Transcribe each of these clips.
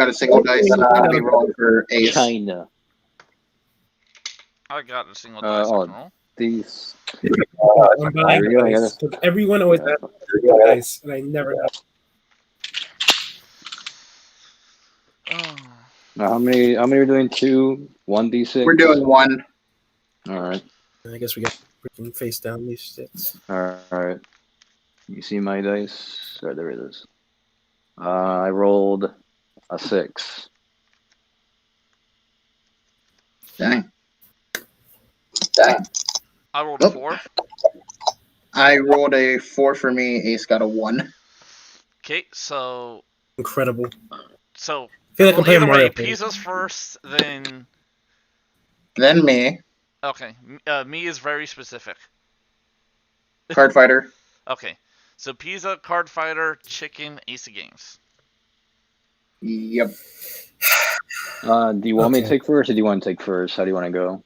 Got a single dice. I'll be rolling for ace. China. I got a single dice. I can roll. These. I'm buying dice. Everyone always has dice, and I never have. How many are we doing? 2, 1d6? We're doing 1. Alright. I guess we got freaking face down these sticks. Alright. You see my dice? Right, there it is. I rolled a 6. Dang. I rolled a 4. I rolled a 4 for me. Ace got a 1. Okay, so... Incredible. So... I feel like I'm playing Mario. Pizza's first, then... Then me. Okay, me is very specific. Card fighter. Okay, so Pizza, Card Fighter, Chicken, Ace of Games. Yep. Do you want me to take first, or do you want to take first? How do you want to go?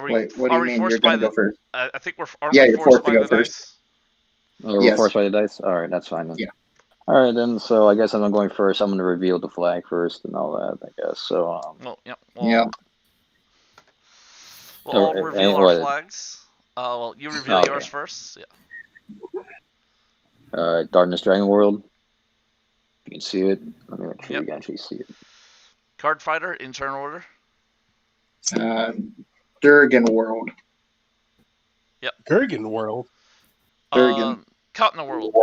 Wait, what do you mean you're going to go first? I think we're you're forced to go first. Oh, we're forced by the dice? Alright, that's fine then. Yeah. Alright then, so I guess I'm not going first. I'm going to reveal the flag first and all that, I guess. So, Yep. Yep. We'll all reveal our flags. Well, you reveal yours first. Yeah. Darkness Dragon World. You can see it. Let me make sure you can actually see it. Card Fighter, in turn order. Durgan World. Yep. Durgan World. Durgan. Cotton World.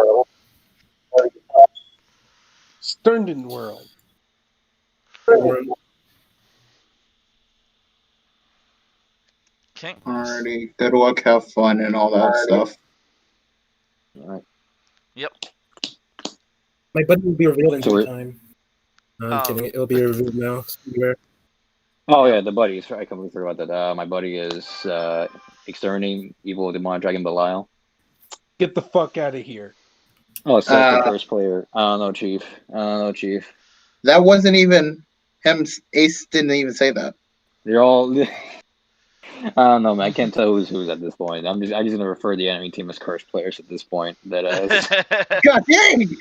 Sternden World. Okay. Alrighty. Good luck, have fun, and all that stuff. Alright. Yep. My buddy will be revealed in some time. No, I'm kidding. It'll be revealed now. Oh yeah, the buddy. I completely forgot about that. My buddy is exterminating evil demon dragon Belial. Get the fuck out of here. Oh, it's the first player. I don't know, Chief. That wasn't even him. Ace didn't even say that. They're all. I don't know, man. I can't tell who's at this point. I'm just gonna refer the enemy team as cursed players at this point. That God dang!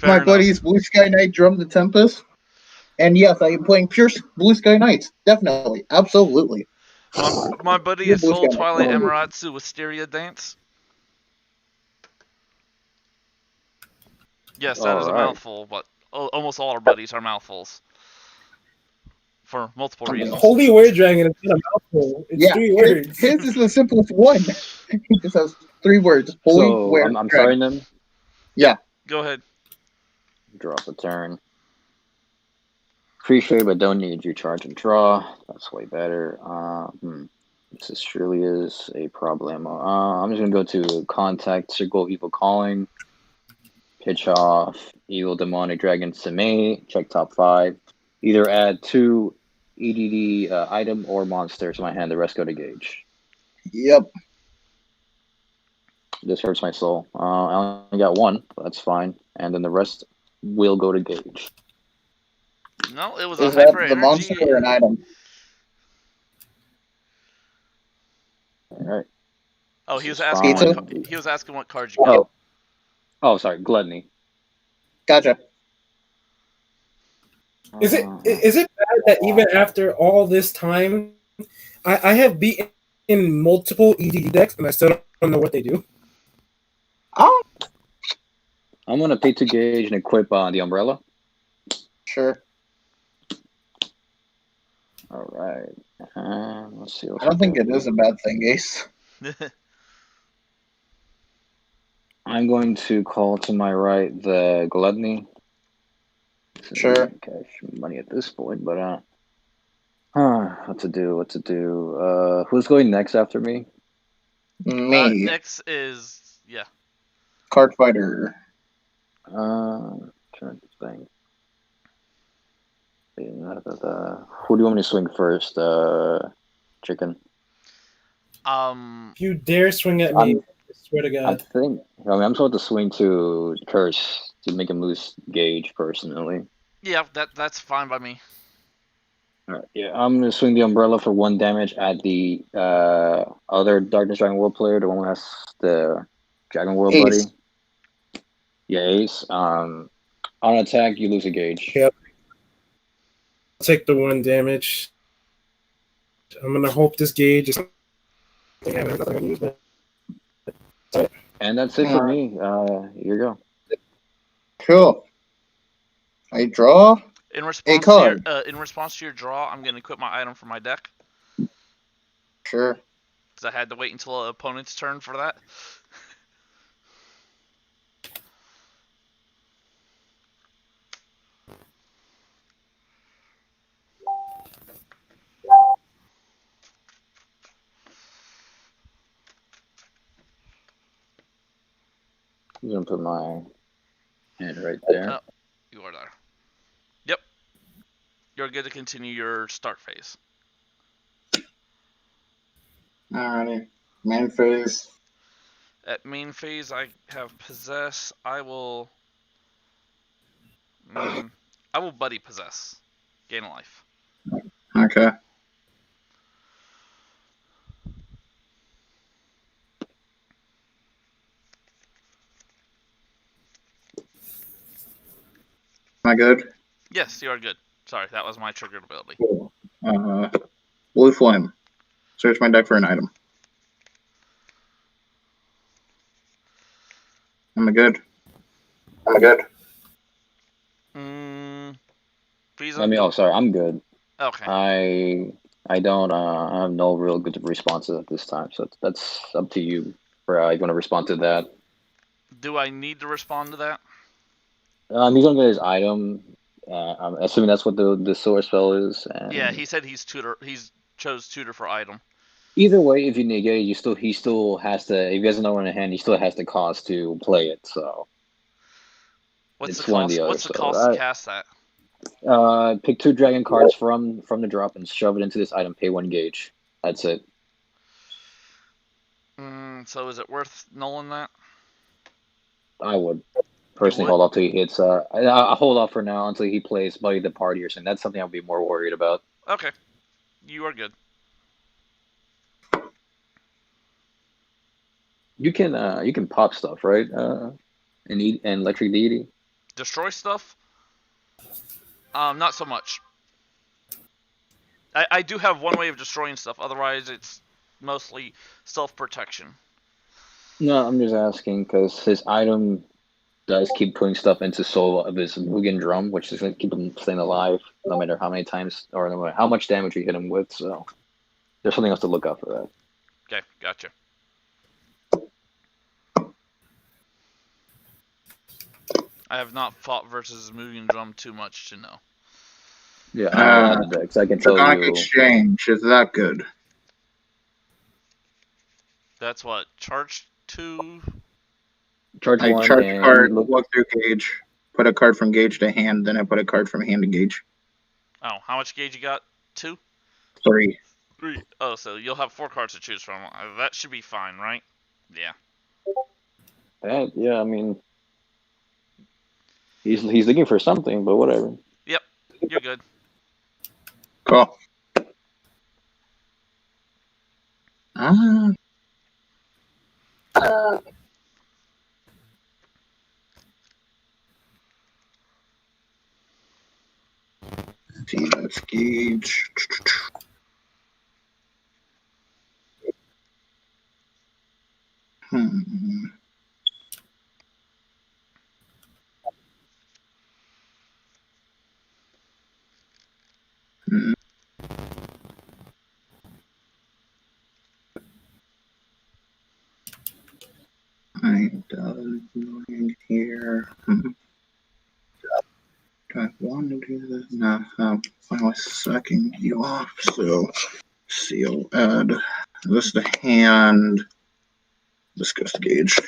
My buddy's Blue Sky Knight Drum the Tempest. And yes, I am playing pure Blue Sky Knights. Definitely. Absolutely. My buddy is Soul Twilight Emeralds Wisteria Dance. Yes, that is a mouthful, but almost all our buddies are mouthfuls. For multiple reasons. Holy Word Dragon is not a mouthful. It's 3 words. His is the simplest one. He just has 3 words. Holy Word I'm starting them? Yeah. Go ahead. Drop a turn. Appreciate, but don't need you. Charge and draw. That's way better. This surely is a problem. I'm just gonna go to contact circle evil calling. Pitch off evil demonic dragon Sime. Check top 5. Either add 2 EDD item or monster to my hand. The rest go to gauge. Yep. This hurts my soul. I only got 1, but that's fine. And then the rest will go to gauge. No, it was a hyper energy. The monster or an item? Alright. Oh, he was asking what cards you got. Oh, sorry, Gluttony. Gotcha. Is it bad that even after all this time, I have beaten multiple EDD decks and I still don't know what they do? Oh. I'm gonna pay to gauge and equip the umbrella. Sure. All right. Let's see. I don't think it is a bad thing, Ace. I'm going to call to my right the Gluttony. Sure. Cash money at this point, but what to do? Who's going next after me? Me. Next is Card Fighter. Turn this thing. Who do you want me to swing first? Chicken. If you dare swing at me, I swear to God. I'm supposed to swing to Curse to make him lose gauge personally. Yeah, that's fine by me. Alright, yeah, I'm gonna swing the umbrella for 1 damage at the other Darkness Dragon World player, the one who has the Dragon World Ace. buddy. Yeah, Ace. On attack, you lose a gauge. Yeah. Take the 1 damage. I'm gonna hope this gauge is. And that's it for me. Here you go. Cool. I draw. In response card. in response to your draw, I'm gonna equip my item from my deck Sure. because I had to wait until an opponent's turn for that. I'm gonna put my hand right there. Oh, you are there. Yep. You're good to continue your start phase. Alrighty. Main phase. At main phase, I have possess. I will buddy possess. Gain a life. Okay. Am I good? Yes, you are good. Sorry, that was my triggered ability. Cool. Blue Flame. Search my deck for an item. Am I good? Am I good? Please. Sorry, I'm good. Okay. I don't I have no real good responses at this time, so that's up to you for how you want to respond to that. Do I need to respond to that? He's gonna get his item. I'm assuming that's what the source spell is. And Yeah, he said he's tutor. He's chose tutor for item. either way, if you negate it, he still has to. If he has another one in hand, he still has the cost to play it. So What's it's the one or cost? the other. What's the So, cost to cast that? pick 2 dragon cards from the drop and shove it into this item. Pay 1 gauge. That's it. So is it worth nulling that? I would personally hold off till he hits. I'll hold off for now until he plays Buddy the Party or something. That's something I'll be more worried about. Okay, you are good. You can pop stuff, right? And electric deity. Destroy stuff? Not so much. I do have one way of destroying stuff. Otherwise, it's mostly self-protection. No, I'm just asking because his item does keep putting stuff into soul of his Mugen drum, which is going to keep him staying alive no matter how many times or no matter how much damage you hit him with. So there's something else to look out for that. Okay, gotcha. I have not fought versus Mugen drum too much to know. Yeah, I know decks. I can tell Draconic you. Exchange. Is that good? That's what? Charge 2? Charge I 1 charge and card, look through gauge, put a card from gauge to hand, then I put a card from hand to gauge. Oh, how much gauge you got? 2? 3. 3. Oh, so you'll have 4 cards to choose from. That should be fine, right? Yeah. Yeah, I mean, he's looking for something, but whatever. Yep, you're good. Cool. See, that's gauge. I done here. Do I want to do this? No, I was sucking you off, so seal add this to hand. This goes to gauge.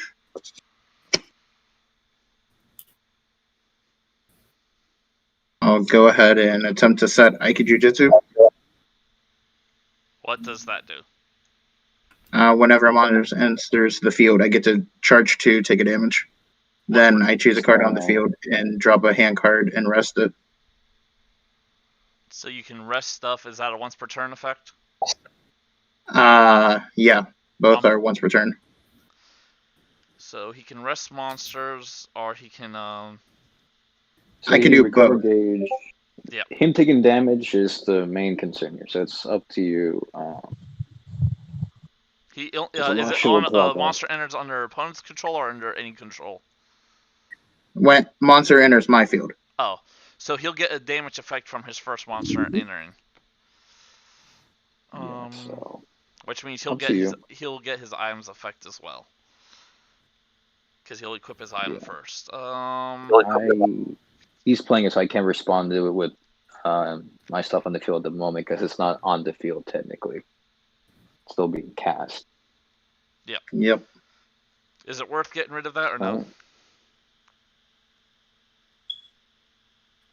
I'll go ahead and attempt to set Aiki Jujutsu. What does that do? Whenever a monster enters the field, I get to charge 2, take a damage. Then I choose a card on the field and drop a hand card and rest it. So you can rest stuff. Is that a once per turn effect? Yeah. Both are once per turn. So he can rest monsters, or he can I can do recover both. gauge. Yeah. Him taking damage is the main concern here, so it's up to you. He I'm is not it sure on what block that. monster enters under opponent's control or under any control? When monster enters my field. Oh, so he'll get a damage effect from his first monster entering. Yeah, so Which means up to you. he'll get his items effect as well. Because he'll equip his item first. He's playing it, so I can't respond to it with my stuff on the field at the moment because it's not on the field technically. It's still being cast. Yep. Is it worth getting rid of that or no?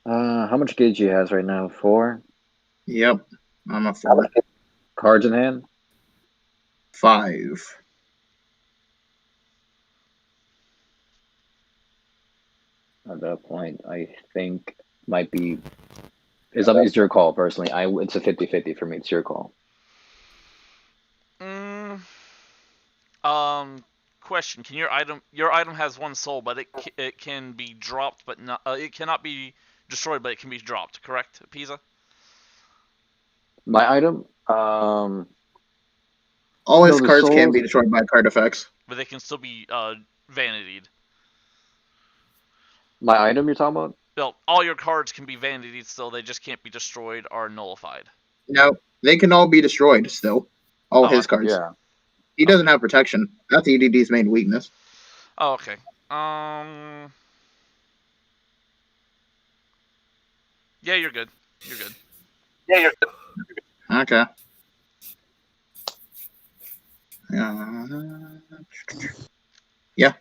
How much gauge he has right now? 4? Yep. I'm a 4. Cards in hand? 5. At that point, I think might be... It's your call, personally. It's a 50-50 for me. It's your call. Question: Can your item has 1 soul, but it can be dropped, but not it cannot be destroyed, but it can be dropped. Correct, Pisa? My item, All his the cards can souls- be destroyed by card effects. But they can still be vanitied. My item you're talking about? Well, all your cards can be vanitied still. They just can't be destroyed or nullified. No, they can all be destroyed still. All his cards. Yeah. He doesn't have protection. That's EDD's main weakness. Oh, okay. Yeah, you're good. You're good. Okay. Yeah.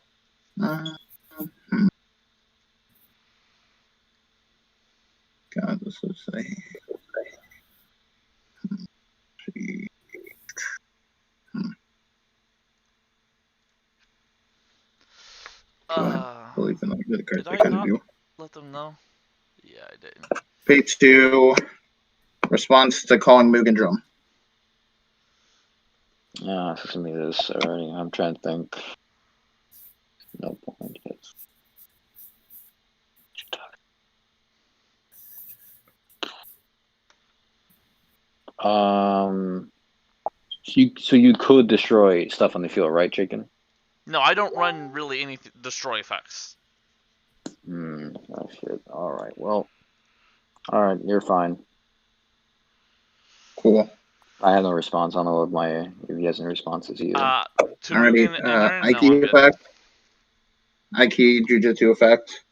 God, this is a. Believe in the cards Did I I couldn't not do. let them know? Yeah, I didn't. Page 2. Response to calling Mugen Drum. Yeah, this me this already. I'm trying to think. No point. So you could destroy stuff on the field, right, Chicken? No, I don't run really any destroy effects. Oh shit. All right. Well. All right. You're fine. Cool. I have no response. I don't know if he has any responses either. To Alrighty. Mugen and Aaron, no, I'm Aiki good. effect. Aiki Jujutsu effect.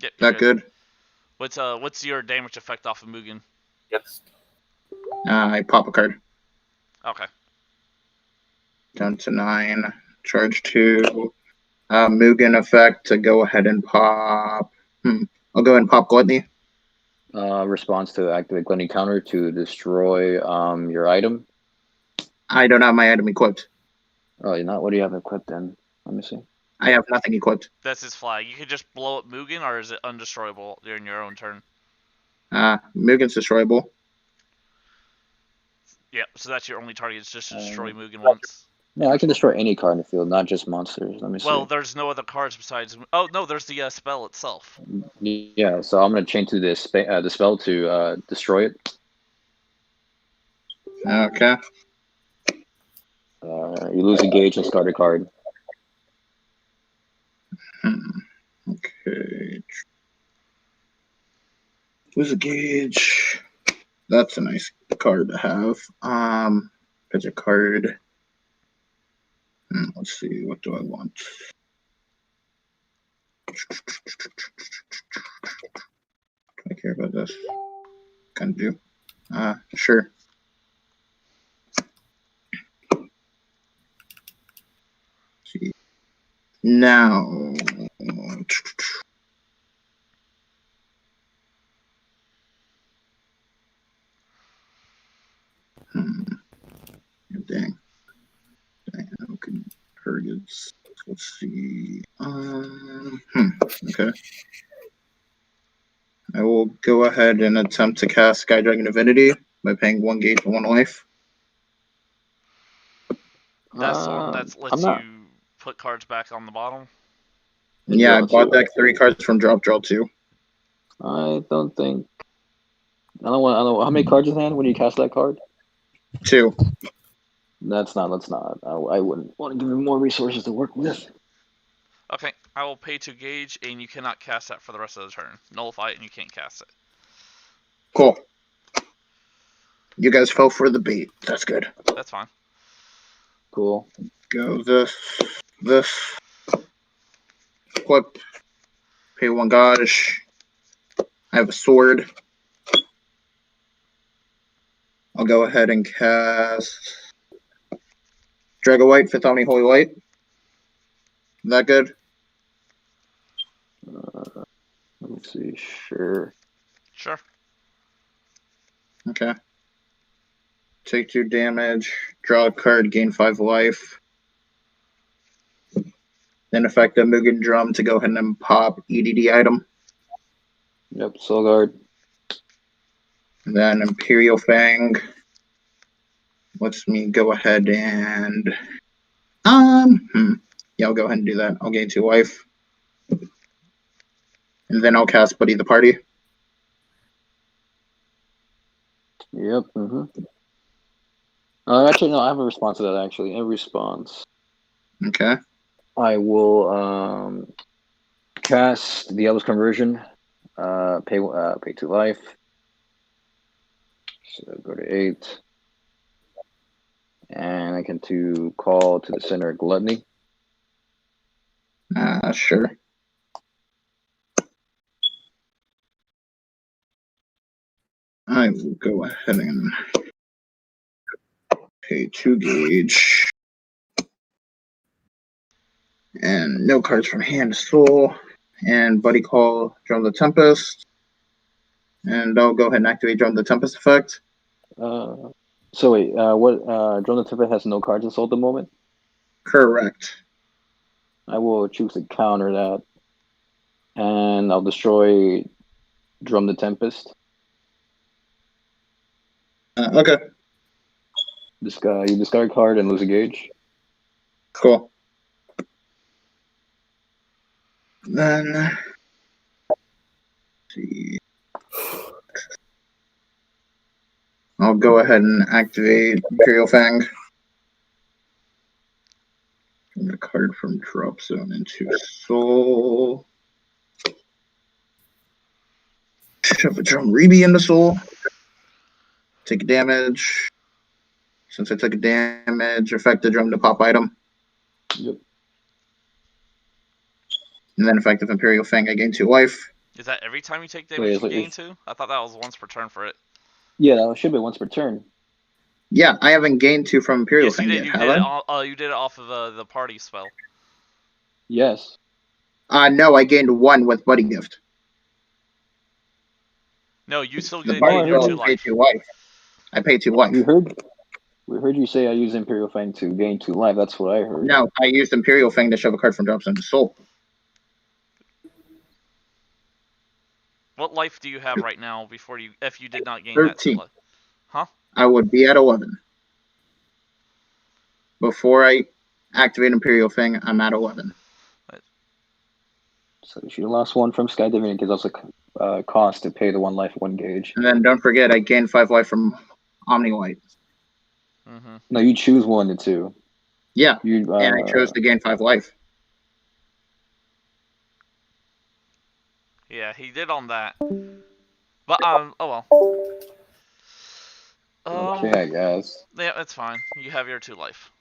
Yep, That you're good? What's your damage effect off of Mugen? Yes. I pop a card. Okay. Down to 9. Charge 2. Mugen effect to go ahead and pop. I'll go ahead and pop Gluttony. Response to activate Gluttony counter to destroy your item. I don't have my item equipped. Oh, you're not. What do you have equipped then? Let me see. I have nothing equipped. That's his flag. You could just blow up Mugen, or is it undestroyable during your own turn? Mugen's destroyable. Yep, so that's your only target, is just to destroy Mugen once. Yeah, I can destroy any card in the field, not just monsters. Let me see. Well, there's no other cards besides... Oh, no, there's the spell itself. Yeah, so I'm going to change to the spell to destroy it. Okay. You lose a gauge and start a card. Okay. Lose a gauge. That's a nice card to have. There's a card. Let's see, what do I want? Do I care about this? Kind of do. Sure. See. Now. Dang. Okay. Targets. Let's see. Okay. I will go ahead and attempt to cast Sky Dragon Divinity by paying 1 gauge and 1 life. That's the one that lets you put cards back on the bottom? Yeah, I Draw bought two. that 3 cards from Drop Draw 2. I don't think. I don't want. How many cards is in hand when you cast that card? 2. That's not. I wouldn't want to give him more resources to work with. Okay, I will pay to gauge, and you cannot cast that for the rest of the turn. Nullify it, and you can't cast it. Cool. You guys fell for the bait. That's good. That's fine. Cool. Go this. Flip. Pay 1 Gauge. I have a sword. I'll go ahead and cast Drago White, 5th Omni Holy Light. Is that good? Let me see. Sure. Sure. Okay. Take 2 damage. Draw a card, gain 5 life. Then effect a Mugen Drum to go ahead and pop EDD item. Yep. Soul Guard. Then Imperial Fang lets me go ahead and yeah, I'll go ahead and do that. I'll gain 2 life. And then I'll cast Buddy the Party. Yep. Actually, no. I have a response to that. Actually, in response, Okay. I will cast the Elvis Conversion. Pay 2 life. So go to 8. And I can call to the center Gluttony. Sure. I will go ahead and pay 2 gauge. And no cards from hand to soul. And Buddy Call Drum the Tempest. And I'll go ahead and activate Drum the Tempest effect. So wait, what? Drone the Tempest has no cards in soul at the moment. Correct. I will choose to counter that, and I'll destroy Drum the Tempest. Okay. You discard a card and lose a gauge. Cool. Then, let's see. I'll go ahead and activate Imperial Fang. Turn the card from Drop Zone into Soul. Shove a Drum Reeby into Soul. Take damage. Since I took a damage, affect the drum to pop item. Yep. And then effective Imperial Fang, I gain 2 life. Is that every time you take damage Wait, you gain 2? I thought that was once per turn for it. Yeah, that should be once per turn. Yeah, I haven't gained 2 from Imperial Yes, Fang you yet, did. have I? You did it off of the party spell. Yes. No, I gained 1 with Buddy Gift. No, you still The did party gain your spell 2 is pay life. 2 life. I pay 2 life. We heard you say I use Imperial Fang to gain 2 life. That's what I heard. No, I used Imperial Fang to shove a card from Drop Zone to Soul. What life do you have right now if you did not gain 13. that 2 life? Huh? I would be at 11. Before I activate Imperial Fang, I'm at 11. So you should have lost 1 from Sky Divinity because that's a cost to pay the 1 life, 1 gauge. And then don't forget, I gained 5 life from Omni White. Mm-hmm. No, you choose 1 to 2. Yeah, and I chose to gain 5 life. Yeah, he did on that. But oh well. Okay, I guess. Yeah, that's fine. You have your 2 life.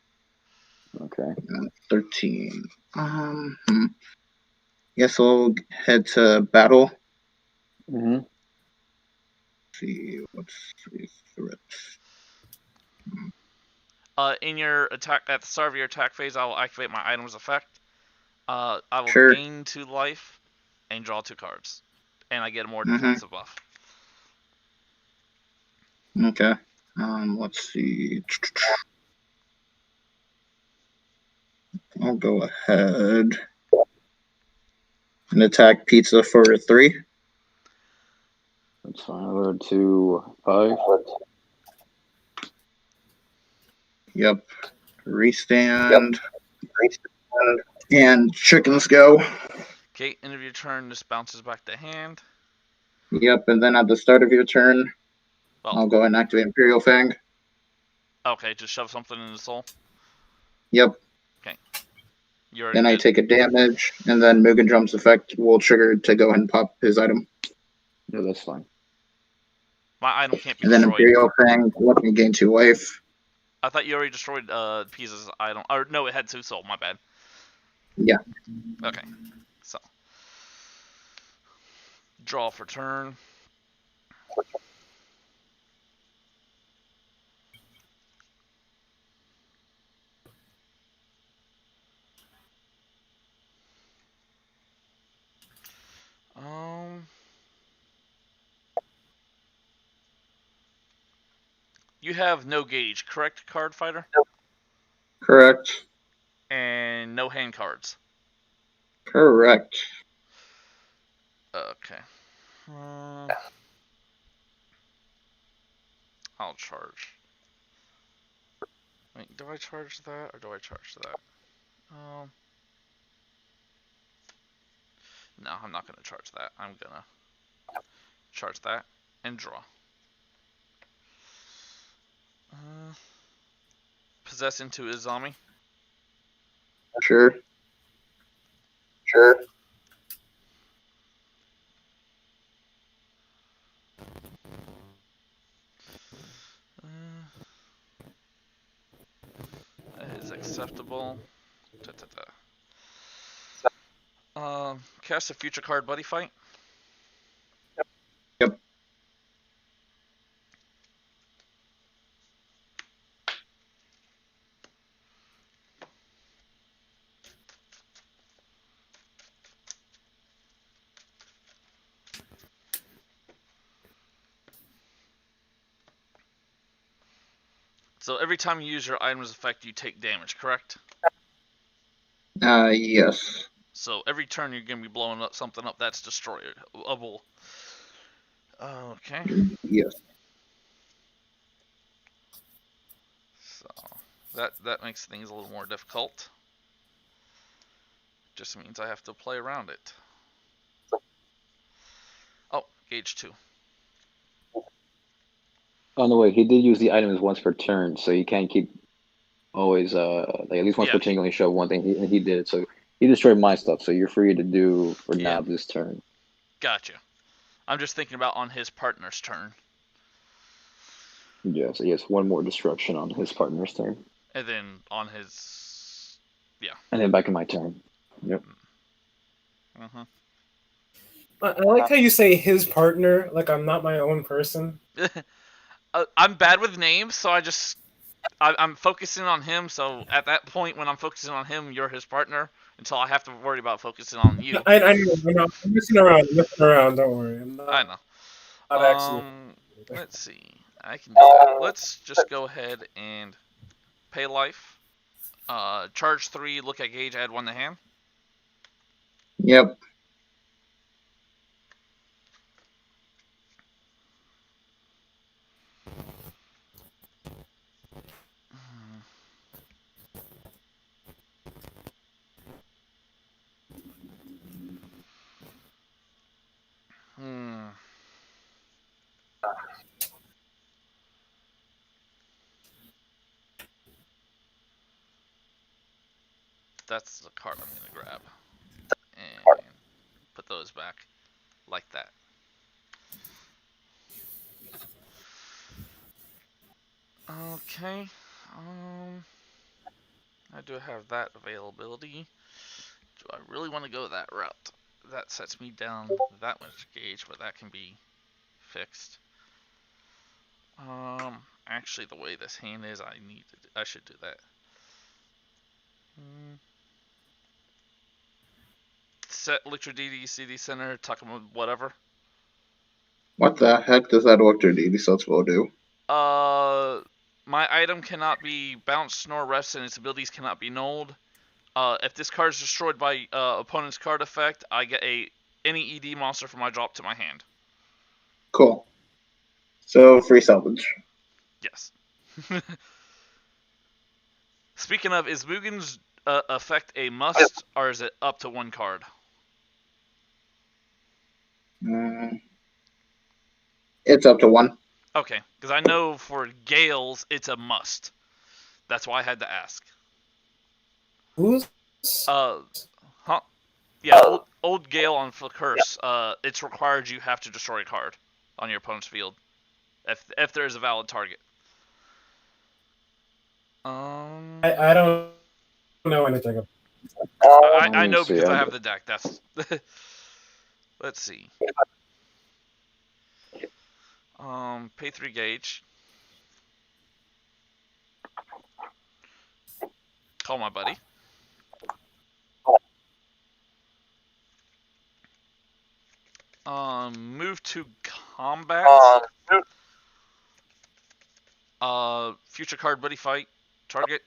Okay. 13. Guess we'll head to battle. Mm-hmm. See what's the threat. In your attack at the start of your attack phase, I will activate my item's effect. I will Sure. gain 2 life and draw 2 cards, and I get a more Mhm. defensive buff. Okay. Let's see. I'll go ahead and attack Pizza for 3. That's fine. I'll go to 5. Yep. Restand. And chickens go. Okay, end of your turn, this bounces back to hand. Yep, and then at the start of your turn, Well, I'll go ahead and activate Imperial Fang. okay, just shove something in the soul. Yep. You already Then I did. take a damage, and then Mugen Drum's effect will trigger to go ahead and pop his item. No, that's fine. My item can't be And then destroyed. Imperial Fang let me gain 2 life. I thought you already destroyed Pisa's item. Or no, it had 2 soul. My bad. Yeah. Okay, so draw for turn. You have no gauge, correct, card fighter? Correct. And no hand cards. Correct. Okay. I'll charge. Wait, do I charge that or do I charge that? No, I'm not gonna charge that. I'm gonna charge that and draw. Possess into Izami. Sure. That is acceptable. Cast a Futurecard Buddyfight. Yep. So every time you use your item's effect, you take damage, correct? Yes. So every turn you're gonna be blowing up something up that's destroyable. Okay. Yes. So that makes things a little more difficult. Just means I have to play around it. Oh, gauge 2. On the way, he did use the items once per turn, so you can't keep always like at least once per Yeah. turn you only show one thing. He did it, so he destroyed my stuff. So you're free to do for Yeah. now this turn. Gotcha. I'm just thinking about on his partner's turn. Yeah, so he has one more destruction on his partner's turn, And then on his... Yeah. and then back in my turn. Yep. Mm-hmm. I like how you say his partner, like I'm not my own person. I'm bad with names, so I'm focusing on him. So at that point, when I'm focusing on him, you're his partner. Until I have to worry about focusing on you. I know. I'm messing around. Don't worry. I know. Not actually. Let's see. I can do that. Let's just go ahead and pay life. Charge 3. Look at gauge. Add 1 to hand. Yep. That's the card I'm gonna grab. And put those back like that. Okay. I do have that availability. Do I really want to go that route? That sets me down that much gauge, but that can be fixed. Actually, the way this hand is, I should do that. Set Electro-DD, CD Center, Takuma, whatever. What the heck does that Electro-DD will do? My item cannot be bounced nor rested, and its abilities cannot be nulled. If this card is destroyed by opponent's card effect, I get any ED monster from my drop to my hand. Cool. So, free salvage. Yes. Speaking of, is Mugen's effect a must, or is it up to 1 card? It's up to 1. Okay, because I know for Gales it's a must. That's why I had to ask. Who's? Huh? Yeah, old Gale on Curse. It's required you have to destroy a card on your opponent's field if there is a valid target. I don't know anything about. I know because I have the deck. That's. Let's see. Pay 3 gauge. Call my buddy. Move to combat. Futurecard Buddyfight. Target.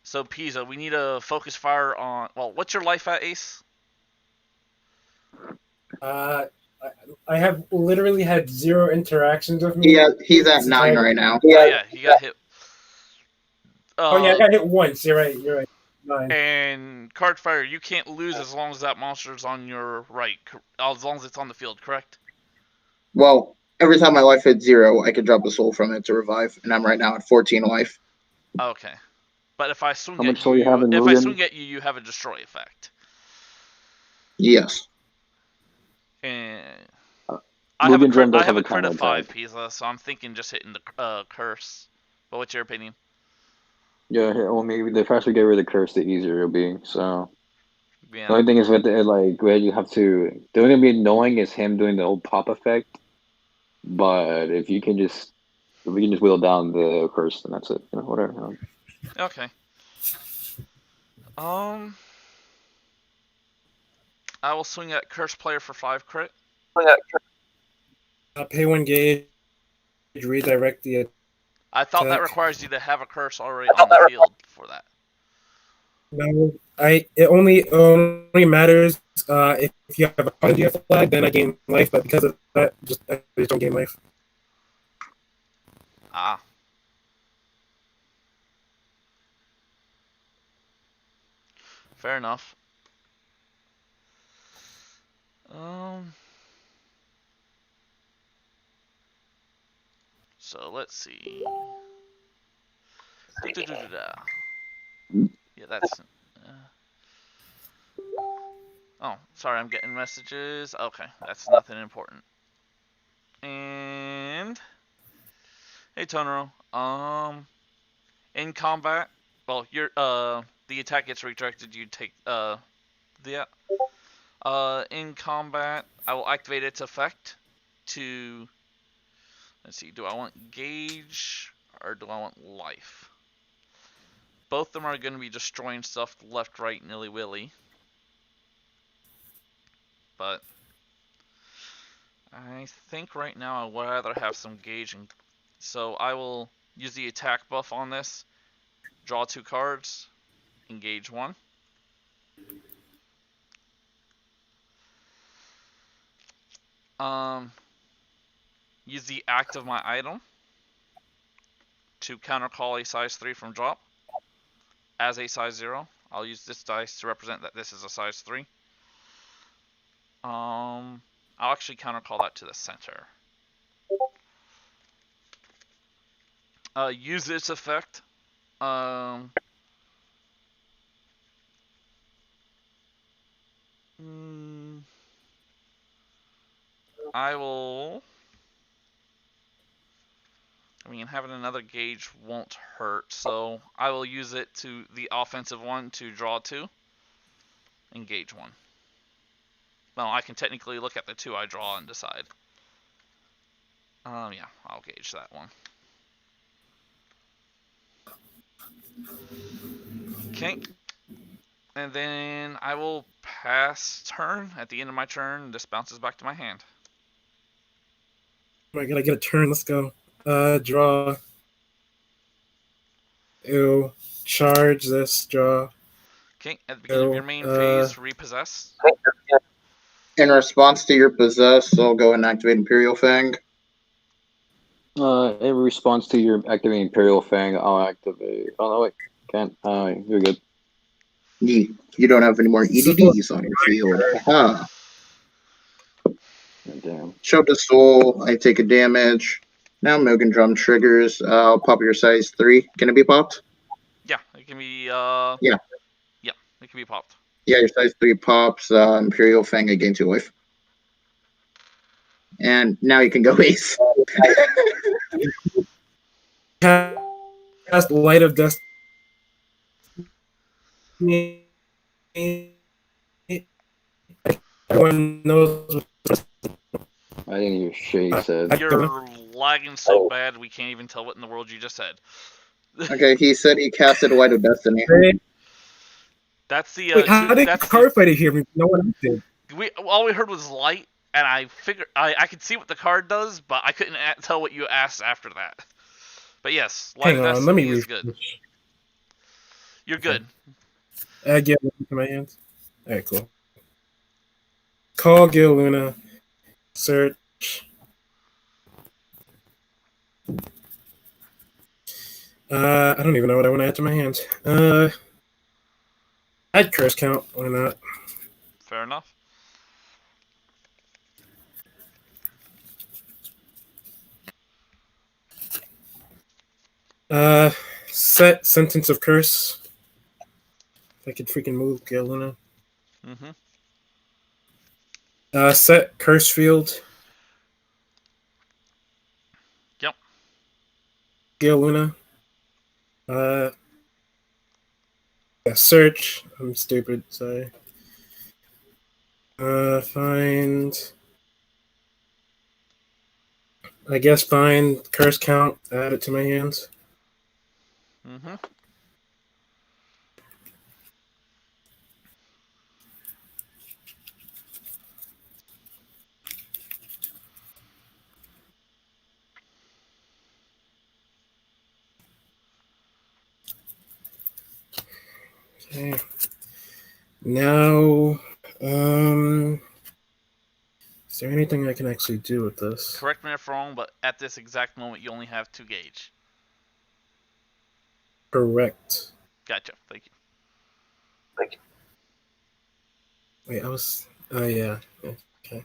So Pisa, we need a focus fire on. Well, what's your life at, Ace? I have literally had 0 interactions with me. Yeah, he's at 9 right now. Yeah, he got hit. Oh yeah, I got hit once. You're right. 9. And card fire, you can't lose as long as that monster's on your right. As long as it's on the field, correct? Well, every time my life hits 0, I can drop a soul from it to revive, and I'm right now at 14 life. Okay. But if I swing How at much soul you have in if I Mugen? swing at you, you have a destroy effect. Yes. And I have Mugen Drum a does have a crit of counter 5, Pisa, so I'm thinking just hitting the curse. But what's your opinion? Yeah, well, maybe the faster you get rid of the curse, the easier it'll be. So Yeah. the only thing is with the, like where you have to. The only thing be annoying is him doing the whole pop effect. But if we can just whittle down the curse, then that's it. You know, whatever. Okay. I will swing at curse player for 5 crit. Pay 1 gauge. Redirect the. I thought that attack. requires you to have a curse already on the field for that. No, it only matters if you have a DF flag, then I gain life. But because of that, I just don't gain life. Ah. Fair enough. So let's see. Yeah, that's. Oh, sorry, I'm getting messages. Okay, that's nothing important. And hey, Tonero. In combat, well, you're the attack gets redirected. You take in combat, I will activate its effect to. Let's see. Do I want gauge or do I want life? Both of them are going to be destroying stuff left, right, nilly-willy. But I think right now I would rather have some gauge, and so I will use the attack buff on this. Draw 2 cards, engage 1. Use the act of my item to countercall a size 3 from drop as a size 0. I'll use this dice to represent that this is a size 3. I'll actually countercall that to the center. Use this effect. I will. I mean, having another gauge won't hurt, so I will use it to the offensive one to draw 2, engage 1. Well, I can technically look at the 2 I draw and decide. Yeah, I'll gauge that one. Okay. And then I will pass turn. At the end of my turn, this bounces back to my hand. I gotta get a turn. Let's go. Draw. Ew. Charge this. Draw. Okay, at the beginning of your main phase, repossess. In response to your possess, I'll go and activate Imperial Fang. In response to your activating Imperial Fang, I'll activate. Oh no, wait, can't. You're good. You don't have any more EDDs on your field. Haha. Damn. Show the soul. I take a damage. Now Mogan Drum triggers. I'll pop your size 3. Can it be popped? Yeah, it can be. Yeah. Yeah, it can be popped. Yeah, your size 3 pops. Imperial Fang, I gain 2 life. And now you can go ace. Cast Light of Destiny. Everyone knows. I didn't hear shit he said. You're lagging so bad we can't even tell what in the world you just said. Okay, he said he casted Light of Destiny. That's the. Wait, how did Card Fighter hear me? No one else did. All we heard was light, and I figured I could see what the card does, but I couldn't tell what you asked after that. But yes, light Hang of on, let me Destiny is refresh. good. You're good. Add Gil Luna to my hands. Alright, cool. Call Gil Luna. Search. I don't even know what I want to add to my hands. Add curse count. Why not? Fair enough. Set Sentence of Curse. If I could freaking move Gil Luna. Mm-hmm. Set Curse Field. Yep. Gil Luna. Search. I'm stupid, sorry. Find. I guess find curse count, add it to my hands. Mm-hmm. Okay. Now, is there anything I can actually do with this? Correct me if I'm wrong, but at this exact moment, you only have 2 gauge. Correct. Gotcha. Thank you. Wait, I was. Oh, yeah. Okay.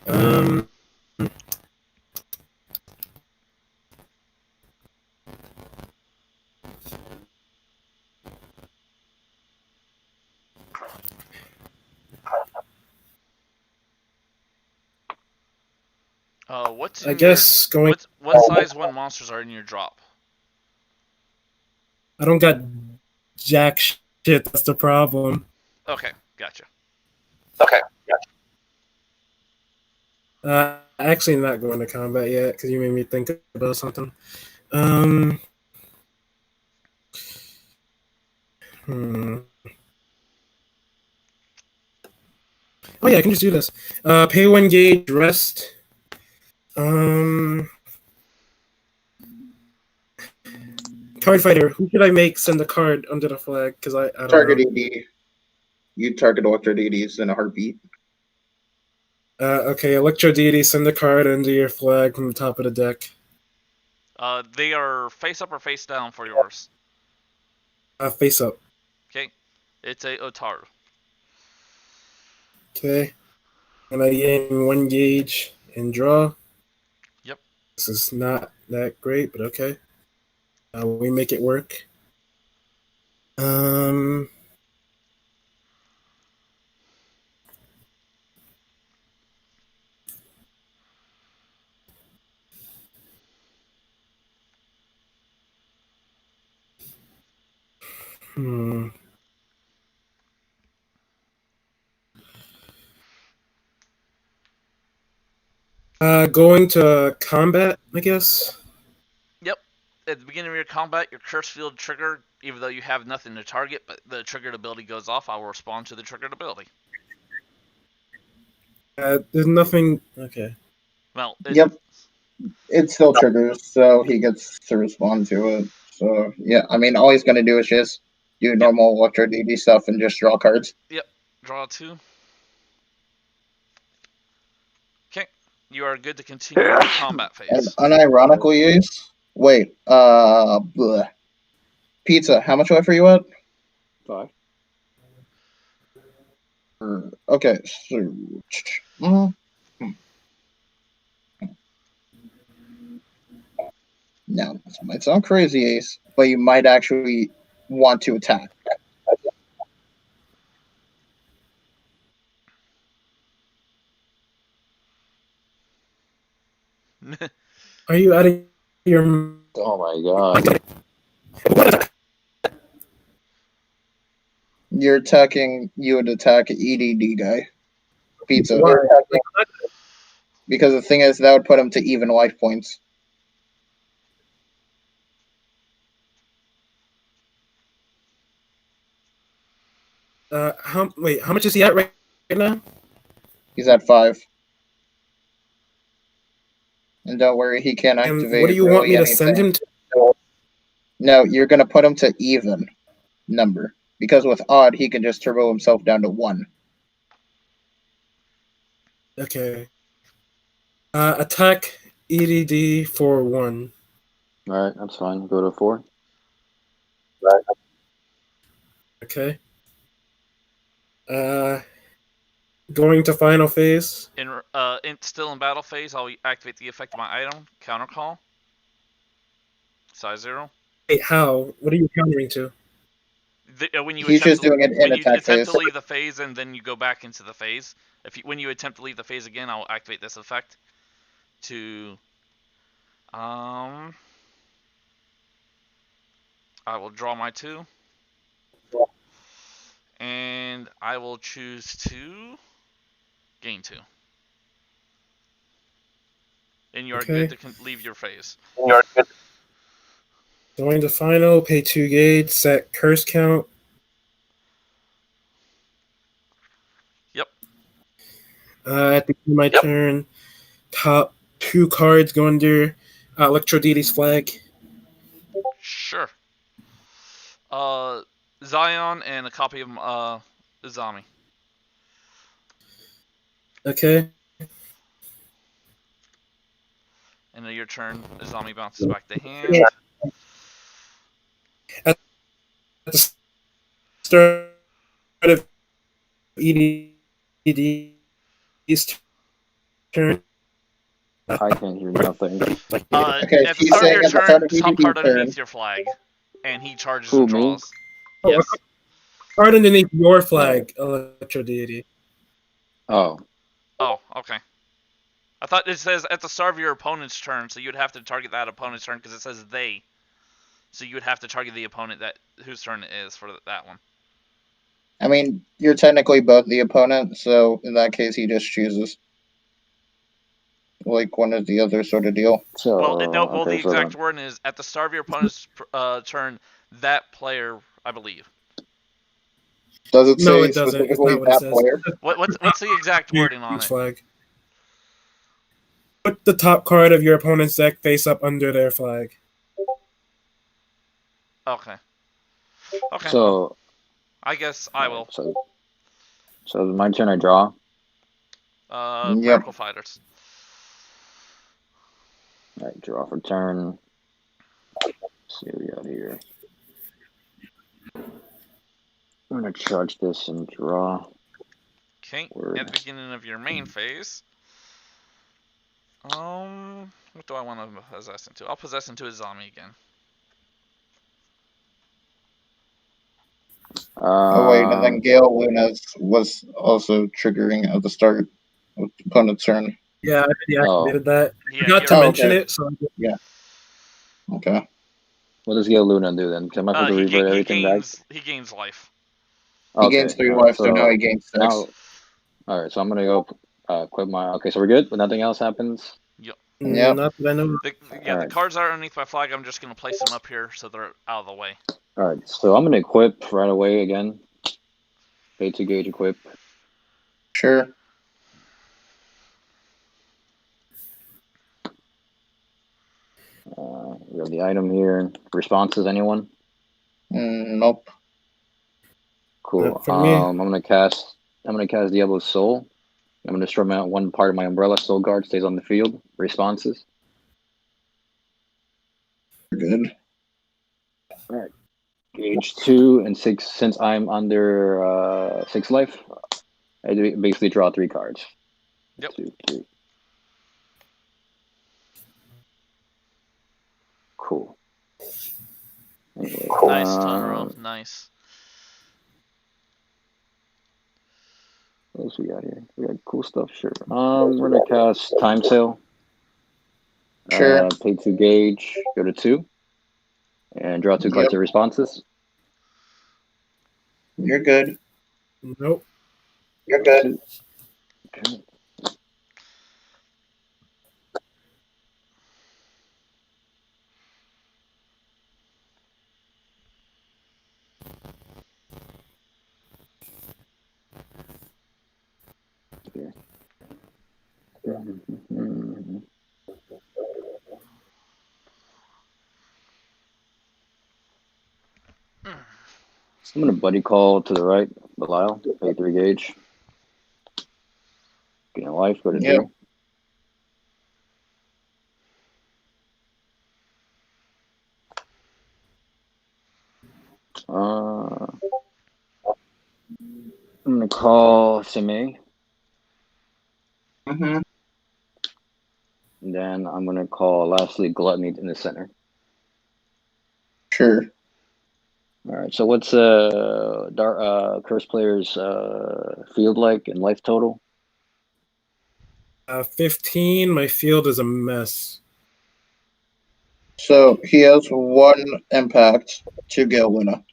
Um. What's I in guess going. what size 1 monsters are in your drop? I don't got jack shit. That's the problem. Okay, gotcha. Actually, not going to combat yet because you made me think about something. Hmm. Oh yeah, I can just do this. Pay 1 gauge, rest. Card Fighter. Who should I make send a card under the flag? Because I don't Target know. ED. You target Electro DDs in a heartbeat. Okay, Electro Deity, send a card under your flag from the top of the deck. They are face up or face down for yours. Face up. Okay, it's a Otaru. Okay. And I gain 1 gauge and draw. Yep. This is not that great, but okay. We make it work. Going to combat, I guess. Yep. At the beginning of your combat, your curse field trigger, even though you have nothing to target, but the triggered ability goes off, I will respond to the triggered ability. There's nothing. Okay. Well, Yep. It still triggers, so he gets to respond to it. So, yeah, I mean, all he's going to do is just do normal Electro DD stuff and just draw cards. Yep. Draw 2. You are good to continue your combat And phase. unironically, Ace. Wait. Bleh. Pizza. How much life are you at? 5. Okay. So. mm, Now, this might sound crazy, Ace, but you might actually want to attack. Are you out of your? Oh my god. You're attacking. You would attack EDD guy. Pizza. Why? Because the thing is, that would put him to even life points. How much is he at right now? He's at 5. And don't worry, he can't And activate what do you want really me to anything. send him to? No, you're gonna put him to even number. Because with odd, he can just turbo himself down to 1. Okay. Attack EDD for 1. Alright, that's fine. Go to 4. Okay. Going to final phase. Still in battle phase, I'll activate the effect of my item, counter call. Size 0. Wait, how? What are you countering to? When you He's just doing it in when you attack attempt phase. to leave the phase and then you go back into the phase. When you attempt to leave the phase again, I'll activate this effect to I will draw my 2. And I will choose to gain 2. And you are Okay. good to leave your phase. Going to final, pay 2 gauge, set curse count. Yep. At the end of my turn, top 2 cards go under Electro Deity's flag. Sure. Zion and a copy of Izami. Okay. And then your turn, Izami bounces back to hand. At the start of EDD's turn. I can't hear nothing. Okay, At the he's start of saying your at the start turn, of top EDD's card turn. underneath your flag. And he charges Who, and me? draws. Oh, Yes. card underneath your flag, Electro Deity. Oh. Oh, okay. I thought it says at the start of your opponent's turn, so you'd have to target that opponent's turn because it says they. So you would have to target the opponent whose turn it is for that one. I mean, you're technically both the opponent, so in that case, he just chooses. Like one or the other sort of deal. So, the exact wording is at the start of your opponent's turn, that player, I believe. Does it say No, it doesn't. It's specifically not what it that says. player? What's the exact wording on it? Flag. Put the top card of your opponent's deck face up under their flag. Okay. Okay. So, I guess I will. So my turn. I draw. Yep. Miracle Fighters. All right, draw for turn. Let's see what we got here. I'm gonna charge this and draw. Okay. Word. At the beginning of your main phase. What do I want to possess into? I'll possess into a zombie again. Oh wait, and then Gale Luna's was also triggering at the start of the opponent's turn. Yeah, I deactivated that. Yeah, Forgot to mention okay. it. So Yeah. Okay. What does Gale Luna do then? Am I supposed to revert everything back? He gains life. He gains 3 life, so now he gains 6. Alright, so I'm gonna go equip my. Okay, so we're good. Nothing else happens. Yep. Yep. Not that I know. The cards are underneath my flag. I'm just gonna place them up here so they're out of the way. Alright, so I'm gonna equip right away again. Pay 2 gauge equip. Sure. We have the item here. Responses, anyone? Nope. Cool. Not for me. I'm gonna cast Diablo's Soul. I'm going to destroy one part of my umbrella. Soul Guard stays on the field. Responses. Good. All right. Gauge 2 and 6. Since I'm under 6 life, I basically draw 3 cards. Yep. 2, 3. Cool. Anyway, Nice turnaround. Nice. What else we got here? We got cool stuff. Sure. We're gonna cast Time Sale. Sure. Pay 2 gauge. Go to 2, and draw 2 cards of responses. You're good. Nope. You're good. Okay. I'm gonna buddy call to the right, Belial. Pay 3 gauge. Gain a life. Go to 2. I'm gonna call Sime. Mm-hmm. And then I'm gonna call lastly Gluttony in the center. Sure. All right. So what's Curse player's field like and life total? 15. My field is a mess. So he has 1 impact, 2 Gale Luna.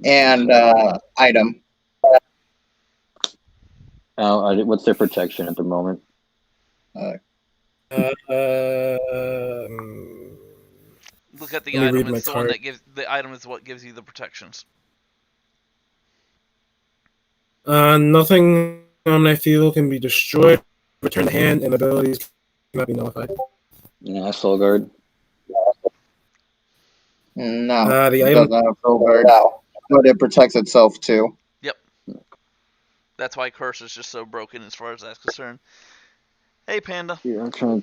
And item. What's their protection at the moment? Look at the Let me item. read my It's the one card. that gives the item is what gives you the protections. Nothing on my field can be destroyed. Return the hand, and abilities cannot be nullified. Yeah, Soul Guard. No. The It item. doesn't have Soul Guard. But it protects itself too. That's why Curse is just so broken as far as that's concerned. Hey, Panda. Yeah, I'm trying.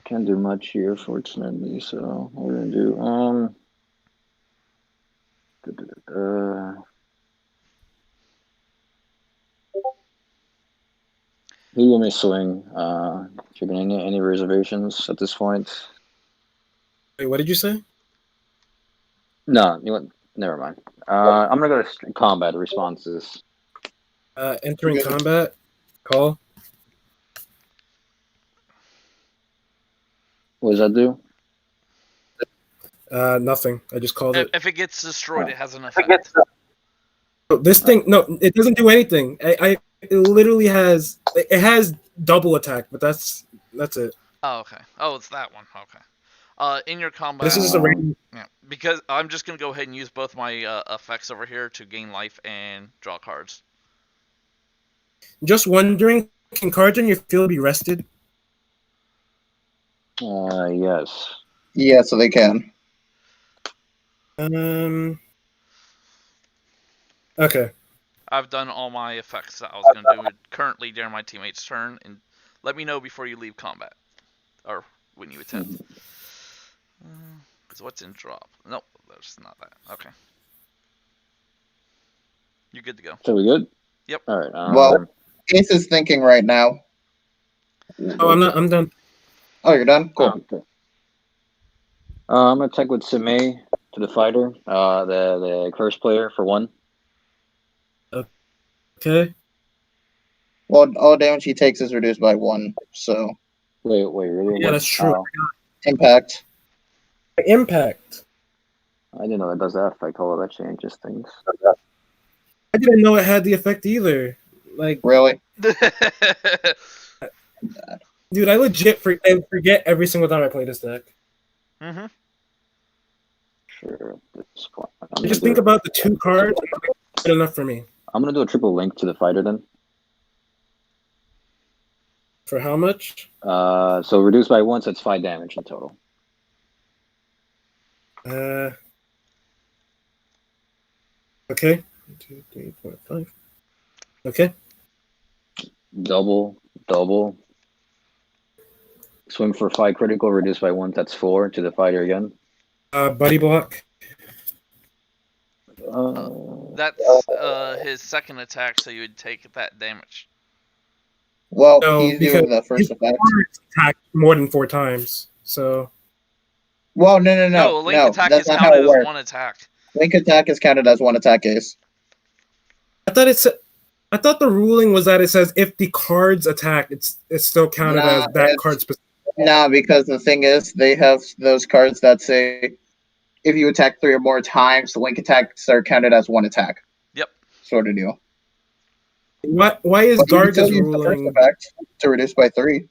Can't do much here, fortunately. So what we're gonna do. Who will me swing? Chicken, any reservations at this point? Wait, what did you say? No, you know what? Never mind. I'm gonna go to combat responses. Entering combat. Call. What does that do? Nothing. I just called it. If it gets destroyed, it has an effect. This thing, no, it doesn't do anything. It literally has. It has double attack, but that's it. Oh, okay. Oh, it's that one. Okay. In your combat. This is just a random. Yeah, because I'm just gonna go ahead and use both my effects over here to gain life and draw cards. Just wondering, can cards on your field be rested? Yes. Yeah, so they can. Okay. I've done all my effects that I was gonna do currently during my teammate's turn, and let me know before you leave combat, or when you attempt. Because what's in drop? Nope, that's not that. Okay. You're good to go. So we good? Yep. All right. Well, Ace is thinking right now. Oh, I'm not. I'm done. Oh, you're done? Cool. Okay. I'm gonna attack with Sime to the fighter, the curse player for 1. Okay. Well, all damage he takes is reduced by 1. So Wait, really? Yeah, What? that's true. impact. Impact. I didn't know that does that effect. Hold on, that changes things. I didn't know it had the effect either. Like, Really? dude, I legit I forget every single time I play this deck. Mhm. Sure. At this point, Just think about the 2 cards. Good enough for me. I'm gonna do a triple link to the fighter then. For how much? So reduced by 1, so it's 5 damage in total. Okay. 1, 2, 3, 4, 5. Okay. Double. Swing for 5 critical, reduced by 1. That's 4 to the fighter again. Buddy block. That's his second attack, so you would take that damage. Well, No, he's because doing the first his effect. cards attack more than 4 times. So Well, no. No, link attack That's is not how counted it as works. 1 attack. Link attack is counted as 1 attack, Ace. I thought the ruling was that it says if the cards attack, it's still counted as that card specific. Nah, because the thing is, they have those cards that say if you attack 3 or more times, the link attacks are counted as 1 attack. Yep. Sort of deal. Why is But you can still Garga's use the first ruling? effect to reduce by 3.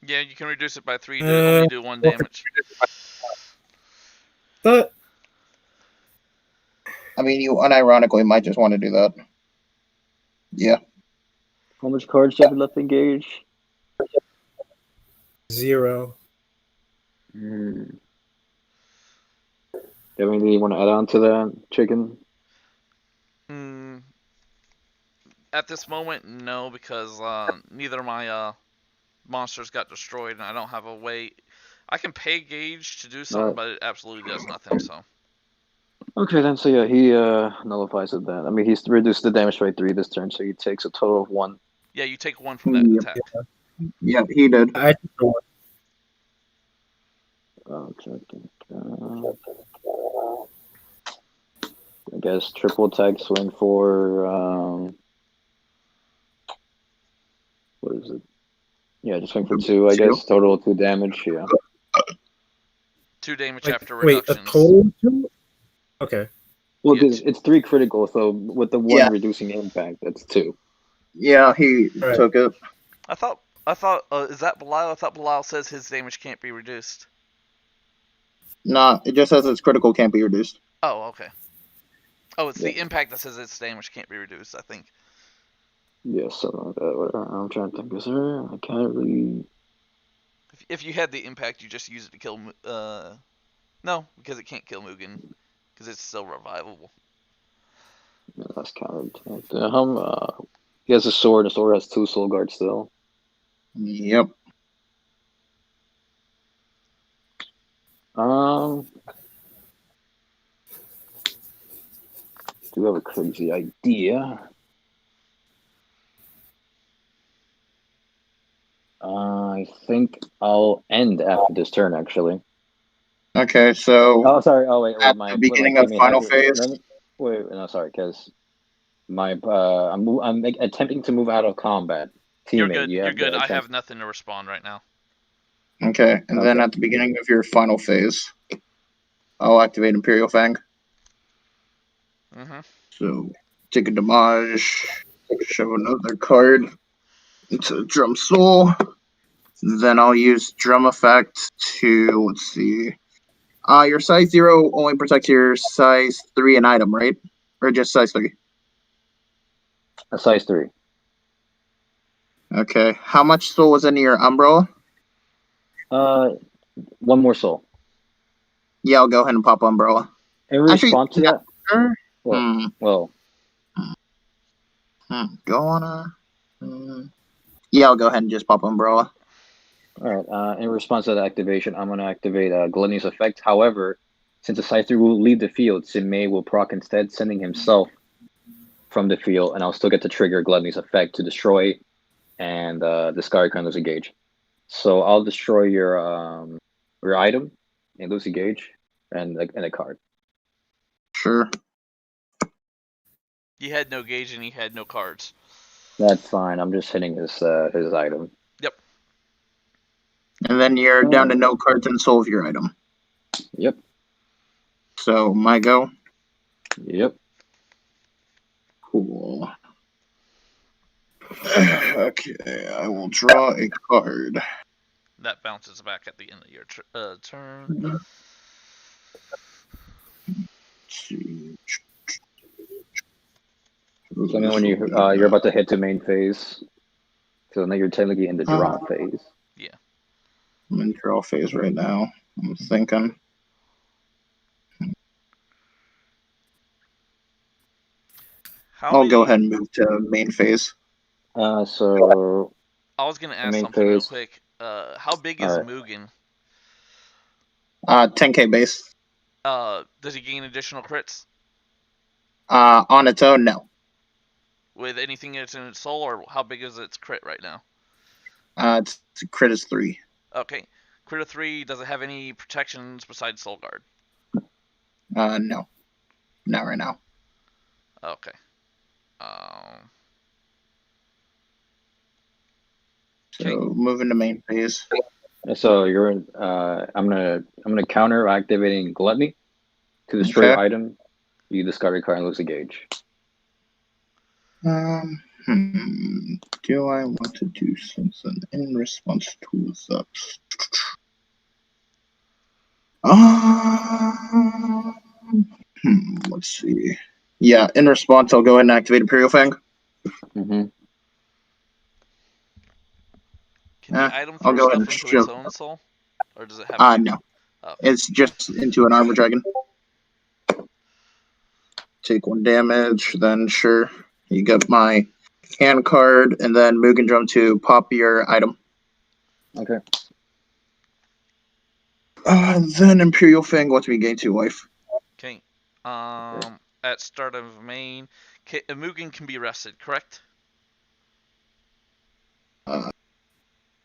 Yeah, you can reduce it by 3 to only do 1 damage. But I mean, you unironically might just want to do that. Yeah. How much cards do you have left engaged? 0. Do you have anything you want to add on to that, Chicken? At this moment, no, because neither of my monsters got destroyed, and I don't have a way. I can pay Gage to do something, but it absolutely does nothing. So. Okay, then. So yeah, he nullifies it then. I mean, he's reduced the damage by 3 this turn, so he takes a total of 1. Yeah, you take 1 from that attack. Yeah, he did. I took the 1. I guess triple attack swing for what is it? Yeah, just swing for 2. I guess total 2 damage. Yeah. 2 damage Like, after wait, reductions. a total 2? Okay. Well, Yeah, it's 3 critical, so with the 1 reducing impact, that's 2. Yeah, he took it. I thought. Is that Belial? I thought Belial says his damage can't be reduced. Nah, it just says its critical can't be reduced. Oh, okay. Oh, it's the impact that says its damage can't be reduced, I think. Yeah, something like that. Whatever. I'm trying to think. Is there? I can't really. If you had the impact, you just use it to kill. No, because it can't kill Mugen, because it's still revivable. Yeah, that's counterattack. He has a sword. The sword has 2 soul guards still. Yep. Do have a crazy idea. I think I'll end after this turn, actually. Okay, so Oh, sorry. Oh, wait. at the beginning of final phase. Wait, no, sorry, because I'm attempting to move out of combat. You're Teammate, good. you You're good. I chance. have nothing to respond right now. Okay, and then at the beginning of your final phase, I'll activate Imperial Fang. So take a damage, show another card into Drum Soul. Then I'll use Drum Effect to, let's see. Your size 0 only protects your size 3 an item, right? Or just size 3? A size 3. Okay. How much soul was in your umbrella? 1 more soul. Yeah, I'll go ahead and pop umbrella. In response to that? Sure. Well. Go on yeah, I'll go ahead and just pop umbrella. Alright, in response to that activation, I'm going to activate Gluttony's effect. However, since the size 3 will leave the field, Simei will proc instead, sending himself from the field, and I'll still get to trigger Gluttony's effect to destroy and discard kind of Gauge. So I'll destroy your item and lose a Gauge and a card. Sure. He had no gauge and he had no cards. That's fine. I'm just hitting his item. Yep. And then you're down to no cards and soul of your item. Yep. So my go. Yep. Cool. Okay, I will draw a card. That bounces back at the end of your turn. So now when you're about to hit the main phase, so now you're technically in the draw phase. Yeah. I'm in draw phase right now. I'm thinking. I'll go ahead and move to main phase. So I was gonna ask main something real phase. quick. How big is Alright. Mugen? 10k base. Does he gain additional crits On its own, no. with anything that's in its soul, or how big is its crit right now? Its crit is 3. Okay, crit of 3. Does it have any protections besides Soul Guard? No. Not right now. Okay. So moving to main phase. So you're I'm gonna counter activating Gluttony to destroy your Okay. item. You discard a card and lose a gauge. Do I want to do something in response to that? Let's see. Yeah, in response, I'll go ahead and activate Imperial Fang. Mm-hmm. Can the item I'll throw go ahead stuff and into its own soul, or does it have? No. Okay. It's just into an Armor Dragon. Take 1 damage, then sure. You get my hand card, and then Mugen Drum to pop your item. Okay. Then Imperial Fang lets me gain 2 life. Okay. At start of main, Mugen can be rested, correct?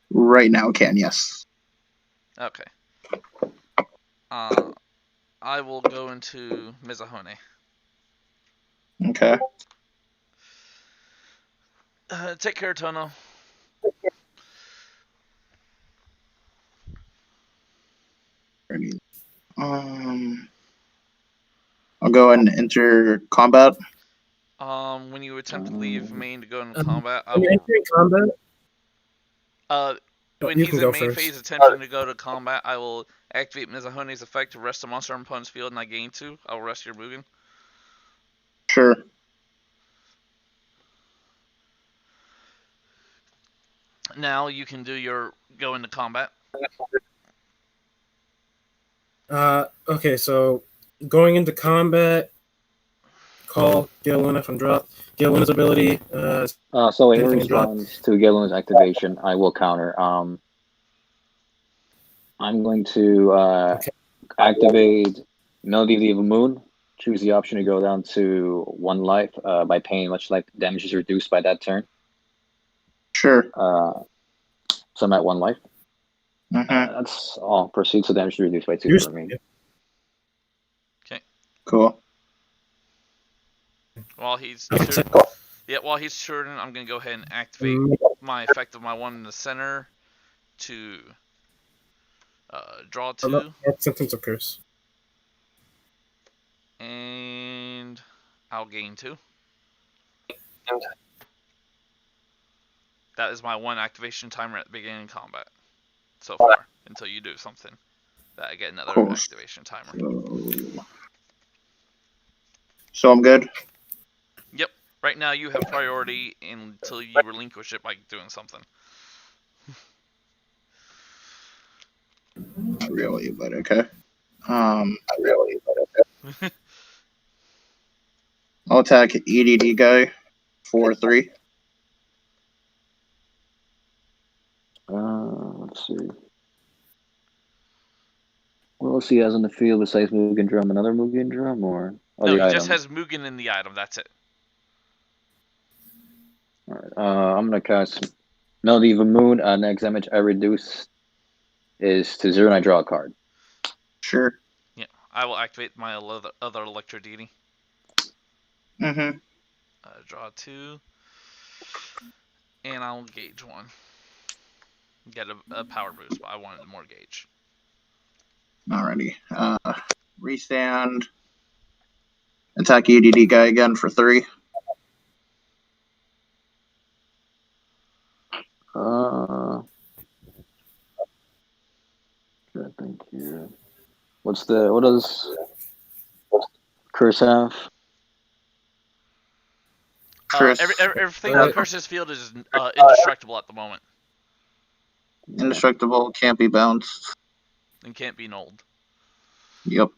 Right now, can, yes. Okay. I will go into Mizahone. Okay. Take care, Tono. I'll go and enter combat. When you attempt to leave main to go into combat, I When you're will. entering combat, When you he's can in go main first. phase attempting to go to combat, I will activate Mizahone's effect to rest a monster on opponent's field, and I gain 2. I will rest your Mugen. Sure. Now you can do your go into combat. Okay, so going into combat, call Galen from drop. Galen's ability. So in anything in drop. response to Galen's activation, I will counter. I'm going to activate Melody of the Moon. Choose the option to go down to 1 life by paying much life damage is reduced by that turn. Sure. So I'm at 1 life. That's all. Proceed, so damage is reduced by 2 for me. Okay. Cool. While he's turning, I'm gonna go ahead and activate my effect of my 1 in the center to draw 2. Sentence of curse. And I'll gain 2. That is my 1 activation timer at the beginning of combat so far, until you do something that I get another Cool. activation timer. So I'm good? Yep. Right now you have priority until you relinquish it by doing something. Not really, but okay. I'll attack EDD guy for 3. Let's see. What else he has on the field besides Mugen Drum? Another Mugen Drum, or No, he just has Mugen in the item. That's it. All right. I'm gonna cast Melody of the Moon. Next damage I reduce is to 0, and I draw a card. Sure. Yeah, I will activate my other Electro Deity. Draw 2, and I'll gauge 1. Get a power boost, but I wanted more gauge. Alrighty. Restand. Attack EDD guy again for 3. I think here. What does Curse have? Everything on Curse's field is indestructible at the moment. Indestructible, can't be bounced. And can't be nulled. Yep.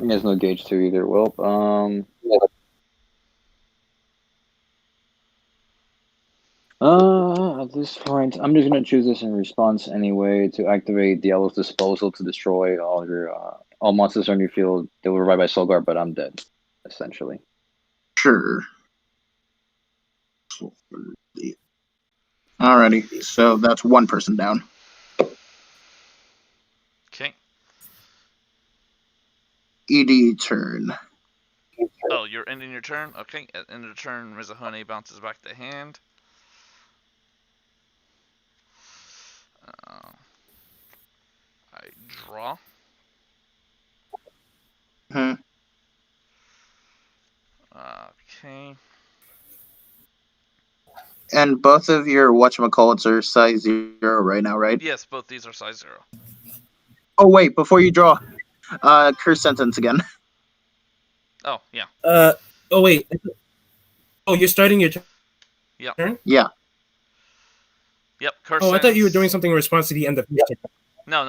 He has no gauge too either. Well, at this point, I'm just gonna choose this in response anyway to activate Diablo's Disposal to destroy all your all monsters on your field. They will revive by Soul Guard, but I'm dead, essentially. Sure. Alrighty, so that's one person down. Okay. ED turn. Oh, you're ending your turn? Okay. At the end of the turn, Mizahone bounces back to hand. I draw. Hmm. Okay. And both of your whatchamacallits are size 0 right now, right? Yes, both these are size 0. Oh, wait, before you draw, curse sentence again. Oh, yeah. Oh wait. Oh, you're starting your turn. Yeah. Yep, curse Oh, I thought you were sentence. doing something in response to the end of your turn. No.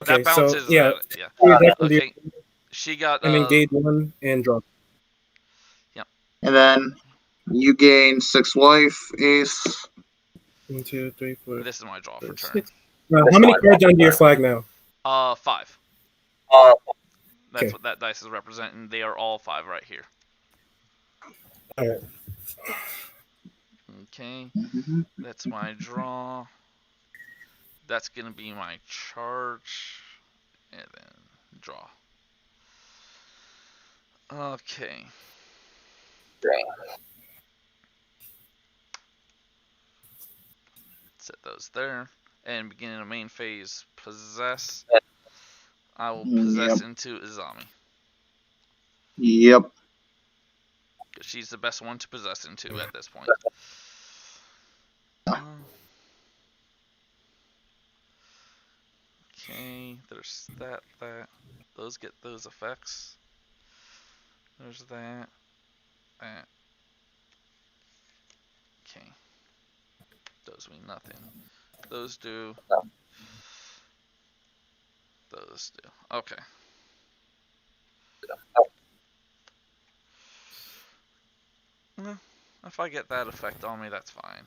Okay, That bounces. so yeah, Yeah. you're definitely Okay. She got. and engage one and draw. And then you gain 6 life, Ace. 1, 2, 3, 4. This is my draw for turn. 6. How many cards are under your flag now? 5. That's Okay. what that dice is representing. They are all 5 right here. All right. Okay. That's my draw. That's gonna be my charge, and then draw. Okay. Set those there. And beginning of main phase, possess. I will possess into Izami. Yep. Because she's the best one to possess into at this point. Okay, there's that. Those get those effects. There's that. Okay. Those mean nothing. Those do. Those do. Okay. If I get that effect on me, that's fine.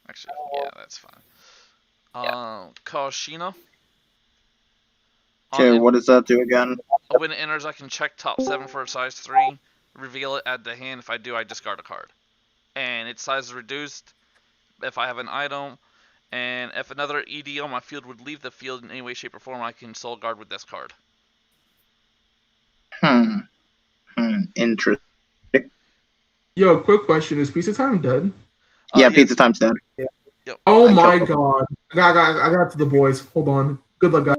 Actually, yeah, that's fine. Kashina. Okay, what does that do again? When it enters, I can check top 7 for a size 3, reveal it, add to hand. If I do, I discard a card. And its size is reduced if I have an item. And if another ED on my field would leave the field in any way, shape, or form, I can soul guard with this card. Interesting. Yo, quick question. Is Pizza Time dead? Yeah, Pizza Time's dead. Yep. Oh my god. I got to the boys. Hold on. Good luck, guys.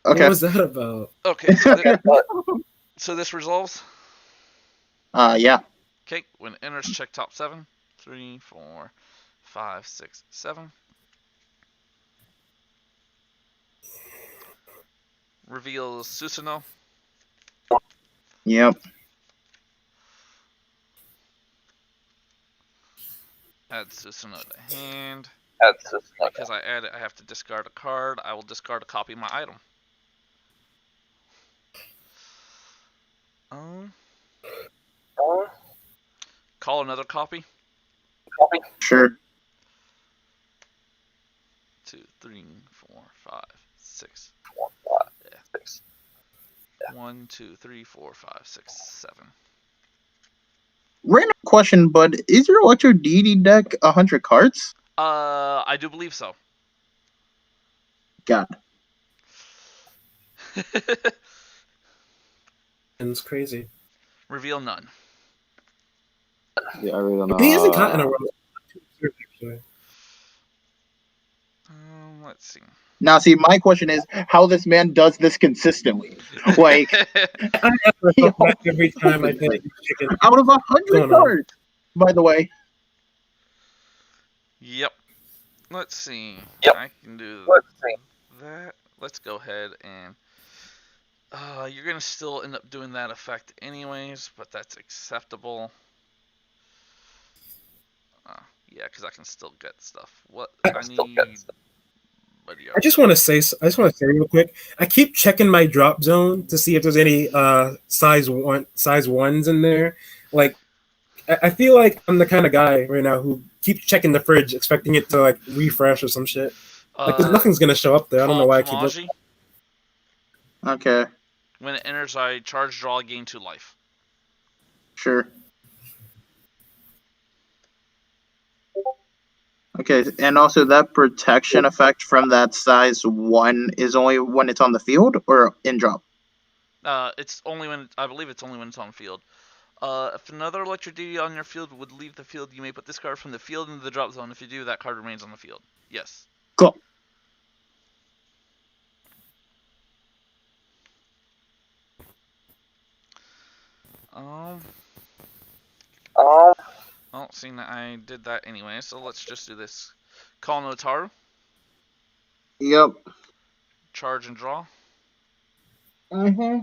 Okay. What was that about? Okay, so this resolves? Yeah. Okay, when it enters, check top 7. 3, 4, 5, 6, 7. Reveals Susanoo. Yep. Add Susanoo to hand. Because I add it, I have to discard a card. I will discard a copy of my item. Call another copy. Sure. 2, 3, 4, 5, 6. Yeah. 1, 2, 3, 4, 5, 6, 7. Random question, bud. Is your Electro Deity deck 100 cards? I do believe so. God. It's crazy. Reveal none. Yeah, I really don't know. He hasn't caught in a row. Let's see. Now, see, my question is how this man does this consistently. Like, I ask myself that every time I play chicken. out of 100 cards, by the way. Yep. Let's see. I can do that. Let's go ahead and... you're going to still end up doing that effect anyways, but that's acceptable. Yeah, because I can still get stuff. What I I need. I just want to say real quick. I keep checking my drop zone to see if there's any size ones in there. Like I feel like I'm the kind of guy right now who keeps checking the fridge, expecting it to like refresh or some shit. Like there's nothing's gonna show up there. I don't know why I keep looking. Okay, When it enters, I charge, draw, gain 2 life. sure. Okay, and also that protection effect from that size 1 is only when it's on the field or in drop? It's only when I believe it's only when it's on the field. If another electric deity on your field would leave the field, you may put this card from the field into the drop zone. If you do, that card remains on the field. Yes. Cool. Well, seeing that I did that anyway, so let's just do this. Call Notaru. Yep. Charge and draw. Mm-hmm.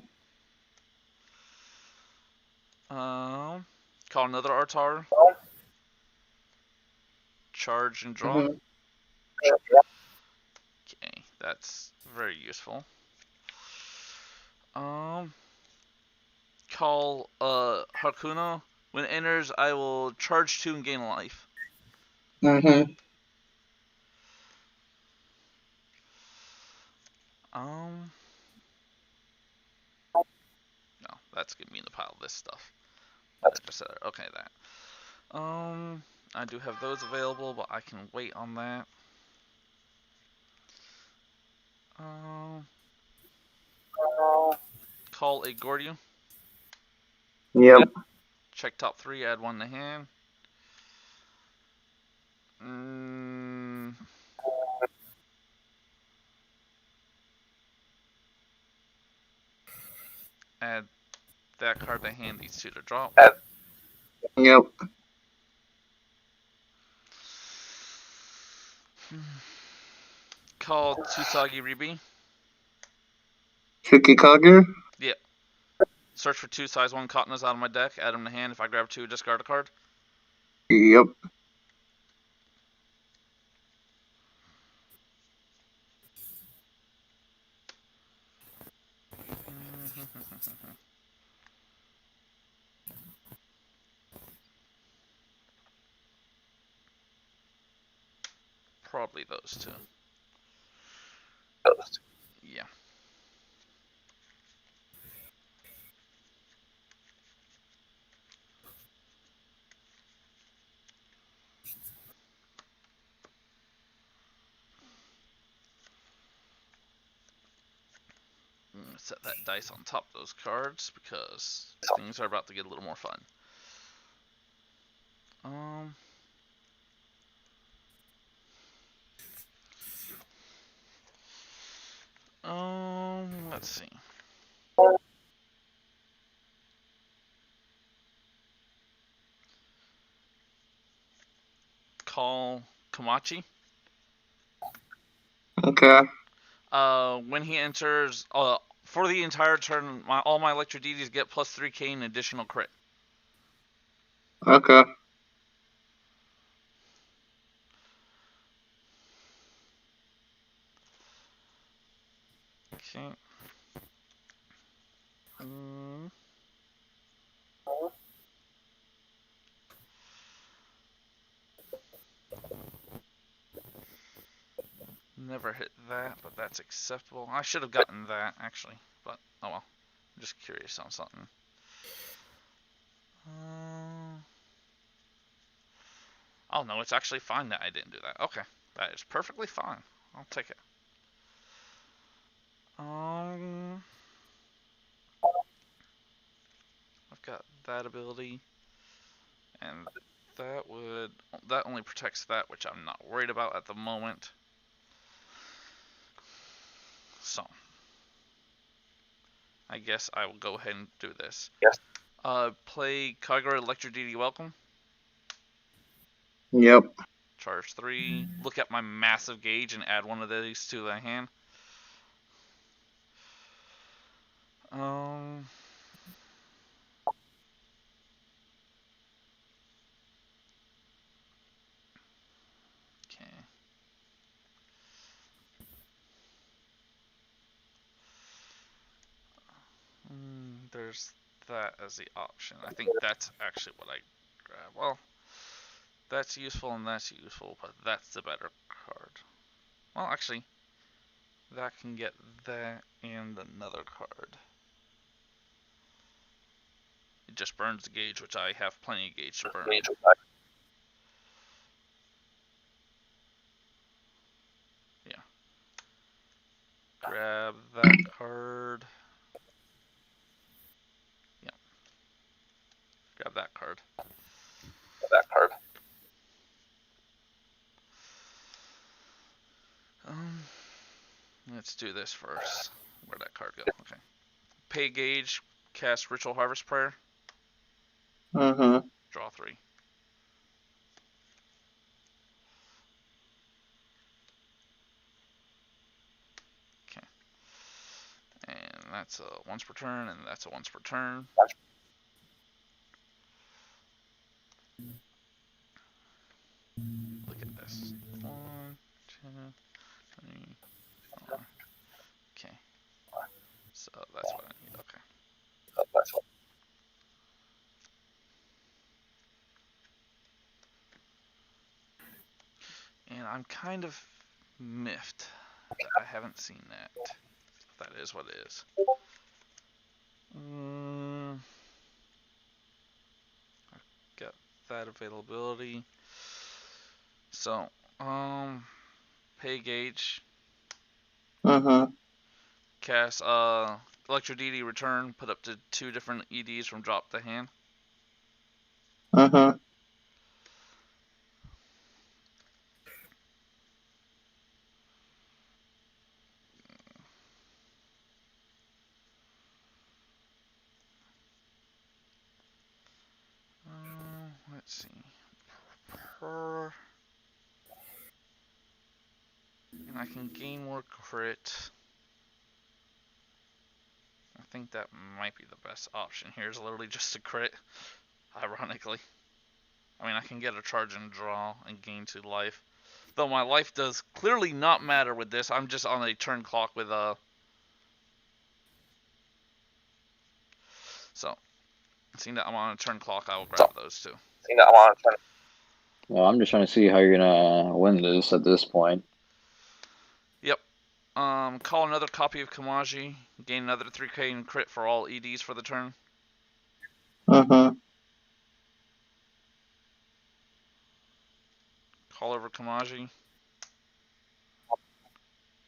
Call another Artaru. Charge and draw. Mm-hmm. Okay, that's very useful. Call Hakuno. When it enters, I will charge 2 and gain a life. Mm-hmm. No, that's giving me the pile of this stuff. Okay, that. I do have those available, but I can wait on that. Call a Gordio. Yep. Check top 3, add 1 to hand. Add that card to hand, these 2 to drop. Yep. Call Tsusagi Ribi. Chukikagu? Yeah. Search for 2 size 1 katanas out of my deck, add them to hand. If I grab 2, discard a card. Yep. Probably those 2. Yeah. I'm gonna set that dice on top of those cards because things are about to get a little more fun. Let's see. Call Kamachi. Okay. When he enters, for the entire turn, all my electric deities get +3k in additional crit. Okay. Okay. Never hit that, but that's acceptable. I should have gotten that, actually. But, oh well. I'm just curious on something. Oh no, it's actually fine that I didn't do that. Okay. That is perfectly fine. I'll take it. I've got that ability. And that only protects that, which I'm not worried about at the moment. So, I guess I will go ahead and do this. Yes. Play Kagura Electric Deity Welcome. Yep. Charge 3. Look at my massive gauge and add 1 of these to the hand. there's that as the option. I think that's actually what I grab. Well, that's useful and that's useful, but that's the better card. Well, actually, that can get that and another card. It just burns the gauge, which I have plenty of gauge to burn. Yeah. Grab that card. Yeah. Grab that card. Let's do this first. Where'd that card go? Okay. Pay gauge, cast Ritual Harvest Prayer, Mm-hmm. draw 3. Okay. And that's a once per turn, and that's a once per turn. Look at this. 1, 2, 3, 4. Okay. So that's what I need. Okay. And I'm kind of miffed that I haven't seen that. If that is what it is. I've got that availability. So, pay gauge. Mm-hmm. Cast Electro DD return, put up to 2 different EDs from drop to hand. Mm-hmm. Let's see. And I can gain more crit. I think that might be the best option here, is literally just a crit, ironically. I mean, I can get a charge and draw and gain 2 life. Though my life does clearly not matter with this. I'm just on a turn clock with So, seeing that I'm on a turn clock, I will grab those 2. Well, I'm just trying to see how you're gonna win this at this point. Yep. Call another copy of Kamaji. Gain another 3k in crit for all EDs for the turn. Mm-hmm. Call over Kamaji.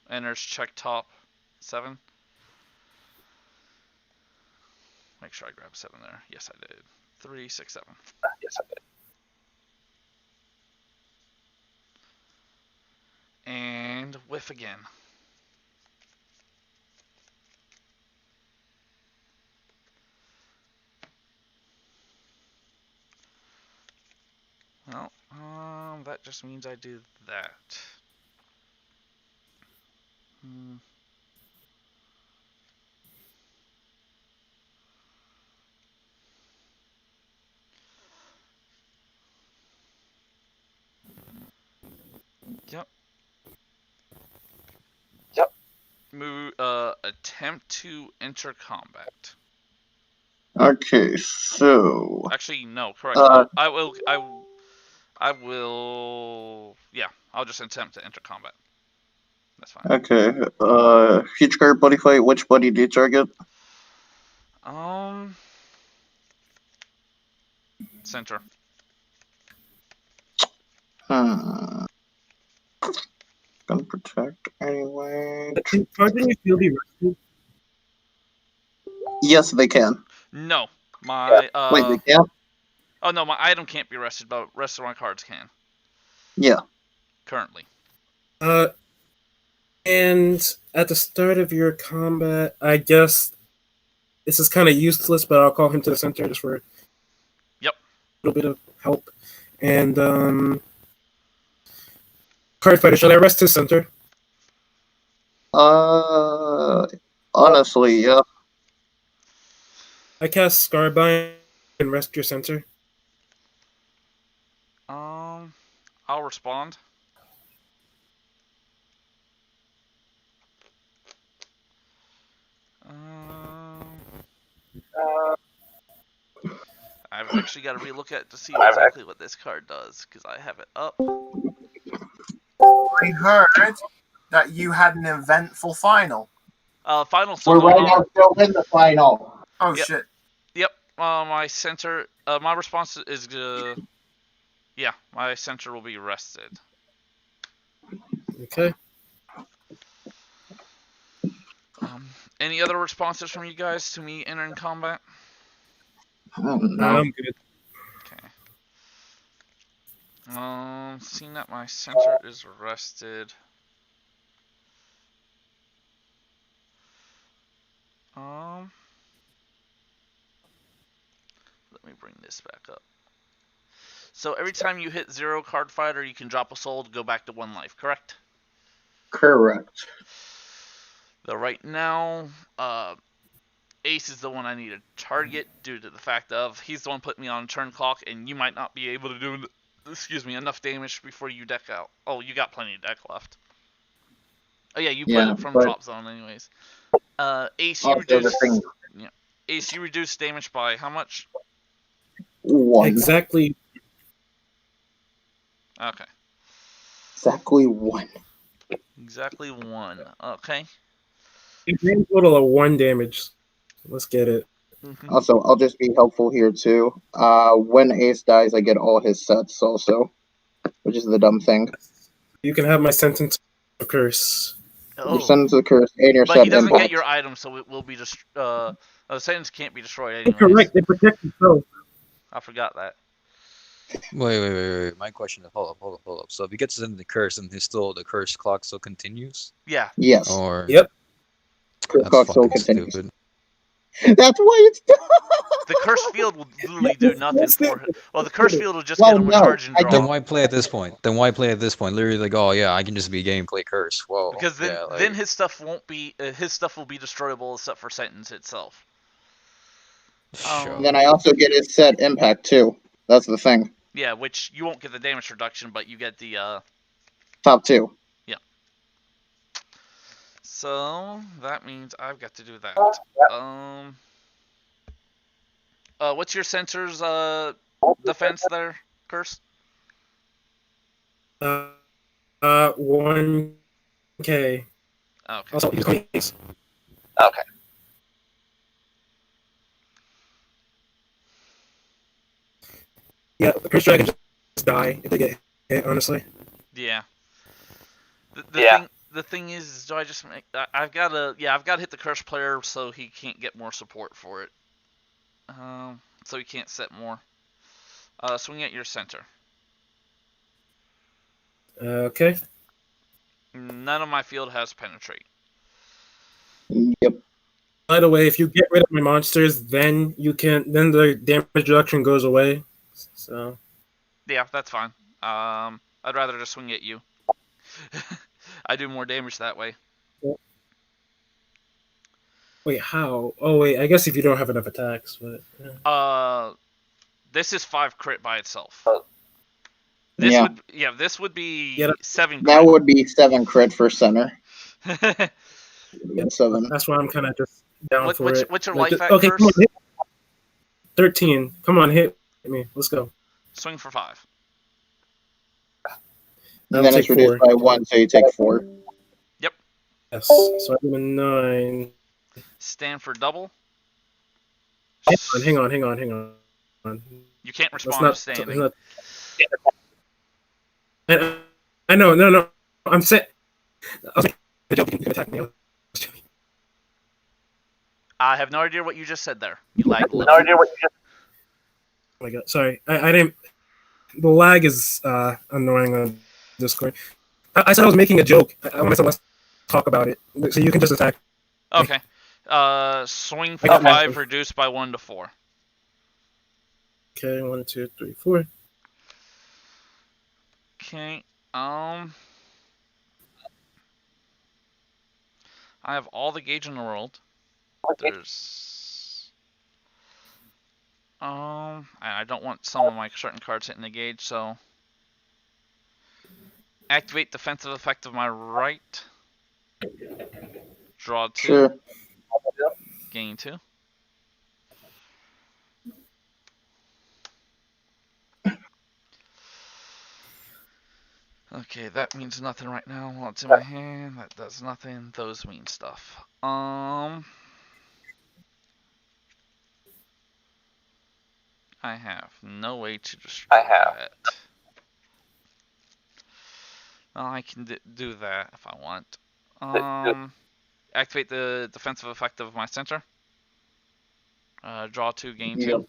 Enters check top 7. Make sure I grab 7 there. Yes, I did. 3, 6, 7. And whiff again. Well, that just means I do that. Yep. Move. Attempt to enter combat. Okay, so Actually, no. Correct. I will. Yeah, I'll just attempt to enter combat. That's fine. okay. Futurecard Buddyfight. Which buddy do you target? Center. Gonna protect anyway. Can Progeny still be rested? Yes, they can. No, my Wait, they can't? Oh no, my item can't be rested, but rest of my cards can. Yeah. Currently. And at the start of your combat, I guess this is kind of useless, but I'll call him to the center just for a little bit of help. And card fighter, shall I rest his center? Honestly, yeah. I cast Scarbind and rest your center. I'll respond. I've actually got to relook at it to see exactly what this card does because I have it up. I heard that you had an eventful final. Final still We're going right now on. still in the final. Oh Yep. shit! Yep. My center. My response is. Yeah, my center will be rested. Okay. Any other responses from you guys to me entering combat? Oh, no. I'm good. Okay. Seeing that my center is rested. Let me bring this back up. So every time you hit 0 card fighter, you can drop a soul to go back to 1 life, correct? Correct. Though right now, Ace is the one I need to target due to the fact of he's the one putting me on turn clock, and you might not be able to do, enough damage before you deck out. Oh, you got plenty of deck left. Oh yeah, you put it from drop zone anyways. Ace, you reduce. Yeah, Ace, you reduce damage by how much? 1. Exactly. Okay. Exactly 1. Exactly 1. Okay. A grand total of 1 damage. Let's get it. Also, I'll just be helpful here too. When Ace dies, I get all his sets also, which is the dumb thing. You can have my sentence of curse. Your sentence of curse and your But set he doesn't impact. get your item, so it will be just. The sentence can't be destroyed anyways. Correct. It protects itself. I forgot that. Wait. My question is, hold up. So if he gets into the curse and the curse clock still continues? Yeah. Yes. Or Yep. Curse that's clock still fucking continues. stupid. That's why it's. The curse field will literally do nothing for him. Well, the curse field will just Well, get him a no, charge and I draw. Then why play at this point? Literally, like, oh yeah, I can just be game play curse. Whoa. Because then, yeah, like, then his stuff won't be his stuff will be destroyable except for sentence itself. sure. Then I also get his set impact too. That's the thing. Yeah, which you won't get the damage reduction, but you get the Top 2. Yeah. So that means I've got to do that. What's your center's defense there, Curse? 1K. Okay. Also, he's going Ace. Okay. Yeah, the curse dragon just die if they get hit, honestly. Yeah. The thing is, do I just make? I've got to hit the curse player so he can't get more support for it. So he can't set more. Swing at your center. Okay. None of my field has penetrate. Yep. By the way, if you get rid of my monsters, then the damage reduction goes away. So. Yeah, that's fine. I'd rather just swing at you. I do more damage that way. Wait, how? Oh wait, I guess if you don't have enough attacks, but. Yeah. This is 5 crit by itself. This would be 7 crit. That would be 7 crit for center. Yeah, 7. That's why I'm kind of just down for it. What's your Like, life at, okay, Curse? come on, hit 13. Come on, hit me. Let's go. Swing for 5. And then it's reduced by 1, so you take 4. Yep. Yes. So I do a 9. Stand for double. Hang on. You can't respond to standing. I know, no. I'm set. You can attack me. I have no idea what you just said there. You lagged a little. No idea what you just. Oh my god, sorry. I didn't. The lag is annoying on Discord. I said I was making a joke. I want to let's talk about it. So you can just attack. Okay. Swing for 5, reduced by 1 to 4. Okay, 1, 2, 3, 4. Okay. I have all the gauge in the world. There's I don't want some of my certain cards hitting the gauge, so activate defensive effect of my right. Draw 2. Sure. Gain 2. Okay, that means nothing right now. What's in my hand? That does nothing. Those mean stuff. I have no way to destroy that. Well, I can do that if I want. Activate the defensive effect of my center. Draw 2, gain 2. Yep.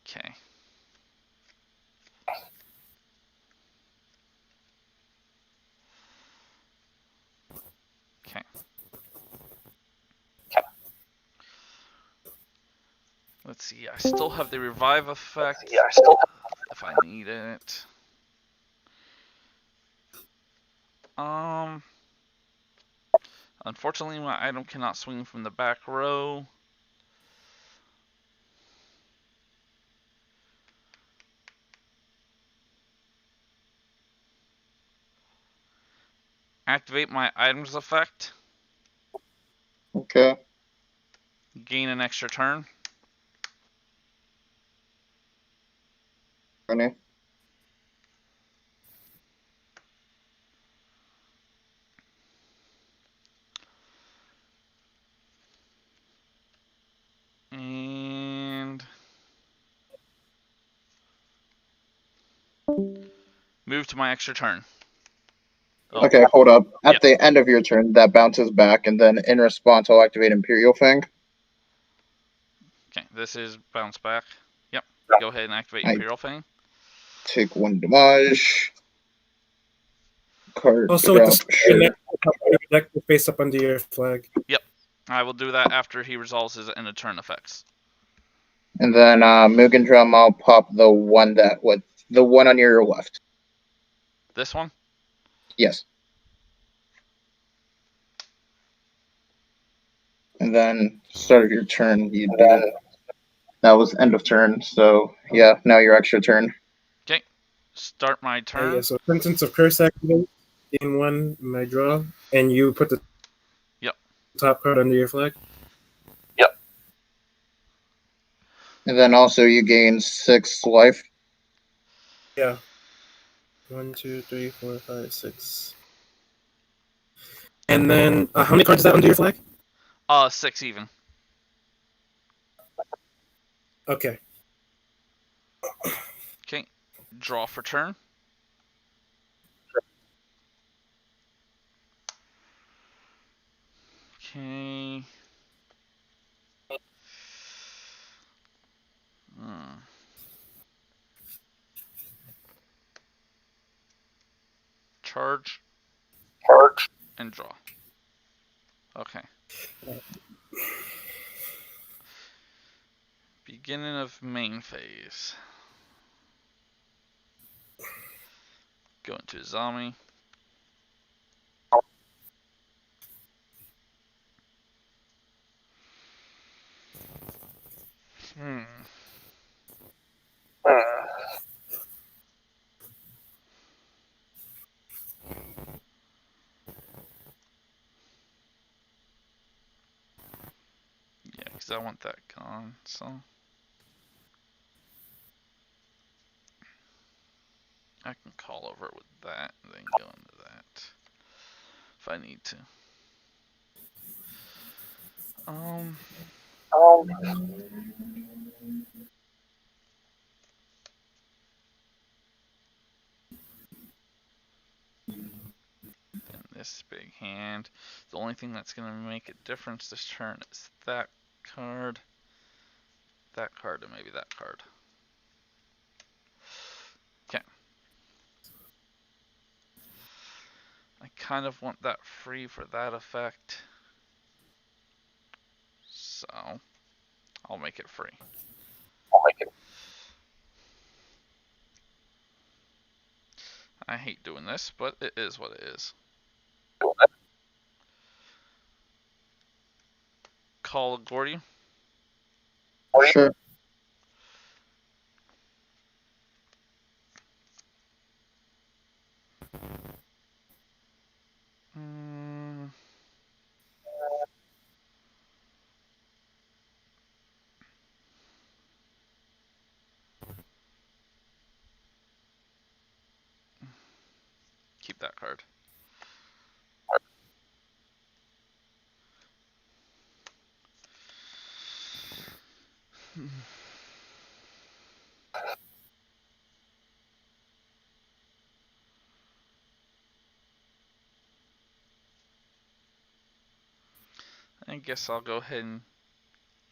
Okay. Okay. Let's see. I still have the revive effect. If I need it. Unfortunately, my item cannot swing from the back row. Activate my items effect. Okay. Gain an extra turn. Ready? And move to my extra turn. Oh, Okay, hold up. At Yeah. the end of your turn, that bounces back, and then in response, I'll activate Imperial Fang. okay. This is bounce back. Yep. Go ahead and activate I- Imperial Fang. Take 1 damage. Card Also, with drop. the your deck will face up under your flag. I will do that after he resolves his end of turn effects. And then Mugen Drum, I'll pop the one on your left. This one? Yes. And then start of your turn, you do. That was end of turn, so yeah, now your extra turn. Okay. Start my turn. Yeah, so Sentence of Curse activate in 1 my draw, and you put the top card under your flag. And then also you gain 6 life. Yeah. 1, 2, 3, 4, 5, 6. And then how many cards is that under your flag? 6 even. Okay. Okay. Draw for turn. Okay. Charge. And draw. Okay. Beginning of main phase. Go into Izami. Yeah, because I want that gone, so. I can call over it with that and then go into that. If I need to. Then this big hand. The only thing that's going to make a difference this turn is that card, and maybe that card. Okay. I kind of want that free for that effect. So, I'll make it free. I hate doing this, but it is what it is. Call Gordy. Sure. that card. I guess I'll go ahead and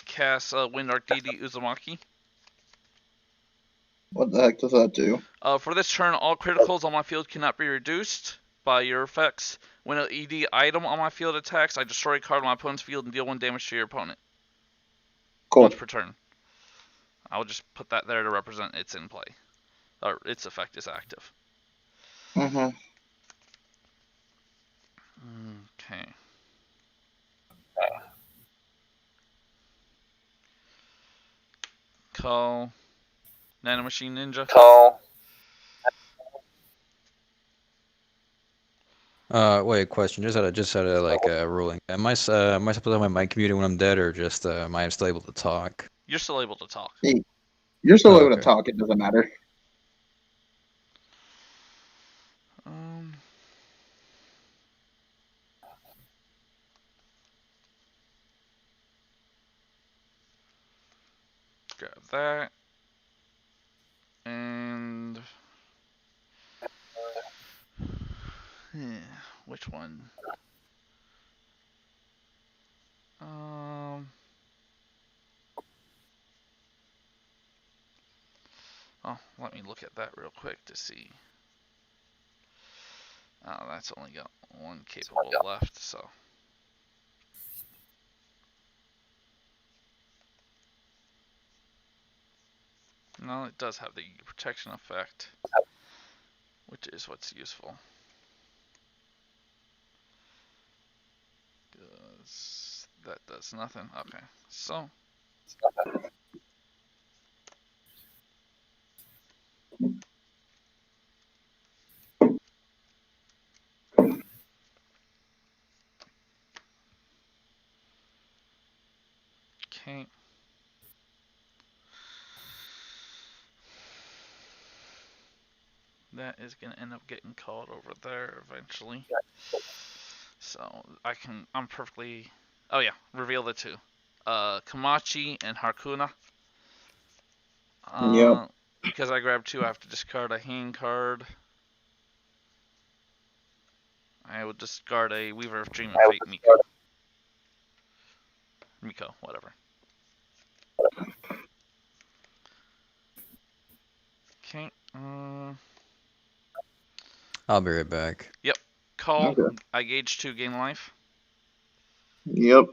cast Windark Deity Uzumaki. What the heck does that do? For this turn, all criticals on my field cannot be reduced by your effects. When an ED item on my field attacks, I destroy a card on my opponent's field and deal 1 damage to your opponent. Cool. Once per turn. I'll just put that there to represent it's in play. Or its effect is active. Mm-hmm. Okay. Call Nanomachine Ninja. Wait, question. Just had a like ruling. Am I supposed to have my mic muted when I'm dead, or just am I still able to talk? You're still able to talk. You're still Oh, able to okay. talk. It doesn't matter. Grab that. And which one? Oh, let me look at that real quick to see. Oh, that's only got 1 capable left, so. No, it does have the protection effect, which is what's useful. That does nothing. Okay, so. Okay. That is going to end up getting called over there eventually. So I'm perfectly, oh yeah, reveal the 2. Kamachi and Harkuna. Yep. Because I grabbed 2, I have to discard a hand card. I will discard a Weaver of Dream and Fate Miko, whatever. Okay. I'll be right back. Yep. Call. Okay. I gauge 2, gain life. Yep.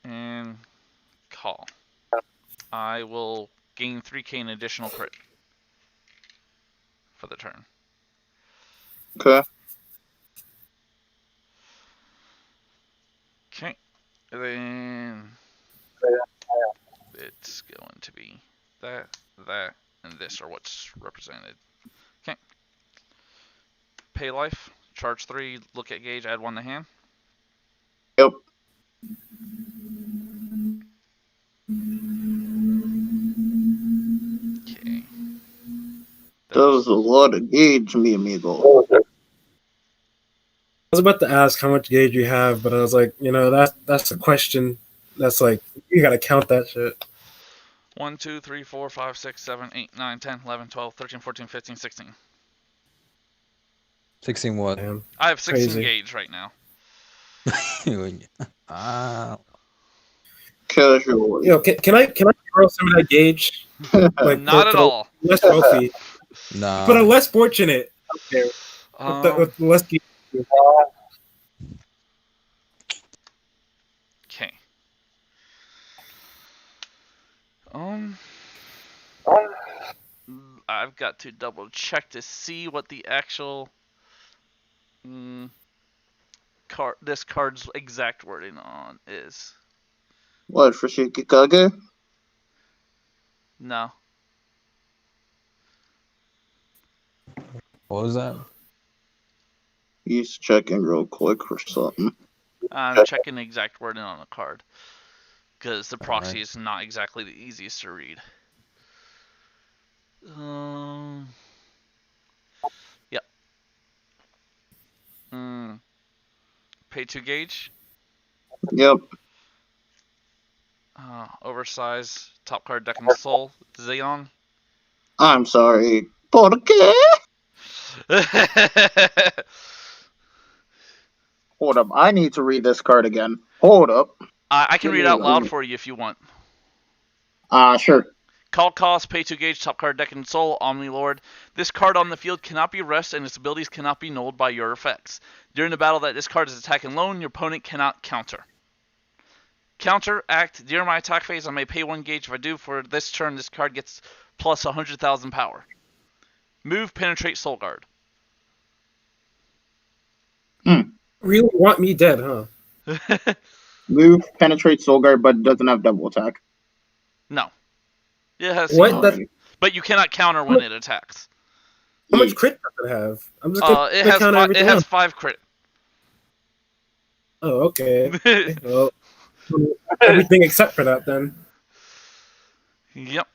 And call. I will gain 3k in additional crit for the turn. Okay. Okay. Then it's going to be that, and this are what's represented. Okay. Pay life. Charge 3. Look at gauge. Add 1 to hand. Yep. Okay. That was a lot of gauge, mi amigo. I was about to ask how much gauge you have, but I was like, that's a question. That's like, you gotta count that shit. 1, 2, 3, 4, 5, 6, 7, 8, 9, 10, 11, 12, 13, 14, 15, 16. 16 what? Damn. I have 16 Crazy. gauge right now. Casual. Can I throw some of that gauge? Like, Not at all. Less wealthy, Nah. but a less fortunate out there with less gauge. Okay. I've got to double check to see what the actual this card's exact wording on is. What, for Shikikage? No. What was that? He's checking real quick for something. I'm checking the exact wording on the card. Because the proxy Alright. is not exactly the easiest to read. Pay 2 gauge. Yep. Oversized top card deck and soul. Xeon. I'm sorry. ¿Por qué? Hold up. I need to read this card again. Hold up. I can read out loud for you if you want. Sure. Call cost, pay 2 gauge, top card deck and soul, Omni Lord. This card on the field cannot be rested and its abilities cannot be nulled by your effects. During the battle that this card is attacking alone, your opponent cannot counter. Counter, act, during my attack phase, I may pay 1 gauge. If I do, for this turn, this card gets plus 100,000 power. Move, penetrate, soul guard. Really want me dead, huh? Move, penetrate, soul guard, but doesn't have double attack. No. It has What? but you cannot counter when it attacks. How much crit does it have? I'm just gonna It has count everything it has else. 5 crit. Oh, okay. Well, everything except for that, then. Yep.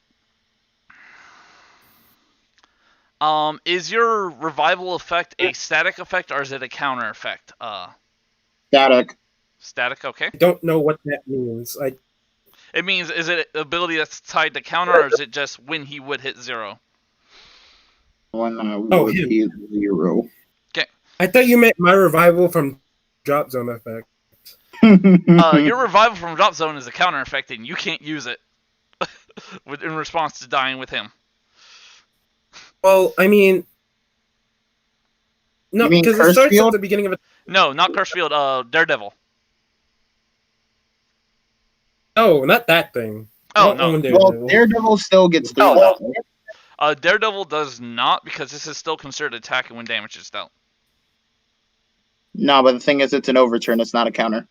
Is your revival effect a static effect or is it a counter effect? Static. Static, okay. I don't know what that means. It means, is it an ability that's tied to counter, or is it just when he would hit 0? When would be 0. I thought you meant my revival from drop zone effect. Your revival from drop zone is a counter effect, and you can't use it in response to dying with him. Well, I mean, no, because it starts at the beginning of it. No, not Curse Field. Daredevil. Oh, not that thing. Oh, no. Well, Daredevil still gets 3. Daredevil does not, because this is still considered attacking when damage is dealt. No, but the thing is, it's an overturn. It's not a counter.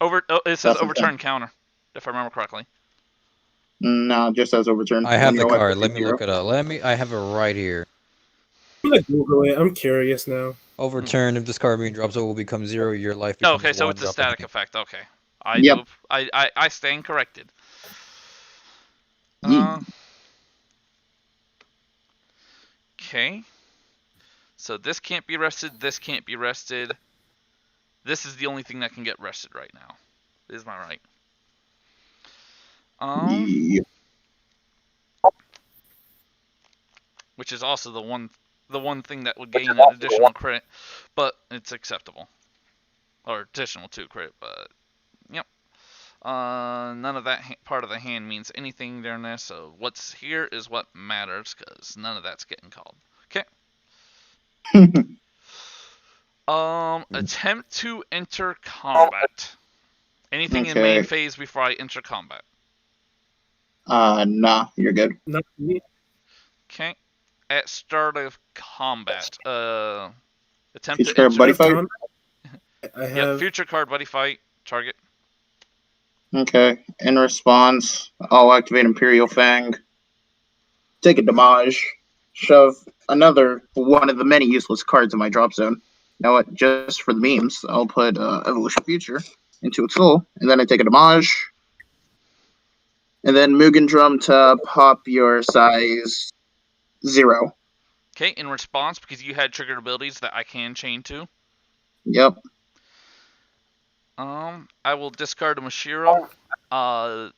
It says overturn counter, if I remember correctly. No, it just says overturn. I have the card. Let me look it up. I have it right here. I'm gonna Google it. I'm curious now. Overturn. If this card being dropped, it will become 0. Your life becomes Okay, so 1. it's a static effect. Okay. Yep. I stand corrected. Okay. So this can't be rested. This can't be rested. This is the only thing that can get rested right now. Is my right? Yep. Which is also the one thing that would gain an additional crit, but it's acceptable. Or additional 2 crit, but yep. None of that part of the hand means anything during this, so what's here is what matters, because none of that's getting called. Okay. Attempt to enter combat. Anything in main phase before I enter combat? Nah, you're good. Not me. Okay. At start of combat. Attempt to Futurecard Buddyfight? Yep, Futurecard Buddyfight. Target. Okay. In response, I'll activate Imperial Fang. Take a damage. Shove another one of the many useless cards in my drop zone. You know what? Just for the memes, I'll put Evolution Future into its soul, and then I take a damage. And then Mugen Drum to pop your size 0. Okay, in response, because you had triggered abilities that I can chain to. Yep. I will discard a Mashiro. None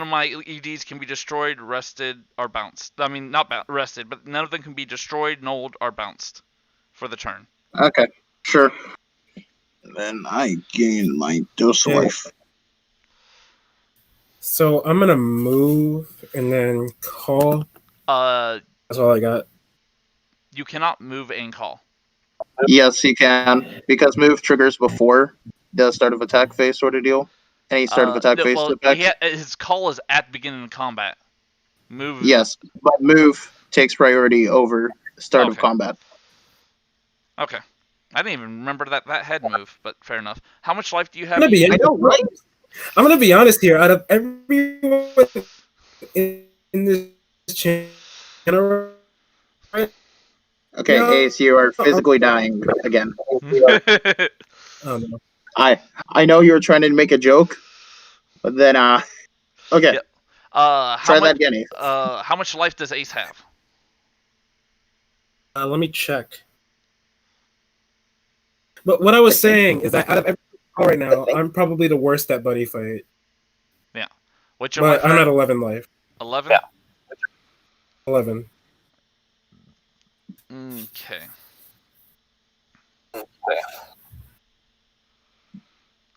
of my EDs can be destroyed, rested, or bounced. I mean, not rested, but none of them can be destroyed, nulled, or bounced for the turn. Okay, sure. Then I gain my dose life. So I'm gonna move and then call. That's all I got. You cannot move and call. Yes, you can, because move triggers before the start of attack phase sort of deal. Any start of attack phase effect. His call is at the beginning of combat. Move. Yes, but move takes priority over start of combat. Okay. I didn't even remember that had move, but fair enough. How much life do you have? I'm gonna be honest here. Out of everyone in this channel, right? Okay, Ace, you are physically dying again. I know you were trying to make a joke, but then okay. Yeah. Try that again, Ace. How much life does Ace have? Let me check. But what I was saying is that out of every right now, I'm probably the worst at Buddy Fight. Yeah. What's your life? But I'm at 11 life. 11? Yeah. 11. Okay.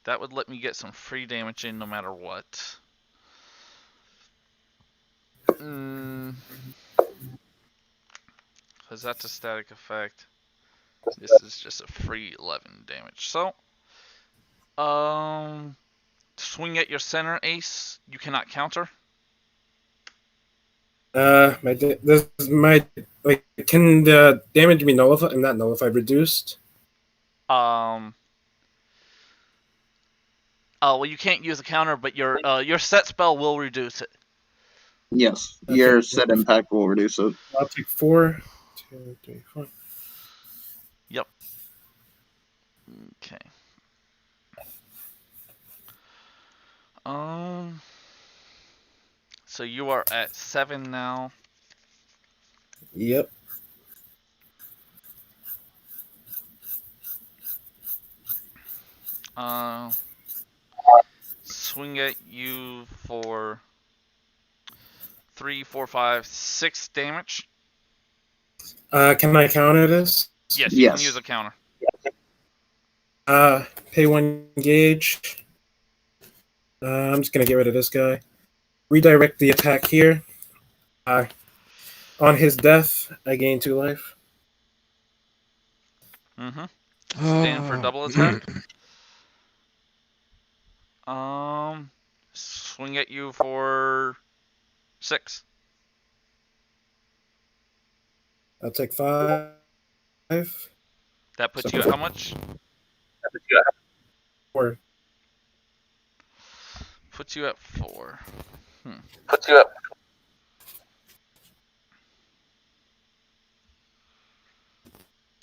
That would let me get some free damage in no matter what. Because that's a static effect. This is just a free 11 damage. So, swing at your center ace. You cannot counter. Can the damage be nullified? Not nullified, reduced. Well, you can't use a counter, but your set spell will reduce it. Yes, Okay. your set impact will reduce it. I'll take 4, 2, 3, 4. Yep. Okay. So you are at 7 now. Yep. Swing at you for 3, 4, 5, 6 damage. Can I counter this? Yes, you can Yes. use a counter. Pay 1 gauge. I'm just gonna get rid of this guy. Redirect the attack here. On his death, I gain 2 life. Stand for double attack. Swing at you for 6. I'll take 5. That puts you at how much? 4. Puts you at 4.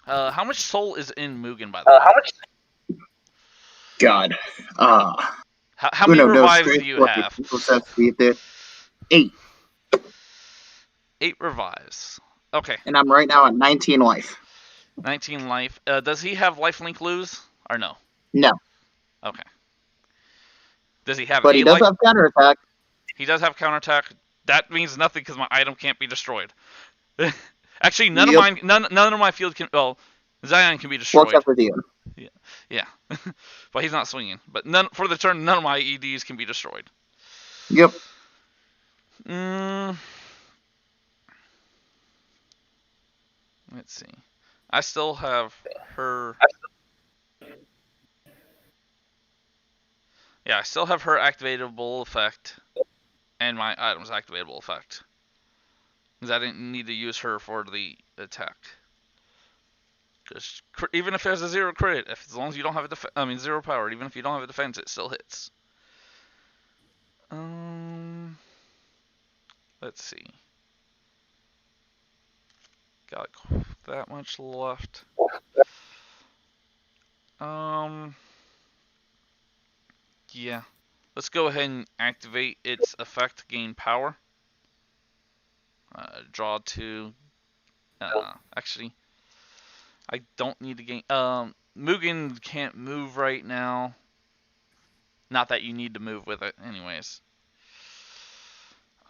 How much soul is in Mugen, by the way? God. How many revives do you have? 8. 8 revives. Okay, And I'm right now at 19 life. 19 life. Does he have lifelink lose or no? No. Okay. Does he have But he a does life? have counterattack. He does have counterattack. That means nothing because my item can't be destroyed. Actually, none of my field can. Well, Zion can be destroyed. Well, except for the Yeah, but he's not swinging. But none for the turn. None of my EDs can be destroyed. Yep. Let's see. I still have her. Yeah, I still have her activatable effect, and my item's activatable effect. Because I didn't need to use her for the attack. Because even if it has a 0 crit, as long as you don't have a 0 power, even if you don't have a defense, it still hits. Let's see. Got that much left. Yeah. Let's go ahead and activate its effect to gain power. Draw 2. Actually, I don't need to gain. Mugen can't move right now. Not that you need to move with it, anyways.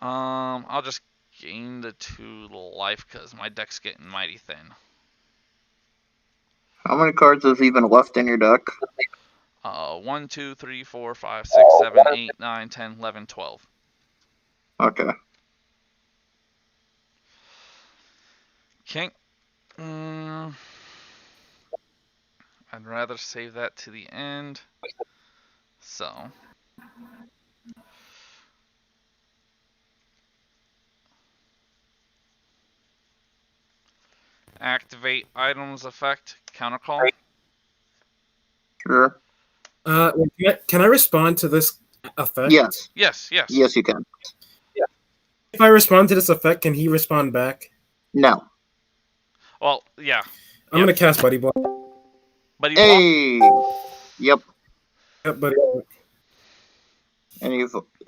I'll just gain the 2 life because my deck's getting mighty thin. How many cards is even left in your deck? 1, 2, 3, 4, 5, 6, 7, 8, 9, 10, 11, 12. Okay. Okay. I'd rather save that to the end. So. Activate items effect, counter call. Sure. Can I respond to this effect? Yes. Yes. Yes, you can. If I respond to this effect, can he respond back? No. Well, yeah. I'm gonna cast Buddy Block. Buddy Block? Hey. Yep. Yep, Buddy Block.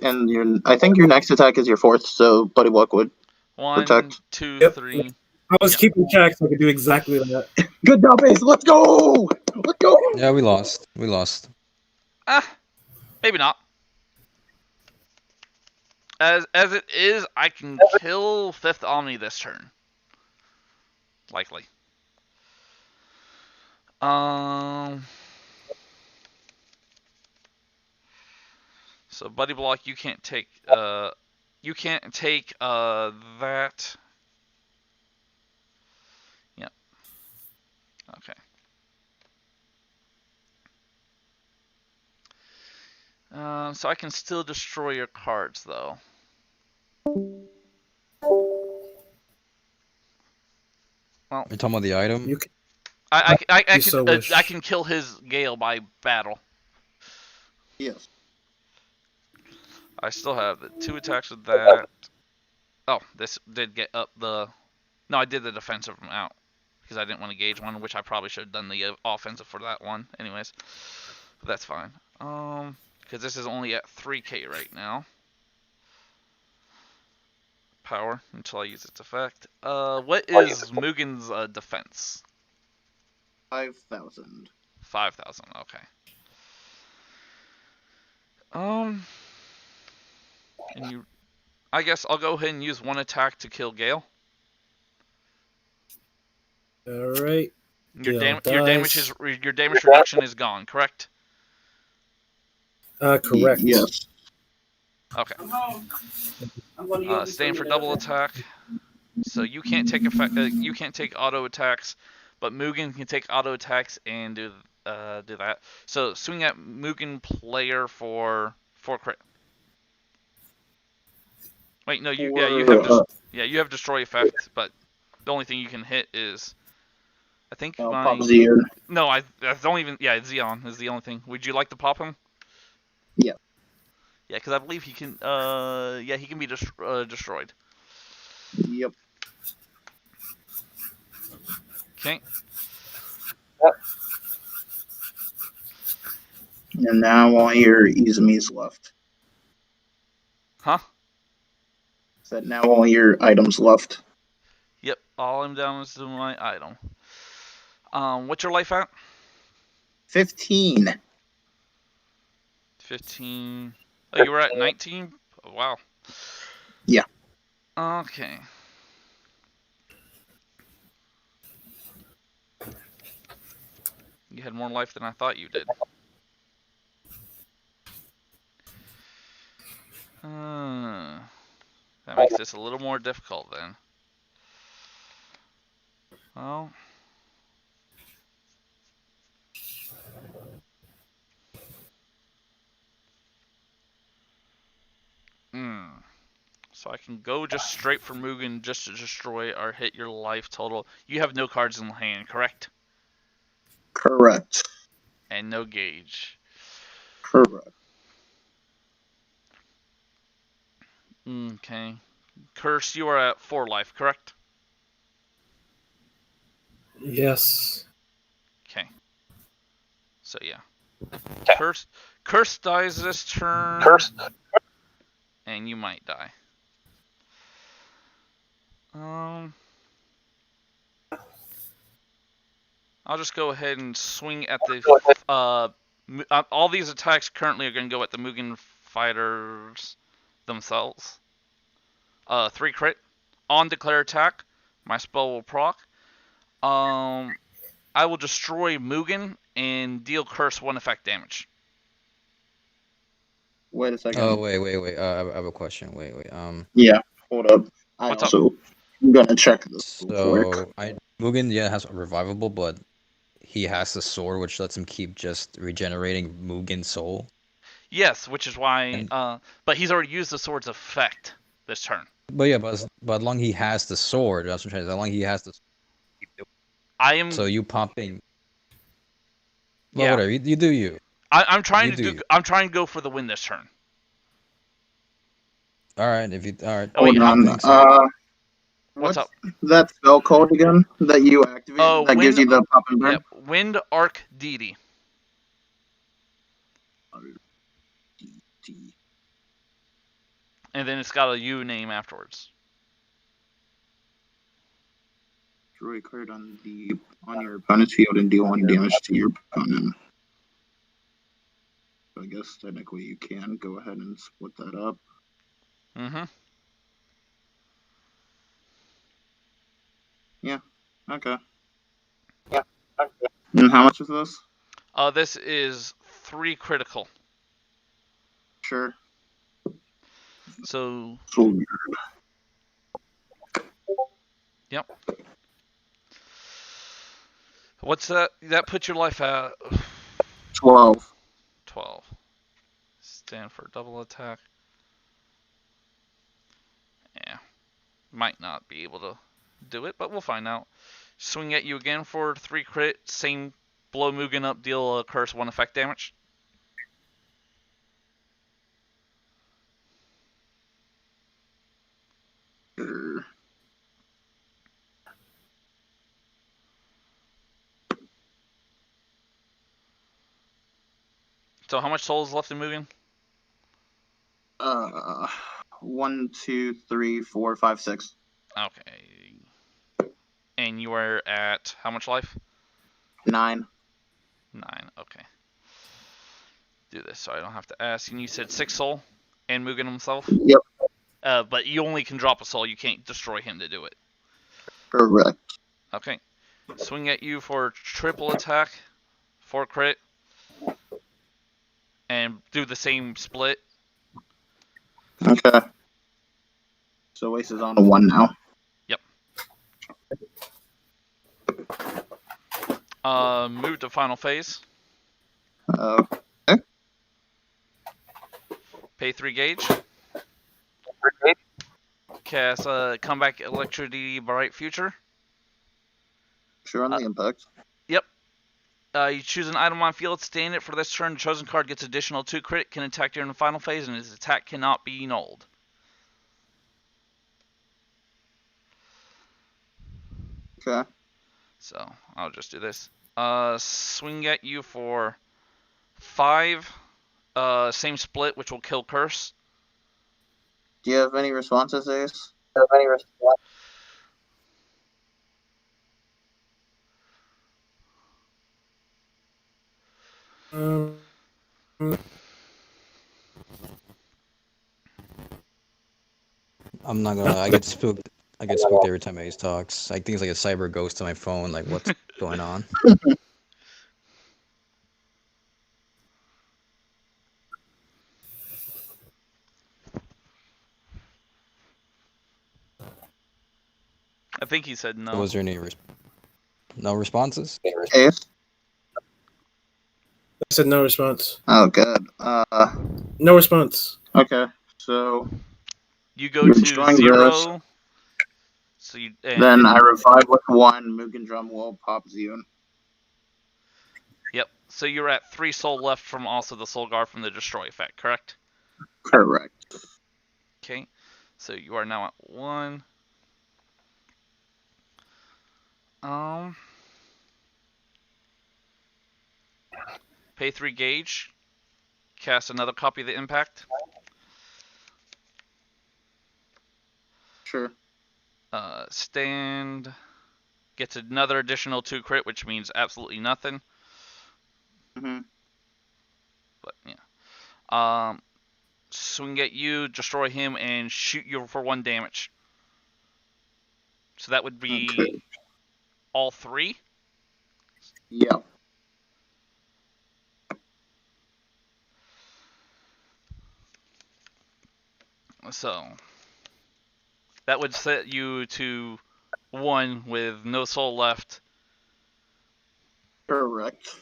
And I think your next attack is your 4th, so Buddy Block would 1, protect. 2, Yep. 3. I was keeping track so I could do exactly that. Good job, Ace. Let's go. Let's go. Yeah, we lost. We lost. Maybe not. As it is, I can kill 5th Omni this turn. Likely. So Buddy Block, you can't take that. Yep. Okay. So I can still destroy your cards though. Well, You're talking about the item? You can, I I can kill his Gale by battle. Yes. I still have the 2 attacks with that. Oh, this did get up the... No, I did the defensive out. Because I didn't want to gauge one, which I probably should have done the offensive for that one. Anyways. But that's fine. Because this is only at 3k right now. Power, until I use its effect. What is Mugen's defense? 5,000. 5,000, okay. And you... I guess I'll go ahead and use 1 attack to kill Gale. Alright. Your damage reduction is gone, correct? Correct. Yes. Okay. Staying for double attack. So you can't take you can't take auto attacks, but Mugen can take auto attacks and do that. So swing at Mugen player for 4 crit. Wait, no, you have destroy effect, but the only thing you can hit is, I think Pop Zeon. No, I don't even. Yeah, Zeon is the only thing. Would you like to pop him? Yeah. Yeah, because I believe he can. Yeah, he can be destroyed. Yep. Okay. And now all your Izumi's left. Huh? Said now all your items left. Yep. All I'm down is to my item. What's your life at? 15. 15. Oh, you were at 19? Oh, wow. Yeah. Okay. You had more life than I thought you did. That makes this a little more difficult then. Well. So I can go just straight for Mugen just to destroy or hit your life total. You have no cards in hand, correct? Correct. And no gauge. Correct. Okay. Curse, you are at 4 life, correct? Yes. Okay. So yeah. Curse dies this turn. And you might die. I'll just go ahead and swing at the all these attacks currently are going to go at the Mugen fighters themselves. 3 crit on declare attack. My spell will proc. I will destroy Mugen and deal curse 1 effect damage. Wait a second. Oh, wait. I have a question. Wait. Yeah, hold up. What's I'm gonna check this. So, Mugen, has a revivable, but he has the sword, which lets him keep just regenerating Mugen's soul. Yes, which is why. But he's already used the sword's effect this turn. But yeah, but as long he has the sword, that's what I'm trying to say. As long he has the. I am. So you popping. Well, Yeah. whatever you do you. I'm trying I'm trying to go for the win this turn. All right, if you all right. Oh, wait, Hold on. What's up? That spell code again that you activate that gives you the pop and burn? Yep, Wind Arc Deity. And then it's got a U name afterwards. Draw a card on your opponent's field and deal 1 damage to your opponent. So I guess technically you can go ahead and split that up. Mm-hmm. Yeah. Okay. Yeah. Okay. And how much is this? This is 3 critical. Sure. So. Soldier. Yep. What's that? That puts your life at 12. 12. Stand for double attack. Yeah. Might not be able to do it, but we'll find out. Swing at you again for 3 crit. Same blow Mugen up, deal a curse 1 effect damage. Sure. So how much soul is left in Mugen? 1, 2, 3, 4, 5, 6. Okay. And you are at how much life? 9. 9. Okay. Do this so I don't have to ask. And you said 6 soul and Mugen himself? Yep. But you only can drop a soul. You can't destroy him to do it. Correct. Okay. Swing at you for triple attack, 4 crit, and do the same split. Okay. So Ace is on a 1 now. Yep. Move to final phase. Okay. Pay 3 gauge. Cast Comeback Electricity Bright Future. Sure on the impact. Yep. You choose an item on field, stand it for this turn. The chosen card gets additional 2 crit, can attack during the final phase, and his attack cannot be nulled. Okay. So I'll just do this. Swing at you for 5. Same split, which will kill curse. Do you have any responses, Ace? I'm not gonna. I get spooked. I get spooked every time Ace talks. I think it's like a cyber ghost on my phone. Like, what's going on? I think he said no. Was there any no responses? Ace? I said no response. Oh, good. No response. Okay. So You go You're to destroying 0. So you then I revive with 1. Mugen Drum will pop Zune. Yep. So you're at 3 soul left from also the soul guard from the destroy effect, correct? Correct. Okay. So you are now at 1. Pay 3 gauge. Cast another copy of the impact. Sure. Stand. Gets another additional 2 crit, which means absolutely nothing. Mm-hmm. But yeah. Swing at you, destroy him, and shoot you for 1 damage. So that would be Okay. all 3. Yeah. So that would set you to 1 with no soul left. Correct.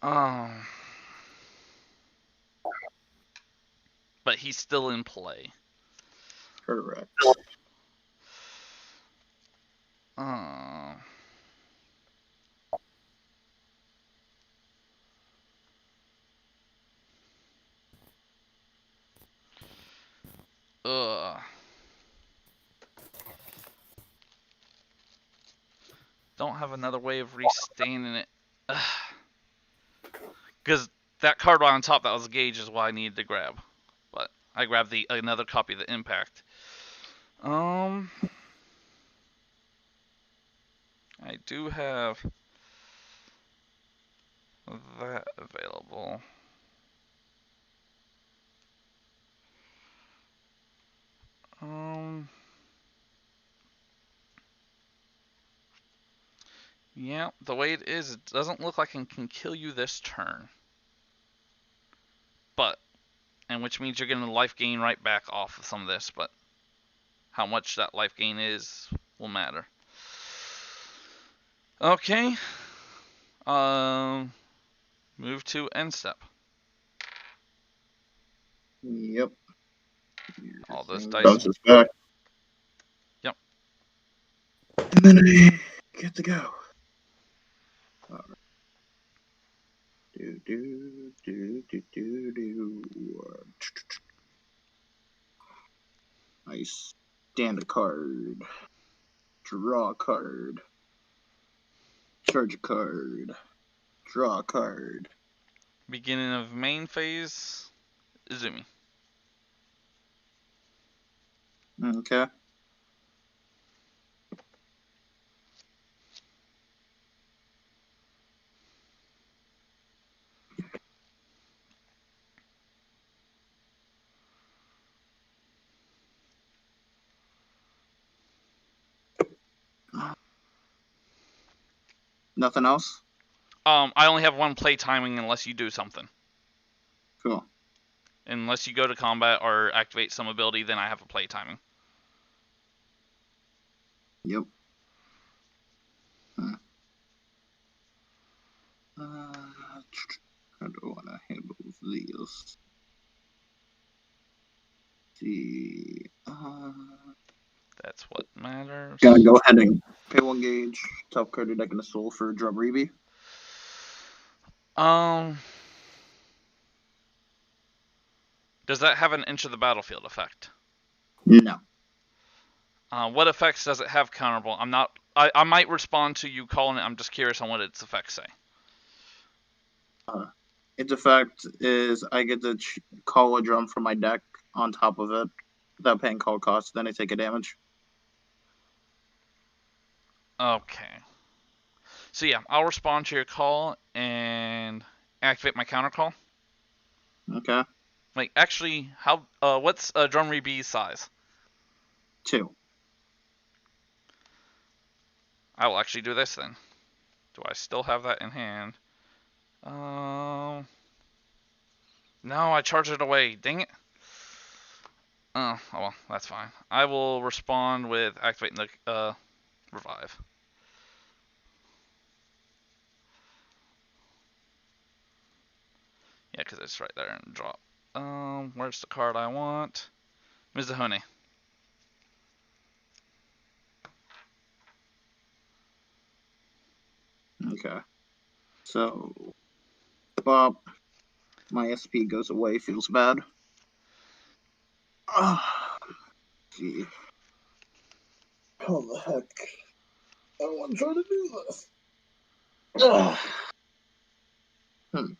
But he's still in play. Correct. Don't have another way of restaining it. Because that card on top that was a gauge is what I needed to grab. But I grabbed another copy of the impact. I do have that available. Yeah, the way it is, it doesn't look like it can kill you this turn. But, and which means you're getting a life gain right back off of some of this, but how much that life gain is will matter. Okay. Move to end step. Yep. All this dice. Bounces back. Yep. And then I get to go. All right. I stand a card. Draw a card. Charge a card. Draw a card. Beginning of main phase, Izumi. Okay. Nothing else? I only have one play timing unless you do something. Cool. Unless you go to combat or activate some ability, then I have a play timing. Yep. How do I want to handle these? See. That's what matters. Gonna go ahead and pay 1 gauge. Top card of deck and a soul for Drum Reeby. Does that have an enter the battlefield effect? No. What effects does it have counterable? I might respond to you calling it. I'm just curious on what its effects say. Its effect is I get to call a drum from my deck on top of it without paying call costs. Then I take a damage. Okay. So yeah, I'll respond to your call and activate my counter call. Okay. Like, actually, what's Drum Reeby's size? 2. I will actually do this then. Do I still have that in hand? No, I charged it away. Dang it. Oh well, that's fine. I will respond with activating the revive. Yeah, because it's right there and drop. Where's the card I want? Mizuhone. Okay. So, Bob, my SP goes away. Feels bad. Gee. How the heck? I don't want to try to do this. Hmm.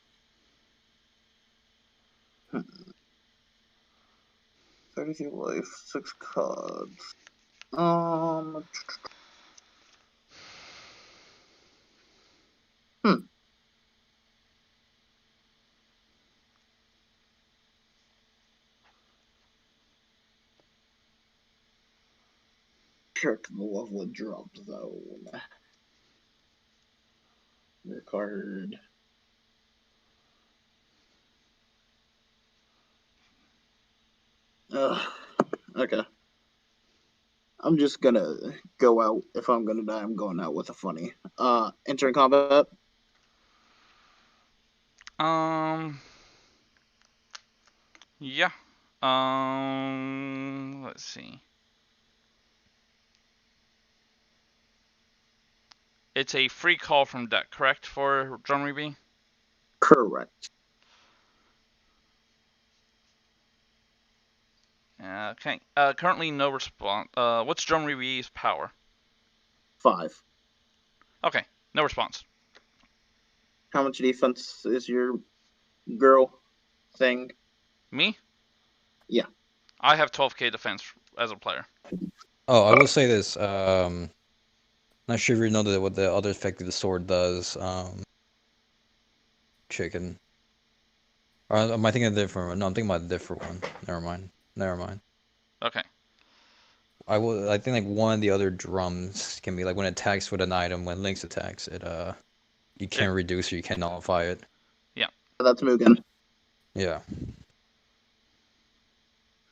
32 life, 6 cards. Check the lovely drop zone. Your card. Okay. I'm just gonna go out. If I'm gonna die, I'm going out with a funny. Entering combat. Yeah. Let's see. It's a free call from deck, correct, for Drum Reeby? Correct. Okay. Currently no response. What's Drum Reeby's power? 5. Okay, no response. How much defense is your girl thing? Me? Yeah. I have 12k defense as a player. Oh, I will say this. Not sure if you know what the other effect of the sword does. Chicken. Or am I thinking of a different one? No, I'm thinking about a different one. Never mind. Okay. I think like one of the other drums can be like when it attacks with an item, when Lynx attacks it, you can't reduce or you can't nullify it. Yeah. That's Mugen. Yeah.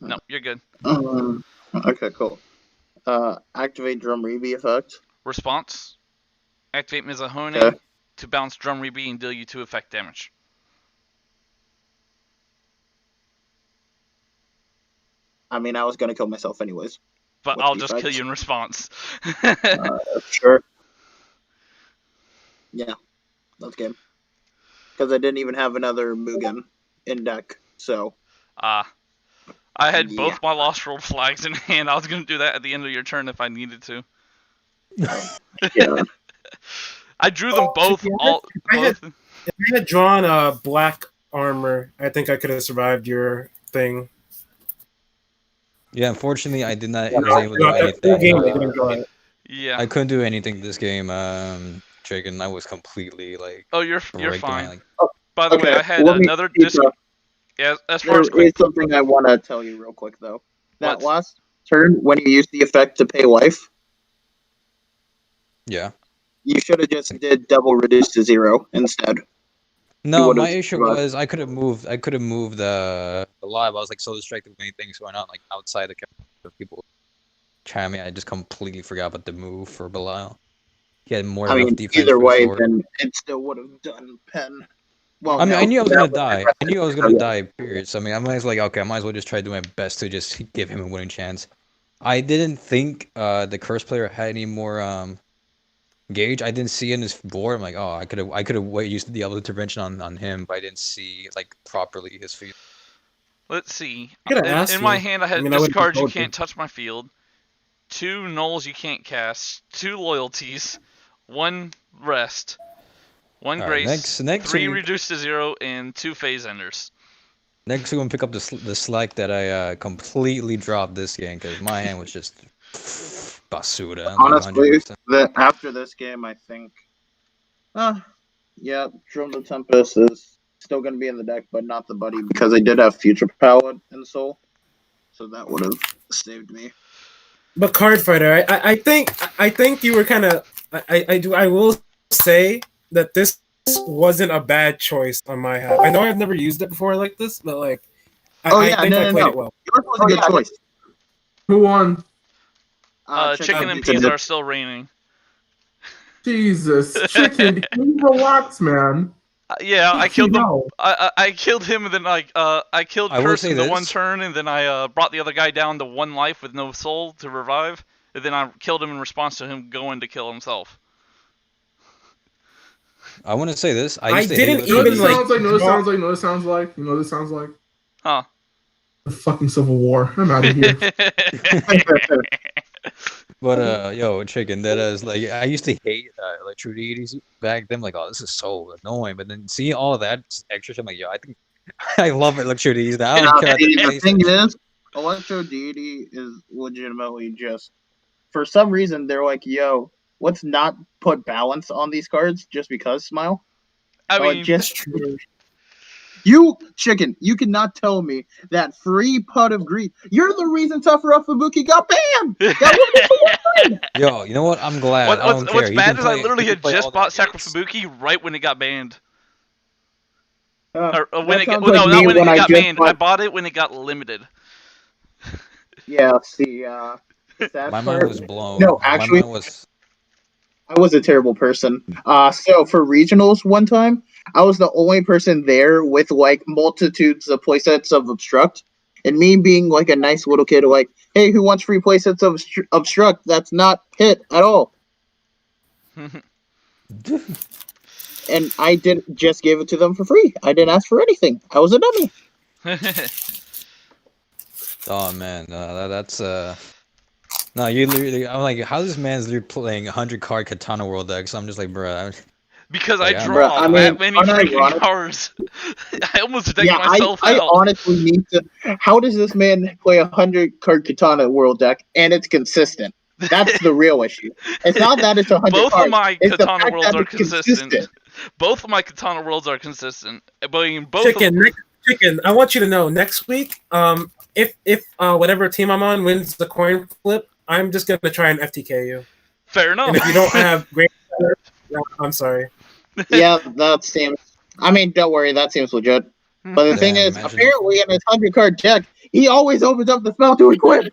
No, you're good. Okay, cool. Activate Drum Reeby effect. Response. Activate Mizahone Okay. to bounce Drum Reeby and deal you 2 effect damage. I mean, I was gonna kill myself anyways. But With I'll the just kill effects. you in response. Sure. Yeah, that's good. Because I didn't even have another Mugen in deck, so. I had Yeah. both my Lost World flags in hand. I was going to do that at the end of your turn if I needed to. Yeah. I drew them both. If I had drawn a black armor, I think I could have survived your thing. Yeah, unfortunately, I did not Yeah, was able to do full game, I anything. didn't draw it. Yeah. I couldn't do anything this game, Chicken. I was completely like. Oh, you're breaking fine. my, like... By the way, I had another disc. Yeah, as far as There is something I want to tell you real quick though. That last turn, when you used the effect to pay life, Yeah. you should have just did double reduce to 0 instead. No, my issue was I could have moved the live. I was like so distracted with many things going on, like outside the camera, people chiming. I just completely forgot about the move for Belial. He had more enough defense. Either for the way, sword. then it still would have done pen. Well, I mean, no, I knew I was gonna die. I knew I was gonna die. Period. So I mean, I might as well I might as well just try to do my best to just give him a winning chance. I didn't think the curse player had any more gauge. I didn't see in his board. I'm like, oh, I could have used the other intervention on him, but I didn't see like properly his field. Let's see. In my hand, I had I discards you can't touch my field, 2 nulls you can't cast, 2 loyalties, 1 rest, 1 grace, next 3 week- reduced to 0, and 2 phase enders. Next we're gonna pick up the slack that I completely dropped this game because my hand was just basura. Honestly, after this game, I think, yeah, Drum the Tempest is still going to be in the deck, but not the Buddy because I did have Future Power in Soul, so that would have saved me. But Card Fighter, I think you were kind of. I will say that this wasn't a bad choice on my half. I know I've never used it before like this, but like, I think I played it well. Yours was a good choice. Who won? Chicken and peas are still reigning. Jesus, Chicken, can you relax, man? Yeah, I killed them. No. I killed him, and then I killed I will Curse say in the this. 1 turn, and then I brought the other guy down to 1 life with no soul to revive, and then I killed him in response to him going to kill himself. I want to say this. You know what this sounds like? Huh. The fucking Civil War. I'm out of here. But yo, Chicken, that is like I used to hate Electro Deities back then. Like, oh, this is so annoying. But then seeing all of that extra shit, I'm like, yo, I think I love Electro Deities now. I don't care about The thing is, Electro Deity is legitimately just, for some reason, they're like, yo, let's not put balance on these cards just because, Smile. I mean, just you, Chicken, you cannot tell me that free Pot of Greed. You're the reason Tougher Fubuki got banned. Yo, you know what? I'm glad. What's bad is I literally had just bought Sakura Fubuki right when it got banned. Or when it got, not when it got banned. I bought it when it got limited. Yeah, see, my mind was blown. No, actually, I was a terrible person. So for regionals one time, I was the only person there with like multitudes of playsets of Obstruct, and me being like a nice little kid, like, hey, who wants free playsets of Obstruct? That's not hit at all. And I just gave it to them for free. I didn't ask for anything. I was a dummy. Oh man, that's no, you literally. I'm like, how this man's literally playing 100 card Katana World decks? I'm just like, bro. Because I draw that many freaking cards. I almost decked myself out. I honestly need to. How does this man play 100 card Katana World deck and it's consistent? That's the real issue. It's not that it's 100 Both cards. of my It's the Katana fact worlds that are it's consistent. consistent. Both of my Katana worlds are consistent. But I mean, both Chicken, of Chicken, I want you to know next week, if whatever team I'm on wins the coin flip, I'm just gonna try and FTK you. fair enough. And if you don't have great, I'm sorry. Yeah, that seems. I mean, don't worry, that seems legit. But the thing Damn, is, imagine. apparently in his 100-card deck, he always opens up the spell to equip.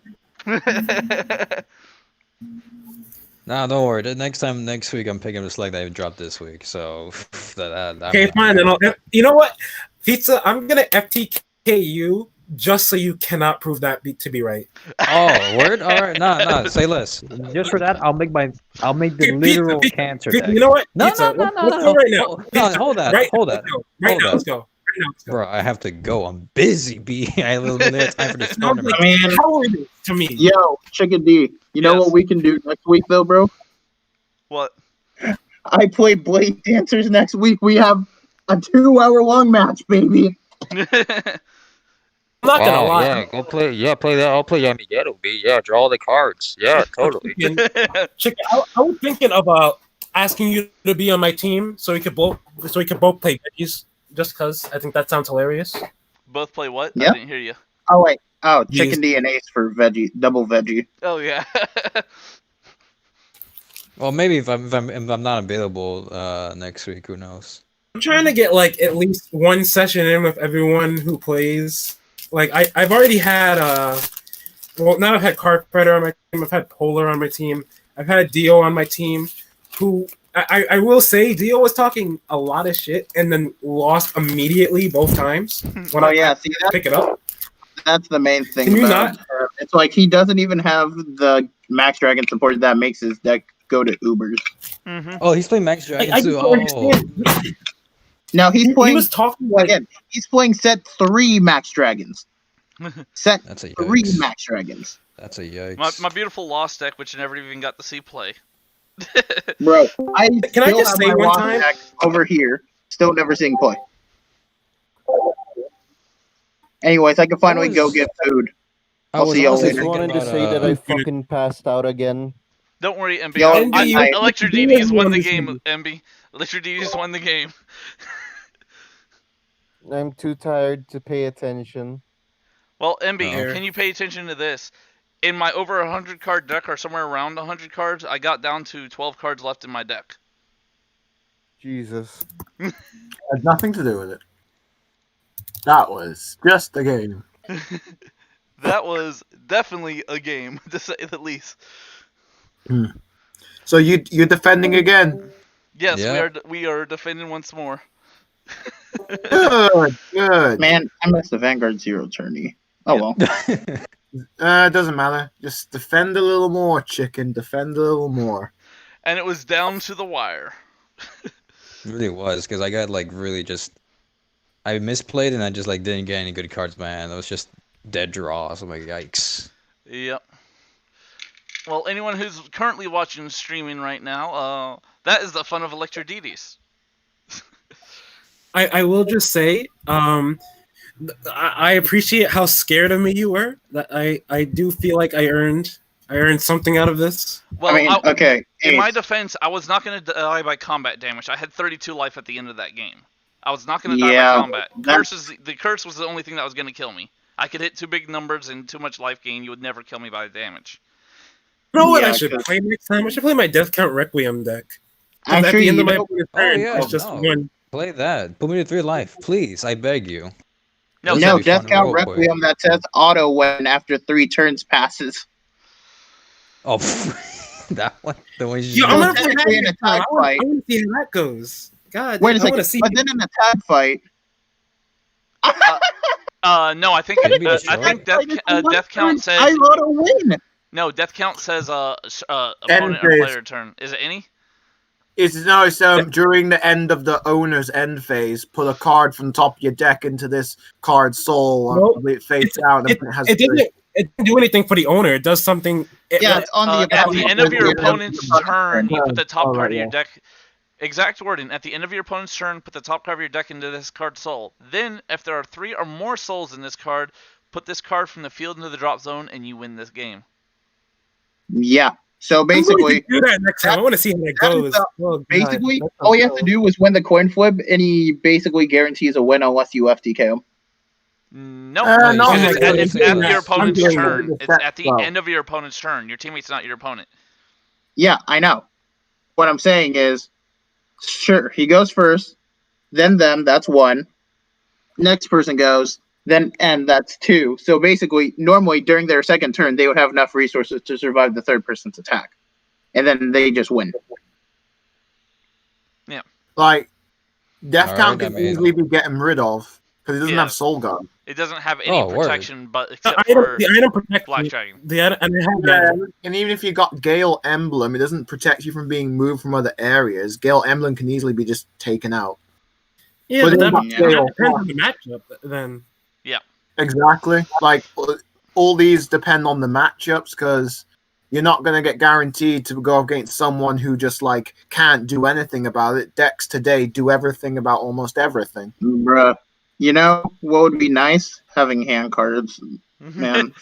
Nah, don't worry. The next week, I'm picking the select that I dropped this week. So that Okay, fine. Then you know what, Pizza, I'm gonna FTK you just so you cannot prove that to be right. Oh, word. All right, nah. Say less. Just for that, I'll make the Pizza, literal Pizza, cancer Pizza, deck. you know what? No, Pizza, no, let's go right now. Pizza, hold that. Right Hold now, that. let's go. Right Hold now, that. let's go. Right now, let's go. Bro, I have to go. I'm busy, B. I have a little bit of time for this No, tournament. I mean, how are you to me? yo, Chicken D, you know Yes. what we can do next week, though, bro? What? I play Blade Dancers next week. We have a 2-hour-long match, baby. I'm not gonna lie. Yeah, go play. Yeah, play that. I'll play Yamighetto, B. Yeah, draw all the cards. Yeah, totally. Chicken, I was thinking about asking you to be on my team so we could both play veggies. Just because I think that sounds hilarious. Both play what? Yeah. I didn't hear you. Oh, wait. Oh, Yes. Chicken D and Ace for veggie, double veggie. Oh yeah. Well, maybe if I'm not available next week, who knows? I'm trying to get like at least one session in with everyone who plays. Like I've already had well, now I've had Card Predator on my team. I've had Polar on my team. I've had Dio on my team. Who I will say Dio was talking a lot of shit and then lost immediately both times. When Oh, I yeah, see, pick it up. that's the main thing. Can you about it's like he doesn't even have the Max Dragon support that makes his deck go to Ubers. Mm-hmm. Oh, he's playing Max Dragon I too. don't Oh, understand. Now he's He playing was talking like again. He's playing set 3 Max Dragons. Set that's a 3 yikes. Max Dragons, That's a yikes. My beautiful Lost deck, which I never even got to see play. bro. I Can I still just have say my one Lost time? deck over here, still never seeing play. Anyways, I can finally go was- get food. I I'll was see y'all honestly later. Just thinking wanted to about, say that I fucking passed out again. Don't worry, MB. Yo, MB, Electric you DD's won won the this game, game. MB. Electric DD's won the game. I'm too tired to pay attention. Well, MB, Oh. can you pay attention to this? In my over 100 card deck, or somewhere around 100 cards, I got down to 12 cards left in my deck. Jesus. Had nothing to do with it. That was just a game. That was definitely a game, to say the least. So you're defending again. Yes, Yeah. we are defending once more. Good, good. Man, I missed the Vanguard 0 tourney. Oh well. It doesn't matter. Just defend a little more, chicken. Defend a little more. And it was down to the wire. It really was, because I got like really just I misplayed and I just like didn't get any good cards in my hand. It was just dead draws. I'm like, yikes. Yep. Well, anyone who's currently watching streaming right now, that is the fun of Electro DDs. I will just say, I appreciate how scared of me you were. That I do feel like I earned something out of this. Well, I mean, okay. in my Ace, defense, I was not going to die by combat damage. I had 32 life at the end of that game. I was not going to die Yeah, by combat. that- The curse was the only thing that was going to kill me. I could hit 2 big numbers and too much life gain. You would never kill me by damage. You know what Yeah, I should 'cause- play next time? I should play my Death Count Requiem deck. 'Cause at Actually, the end you of my know, opponent's Oh, turn, yeah, it's just no. one. Play that. Put me to 3 life, please. I beg you. No, Those no, would be Death fun Count real quick. Requiem that says auto when after 3 turns passes. Oh, that one. The one you Yo, I'm Well, gonna play that technically in a next time. tag I want fight- to see how that goes. God, Wait a I want to second. see. But then in the tag fight, no, I think Maybe I it's short. think Death Count says I auto win. no. Death Count says opponent End or phase. player turn. Is it any? It's during the end of the owner's end phase, put a card from the top of your deck into this card soul Nope. face down. And it has It didn't do anything for the owner. It does something. Yeah, it's on the At the opponent. end of your Yeah. opponent's turn, you put the top Oh, card right, of your yeah. deck. Exact wording. At the end of your opponent's turn, put the top card of your deck into this card soul. Then, if there are 3 or more souls in this card, put this card from the field into the drop zone, and you win this game. Yeah. So I'm going basically, to do that next time. I want to see how that that is goes. the- Oh, God. basically, That all you sounds have to do is win the coin flip, and he basically guarantees a win unless you FTK him. Nope. No, no, Because it's- it's it's- at your opponent's doing turn. that. It's at the Well. end of your opponent's turn. Your teammate's not your opponent. Yeah, I know. What I'm saying is, sure, he goes first, then them, that's one. Next person goes, then and that's two. So basically, normally during their second turn, they would have enough resources to survive the third person's attack. And then they just win. Like, Death Alright, Count I can mean- easily be getting rid of because he doesn't Yeah. have Soul Guard. It doesn't have any Oh, word. protection, but The except for item protection. Black Dragon. The item, and I have Yeah, that. and even if you got Gale Emblem, it doesn't protect you from being moved from other areas. Gale Emblem can easily be just taken out. Yeah, But but then that, Yeah. that depends on the matchup. Then Exactly. Like, all these depend on the matchups because you're not going to get guaranteed to go against someone who just, like, can't do anything about it. Decks today do everything about almost everything. Bruh. You know what would be nice? Having hand cards, man.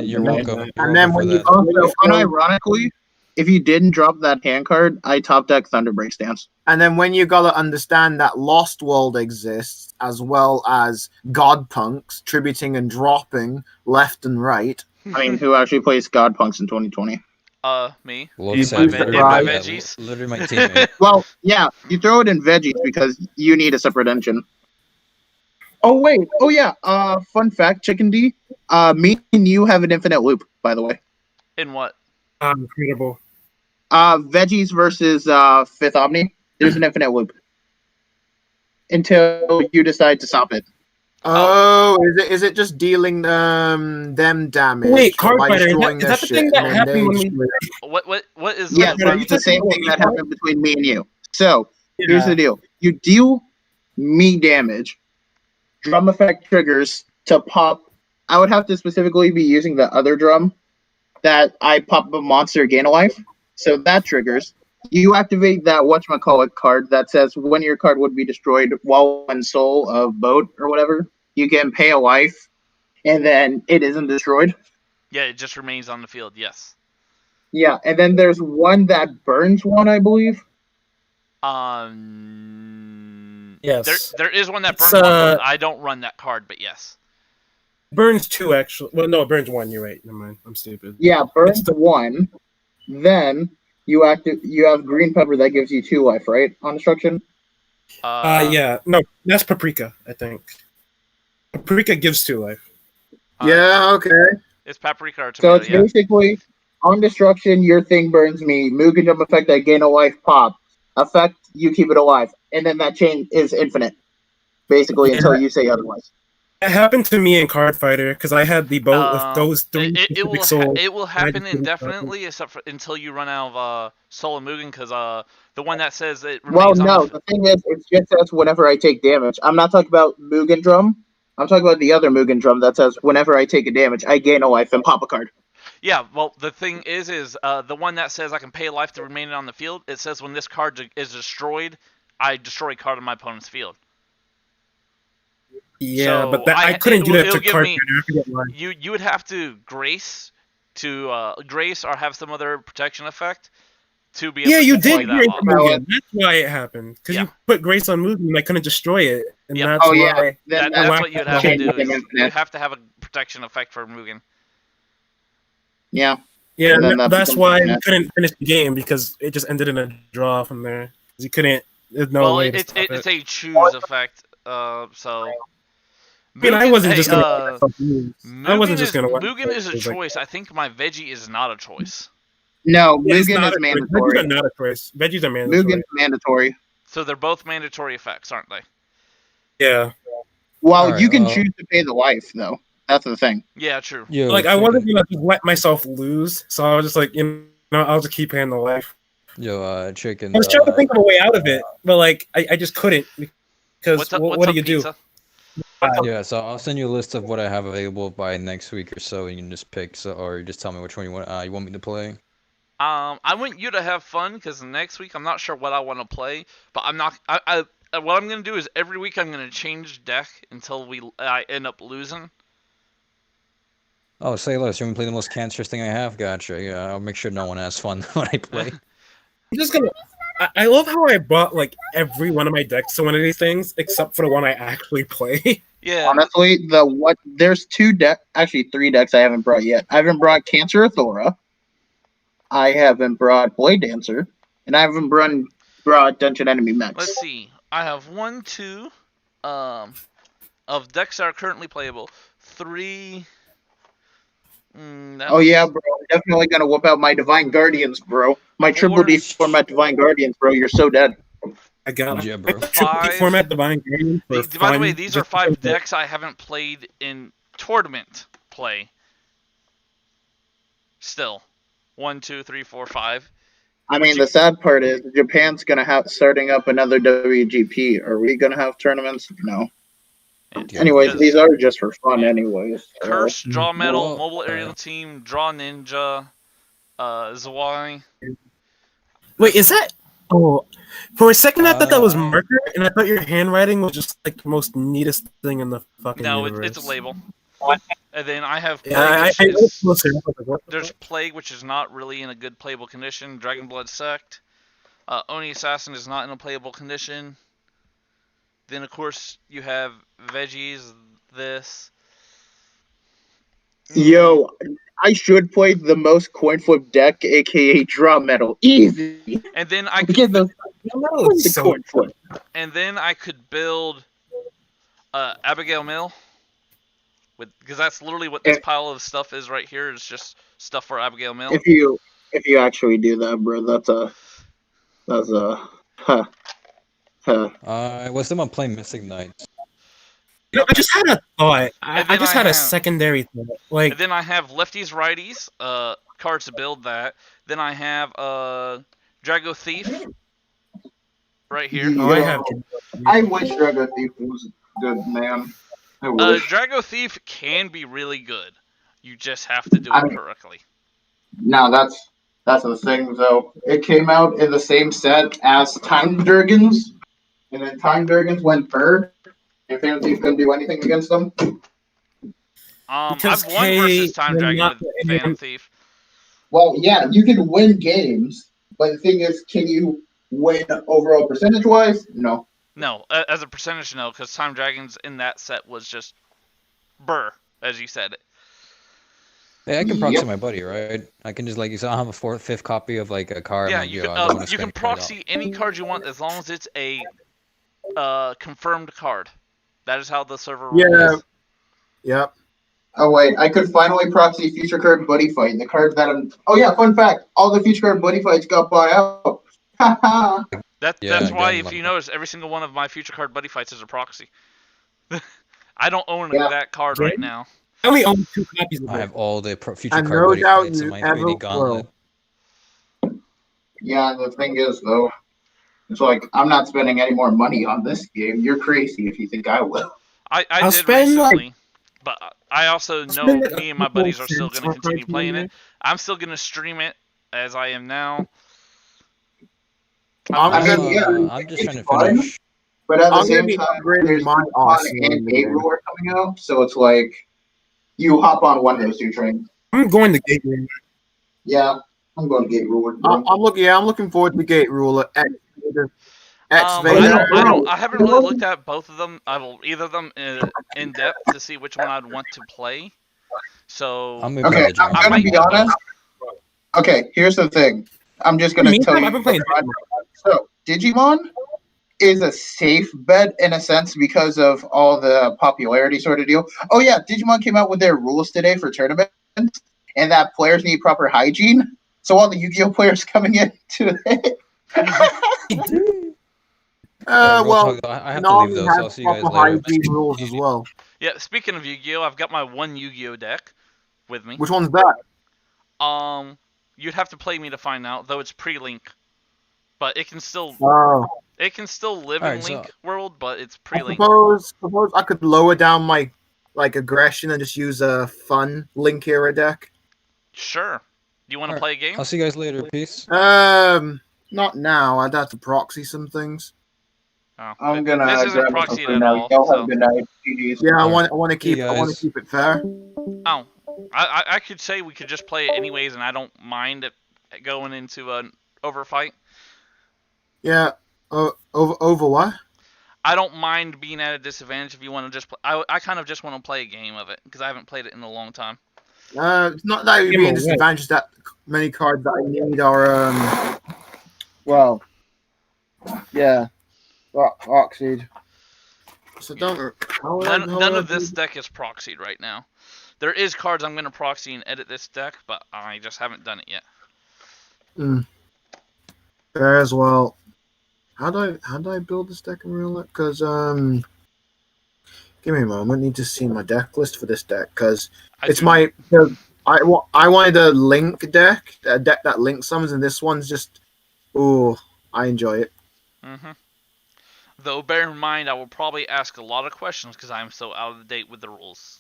You're welcome. And then when you Also, unironically, if you didn't drop that hand card, I top deck Thunderbreak Stance. And then when you gotta understand that Lost World exists, as well as God Punks, tributing and dropping left and right. I mean, who actually plays God Punks in 2020? Me. Lord You Savage, please literally survive. my- Veggies. literally my teammate. Well, yeah, you throw it in veggies because you need a separate engine. Oh wait, oh yeah. Fun fact, Chicken D. Me and you have an infinite loop, by the way. In what? incredible. Veggies versus Fifth Omni. There's an infinite loop until you decide to stop it. Oh, is it just dealing them damage? Wait, by Card Fighter, destroying is their that the shit, thing that and then happened they when we- destroy it? What is Yeah, the Are you it's the same talking thing about that Evolve? happened between me and you. So here's Yeah. the deal: you deal me damage, drum effect triggers to pop. I would have to specifically be using the other drum that I pop a monster gain a life. So that triggers. You activate that whatchamacallit card that says when your card would be destroyed while in soul of boat or whatever. You can pay a life, and then it isn't destroyed. Yeah, it just remains on the field. Yes. Yeah, and then there's one that burns one, I believe. Yes. There is one that It's, burns one, but I don't run that card. But yes. Burns 2, actually. Well, no, it burns 1. You're right. Never mind. I'm stupid. Yeah, burns It's the- one. Then you have green pepper that gives you 2 life, right? On destruction. Yeah. No, that's Paprika, I think. Paprika gives 2 life. Yeah, okay. It's paprika or So tomato. it's Yeah. basically on destruction, your thing burns me. Mugen jump effect, I gain a life. Pop effect, you keep it alive, and then that chain is infinite, basically Yeah. until you say otherwise. It happened to me in Card Fighter because I had the boat with those 3 It specific will souls. it will I happen just didn't stop it. indefinitely, except for until you run out of Soul and Mugen, because the one that says it Well, remains on no, the the thing is, it's just says whenever I take damage. I'm not talking about Mugen drum. I'm talking about the other Mugen drum that says whenever I take a damage, I gain a life and pop a card. Yeah, well, the thing is the one that says I can pay life to remain on the field. It says when this card is destroyed, I destroy a card on my opponent's field. Yeah, So but I couldn't do that it'll to give Card me- Fighter. I forget why. You would have to grace or have some other protection effect to be able Yeah, to you destroy did that Grace model. Mugen. That's why it happened. Because Yeah. you put Grace on Mugen and I couldn't destroy it. And Yep. that's Oh, yeah. why. Then That's lack what you'd of have to change do. became Is infinite. you have to have a protection effect for Mugen. Yeah. Yeah, And then that that's becomes why you infinite. couldn't finish the game because it just ended in a draw from there. 'Cause you couldn't. There's no well, way to it's stop it's it. a choose effect. So. I mean, I wasn't just gonna. uh, I wasn't just is, gonna. Mugen is a It was like- choice. I think my veggie is not a choice. No, Yeah, it's Mugen not is a choice. Veggies mandatory. are not a choice. Veggies are mandatory. Mugen's mandatory. So they're both mandatory effects, aren't they? Yeah. Well, Alright, you can well- choose to pay the life, though. That's the thing. Yeah, true. Yo, Like I chicken. wasn't gonna just let myself lose, so I was just like, I'll just keep paying the life. Yo, chicken. I was trying to think of a way out of it, but like I just couldn't because What's up, what what's do up, you do? pizza? Yeah, so I'll send you a list of what I have available by next week or so. You can just pick, or just tell me which one you want me to play. I want you to have fun because next week I'm not sure what I want to play, but I'm not. What I'm gonna do is every week I'm gonna change deck until I end up losing. Oh, say less. You want me to play the most cancerous thing I have? Gotcha. Yeah, I'll make sure no one has fun when I play. I'm just gonna. I love how I brought like every one of my decks to one of these things, except for the one I actually play. Yeah. Honestly, there's actually 3 decks I haven't brought yet. I haven't brought Cancer Athora. I haven't brought Blade Dancer, and I haven't brought Dungeon Enemy Mechs. Let's see. I have 1, 2, of decks that are currently playable. 3. Oh yeah, bro. I'm definitely gonna whip out my Divine Guardians, bro. My triple D format Divine Guardians, bro. You're so dead. I got Yeah, bro. triple D format Divine Guardian. By the way, these are 5 decks I haven't played in tournament play. Still, 1, 2, 3, 4, 5. I mean, the sad part is Japan's gonna starting up another WGP. Are we gonna have tournaments? No. Anyways, these are just for fun, anyways. Curse, Draw Metal, Mobile Aerial Team, Draw Ninja, Zwei. Wait, is that? Oh, for a second I thought that was marker, and I thought your handwriting was just like the most neatest thing in the fucking universe. It's a label. And then I have Plague, there's Plague, which is not really in a good playable condition. Dragon Blood Sect. Oni Assassin is not in a playable condition. Then, of course, you have Veggies, this. Yo, I should play the most coin flip deck, aka Draw Metal. Easy! And then I could build Abigail Mill. Because that's literally what this pile of stuff is right here. It's just stuff for Abigail Mill. If you actually do that, bro, that's a What's them on playing Mystic Knights? You know, I just had a thought. I just had a secondary thought. Like, and then I have lefties, righties, cards to build that. Then I have Drago Thief right here. I wish Drago Thief was good, man. Drago Thief can be really good. You just have to do it correctly. No, that's the thing, though. It came out in the same set as Time Dragons, and then Time Dragons went bird, and Phantom Thief couldn't do anything against them. I've won versus Time Dragon with Phantom Thief. Well, yeah, you can win games, but the thing is, can you win overall percentage-wise? No. No, as a percentage, no, because Time Dragons in that set was just burr, as you said. Hey, I can proxy my buddy, right? I can just, like you said, I'll have a 5th copy of like a card. Yeah, you can proxy any card you want as long as it's a confirmed card. That is how the server works. Yeah. Yep. Oh wait, I could finally proxy Futurecard Buddyfight. The card that I'm. Oh yeah, fun fact: all the Futurecard Buddyfights got bought out. Haha. That's why, if you notice, every single one of my Futurecard Buddyfights is a proxy. I don't own that card right now. I only own 2 copies of it. I have all the Futurecard Buddyfights in my 3D gauntlet. Yeah, the thing is, though, it's like, I'm not spending any more money on this game. You're crazy if you think I will. I did recently, but I also know me and my buddies are still going to continue playing it. I'm still going to stream it as I am now. I'm just trying to finish. But at the same time, there's my and Gate Ruler coming out, so it's like you hop on one of those 2 trains. I'm going to Gate Ruler. Yeah, I'm going to Gate Ruler. I'm looking forward to Gate Ruler. I haven't really looked at both of them. Either of them in depth to see which one I'd want to play. So I'm gonna be honest. Okay, here's the thing. I'm just gonna tell you. I've been playing. So Digimon is a safe bet in a sense because of all the popularity sort of deal. Oh yeah, Digimon came out with their rules today for tournaments, and that players need proper hygiene. So all the Yu-Gi-Oh players coming in today. Well, I have to leave those. So I'll see you guys later. Rules as well. Yeah, speaking of Yu-Gi-Oh, I've got my one Yu-Gi-Oh deck with me. Which one's that? You'd have to play me to find out, though it's pre-link. But it can still live in Link world, but it's pre-link. Suppose I could lower down my aggression and just use a fun Link era deck. Sure. Do you want to play a game? I'll see you guys later. Peace. Not now. I'd have to proxy some things. Oh, I'm gonna. This isn't proxied at all. Y'all have a good night. GG's. Yeah, I want to keep it fair. Oh, I could say we could just play it anyways, and I don't mind it going into an overfight. Yeah. Over what? I don't mind being at a disadvantage if you want to just play. I kind of just want to play a game of it because I haven't played it in a long time. It's not that it would be a disadvantage that many cards that I need are well, yeah, Oxide. So don't. None of this deck is proxied right now. There is cards I'm going to proxy and edit this deck, but I just haven't done it yet. Fair as well. How do I build this deck in real life? Because give me a moment. I need to see my deck list for this deck because it's my. I wanted a link deck, a deck that links summons, and this one's just. Oh, I enjoy it. Though bear in mind, I will probably ask a lot of questions because I'm so out of date with the rules.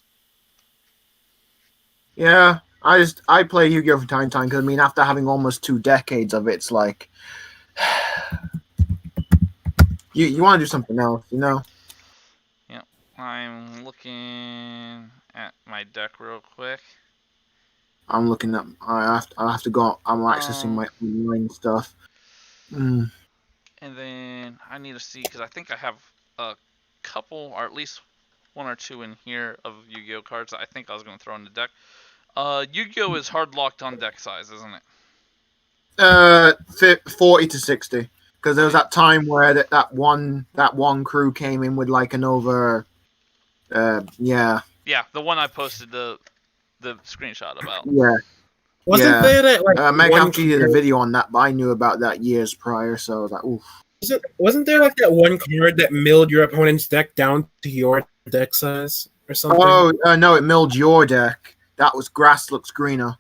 Yeah, I play Yu-Gi-Oh from time to time because I mean after having almost 2 decades of it, it's like you want to do something else, you know? Yeah, I'm looking at my deck real quick. I'm looking at. I have to go. I'm accessing my online stuff. And then I need to see because I think I have a couple, or at least 1 or 2 in here of Yu-Gi-Oh cards that I think I was going to throw in the deck. Yu-Gi-Oh is hard locked on deck size, isn't it? 40 to 60. Because there was that time where that one crew came in with like an over. Yeah. Yeah, the one I posted the screenshot about. Yeah. Wasn't there that like Meg actually did a video on that, but I knew about that years prior, so I was like, oof. Wasn't there like that one card that milled your opponent's deck down to your deck size or something? Oh no, it milled your deck. That was Grass Looks Greener.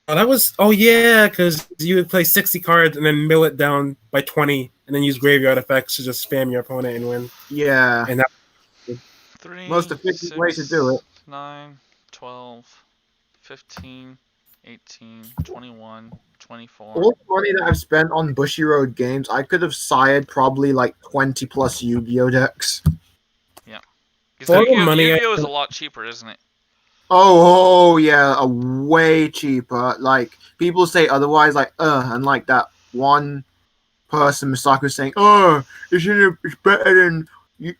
Oh, that was. Oh yeah, because you would play 60 cards and then mill it down by 20, and then use graveyard effects to just spam your opponent and win. Yeah. And that 3, most efficient way to do it. 9, 12, 15, 18, 21, 24. All the money that I've spent on Bushy Road games, I could have sired probably like 20 plus Yu-Gi-Oh decks. Yeah. Yu-Gi-Oh is a lot cheaper, isn't it? Oh yeah, way cheaper. Like people say otherwise, like and like that one person Misako saying, oh, it's better than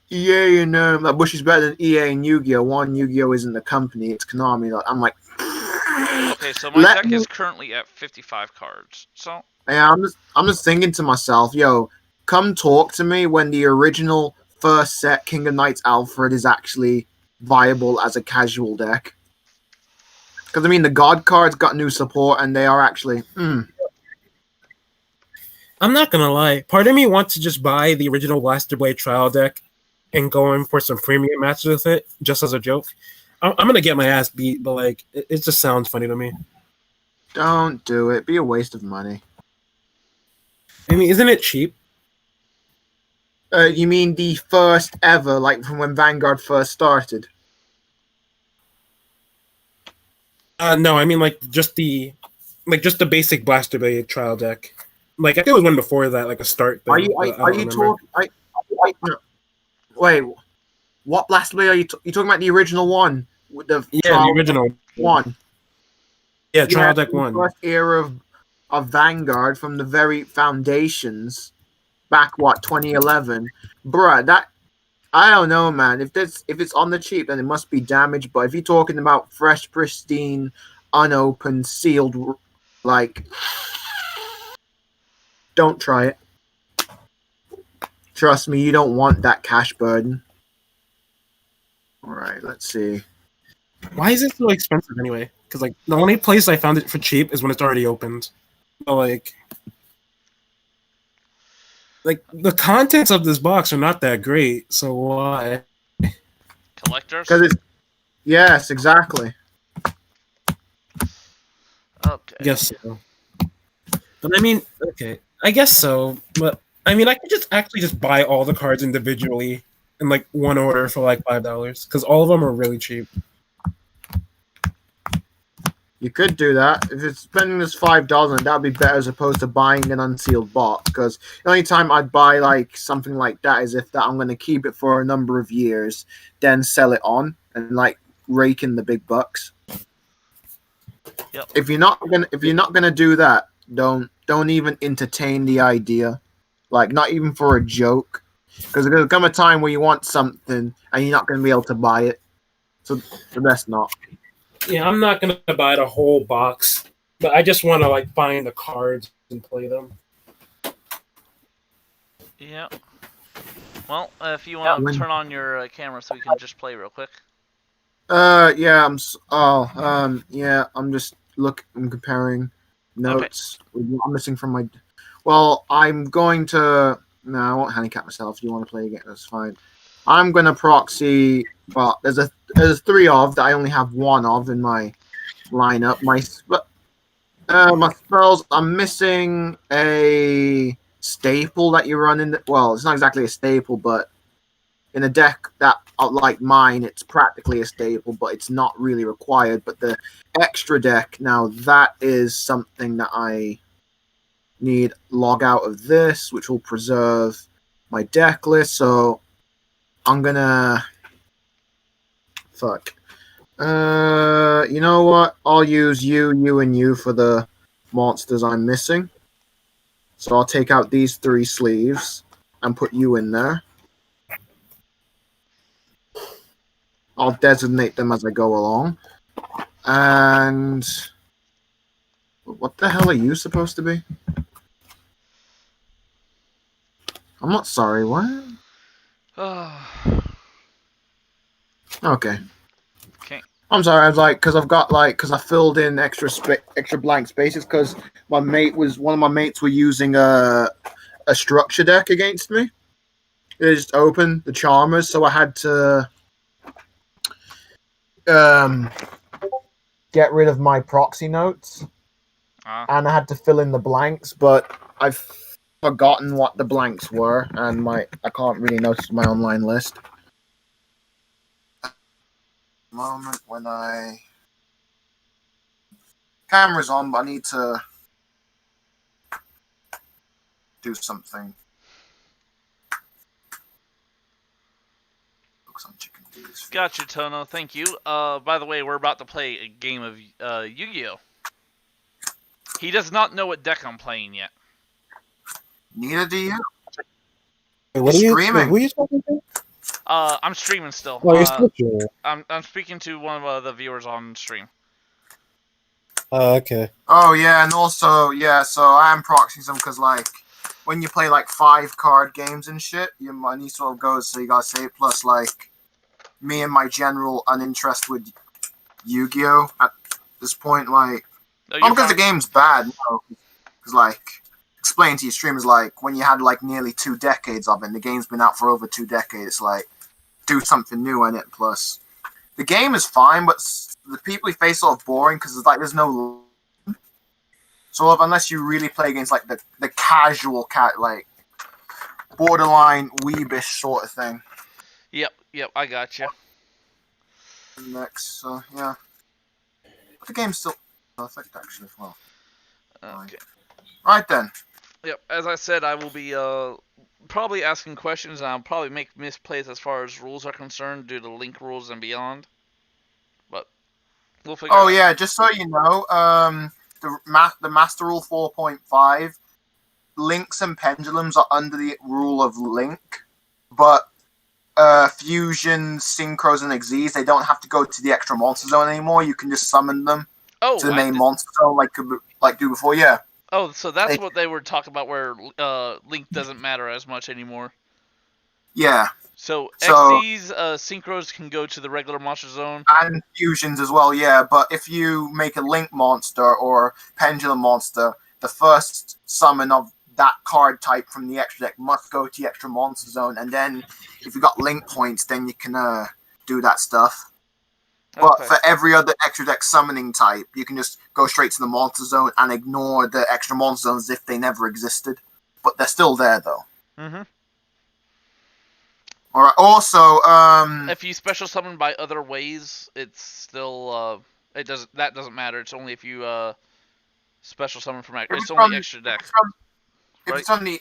EA and that Bush is better than EA and Yu-Gi-Oh. One, Yu-Gi-Oh isn't the company, it's Konami. I'm like, okay, so my deck is currently at 55 cards. So yeah, I'm just thinking to myself, yo, come talk to me when the original first set King of Knights Alfred is actually viable as a casual deck. Because I mean, the God cards got new support, and they are actually. I'm not gonna lie. Part of me wants to just buy the original Blaster Blade trial deck and go in for some premium matches with it, just as a joke. I'm gonna get my ass beat, but like, it just sounds funny to me. Don't do it. Be a waste of money. I mean, isn't it cheap? You mean the first ever, like from when Vanguard first started? No, I mean like just the basic Blaster Blade trial deck. Like I think it was one before that, like a start thing. Are you talking? Wait, what Blaster Blade are you talking about? The original one with the the original one. Yeah, trial deck one. First era of Vanguard from the very foundations, back 2011, bruh. That I don't know, man. If it's on the cheap, then it must be damaged. But if you're talking about fresh, pristine, unopened, sealed, like, don't try it. Trust me, you don't want that cash burden. All right, let's see. Why is it so expensive anyway? Because like the only place I found it for cheap is when it's already opened. So, like the contents of this box are not that great. So why? Collectors? Because yes, exactly. Okay. I guess so. But I mean, okay, I guess so. But I mean, I could just buy all the cards individually in like one order for like $5 because all of them are really cheap. You could do that. If it's spending this $5, that'd be better as opposed to buying an unsealed box. Because the only time I'd buy like something like that is if that I'm going to keep it for a number of years, then sell it on and like rake in the big bucks. Yep. If you're not gonna do that, don't even entertain the idea. Like, not even for a joke, because there's gonna come a time where you want something and you're not gonna be able to buy it. So the best not. Yeah, I'm not gonna buy the whole box, but I just want to like find the cards and play them. Yeah. Well, if you want to when- turn on your camera so we can just play real quick. Yeah, I'm just I'm comparing notes with what I'm missing from my. Well, I'm going to. No, I won't handicap myself. If you want to play again, that's fine. I'm gonna proxy. Well, there's 3 of that I only have 1 of in my lineup. My spells. I'm missing a staple that you run in. Well, it's not exactly a staple, but in a deck that like mine, it's practically a staple, but it's not really required. But the extra deck, now that is something that I need log out of this, which will preserve my deck list. So I'm gonna fuck. You know what? I'll use you, and you for the monsters I'm missing. So I'll take out these 3 sleeves and put you in there. I'll designate them as I go along. And what the hell are you supposed to be? I'm not sorry. What? Okay. Okay. I'm sorry. I was like, because I filled in extra blank spaces because one of my mates were using a structure deck against me. It just opened the Charmers, so I had to get rid of my proxy notes, and I had to fill in the blanks, but I've forgotten what the blanks were, and I can't really notice my online list. Moment when camera's on, but I need to do something. Looks on chicken. Gotcha, Tono. Thank you. By the way, we're about to play a game of Yu-Gi-Oh! He does not know what deck I'm playing yet. Neither do you. Wait, what are you Streaming. who are you talking to? I'm streaming still. Oh, you're still streaming. I'm speaking to one of the viewers on stream. Oh, okay. Oh yeah, and also so I am proxying them because like when you play like 5 card games and shit, your money sort of goes. So you gotta save. Plus like me and my general uninterest with Yu-Gi-Oh at this point, like not because the game's bad, no, because like explain to your streamers like when you had like nearly 2 decades of it, and the game's been out for over 2 decades, like do something new in it. Plus the game is fine, but the people you face are boring because there's no sort of unless you really play against like the casual cat, like borderline weebish sort of thing. Yep, I got you. Next, yeah, but the game's still perfect actually as well. Okay. Right then. Yep, as I said, I will be probably asking questions, and I'll probably make misplays as far as rules are concerned due to link rules and beyond. But we'll figure it out. Oh yeah, just so you know, the Master Rule 4.5, links and pendulums are under the rule of link, but fusions, synchros, and exes, they don't have to go to the extra monster zone anymore. You can just summon them to the main monster zone like do before. Yeah. Oh, so that's what they were talking about, where link doesn't matter as much anymore. Yeah. So XCs, synchros can go to the regular monster zone. And fusions as well, yeah. But if you make a link monster or pendulum monster, the first summon of that card type from the extra deck must go to the extra monster zone. And then if you got link points, then you can do that stuff. But for every other extra deck summoning type, you can just go straight to the monster zone and ignore the extra monster zones if they never existed. But they're still there, though. Mm-hmm. Alright, also, if you special summon by other ways, it's still, that doesn't matter. It's only if you, special summon from, it's only extra deck. If it's only,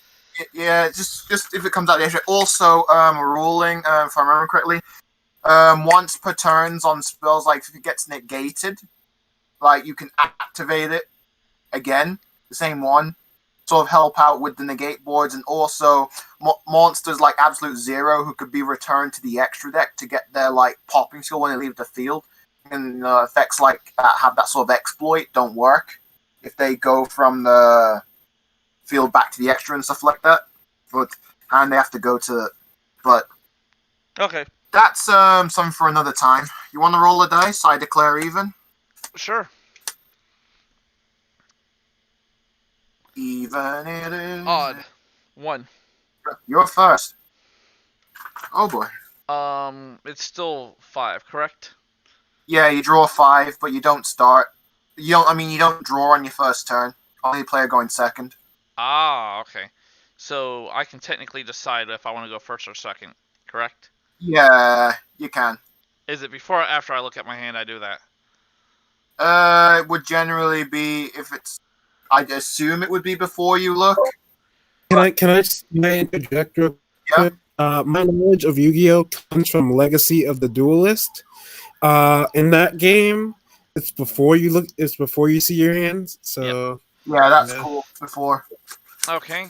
yeah, just if it comes out the extra. Also, ruling, if I remember correctly, once per turns on spells, like if it gets negated, like you can activate it again, the same one, sort of help out with the negate boards, and also monsters like Absolute Zero who could be returned to the extra deck to get their like popping skill when they leave the field. And effects like that have that sort of exploit don't work if they go from the field back to the extra and stuff like that. And they have to go to, but Okay, that's something for another time. You want to roll a dice? I declare even. sure. Even it is. Odd. 1. You're first. Oh boy. It's still 5, correct? Yeah, you draw 5, but you don't start. You don't draw on your first turn. Only player going second. Ah, okay. So I can technically decide if I want to go first or second, correct? Yeah, you can. Is it before or after I look at my hand I do that? It would generally be if it's. I'd assume it would be before you look. Can I interject real quick? My knowledge of Yu-Gi-Oh comes from Legacy of the Duelist. In that game, it's before you look. It's before you see your hands. So Yeah, that's cool. Before. Okay.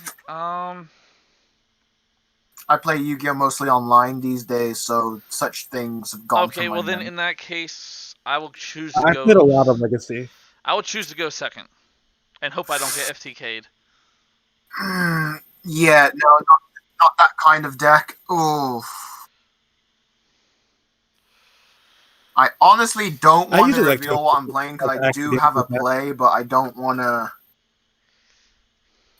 I play Yu-Gi-Oh mostly online these days, so such things have gone. Okay. from my Well, then memory. in that case, I will choose to I go. played a lot of Legacy. I will choose to go second, and hope I don't get FTK'd. Yeah, no, not that kind of deck. Ooh. I honestly don't I want to usually like reveal to- what I'm playing because I do activate have a that. play, but I don't want to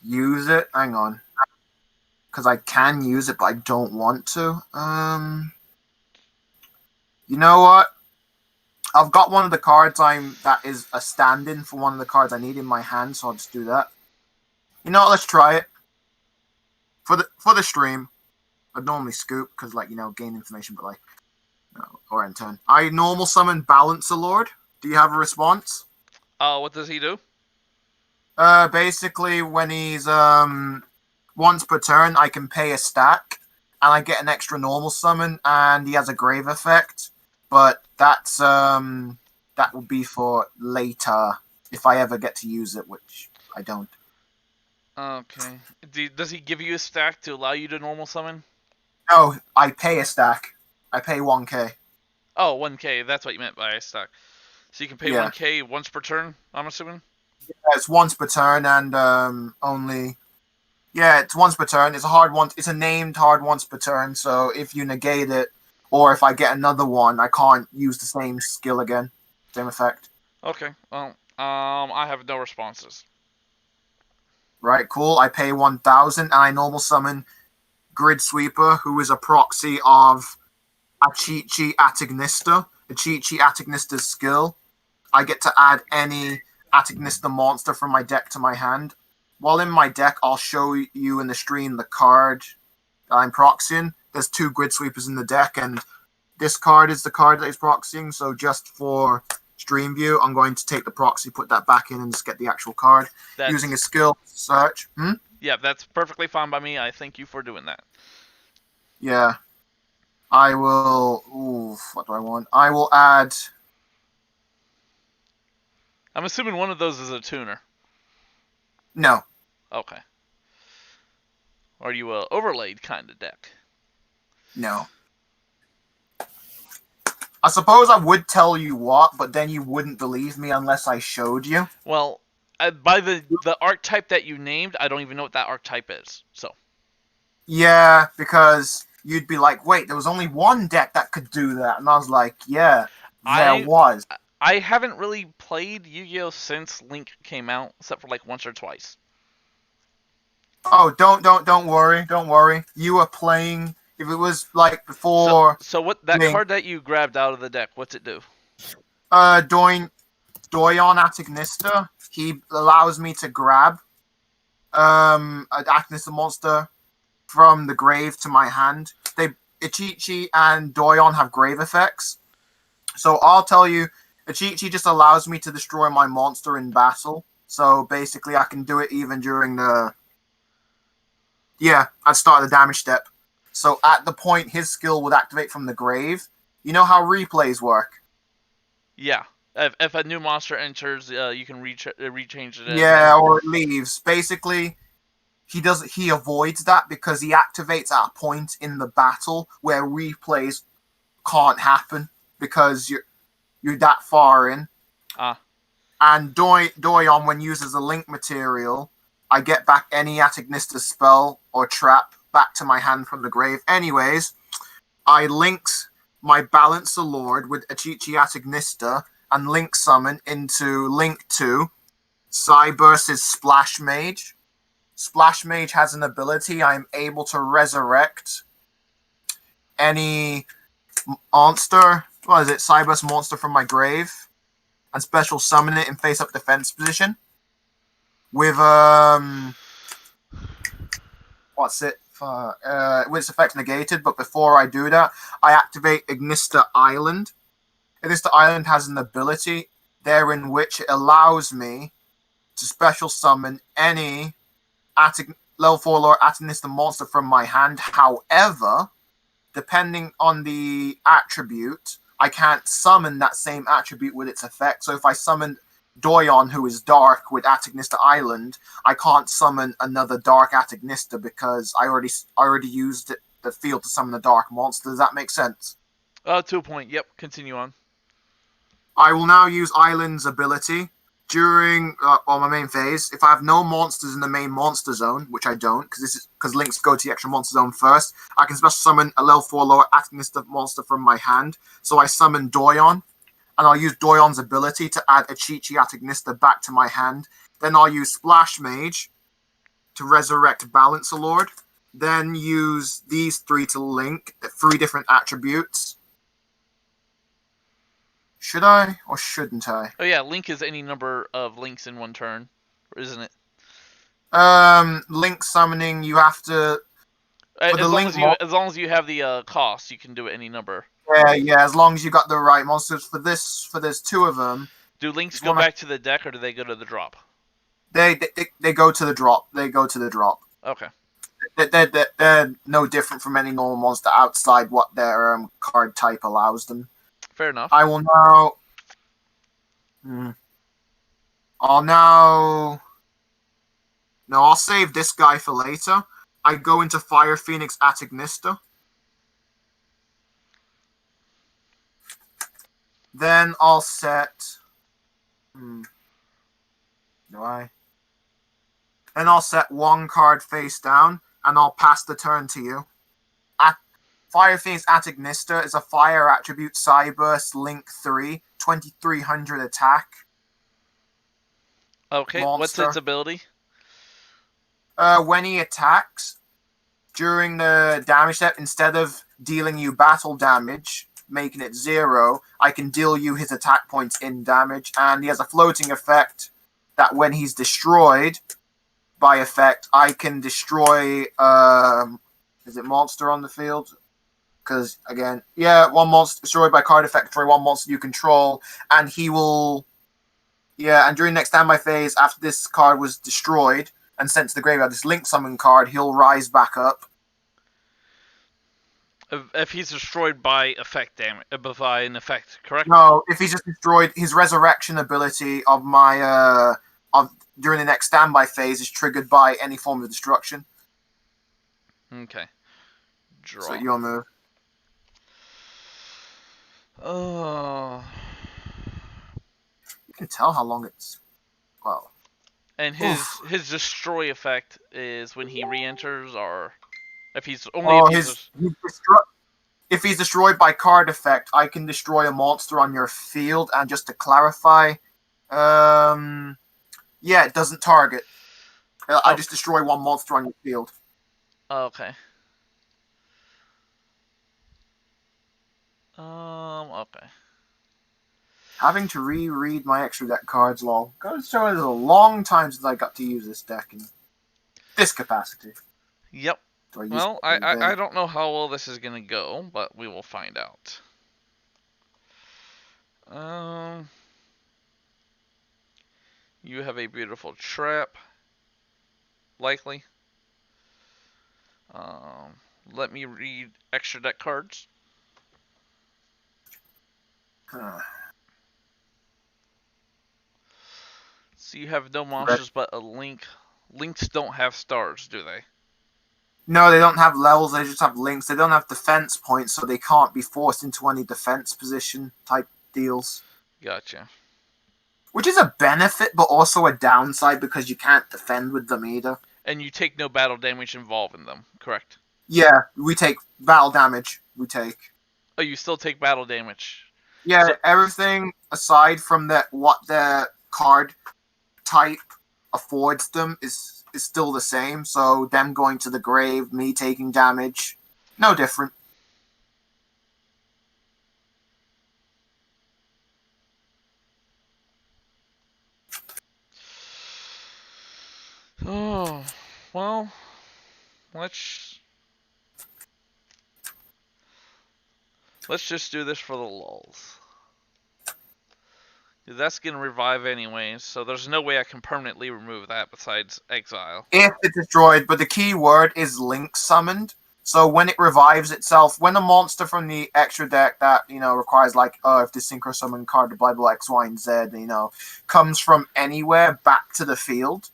use it. Hang on. Because I can use it, but I don't want to. You know what? I've got one of the cards that is a stand-in for one of the cards I need in my hand, so I'll just do that. You know what? Let's try it. For the stream. I'd normally scoop because, like, gain information, but like, no, or end turn. I normal summon Balancer Lord. Do you have a response? What does he do? Basically, when he's once per turn, I can pay a stack, and I get an extra normal summon, and he has a grave effect. But that's that will be for later if I ever get to use it, which I don't. Okay. Does he give you a stack to allow you to normal summon? No, I pay a stack. I pay 1k. Oh, 1k. That's what you meant by a stack. So you can pay Yeah. 1k once per turn, I'm assuming? Yeah, it's once per turn, and only. Yeah, it's once per turn. It's a hard one. It's a named hard once per turn. So if you negate it, or if I get another one, I can't use the same skill again. Same effect. Okay. Well, I have no responses. Right, cool. I pay 1,000, and I normal summon Grid Sweeper, who is a proxy of Achichi Atagnista. Achichi Atagnista's skill. I get to add any Atagnista monster from my deck to my hand. While in my deck, I'll show you in the stream the card that I'm proxying. There's 2 Grid Sweepers in the deck, and this card is the card that he's proxying. So just for stream view, I'm going to take the proxy, put that back in, and just get the actual card. That's, Using a skill search. Yeah, that's perfectly fine by me. I thank you for doing that. Yeah. I will... Ooh, what do I want? I will add... I'm assuming one of those is a tuner. No. Okay. Are you a overlaid kind of deck? No. I suppose I would tell you what, but then you wouldn't believe me unless I showed you. Well, by the archetype that you named, I don't even know what that archetype is. So. Yeah, because you'd be like, wait, there was only one deck that could do that. And I was like, yeah, there was. I haven't really played Yu-Gi-Oh! Since Link came out, except for like once or twice. Oh, don't worry. You were playing... If it was like before... So what that Link, card that you grabbed out of the deck, what's it do? Doyon Atagnista. He allows me to grab an Atagnista monster from the grave to my hand. Ichichi and Doyon have grave effects. So I'll tell you, Ichichi just allows me to destroy my monster in battle. So basically I can do it even during the... Yeah, I'd start the damage step. So at the point his skill would activate from the grave. You know how replays work? Yeah. If a new monster enters, you can rechange it. Yeah, or it leaves. Basically, he avoids that because he activates at a point in the battle where replays can't happen because you're that far in. Ah. And Doyon, when used as a link material, I get back any Atagnista spell or trap back to my hand from the grave. Anyways, I linked my Balancer Lord with Achichi Atagnista and link summon into Link 2, Cyburst's Splash Mage. Splash Mage has an ability. I am able to resurrect any monster, Cyburst monster from my grave, and special summon it in face-up defense position. With, with its effect negated, but before I do that, I activate Ignista Island. Ignista Island has an ability therein which it allows me to special summon any level 4 Lord Atagnista monster from my hand. However, depending on the attribute, I can't summon that same attribute with its effect. So if I summon Doyon, who is dark, with Atagnista Island, I can't summon another dark Atagnista because I already used the field to summon a dark monster. Does that make sense? To a point. Yep. Continue on. I will now use Island's ability during my main phase. If I have no monsters in the main monster zone, which I don't, because links go to the extra monster zone first, I can special summon a level 4 lower Atagnista monster from my hand. So I summon Doyon, and I'll use Doyon's ability to add Achichi Atagnista back to my hand. Then I'll use Splash Mage to resurrect Balancer Lord. Then use these 3 to link 3 different attributes. Should I or shouldn't I? Oh yeah, link is any number of links in one turn, isn't it? Link summoning, you have to. As long as you have the cost, you can do it any number. Yeah, as long as you got the right monsters. For there's 2 of them. Do links go back to the deck or do they go to the drop? They go to the drop. They go to the drop. Okay. They're no different from any normal monster outside what their card type allows them. Fair enough. I will now. I'll save this guy for later. I go into Fire Phoenix Atagnista. Then I'll set. Do I? Then I'll set 1 card face down, and I'll pass the turn to you. Fire Phoenix Atagnista is a fire attribute, Cyburst, Link 3, 2300 attack. Okay, monster. What's its ability? When he attacks, during the damage step, instead of dealing you battle damage, making it 0, I can deal you his attack points in damage, and he has a floating effect that when he's destroyed by effect, I can destroy, is it monster on the field? Because, again, 1 monster destroyed by card effect, destroy 1 monster you control, and he will... Yeah, and during next standby phase, after this card was destroyed and sent to the graveyard, this Link Summon card, he'll rise back up. If he's destroyed by effect damage, by an effect, correct? No, if he's just destroyed, his resurrection ability of my during the next standby phase is triggered by any form of destruction. Okay. Draw. So your move. Oh. You can tell how long it's. Well. And his destroy effect is when he re-enters, or if he's only. Oh, if he's destroyed by card effect, I can destroy a monster on your field. And just to clarify, it doesn't target. I just destroy 1 monster on your field. Okay. Okay. Having to reread my extra deck cards, lol. Goes to show it's a long time since I got to use this deck in this capacity. Yep. Well, I don't know how well this is gonna go, but we will find out. You have a beautiful trap. Likely. Let me read extra deck cards. So you have no monsters but a link. Links don't have stars, do they? No, they don't have levels, they just have links. They don't have defense points, so they can't be forced into any defense position type deals. Gotcha. Which is a benefit, but also a downside because you can't defend with them either. And you take no battle damage involved in them, correct? Yeah, we take battle damage. Oh, you still take battle damage. Yeah, So- everything aside from what their card type affords them is still the same. So them going to the grave, me taking damage, no different. Oh, well, let's just do this for the lulz. That's gonna revive anyways, so there's no way I can permanently remove that besides exile. If it's destroyed, but the key word is link summoned. So when it revives itself, when a monster from the extra deck that, requires if the synchro summon card to blah blah X, Y, and Z, comes from anywhere back to the field,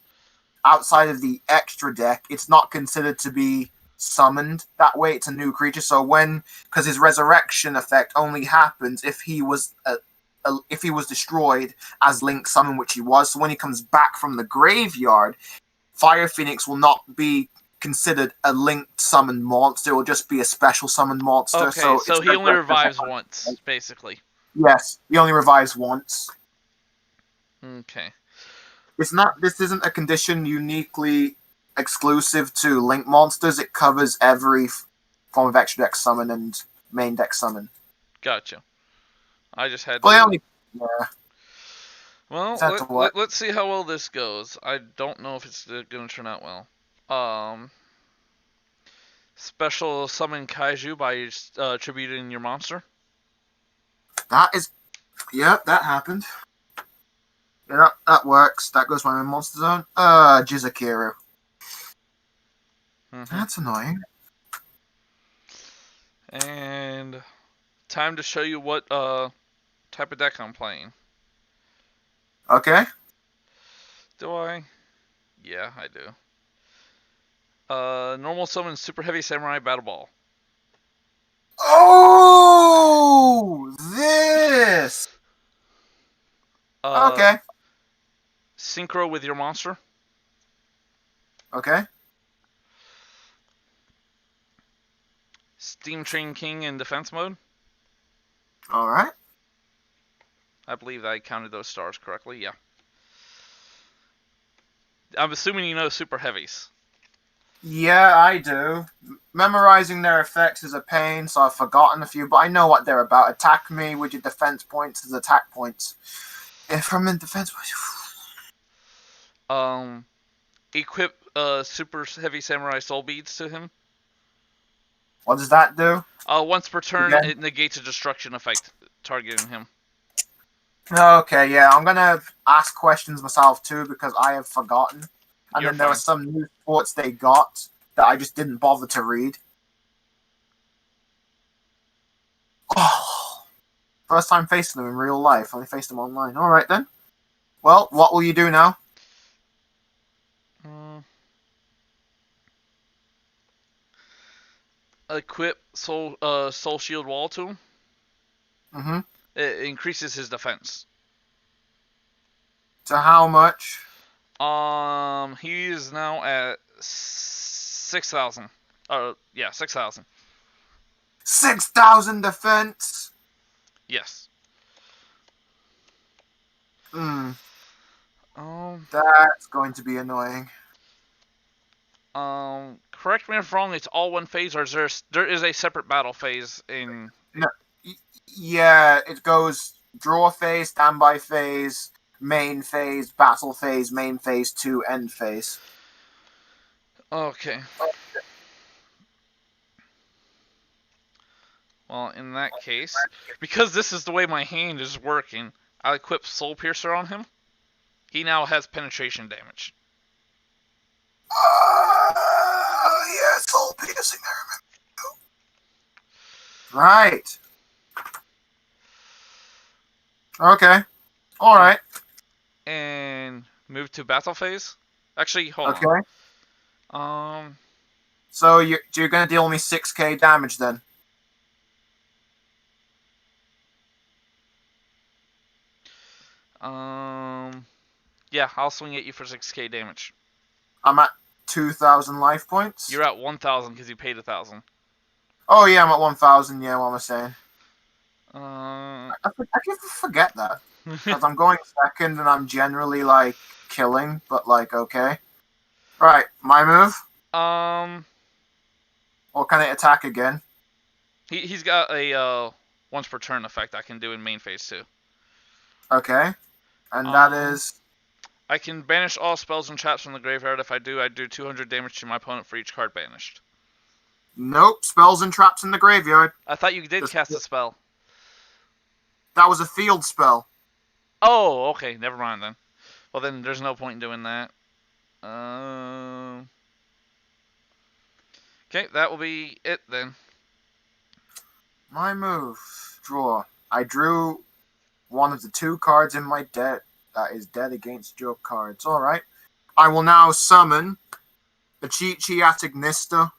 outside of the extra deck, it's not considered to be summoned that way. It's a new creature. So because his resurrection effect only happens if he was destroyed as Link Summon, which he was. So when he comes back from the graveyard, Fire Phoenix will not be considered a linked summoned monster. It will just be a special summoned monster. Okay, so he only revives once, basically. Yes, he only revives once. Okay. This isn't a condition uniquely exclusive to Link monsters. It covers every form of extra deck summon and main deck summon. Gotcha. I just had Well, to... yeah. Well, let's see how well this goes. I don't know if it's going to turn out well. Special summon Kaiju by attributing your monster. That happened. Yeah, that works. That goes by my monster zone. Jizakiru. Mm-hmm. That's annoying. And time to show you what type of deck I'm playing. Okay. Do I? Yeah, I do. Normal summon Super Heavy Samurai Battle Ball. Oh, this. Okay. Synchro with your monster. Okay. Steam Train King in defense mode. All right. I believe I counted those stars correctly. Yeah. I'm assuming you know Super Heavies. Yeah, I do. Memorizing their effects is a pain, so I've forgotten a few, but I know what they're about. Attack me with your defense points as attack points. If I'm in defense... Equip Super Heavy Samurai Soul Beads to him. What does that do? Once per turn, Okay. it negates a destruction effect targeting him. Okay, yeah, I'm gonna ask questions myself too because I have forgotten. And You're then there are fine. some new sports they got that I just didn't bother to read. Oh, first time facing them in real life. Only faced them online. All right then. Well, what will you do now? Equip Soul Shield Wall to him. Mm-hmm. It increases his defense. To how much? He is now at 6,000. 6,000. 6,000 defense. Yes. That's going to be annoying. Correct me if I'm wrong. It's all one phase, or there is a separate battle phase in? No. Yeah, it goes draw phase, standby phase, main phase, battle phase, main phase 2, end phase. Okay. Well, in that case, because this is the way my hand is working, I'll equip Soul Piercer on him. He now has penetration damage. Yeah, soul piercing. Right. Okay. All right. And Move to battle phase. Actually, hold Okay. on. So you're gonna deal me 6k damage then. Yeah, I'll swing at you for 6k damage. I'm at 2,000 life points. You're at 1,000 because you paid 1,000. Oh yeah, I'm at 1,000. Yeah, what am I saying? Uh, I can forget that because I'm going second and I'm generally like killing, but like okay. Right, my move. Or can it attack again? he's got a once per turn effect I can do in main phase too. Okay, and that is. I can banish all spells and traps from the graveyard. If I do 200 damage to my opponent for each card banished. Nope, spells and traps in the graveyard. I thought you did cast a spell. That was a field spell. Oh, okay, never mind then. Well, then there's no point in doing that. Okay, that will be it then. My move. Draw. I drew one of the 2 cards in my deck that is dead against your cards. Alright. I will now summon a Chi-Chi-Atagnista.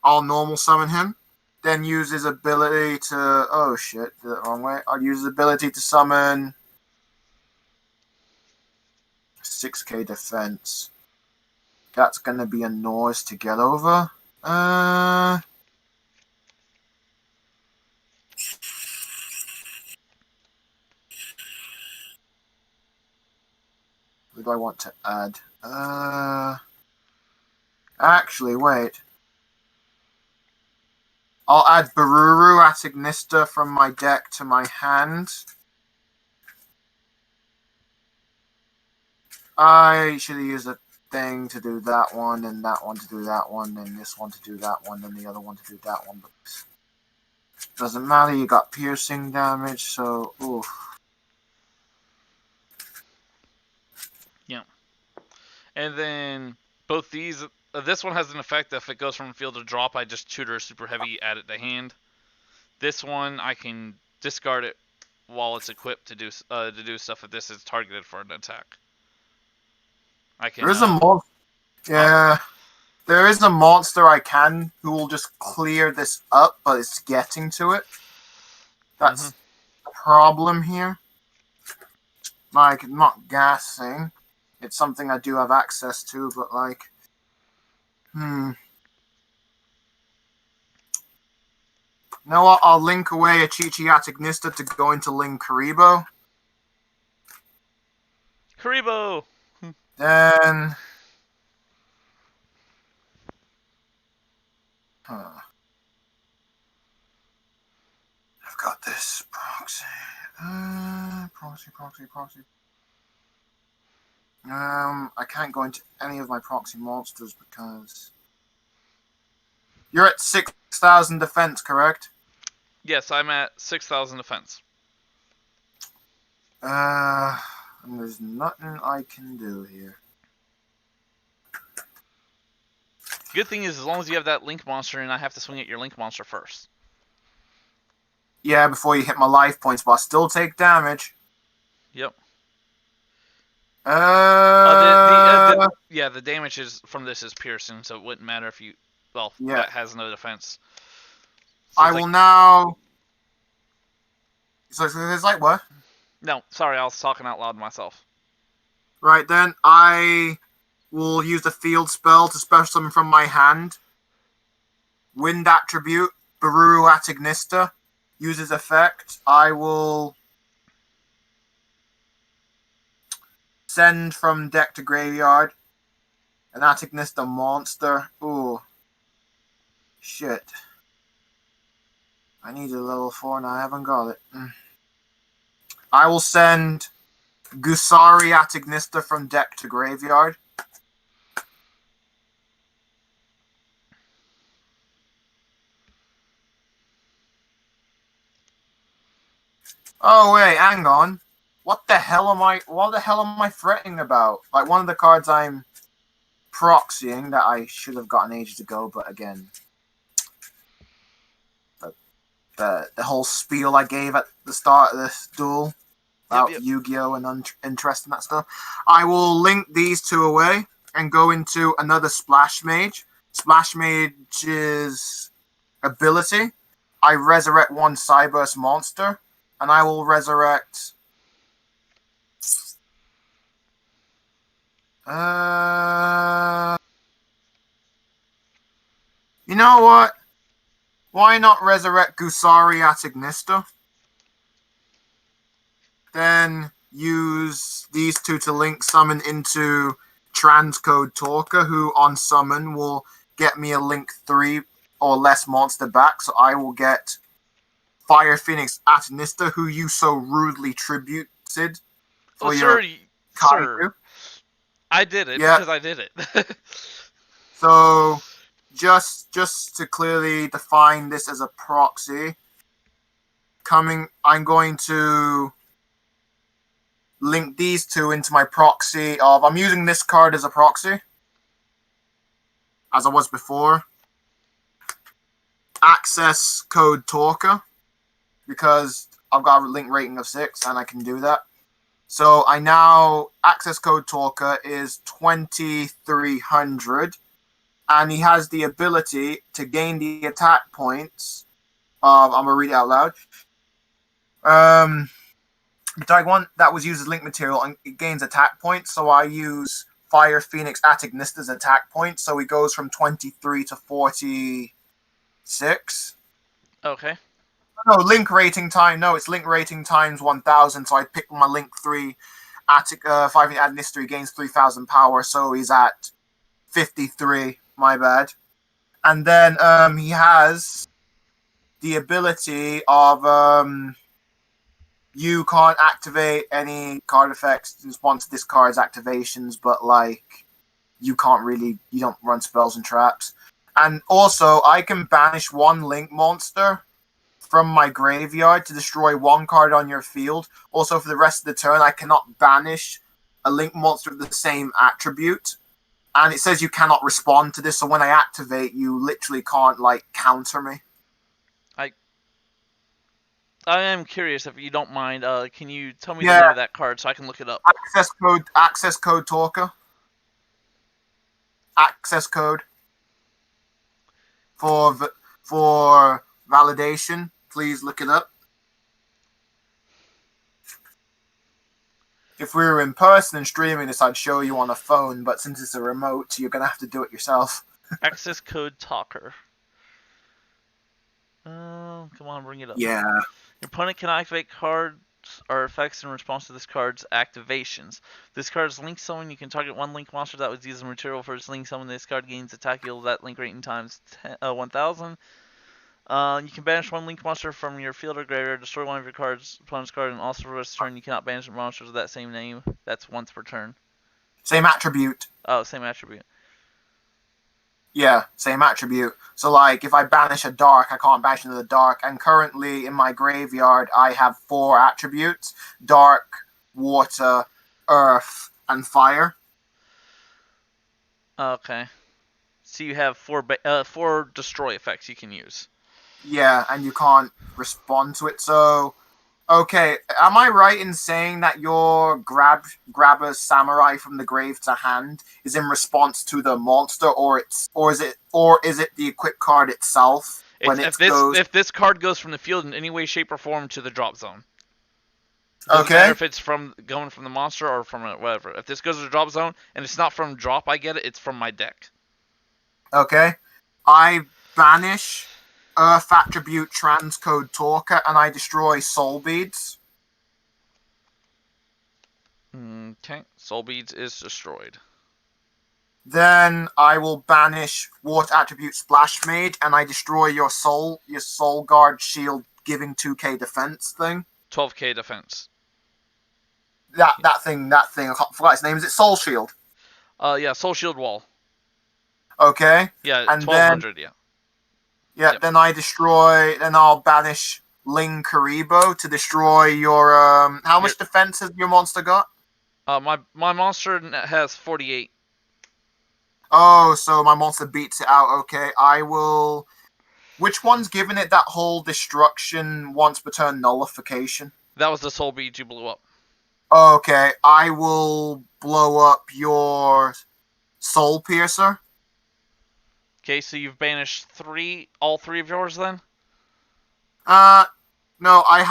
I'll normal summon him. Then use his ability to... Oh shit, did it the wrong way. I'll use his ability to summon 6k defense. That's gonna be a noise to get over. What do I want to add? Actually, wait. I'll add Baruru Atagnista from my deck to my hand. I should have used a thing to do that one, and that one to do that one, and this one to do that one, and the other one to do that one. But doesn't matter, you got piercing damage, so oof. Yeah. And then both these... this one has an effect that if it goes from field to drop, I just tutor super heavy, add it to hand. This one, I can discard it while it's equipped to do stuff if this is targeted for an attack. I can. There is a monster. Yeah, there is a monster I can who will just clear this up, but it's getting to it. That's the problem here. Like, I'm not gassing. It's something I do have access to, but like, You know what? I'll link away a Chi-Chi-Atagnista to go into Ling Karibo. Karibo! Then... I've got this proxy. Proxy. I can't go into any of my proxy monsters because... You're at 6,000 defense, correct? Yes, I'm at 6,000 defense. And there's nothing I can do here. Good thing is, as long as you have that link monster, and I have to swing at your link monster first. Yeah, before you hit my life points, but I still take damage. Yep. Yeah, the damage is from this is piercing, so it wouldn't matter if you... Well, Yeah. that has no defense. So I will now... So there's like what? No, sorry, I was talking out loud to myself. Right then, I will use the field spell to special summon from my hand. Wind attribute, Baruru Atagnista. Uses effect. I will send from deck to graveyard an Atagnista monster. Ooh. Shit. I need a level 4 and I haven't got it. I will send Gusari Atagnista from deck to graveyard. Oh wait, hang on. What the hell am I threatening about? Like one of the cards I'm proxying that I should have gotten ages ago, but again, the whole spiel I gave at the start of this duel about Yep. Yu-Gi-Oh and interest in that stuff. I will link these two away and go into another Splash Mage. Splash Mage's ability. I resurrect one Cyberse monster, and I will resurrect. You know what? Why not resurrect Gusari Atignista? Then use these two to link summon into Transcode Talker, who on summon will get me a link 3 or less monster back. So I will get Fire Phoenix Atinista, who you so rudely tributed for your Sir, I did it because I did it. So just to clearly define this as a proxy, I'm going to link these two into my proxy of, I'm using this card as a proxy, as I was before. Access Code Talker, because I've got a link rating of 6 and I can do that. So I now, Access Code Talker is 2300, and he has the ability to gain the attack points. I'm going to read it out loud. Tag one that was used as link material, and it gains attack points. So I use Fire Phoenix Atignista's attack points. So he goes from 23 to 46. Okay. No, link rating time. No, it's link rating times 1000. So I picked my link 3. Fire Phoenix Atignister, he gains 3000 power. So he's at 53. My bad. And then he has the ability of you can't activate any card effects once this card's activations, but like you don't run spells and traps. And also I can banish one link monster from my graveyard to destroy one card on your field. Also, for the rest of the turn, I cannot banish a link monster of the same attribute. And it says you cannot respond to this, so when I activate, you literally can't like counter me. I am curious, if you don't mind, can you tell me the name of that card so I can look it up? Access code Talker. Access code for validation. Please look it up. If we were in person and streaming this, I'd show you on a phone, but since it's a remote, you're gonna have to do it yourself. Access code Talker. Come on, bring it up. Yeah. Your opponent can activate cards or effects in response to this card's activations. This card's link summon. You can target one link monster that was used as material for its link summon. This card gains attack equal that link rating times 1000. You can banish one link monster from your field or graveyard, destroy one of your opponent's card, and also for the rest of the turn, you cannot banish monsters of that same name. That's once per turn. Same attribute. Oh, same attribute. Yeah, same attribute. So, like, if I banish a dark, I can't banish another dark. And currently, in my graveyard, I have 4 attributes. Dark, water, earth, and fire. Okay. So you have 4 destroy effects you can use. Yeah, and you can't respond to it. So, okay, am I right in saying that your grab a samurai from the grave to hand is in response to the monster, or is it the equipped card itself if this card goes from the field in any way, shape, or form to the drop zone? Doesn't matter if it's going from the monster or from whatever. If this goes to the drop zone and it's not from drop, I get it. It's from my deck. Okay, I banish Earth attribute Transcode Talker, and I destroy Soul Beads. Okay, Soul Beads is destroyed. Then I will banish Water attribute Splash Mage, and I destroy your Soul Guard shield, giving 2k defense thing. 12k defense. That thing. I forgot its name. Is it Soul Shield? Yeah, Soul Shield Wall. Okay. Yeah, and 1200. Then, yeah. Yep. Then I'll banish Ling Karibo to destroy your. How much defense has your monster got? My monster has 48. Oh, so my monster beats it out. Okay, I will. Which one's giving it that whole destruction once per turn nullification? That was the Soul Bead you blew up. Okay, I will blow up your Soul Piercer. Okay, so you've banished all three of yours then? No, I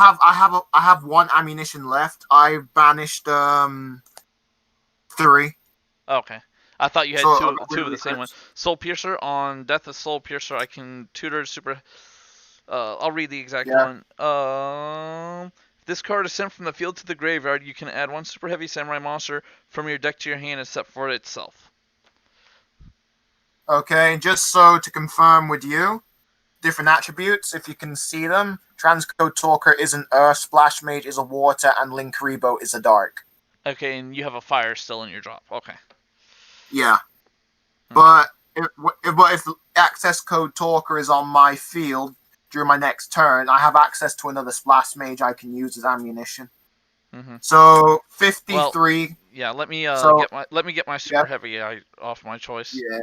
have one ammunition left. I banished 3. Okay. I thought you had So, two of the same one. Soul Piercer, on Death of Soul Piercer, I can tutor super... I'll read the exact one. If this card is sent from the field to the graveyard, you can add 1 Super Heavy Samurai monster from your deck to your hand except for itself. Okay, just so to confirm with you, different attributes, if you can see them. Transcode Talker is an Earth, Splash Mage is a Water, and Linkuriboh is a Dark. Okay, and you have a fire still in your drop. Okay. Yeah. But if access code Talker is on my field during my next turn, I have access to another Splash Mage I can use as ammunition. So 53. Well, yeah, let me get my super heavy off my choice. Yeah.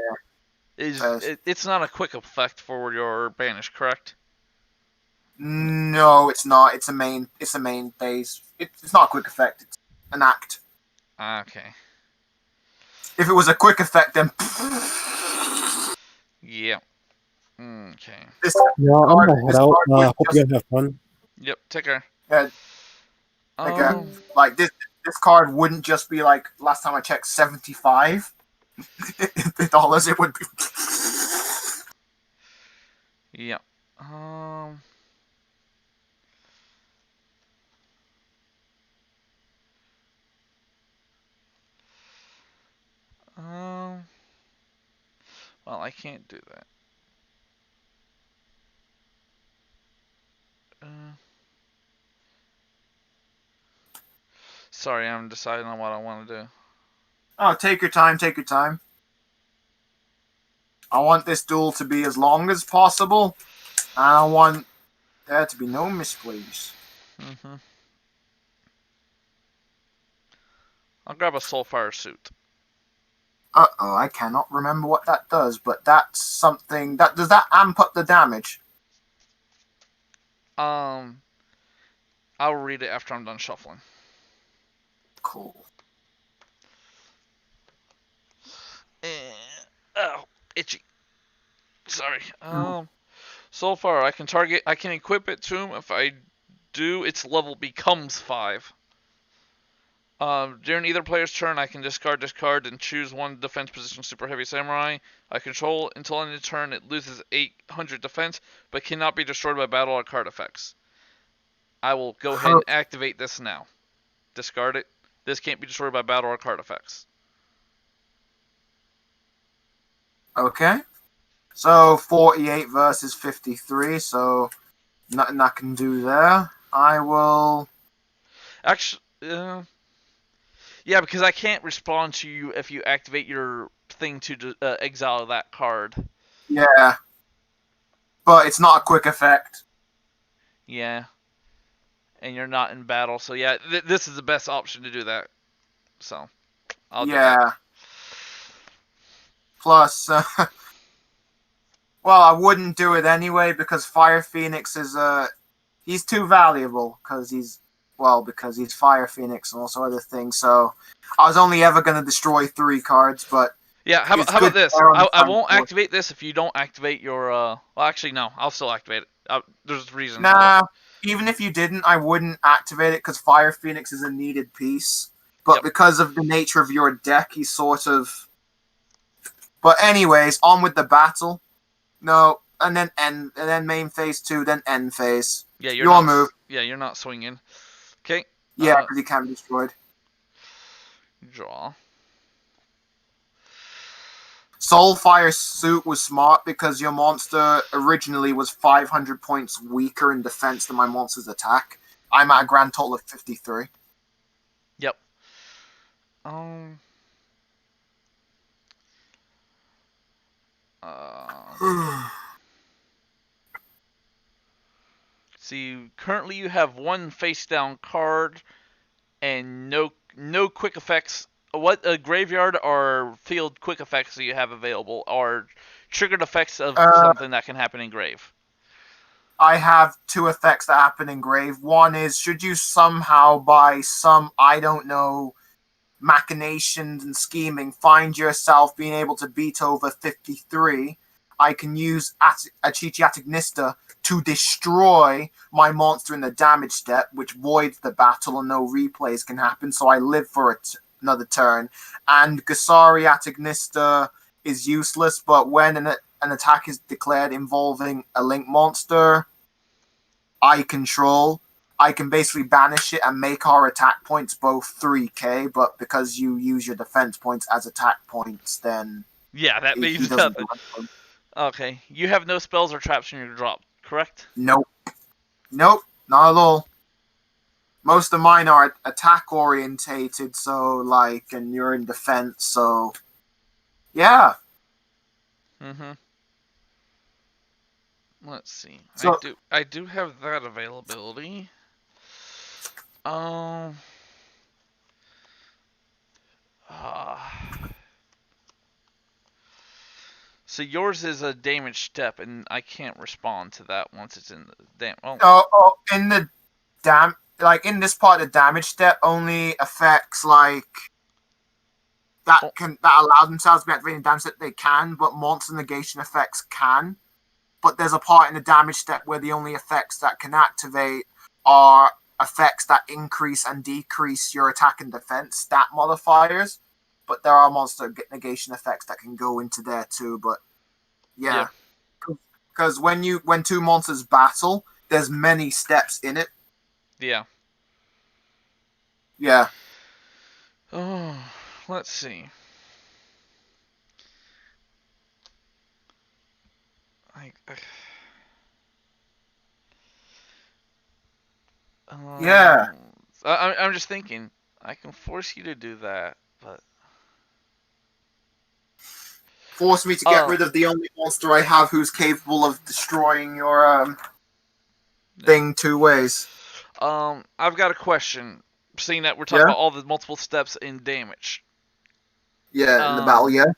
It's not a quick effect for your banish, correct? No, it's not. It's a main phase. It's not a quick effect. It's an act. Okay. If it was a quick effect, then. Yeah. Okay. Yeah, I'm gonna head out. Hope you guys have fun. Yep. Take care. Yeah. Like this card wouldn't just be like last time I checked $75. It would be. Yeah. Well, I can't do that. Sorry, I'm deciding on what I want to do. Oh, take your time. Take your time. I want this duel to be as long as possible. And I want there to be no misplays. I'll grab a Soulfire suit. Uh-oh, I cannot remember what that does, but that's something that does that amp up the damage? I'll read it after I'm done shuffling. Cool. Oh, itchy. Sorry. Soulfire, I can equip it to him. If I do, its level becomes 5. During either player's turn, I can discard this card and choose 1 defense position Super Heavy Samurai I control. Until end of turn, it loses 800 defense, but cannot be destroyed by battle or card effects. I will go ahead and activate this now. Discard it. This can't be destroyed by battle or card effects. Okay. So 48 versus 53, so nothing I can do there. I will... Actually, yeah, because I can't respond to you if you activate your thing to exile that card. Yeah. But it's not a quick effect. Yeah. And you're not in battle, so yeah, this is the best option to do that. So, I'll do that. Plus, well, I wouldn't do it anyway because Fire Phoenix is he's too valuable because he's Fire Phoenix and also other things. So I was only ever going to destroy 3 cards, but yeah. How about this? I won't activate this if you don't activate your. Well, actually, no. I'll still activate it. There's a reason. Nah, even if you didn't, I wouldn't activate it because Fire Phoenix is a needed piece. But because of the nature of your deck, he's sort of. But anyways, on with the battle. No, and then main phase 2, then end phase. Yeah, your move. Yeah, you're not swinging. Okay. Yeah, because he can be destroyed. Draw. Soulfire suit was smart because your monster originally was 500 points weaker in defense than my monster's attack. I'm at a grand total of 53. Yep. See, currently you have 1 face down card and no quick effects. What graveyard or field quick effects do you have available, or triggered effects of something that can happen in grave? I have two effects that happen in Grave. One is, should you somehow, by some, I don't know, machinations and scheming, find yourself being able to beat over 53, I can use Achichi Atagnista to destroy my monster in the damage step, which voids the battle and no replays can happen, so I live for another turn. And Gasari Atagnista is useless, but when an attack is declared involving a link monster I control, I can basically banish it and make our attack points both 3k, but because you use your defense points as attack points, then... Yeah, that means nothing. Okay, you have no spells or traps in your drop, correct? Nope. Nope, not at all. Most of mine are attack orientated, so like, and you're in defense, so... Yeah. Mm-hmm. Let's see. So, I do have that availability. Uh, so yours is a damage step, and I can't respond to that once it's in the in the in this part, the damage step only affects that allow themselves to be activating damage step. They can, but monster negation effects can. But there's a part in the damage step where the only effects that can activate are effects that increase and decrease your attack and defense stat modifiers. But there are monster negation effects that can go into there too. But yeah, because when two monsters battle, there's many steps in it. Yeah. Yeah. Oh, let's see. Yeah. I'm just thinking, I can force you to do that, but... Force me to get rid of the only monster I have who's capable of destroying your thing 2 ways. I've got a question, seeing that we're talking about all the multiple steps in damage. Yeah, in the battle, yeah.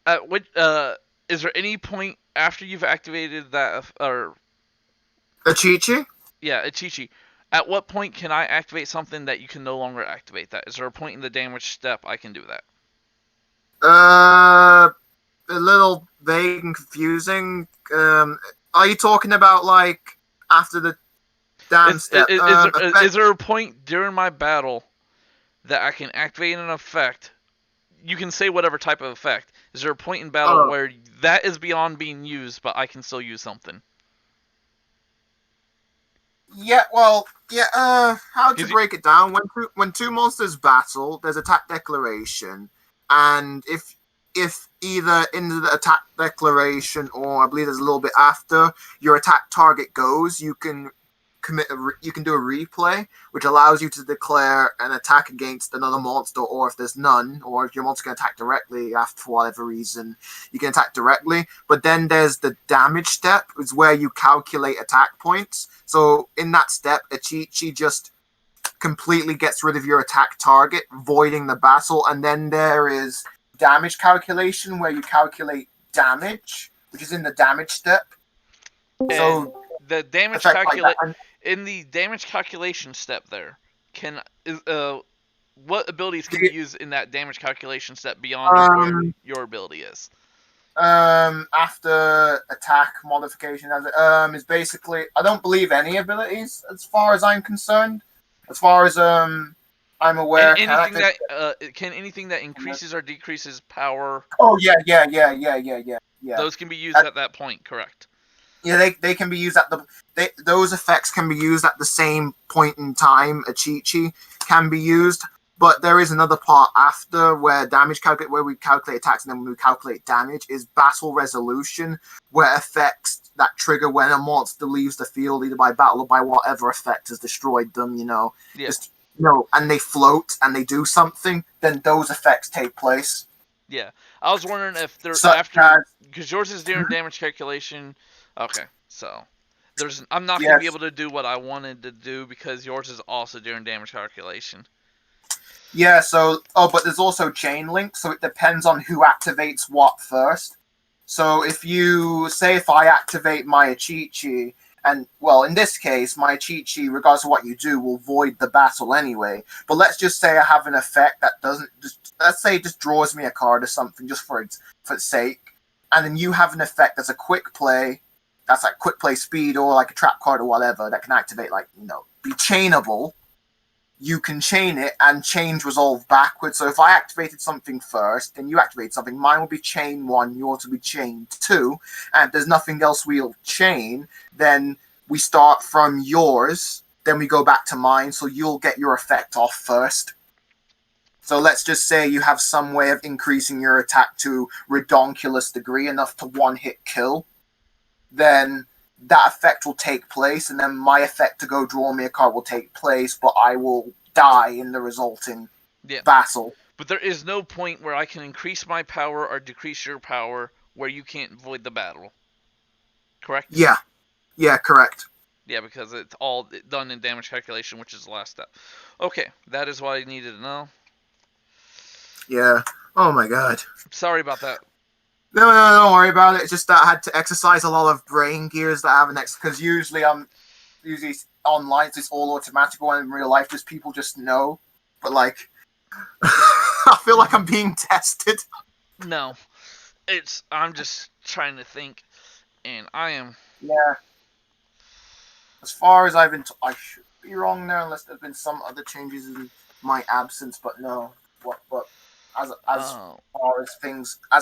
At which, is there any point after you've activated that, or... Achichi? Yeah, Achichi. At what point can I activate something that you can no longer activate that? Is there a point in the damage step I can do that? A little vague and confusing. Are you talking about, after the damn step? Is there a point during my battle that I can activate an effect? You can say whatever type of effect. Is there a point in battle where that is beyond being used, but I can still use something? Yeah, well, yeah, how to break it down? When two monsters battle, there's attack declaration, and if either in the attack declaration or I believe there's a little bit after your attack target goes, you can you can do a replay, which allows you to declare an attack against another monster, or if there's none, or if your monster can attack directly after for whatever reason, you can attack directly. But then there's the damage step, is where you calculate attack points. So in that step, Achichi just completely gets rid of your attack target, voiding the battle. And then there is damage calculation, where you calculate damage, which is in the damage step. So the damage in the damage calculation step there, what abilities can you use in that damage calculation step beyond where your ability is? After attack modification, is basically, I don't believe any abilities as far as I'm concerned. As far as I'm aware, can anything that increases or decreases power? Oh yeah. Those can be used at that point, correct? Yeah, they can be used at those effects can be used at the same point in time. Achichi can be used, but there is another part after where where we calculate attacks and then when we calculate damage is battle resolution, where effects that trigger when a monster leaves the field either by battle or by whatever effect has destroyed them, and they float and they do something, then those effects take place. Yeah, I was wondering if they're because yours is doing damage calculation. Okay, so I'm not going to be able to do what I wanted to do because yours is also doing damage calculation. Yeah, so but there's also chain link, so it depends on who activates what first. So if I activate my Achichi, and well, in this case, my Achichi, regardless of what you do, will void the battle anyway. But let's just say I have an effect that doesn't let's say it just draws me a card or something just for its sake, and then you have an effect that's a quick play, that's like quick play speed or like a trap card or whatever that can activate, like, be chainable. You can chain it and change resolve backwards. So if I activated something first, then you activate something, mine will be chain 1, yours will be chain 2. And if there's nothing else we'll chain, then we start from yours, then we go back to mine, so you'll get your effect off first. So let's just say you have some way of increasing your attack to redonkulous degree, enough to one-hit kill. Then that effect will take place, and then my effect to go draw me a card will take place, but I will die in the resulting battle. But there is no point where I can increase my power or decrease your power where you can't void the battle. Correct? Yeah. Yeah, correct. Yeah, because it's all done in damage calculation, which is the last step. Okay, that is what I needed to know. Yeah. Oh my god. Sorry about that. No, don't worry about it. It's just that I had to exercise a lot of brain gears that I haven't because usually online it's all automatic, and in real life just people just know. But like, I feel like I'm being tested. No, I'm just trying to think, and I am. Yeah. As far as I've been, I should be wrong there, unless there's been some other changes in my absence. But no, but. As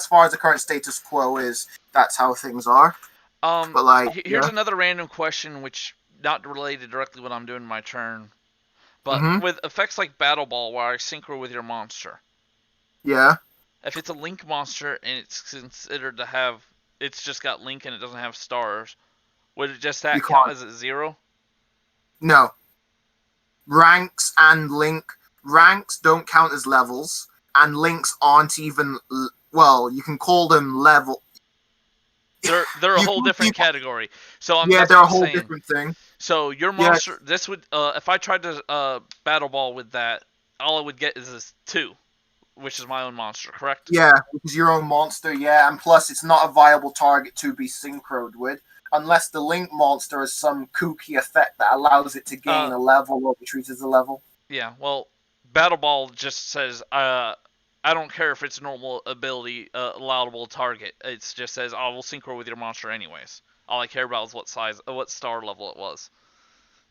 far as the current status quo is, that's how things are. But like, here's another random question, which not related directly to what I'm doing in my turn, but with effects like Battle Ball, where I synchro with your monster. Yeah. If it's a Link monster and it's considered to have, it's just got Link and it doesn't have stars, would it just count as a 0? No. Ranks don't count as levels. And links aren't even, well, you can call them level. They're a whole different category. So they're a whole different thing. So your monster, this would, if I tried to Battle Ball with that, all I would get is this 2, which is my own monster, correct? Yeah, which is your own monster, yeah. And plus, it's not a viable target to be synchroed with, unless the Link monster has some kooky effect that allows it to gain a level or be treated as a level. Yeah, well, Battle Ball just says, I don't care if it's normal ability, allowable target. It just says, I will synchro with your monster anyways. All I care about is what star level it was.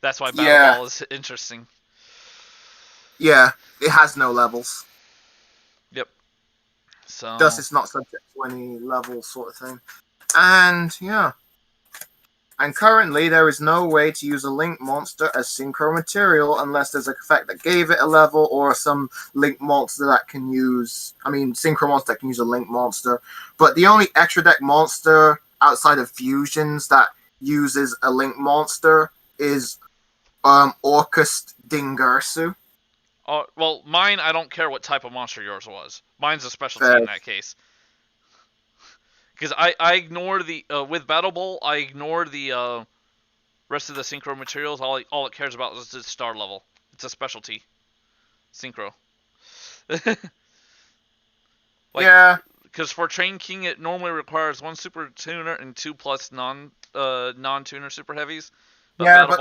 That's why Battle Ball is interesting. Yeah, it has no levels. Yep. So. Thus, it's not subject to any level sort of thing. And, yeah. And currently, there is no way to use a Link monster as synchro material unless there's an effect that gave it a level or some Link monster that can use... synchro monster that can use a Link monster. But the only extra deck monster outside of fusions that uses a Link monster is Orcust Dingursu. Well, mine, I don't care what type of monster yours was. Mine's a specialty in that case. Because I ignore the with Battle Ball, I ignore the rest of the synchro materials. All it cares about is the star level. It's a specialty, synchro. Because for Train King, it normally requires 1 super tuner and 2 plus non-tuner super heavies. But but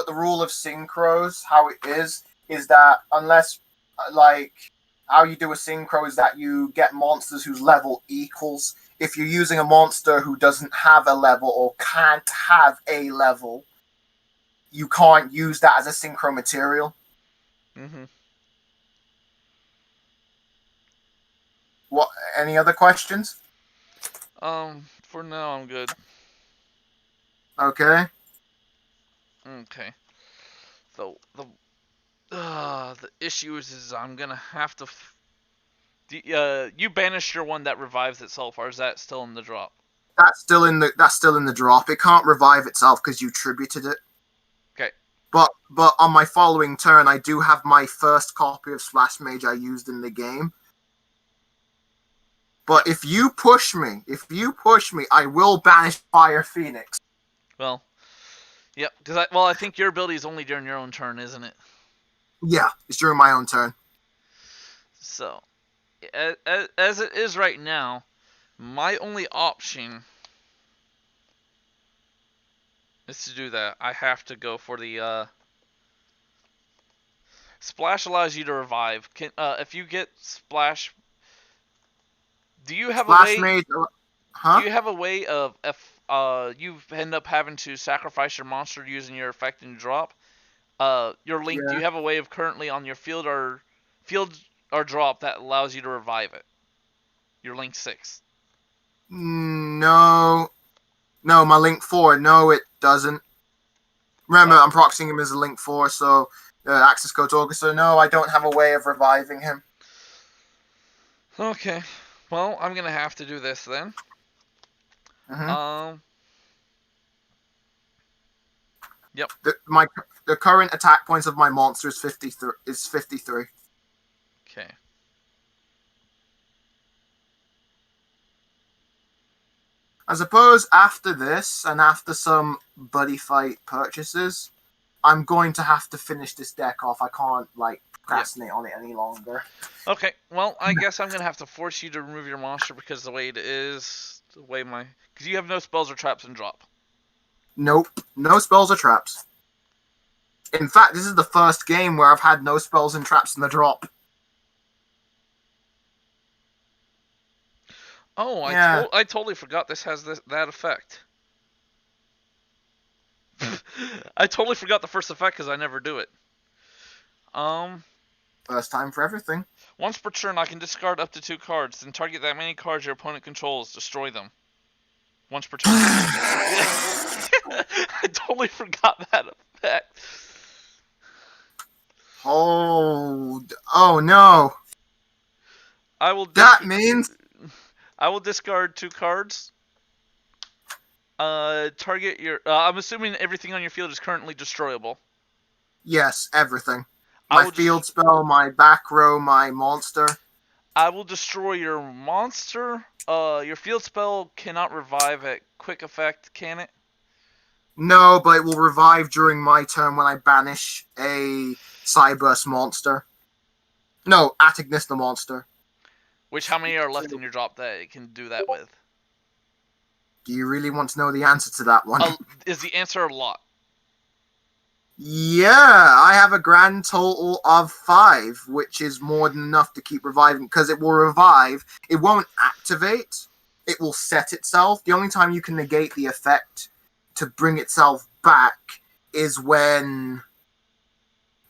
the rule of synchros, how it is that unless how you do a synchro is that you get monsters whose level equals. If you're using a monster who doesn't have a level or can't have a level, you can't use that as a synchro material. Mm-hmm. What? Any other questions? For now, I'm good. Okay. Okay. So the issue is I'm gonna have to. You banished your one that revives itself, or is that still in the drop? That's still in the drop. It can't revive itself because you tributed it. Okay. But on my following turn, I do have my first copy of Splash Mage I used in the game. But if you push me, I will banish Fire Phoenix. Well, yep. Because I think your ability is only during your own turn, isn't it? Yeah, it's during my own turn. So, as it is right now, my only option is to do that. I have to go for the splash allows you to revive. If you get splash, do you have Splash a way? mage, Do huh? you have a way of if you end up having to sacrifice your monster using your effect and drop? Your link. Do Yeah. you have a way of currently on your field or drop that allows you to revive it? Your link 6. No, my link 4. No, it doesn't. Remember, I'm proxying him as a link 4, so access code August. So no, I don't have a way of reviving him. Okay. Well, I'm gonna have to do this then. Mhm. Yep. The current attack points of my monster is 53. Okay. I suppose after this and after some buddy fight purchases, I'm going to have to finish this deck off. I can't procrastinate on it any longer. Okay. Well, I guess I'm gonna have to force you to remove your monster because the way it is, because you have no spells or traps and drop. Nope, no spells or traps. In fact, this is the first game where I've had no spells and traps in the drop. Oh, Yeah. I totally forgot this has that effect. I totally forgot the first effect because I never do it. First time for everything. Once per turn, I can discard up to 2 cards, then target that many cards your opponent controls, destroy them. Once per turn. I totally forgot that effect. Oh no. That means I will discard 2 cards. Target your. I'm assuming everything on your field is currently destroyable. yes, everything. My field spell, my back row, my monster. I will destroy your monster. Your field spell cannot revive at quick effect, can it? No, but it will revive during my turn when I banish a Cyburst monster. No, Atagnister monster. Which, how many are left in your drop that it can do that with? Do you really want to know the answer to that one? Is the answer a lot? Yeah, I have a grand total of 5, which is more than enough to keep reviving, because it will revive. It won't activate. It will set itself. The only time you can negate the effect to bring itself back is when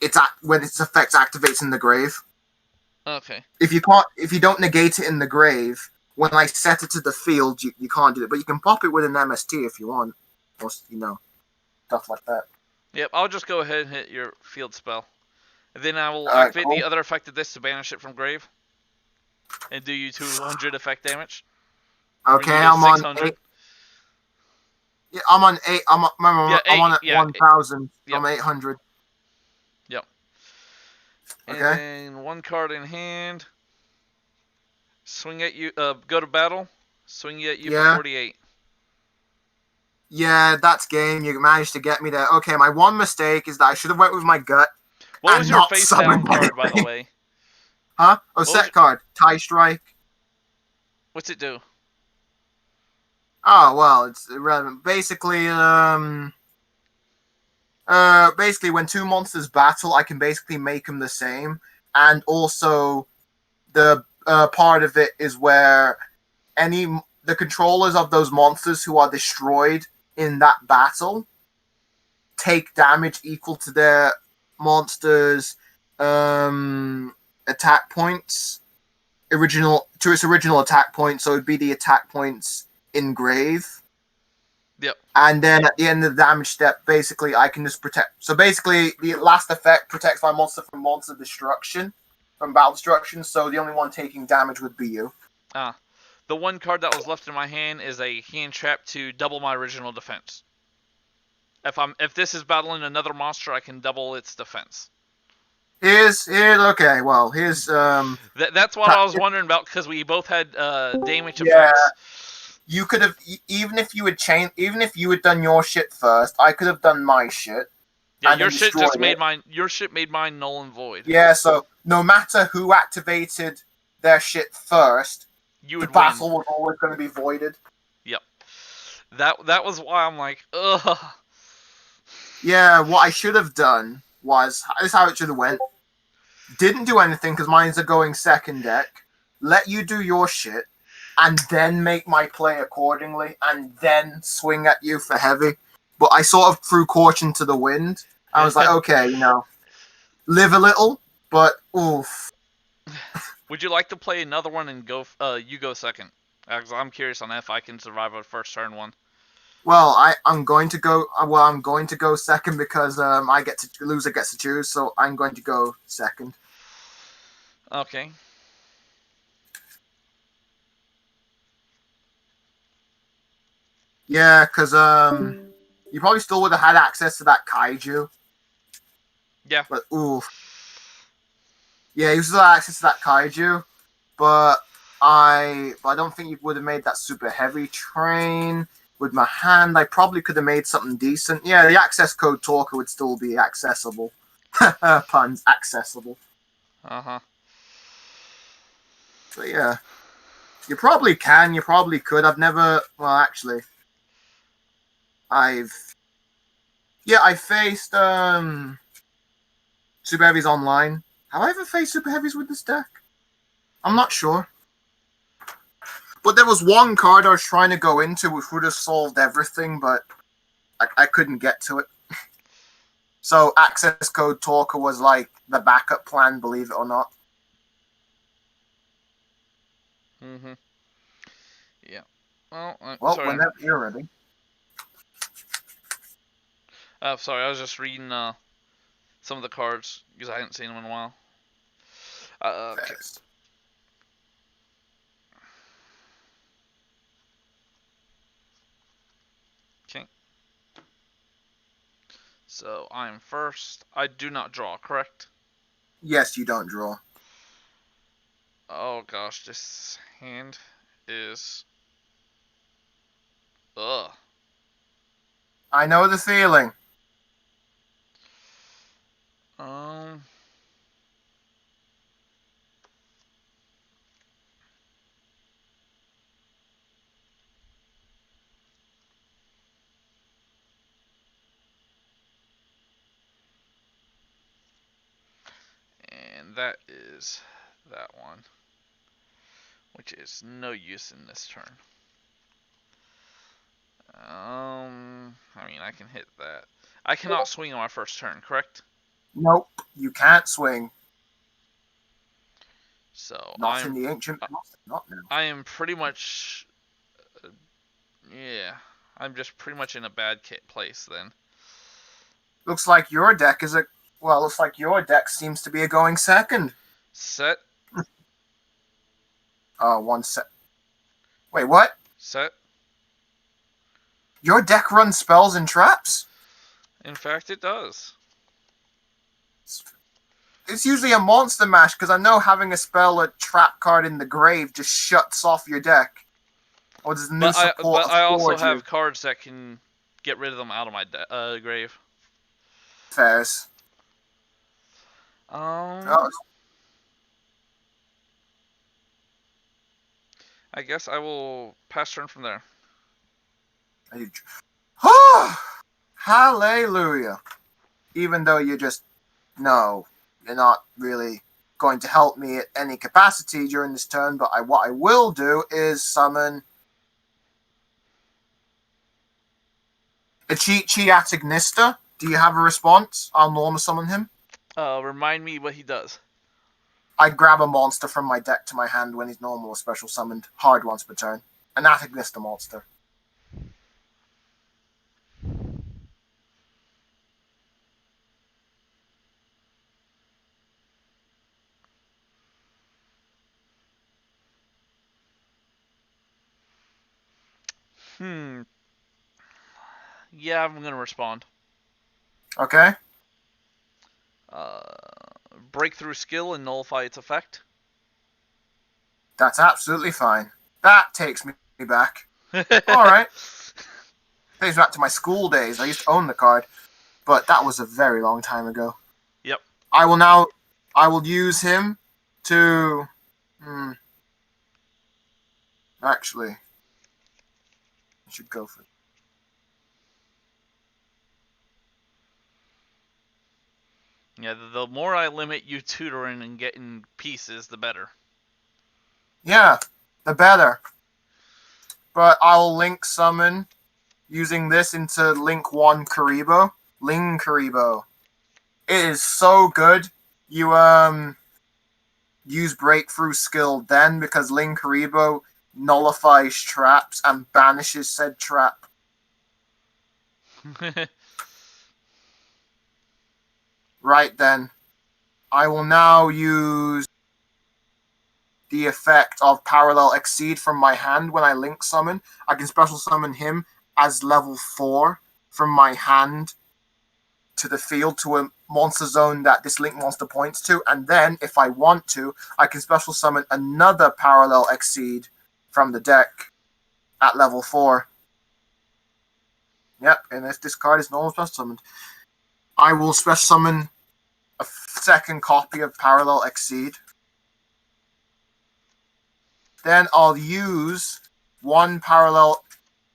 its effect activates in the grave. Okay. If you don't negate it in the grave, when I set it to the field, you can't do it. But you can pop it with an MST if you want, or stuff like that. Yep, I'll just go ahead and hit your field spell. And then I will activate the other effect of this to banish it from grave. And do you 200 effect damage. Okay, I'm on 8. Yeah, I'm on 8. I'm on at 1,000. Yep. I'm 800. Yep. Okay. And 1 card in hand. Swing at you. Go to battle. Swing at you for 48. Yeah, that's game. You managed to get me there. Okay, my one mistake is that I should have went with my gut. What was your face down card, by the way? Huh? Oh, set card. Tie Strike. What's it do? Oh, well, it's irrelevant. Basically, when 2 monsters battle, I can basically make them the same. And also, the part of it is where the controllers of those monsters who are destroyed in that battle take damage equal to their monsters' attack points. Its original attack point, so it'd be the attack points in grave. Yep. And then at the end of the damage step, basically I can just protect. So basically, the last effect protects my monster from monster destruction, from battle destruction. So the only one taking damage would be you. The 1 card that was left in my hand is a hand trap to double my original defense. If this is battling another monster, I can double its defense. Here's okay. Well, here's That's what I was wondering about because we both had damage effects. You could have even if you had done your shit first, I could have done my shit. Yeah, and your then shit just destroyed made it. mine. Your shit made mine null and void. Yeah, so no matter who activated their shit first, You the would win. battle was always going to be voided. Yep. That was why I'm like, ugh. Yeah, what I should have done was, this is how it should have went. Didn't do anything because mine's a going second deck. Let you do your shit, and then make my play accordingly, and then swing at you for heavy. But I sort of threw caution to the wind. I was like, okay, live a little, but oof. Would you like to play another one and go? You go second. Because I'm curious on if I can survive a first turn one. Well, I'm going to go. Well, I'm going to go second because loser gets to choose. So I'm going to go second. Okay. Yeah, because you probably still would have had access to that kaiju. Yeah. But oof. Yeah, you still had access to that kaiju, but I don't think you would have made that super heavy train. With my hand, I probably could have made something decent. Yeah, the access code talker would still be accessible. Puns, accessible. Uh-huh. But yeah. You probably can, you probably could. I've never... Well, actually... I faced Super Heavies online. Have I ever faced Super Heavies with this deck? I'm not sure. But there was one card I was trying to go into which would have solved everything, but I couldn't get to it. So Access Code Talker was like the backup plan, believe it or not. Mm-hmm. Yeah. Well, Well, whenever you're ready. Sorry, I was just reading some of the cards because I hadn't seen them in a while. Okay. Okay. So I'm first. I do not draw, correct? Yes, you don't draw. Oh gosh, this hand is. Ugh. I know the feeling. And that is that one, which is no use in this turn. I mean, I can hit that. I cannot swing on my first turn, correct? Nope, you can't swing. So Not in the ancient past, not now. I am pretty much, yeah, I'm just pretty much in a bad place then. Looks like your deck is looks like your deck seems to be going second. Set. One set. Wait, what? Set. Your deck runs spells and traps? In fact, it does. It's usually a monster mash, because I know having a spell or trap card in the grave just shuts off your deck. Or does new support but I also have cards that can get rid of them out of my grave. Fairs. I guess I will pass turn from there. Hallelujah. Even though you're not really going to help me at any capacity during this turn, but what I will do is summon a Chiatignista. Do you have a response? I'll normal summon him. Remind me what he does. I grab a monster from my deck to my hand when he's normal or special summoned. Hard once per turn. An Atignista monster. Yeah, I'm gonna respond. Okay. Breakthrough skill and nullify its effect. That's absolutely fine. That takes me back. Alright. Takes me back to my school days. I used to own the card. but that was a very long time ago. Yep. I will use him to. Actually, I should go for. Yeah, the more I limit you tutoring and getting pieces, the better. Yeah, the better. But I'll link summon using this into Link 1 Karibo. Ling Karibo. It is so good. You use breakthrough skill then because Ling Karibo nullifies traps and banishes said trap. Right then. I will now use the effect of Parallel Exceed from my hand when I link summon. I can special summon him as level 4 from my hand to the field to a monster zone that this link monster points to, and then, if I want to, I can special summon another Parallel Exceed from the deck at level 4. Yep, and if this card is normal special summoned, I will special summon a second copy of Parallel Exceed. Then I'll use one parallel.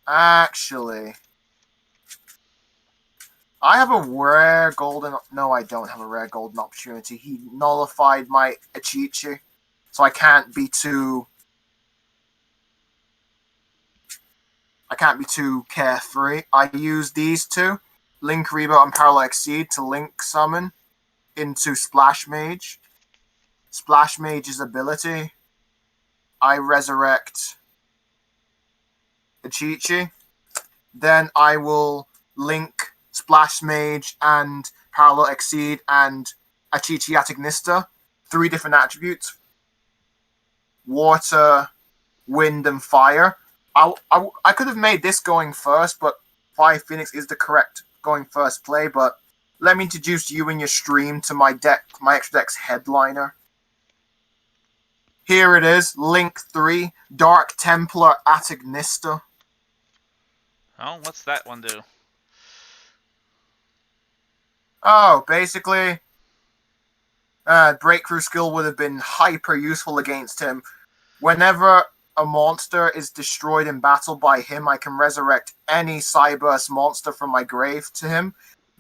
Actually, I have a rare golden. No, I don't have a rare golden opportunity. He nullified my Achichi, so I can't be too. Carefree. I use these two, Link Rebo and Parallel Exceed, to link summon into Splash Mage. Splash Mage's ability. I resurrect Achichi. Then I will link Splash Mage and Parallel Exceed and Achichi Atagnista. 3 different attributes. Water, Wind, and Fire. I could have made this going first, but Fire Phoenix is the correct going first play, but let me introduce you in your stream to my deck, my extra deck's headliner. Here it is, Link 3, Dark Templar Atagnista. Oh, what's that one do? Oh, basically, Breakthrough skill would have been hyper useful against him. Whenever a monster is destroyed in battle by him, I can resurrect any Cyburst monster from my grave to him.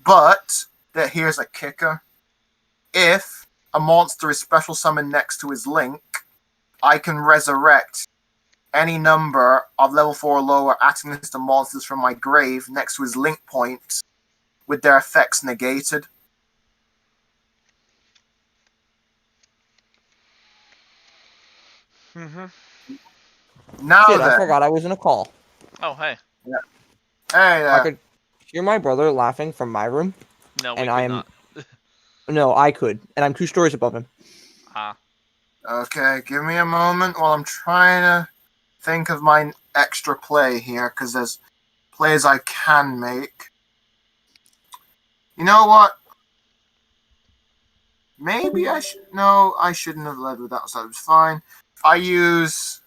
But here's a kicker. If a monster is special summoned next to his Link, I can resurrect any number of level 4 or lower Atagnista monsters from my grave next to his Link point with their effects negated. Mm-hmm. Now Shit, then. I forgot I was in a call. Oh, hey. Yeah. Hey there. I could hear my brother laughing from my room. No, we and could I am not. No, I could, and I'm 2 stories above him. Ah. Okay, give me a moment while I'm trying to think of my extra play here, because there's plays I can make. You know what? Maybe I should. No, I shouldn't have led with that, so it was fine. I use.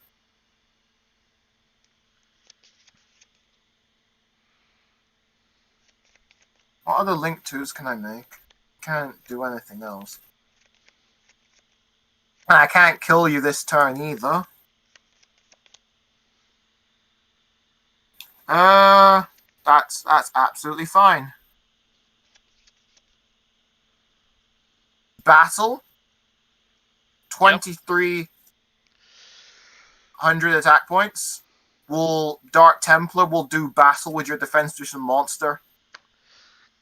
What other Link 2s can I make? Can't do anything else. And I can't kill you this turn either. That's absolutely fine. Battle. 2,300 attack points. Dark Templar will do battle with your defense position monster.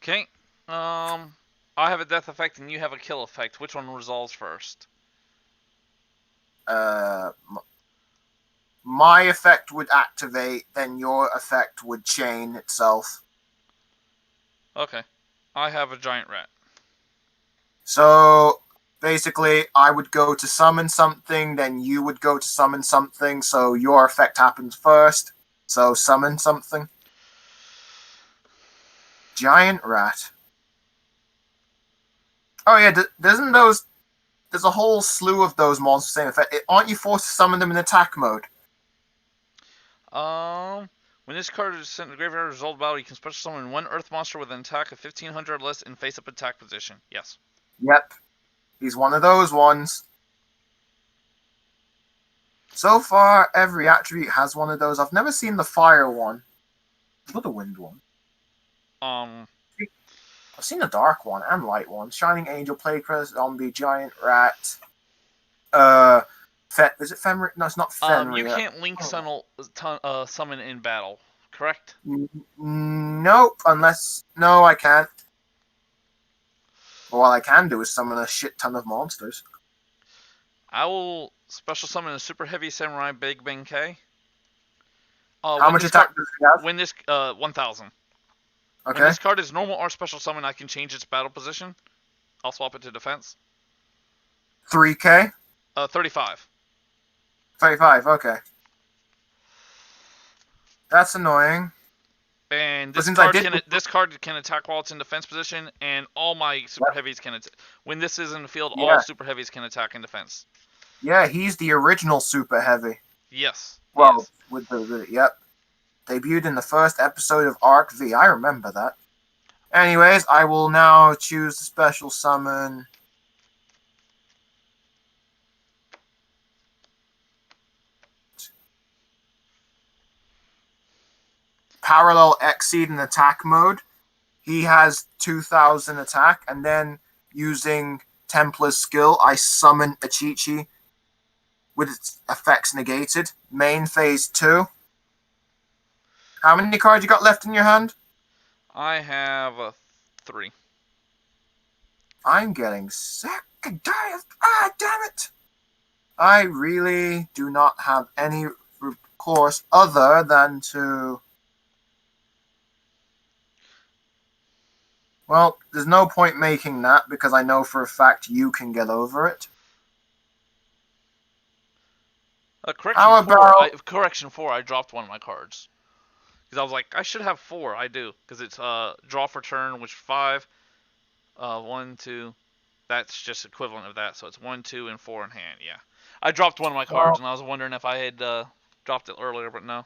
Okay. I have a death effect and you have a kill effect. Which one resolves first? My effect would activate, then your effect would chain itself. Okay. I have a giant rat. So basically, I would go to summon something, then you would go to summon something, so your effect happens first. So summon something. Giant rat. Oh yeah, doesn't those... There's a whole slew of those monsters same effect. Aren't you forced to summon them in attack mode? When this card is sent to the graveyard or resolved battle, you can special summon one Earth monster with an attack of 1500 or less in face-up attack position. Yes. Yep. He's one of those ones. So far, every attribute has one of those. I've never seen the fire one. What the wind one? Um, I've seen the dark one and light one. Shining Angel, Playcrest, Zombie, Giant Rat. Is it Fenrir? No, it's not Fenrir. you can't link summon in battle, correct? Nope, unless... No, I can't. All I can do is summon a shit ton of monsters. I will special summon a Super Heavy Samurai Big Bang K. How much attack does he have? When this 1000. Okay. When this card is normal or special summon, I can change its battle position. I'll swap it to defense. 3k? 35. 35, okay. That's annoying. And But this since card can attack while it's in defense position, and all my super heavies can attack. When this is in the field, Yeah. all super heavies can attack in defense. Yeah, he's the original Super Heavy. Yes. Well, yes. with yep. Debuted in the first episode of Arc V. I remember that. Anyways, I will now choose the special summon. Parallel Exceed in attack mode. He has 2000 attack, and then using Templar's skill, I summon a Chi-Chi with its effects negated. Main phase 2. How many cards you got left in your hand? I have 3. I'm getting sick and tired of... Ah, damn it! I really do not have any recourse other than to... Well, there's no point making that because I know for a fact you can get over it. Correction 4, I dropped one of my cards. Because I was like, I should have 4. I do. Because it's draw for turn, which 5. 1, 2. That's just equivalent of that. So it's 1, 2, and 4 in hand. Yeah. I dropped one of my cards, and I was wondering if I had dropped it earlier, but no.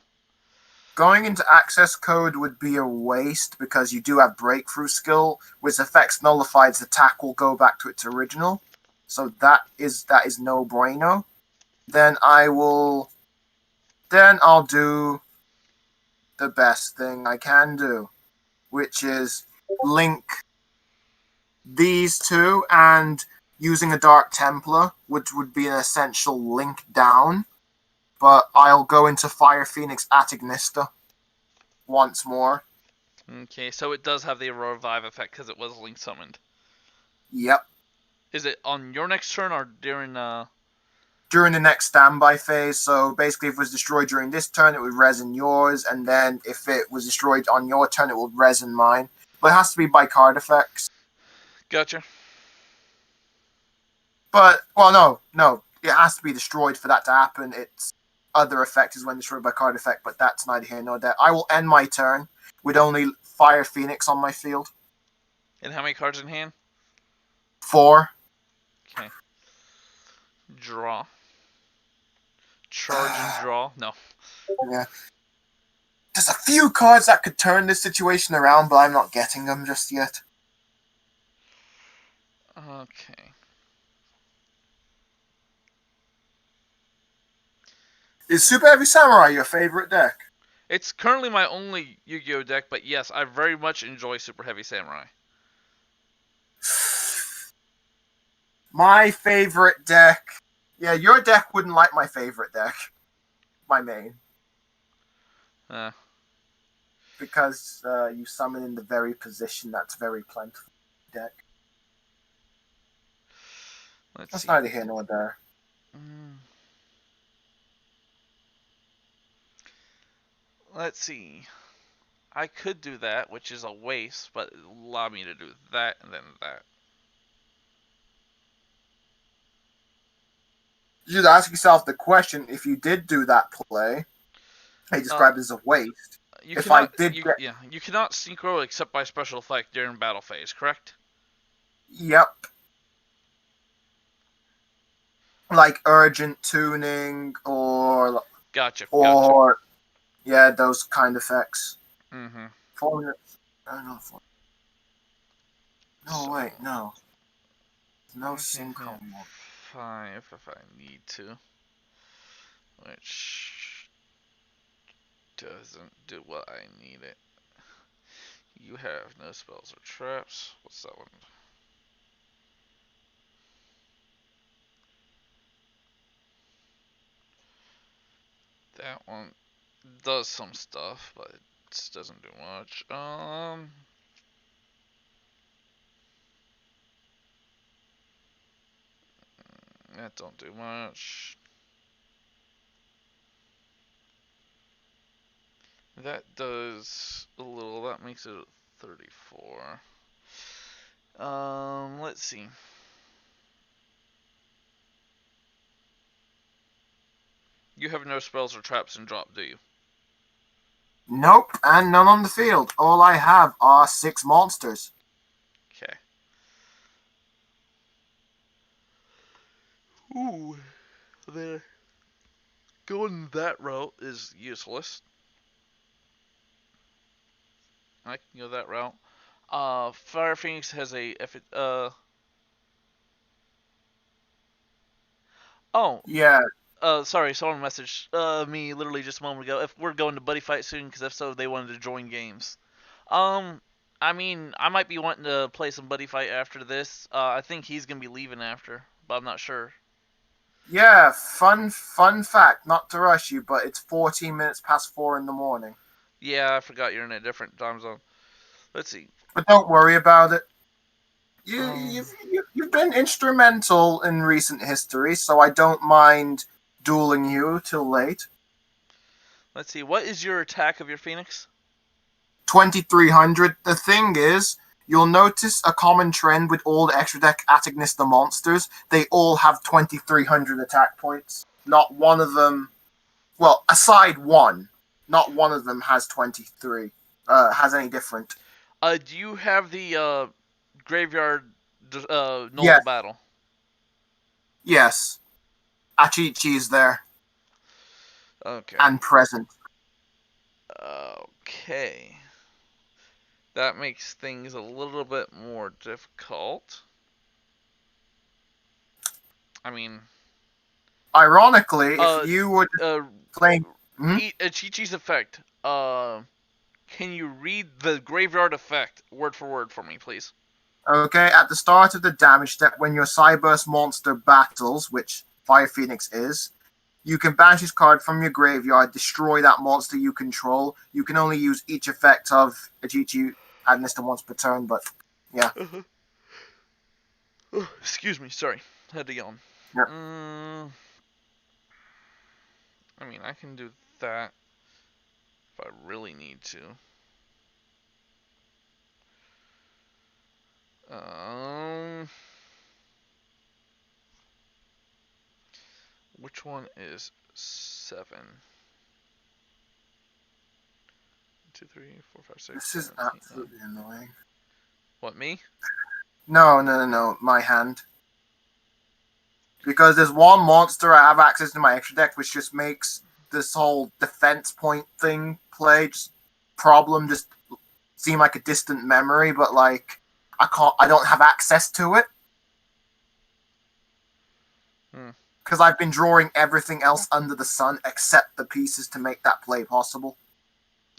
Going into access code would be a waste because you do have breakthrough skill, which effects nullified, its attack will go back to its original. So that is no bueno. Then I'll do the best thing I can do, which is link these two, and using a Dark Templar, which would be an essential link down. But I'll go into Fire Phoenix at Ignista once more. Okay, so it does have the revive effect because it was link summoned. Yep. Is it on your next turn or during During the next standby phase, so basically if it was destroyed during this turn, it would resin yours, and then if it was destroyed on your turn, it would resin mine. But it has to be by card effects. Gotcha. But, well, no. It has to be destroyed for that to happen. Its other effect is when destroyed by card effect, but that's neither here nor there. I will end my turn with only Fire Phoenix on my field. And how many cards in hand? 4. Okay. Draw. Charge and draw. No. Yeah. There's a few cards that could turn this situation around, but I'm not getting them just yet. Okay. Is Super Heavy Samurai your favorite deck? It's currently my only Yu-Gi-Oh deck, but yes, I very much enjoy Super Heavy Samurai. My favorite deck... Yeah, your deck wouldn't like my favorite deck. My main. Because you summon in the very position that's very plentiful deck. That's neither here nor there. Let's see. I could do that, which is a waste, but it will allow me to do that and then that. You should ask yourself the question, if you did do that play, I described it as a waste. You cannot synchro except by special effect during battle phase, correct? Yep. Like urgent tuning or... Gotcha. Yeah, those kind of effects. Mm-hmm. 4 minutes. No, So, wait, no. No I can hit synchro mode. 5 if I need to. Which doesn't do what I need it. You have no spells or traps. What's that one? That one does some stuff, but it doesn't do much. That don't do much. That does a little. That makes it 34. Let's see. You have no spells or traps in drop, do you? Nope, and none on the field. All I have are 6 monsters. Okay. Ooh, the going that route is useless. I can go that route. Fire Phoenix has a Oh, Yeah, sorry, someone messaged me literally just a moment ago if we're going to Buddy Fight soon, because if so, they wanted to join games. I mean, I might be wanting to play some Buddy Fight after this. I think he's gonna be leaving after, but I'm not sure. yeah, fun fact, not to rush you, but it's 14 minutes past 4 in the morning. Yeah, I forgot you're in a different time zone. Let's see. But don't worry about it. Um, You've been instrumental in recent history, so I don't mind dueling you till late. Let's see. What is your attack of your Phoenix? 2300. The thing is, you'll notice a common trend with all the extra deck Atagnista monsters. They all have 2300 attack points. Not one of them, well, aside one, not one of them has 23. Has any different. Do you have the graveyard null Yes. battle? Yes. Achichi is there Okay. and present. Okay. That makes things a little bit more difficult. I mean, Ironically, if you would play... Chi-Chi's effect. Can you read the graveyard effect word for word for me, please? Okay, at the start of the damage step, when your Cyburst monster battles, which Fire Phoenix is, you can banish this card from your graveyard, destroy that monster you control. You can only use each effect of Achichi Agnista once per turn, but yeah. Oh, excuse me, sorry. Had to yawn. Yeah. I mean, I can do that if I really need to. Which one is 7? 2, 3, 4, 5, 6. This is 7, 8, 9. absolutely annoying. What, me? No, my hand. Because there's one monster I have access to my extra deck, which just makes this whole defense point thing just seem like a distant memory, but like I don't have access to it. Because I've been drawing everything else under the sun except the pieces to make that play possible.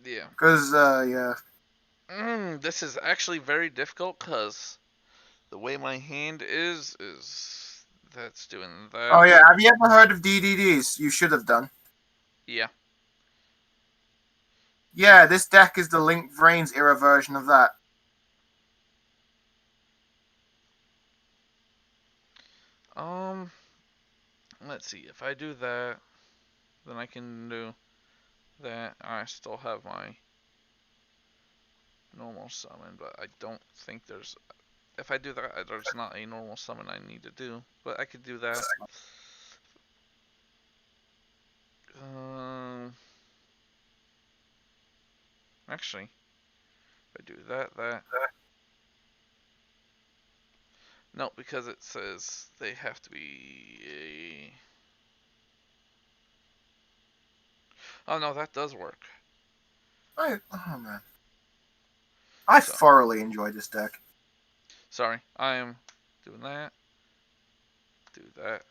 Yeah. Because, yeah. This is actually very difficult because the way my hand is that's doing that. Oh, yeah. Have you ever heard of DDDs? You should have done. Yeah. Yeah, this deck is the Link Vrains era version of that. Let's see. If I do that, then I can do that. I still have my normal summon, but I don't think there's... If I do that, there's not a normal summon I need to do, but I could do that. Actually, if I do that. No, because it says they have to be Oh no, that does work. Oh man, I So- thoroughly enjoy this deck. Sorry, I am doing that. Do that.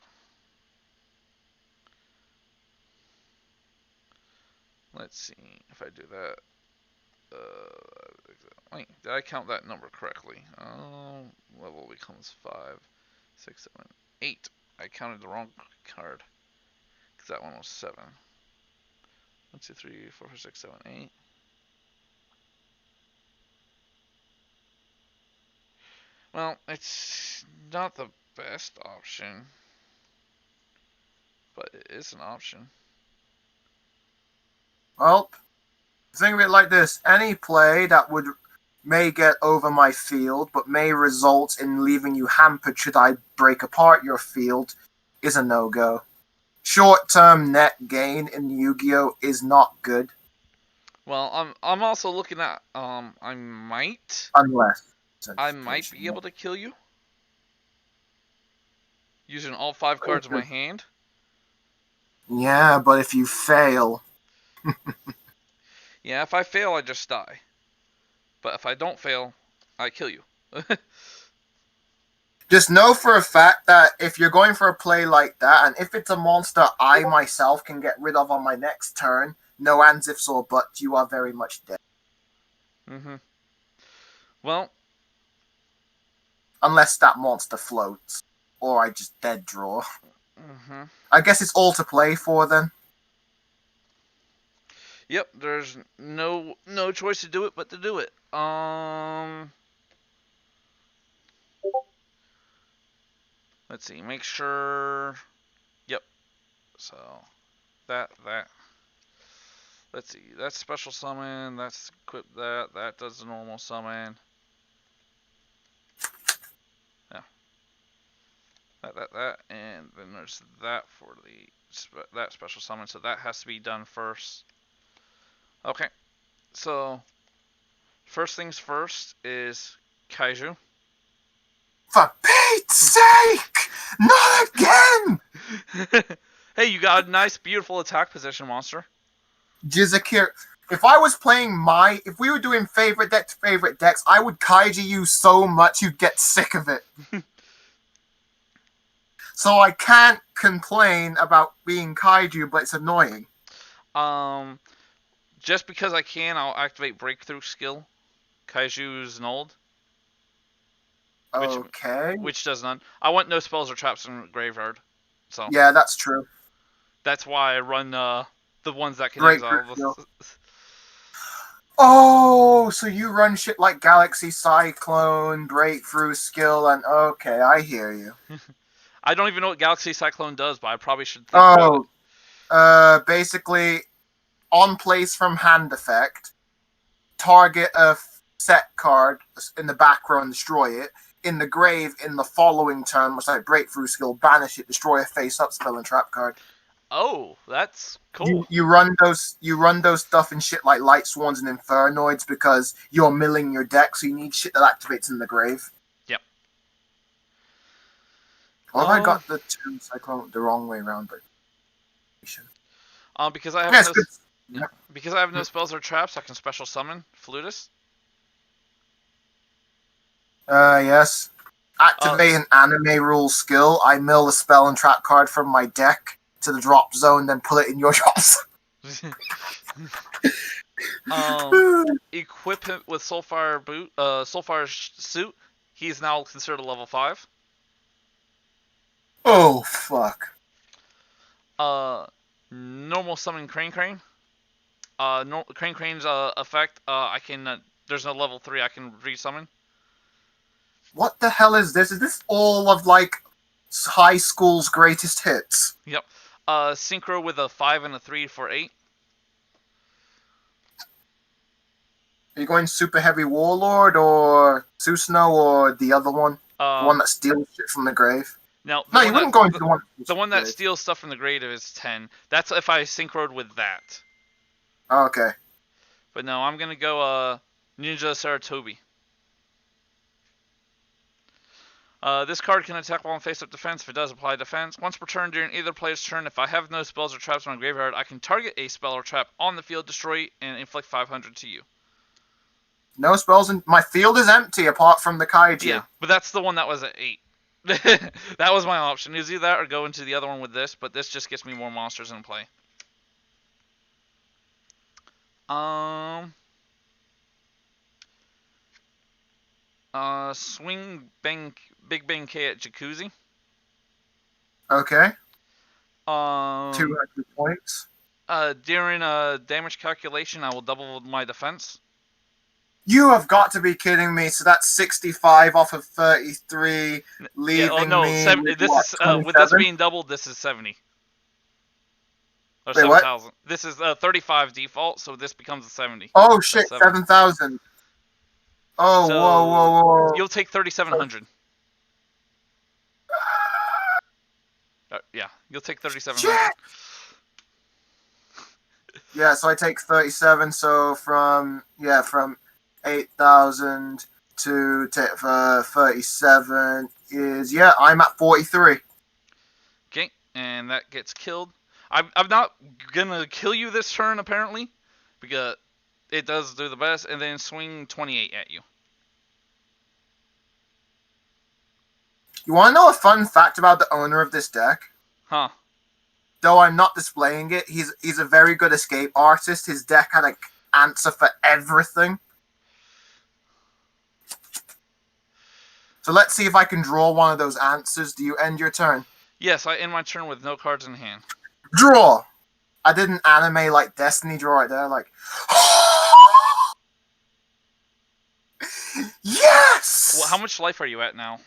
Let's see if I do that. Wait, did I count that number correctly? Level becomes 5, 6, 7, 8. I counted the wrong card. Because that one was 7. 1, 2, 3, 4, 5, 6, 7, 8. Well, it's not the best option. But it is an option. Well, think of it like this: any play that may get over my field, but may result in leaving you hampered should I break apart your field, is a no-go. Short-term net gain in Yu-Gi-Oh is not good. Well, I'm also looking at I might Unless be able to kill you using all 5 cards in my hand. Yeah, but if you fail, Yeah, if I fail, I just die. But if I don't fail, I kill you. just know for a fact that if you're going for a play like that, and if it's a monster I myself can get rid of on my next turn, no ands, ifs, or buts, you are very much dead. Well, unless that monster floats, or I just dead draw. I guess it's all to play for then. Yep, there's no choice to do it but to do it. Let's see, make sure. Yep. So that. Let's see, that's special summon, that's equip that does the normal summon. Yeah. That, and then there's that for that special summon, so that has to be done first. Okay, so first things first is Kaiju. For Pete's sake! Not again! Hey, you got a nice, beautiful attack position, monster. Jizakir, if I was playing if we were doing favorite deck to favorite decks, I would kaiju you so much you'd get sick of it. So I can't complain about being kaiju, but it's annoying. Just because I can, I'll activate Breakthrough skill. Kaiju's nulled. Okay. Which does none. I want no spells or traps in graveyard. So yeah, that's true. That's why I run the ones that can exile. Oh, so you run shit like Galaxy Cyclone, Breakthrough Skill, and okay, I hear you. I don't even know what Galaxy Cyclone does, but I probably should think about it. Basically, on place from hand effect, target a set card in the back row and destroy it. In the grave, in the following turn, which like Breakthrough Skill, banish it, destroy a face-up spell and trap card. Oh, that's cool. You run those stuff and shit like Light Swans and Infernoids because you're milling your deck, so you need shit that activates in the grave. Yep. Well, I got the two Cyclone the wrong way around, but because I have because I have no spells or traps, I can special summon Flutus. Yes. Activate an anime rule skill. I mill a spell and trap card from my deck to the drop zone, then put it in your drop zone. Equip him with Soulfire suit. He's now considered a level 5. Oh fuck. Normal summon Crane. Crane's effect. I can. There's no level 3. I can resummon. What the hell is this? Is this all of like high school's greatest hits? Yep. Synchro with a 5 and a 3 for 8. Are you going Super Heavy Warlord or Susanoo or the other one? The one that steals shit from the grave? No, you wouldn't go into the one. The one that steals stuff from the grave is 10. That's if I synchroed with that. Oh, okay. But no, I'm gonna go Ninja Saratobi. This card can attack while in face-up defense. If it does, apply defense. Once per turn during either player's turn, if I have no spells or traps in my graveyard, I can target a spell or trap on the field, destroy it, and inflict 500 to you. No spells in my field is empty apart from the kaiju. Yeah, but that's the one that was at 8. That was my option. It was either that or go into the other one with this, but this just gets me more monsters in play. Swing bang, Big Bang K at Jacuzzi. Okay. 200 200 points. During damage calculation, I will double my defense. You have got to be kidding me. So that's 65 off of 33, leaving me. 70, this what, is with this being doubled, this is 70. Or Wait, what? 7,000. This is 35 default, so this becomes a 70. Oh shit, 7. 7,000. Oh, So whoa. You'll take 3,700. Yeah, you'll take 3,700. Yeah, so I take 37. So from 8,000 to 37 is I'm at 43. Okay, and that gets killed. I'm not gonna kill you this turn apparently, because it does do the best, and then swing 28 at you. You want to know a fun fact about the owner of this deck? Huh. Though I'm not displaying it, he's a very good escape artist. His deck had an answer for everything. So let's see if I can draw one of those answers. Do you end your turn? Yes, I end my turn with no cards in hand. Draw! I did an anime like Destiny draw right there, like... Yes! Well, how much life are you at now?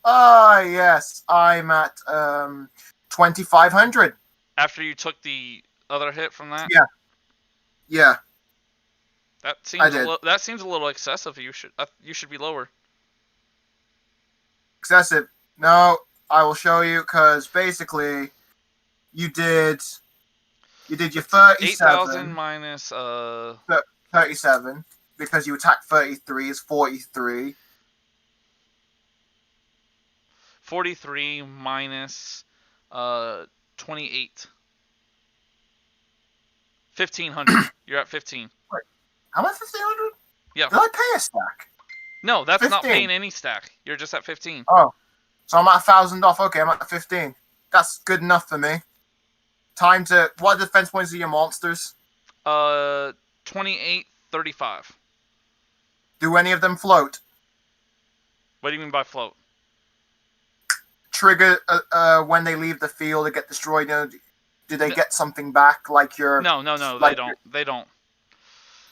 Yes. I'm at 2,500. After you took the other hit from that? Yeah. That seems a little excessive. You should be lower. Excessive. No, I will show you, because basically you did your 37. 8,000 minus 37, because you attacked 33 is 43. 43 minus 28. 1,500. You're at 15. How much? 1,500? Yeah. Did I pay a stack? No, that's 15. not paying any stack. You're just at 15. Oh, so I'm at 1,000 off. Okay, I'm at 15. That's good enough for me. Time to... What defense points are your monsters? 28, 35. Do any of them float? What do you mean by float? Trigger when they leave the field to get destroyed. You know, do they get something back like your... No, like they don't.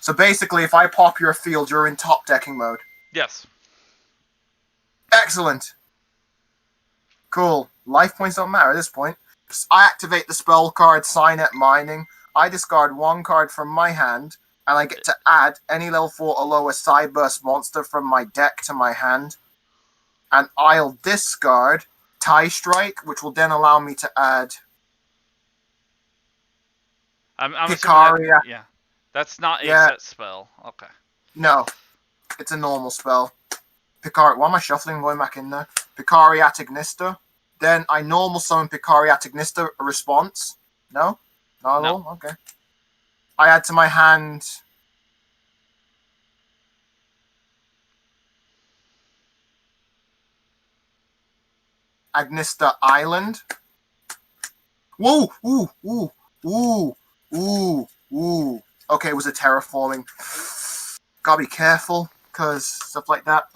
So basically, if I pop your field, you're in top decking mode. Yes. Excellent. Cool. Life points don't matter at this point. I activate the spell card Signet Mining. I discard one card from my hand, and I get to add any level 4 or lower Cyburst monster from my deck to my hand. And I'll discard Tie Strike, which will then allow me to add I'm Picaria. yeah. That's not a set spell. Okay. No, it's a normal spell. Why am I shuffling and going back in there? Picariatic Nista. Then I normal summon Picariatic Nista response. No? Not at all? Okay. I add to my hand... Agnista Island. Whoa! Ooh. Okay, it was a terraforming. Gotta be careful, because stuff like that.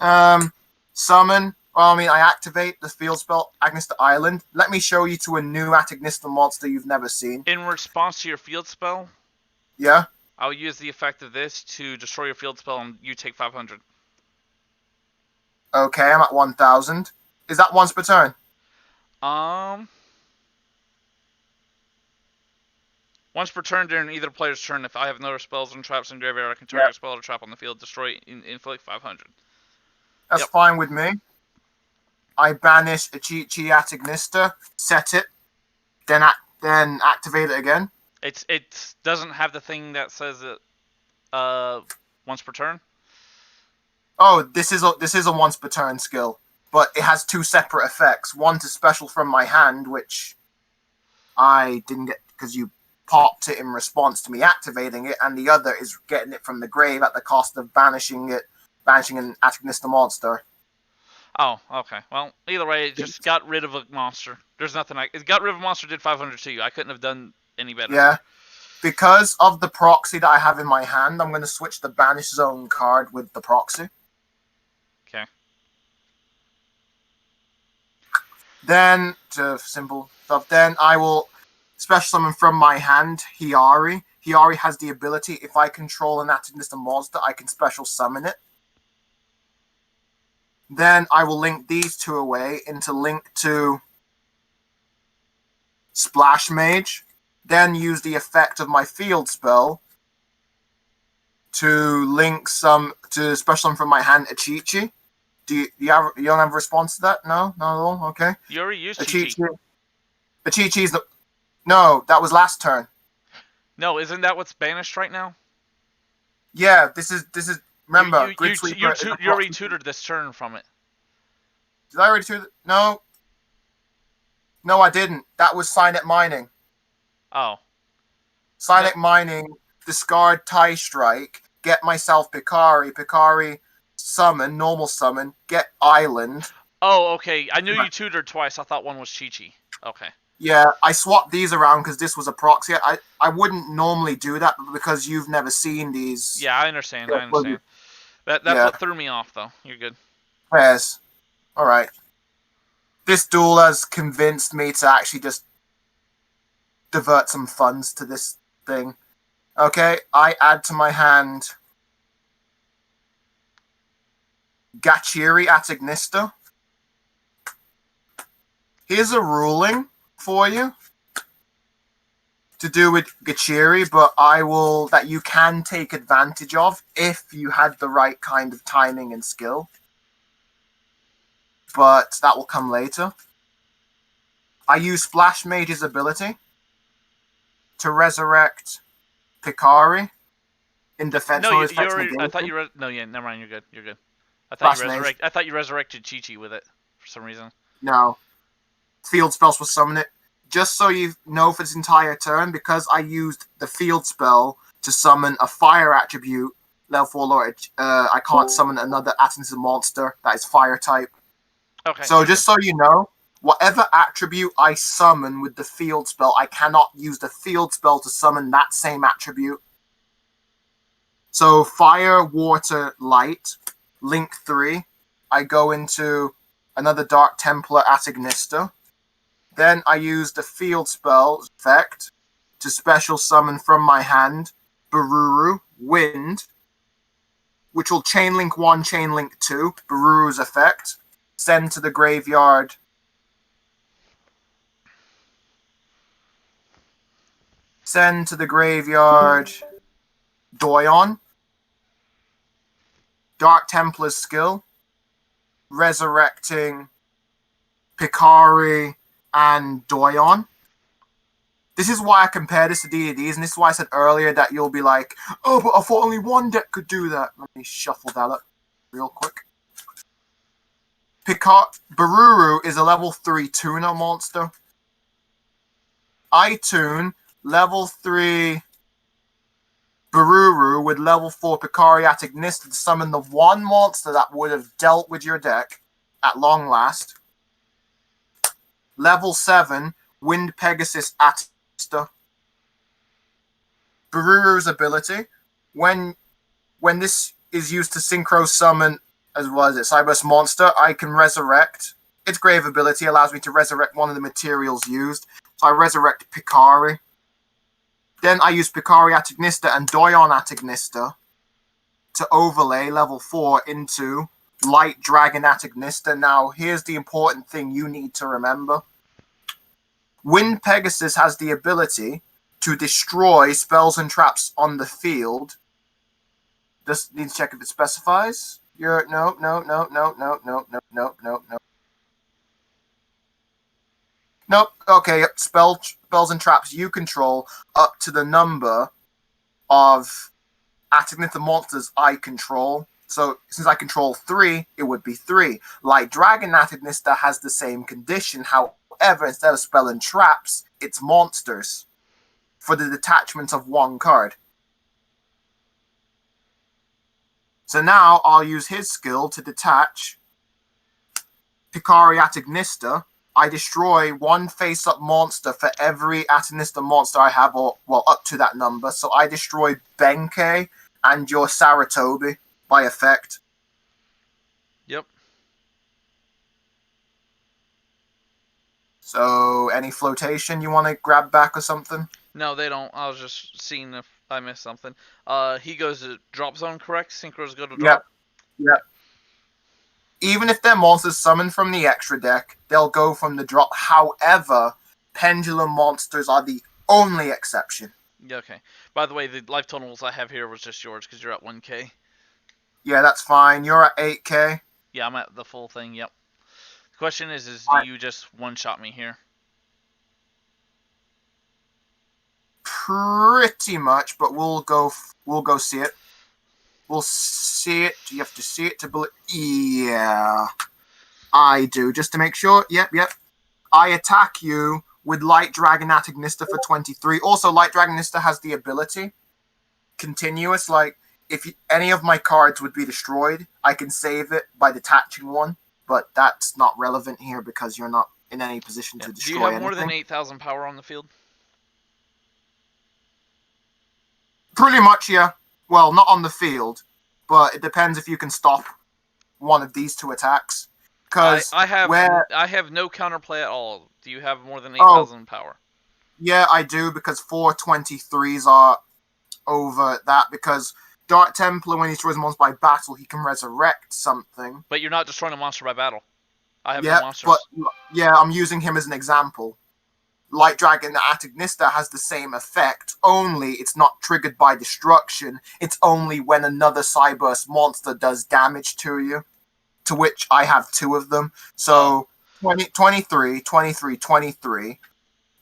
Summon. Well, I activate the field spell Agnista Island. Let me show you to a new Agnista monster you've never seen. In response to your field spell, Yeah? I'll use the effect of this to destroy your field spell, and you take 500. Okay, I'm at 1,000. Is that once per turn? Once per turn during either player's turn, if I have no spells and traps in graveyard, I can target a spell or trap on the field, destroy it, inflict 500. That's fine with me. I banish a Chi-Chiatic Nista, set it, then activate it again. It doesn't have the thing that says it once per turn. Oh, this is a once per turn skill, but it has two separate effects. One to special from my hand, which I didn't get because you popped it in response to me activating it, and the other is getting it from the grave at the cost of banishing an Atagnista monster. Oh, okay. Well, either way, it just got rid of a monster. There's nothing it got rid of a monster, did 500 to you. I couldn't have done any better. Yeah. Because of the proxy that I have in my hand, I'm going to switch the Banish Zone card with the proxy. Okay. Then, to simple stuff, then I will special summon from my hand Hiyari. Hiyari has the ability, if I control an Atagnista monster, I can special summon it. Then I will link these two away into link to Splash Mage. Then use the effect of my field spell to link to special summon from my hand Achichi. You don't have a response to that? No? Not at all? Okay. You already used Achichi. Achichi's the... No, that was last turn. No, isn't that what's banished right now? Yeah, this is... Remember, you already tutored this turn from it. Did I already tutor... No. No, I didn't. That was Signet Mining. Oh. Signet Mining, discard Tie Strike, get myself Picari, summon, normal summon, get Island. Oh, okay. I knew you tutored twice. I thought one was Chi-Chi. Okay. Yeah, I swapped these around because this was a proxy. I wouldn't normally do that because you've never seen these. Yeah, I understand. That's what threw me off, though. You're good. Yes. Alright. This duel has convinced me to actually just divert some funds to this thing. Okay, I add to my hand Gachiri Atagnista. Here's a ruling for you to do with Gachiri, but that you can take advantage of if you had the right kind of timing and skill. But that will come later. I use Splash Mage's ability to resurrect Picari in defense. No, I thought you no, yeah, never mind. You're good. You're good. I thought you resurrected Chi-Chi with it for some reason. No, field spells will summon it. Just so you know, for this entire turn, because I used the field spell to summon a fire attribute level 4 Lord, I can't summon another Atagnista monster that is fire type. Okay. So just so you know, whatever attribute I summon with the field spell, I cannot use the field spell to summon that same attribute. So fire, water, light, link 3. I go into another Dark Templar Atagnista. Then I use the field spell effect to special summon from my hand Bururu, Wind, which will chain link 1, chain link 2, Bururu's effect. Send to the graveyard Doyon. Dark Templar's skill, resurrecting Picari and Doyon. This is why I compare this to DDDs, and this is why I said earlier that you'll be like, oh, but I thought only one deck could do that. Let me shuffle that up real quick. Bururu is a level 3 tuner monster. I tune level 3 Bururu with level 4 Picari Atagnista to summon the one monster that would have dealt with your deck at long last. Level 7 Wind Pegasus Atagnista. Bururu's ability, when this is used to synchro summon Cyberburst monster, I can resurrect. Its grave ability allows me to resurrect one of the materials used. So I resurrect Picari. Then I use Picari Atagnista and Doyon Atagnista to overlay level 4 into Light Dragon Atagnista. Now, here's the important thing you need to remember. Wind Pegasus has the ability to destroy spells and traps on the field. Just need to check if it specifies. No. Nope. Okay. Spells and traps you control up to the number of Atagnista monsters I control. So since I control 3, it would be 3. Like Dragon Anatomista has the same condition. However, instead of spell and traps, it's monsters for the detachment of 1 card. So now I'll use his skill to detach Picari Atagnista. I destroy 1 face-up monster for every Atanista monster I have, or well, up to that number. So I destroy Benkei and your Saratobi by effect. Yep. So any flotation you want to grab back or something? No, they don't. I was just seeing if I missed something. He goes to drop zone, correct? Synchros go to drop. Yep. Even if they're monsters summoned from the extra deck, they'll go from the drop. However, pendulum monsters are the only exception. Yeah, okay. By the way, the life totals I have here was just yours because you're at 1K. Yeah, that's fine. You're at 8K. Yeah, I'm at the full thing. Yep. The question is do you just one-shot me here? Pretty much, but we'll go see it. We'll see it. You have to see it to believe. Yeah, I do. Just to make sure. Yep. I attack you with Light Dragon Atagnista for 23. Also, Light Dragonista has the ability continuous. Like, if any of my cards would be destroyed, I can save it by detaching 1. But that's not relevant here because you're not in any position to destroy anything. Do you have more than 8,000 power on the field? Pretty much, yeah. Well, not on the field, but it depends if you can stop one of these 2 attacks. Because I have no counterplay at all. Do you have more than 8,000 power? Yeah, I do, because 4 23s are over that, because Dark Templar, when he destroys a monster by battle, he can resurrect something. But you're not destroying a monster by battle. I have no monsters. But yeah, I'm using him as an example. Light Dragon Atagnista has the same effect, only it's not triggered by destruction. It's only when another Cyburst monster does damage to you, to which I have 2 of them. So 23, 23, 23.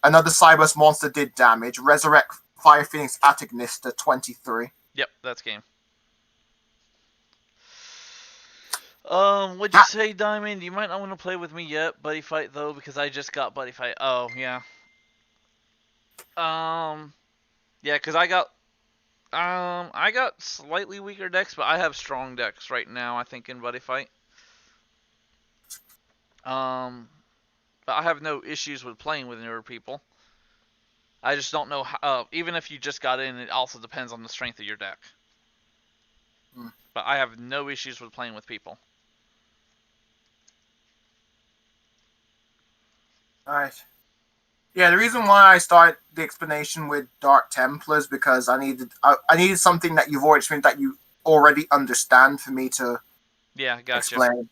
Another Cyburst monster did damage. Resurrect Fire Phoenix Atagnista, 23. Yep, that's game. What'd you say, Diamond? You might not want to play with me yet, Buddyfight, though, because I just got Buddyfight. Oh, yeah. Yeah, because I got slightly weaker decks, but I have strong decks right now, I think, in Buddyfight. But I have no issues with playing with newer people. I just don't know how, even if you just got in, it also depends on the strength of your deck. But I have no issues with playing with people. Alright. Yeah, the reason why I started the explanation with Dark Templars because I needed something that you've already explained, that you already understand for me to explain,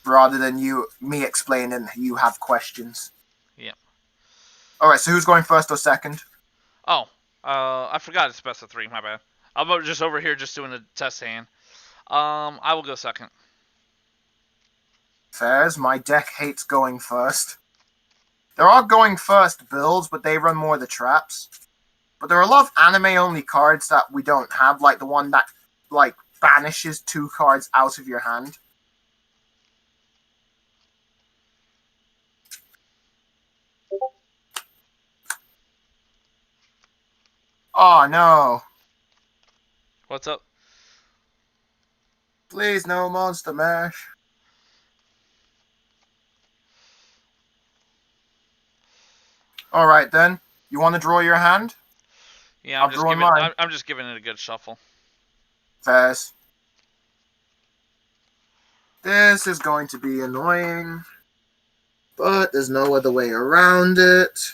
rather than me explaining. You have questions. Yeah. All right. So who's going first or second? Oh, I forgot it's best of 3. My bad. I'm just over here just doing a test hand. I will go second. Fairs. My deck hates going first. There are going first builds, but they run more of the traps. But there are a lot of anime-only cards that we don't have, like the one that, like, banishes 2 cards out of your hand. Oh, no. What's up? Please, no Monster Mash. All right, then. You want to draw your hand? Yeah, I'm just giving it a good shuffle. Fast. This is going to be annoying, but there's no other way around it.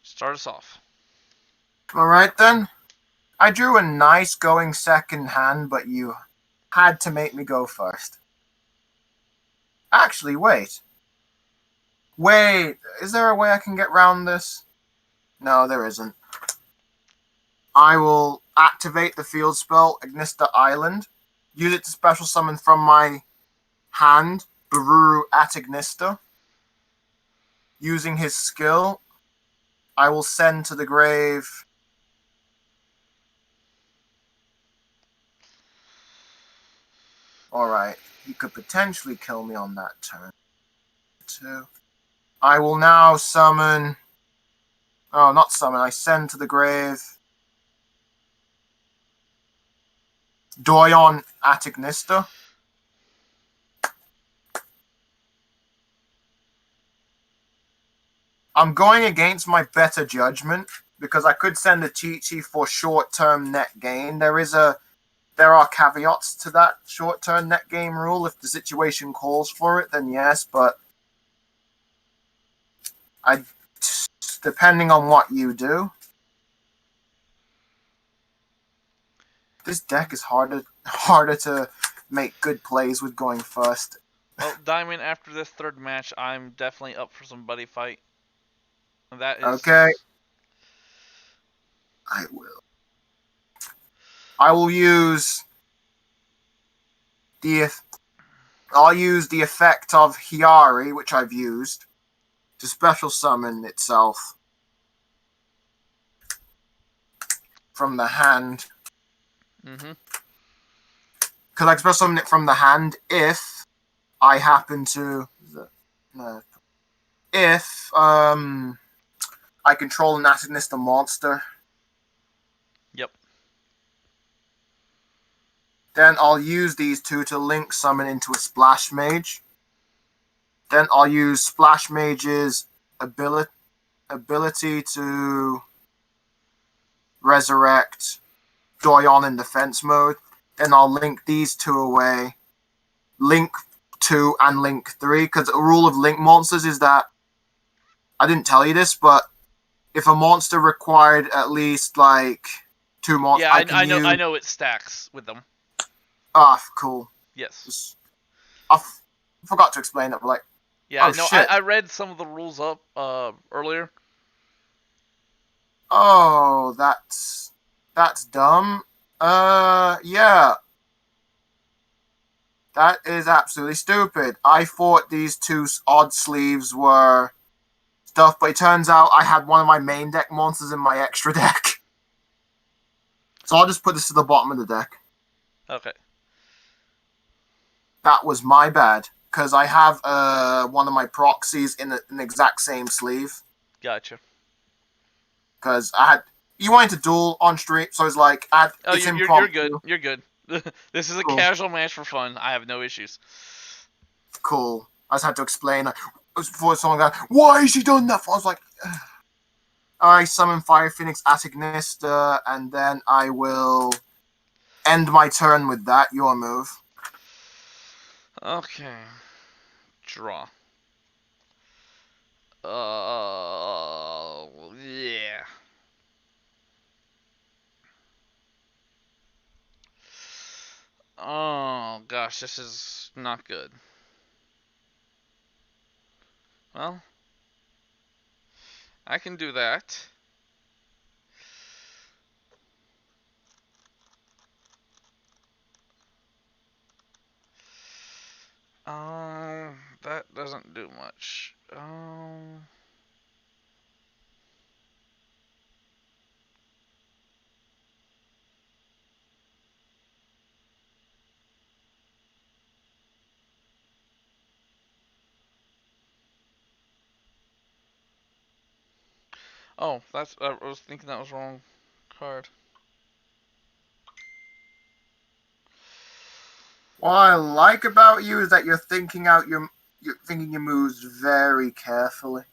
Start us off. All right, then. I drew a nice going second hand, but you had to make me go first. Actually, wait. Wait, is there a way I can get around this? No, there isn't. I will activate the field spell Ignista Island. Use it to special summon from my hand Baruru at Ignista. Using his skill, I will send to the grave Alright, he could potentially kill me on that turn. 2. I will now summon... Oh, not summon, I send to the grave Doyon at Ignista. I'm going against my better judgment because I could send a Chi-Chi for short-term net gain. There are caveats to that short-term net game rule. If the situation calls for it, then yes, but depending on what you do. This deck is harder to make good plays with going first. Well, Diamond, after this third match, I'm definitely up for some buddy fight. That is... Okay. I will use I'll use the effect of Hiari, which I've used, to special summon itself from the hand. Mm-hmm. Because I can special summon it from the hand if I happen to... If I control an Asinista monster. Yep. Then I'll use these two to link summon into a Splash Mage. Then I'll use Splash Mage's ability to resurrect Doyon in defense mode. Then I'll link these two away. Link 2 and Link 3. Because the rule of Link monsters is that, I didn't tell you this, but if a monster required at least like 2 monsters, yeah, I know it stacks with them. Ah, cool. Yes. I forgot to explain it, but like, yeah, oh, no, shit. I read some of the rules up earlier. Oh, that's dumb. Yeah. That is absolutely stupid. I thought these two odd sleeves were stuff, but it turns out I had one of my main deck monsters in my extra deck. So I'll just put this to the bottom of the deck. Okay. That was my bad, because I have one of my proxies in an exact same sleeve. Gotcha. Because you wanted to duel on stream, so it's like, it's you're impromptu. good. You're good. This is a Cool. casual match for fun. I have no issues. Cool. I just had to explain. Before someone got, why has she done that? I was like, I summon Fire Phoenix at Ignista, and then I will end my turn with that. Your move. Okay. Draw. Yeah. Oh, gosh, this is not good. Well, I can do that. That doesn't do much. Oh, that's. I was thinking that was wrong card. What I like about you is that you're thinking your moves very carefully.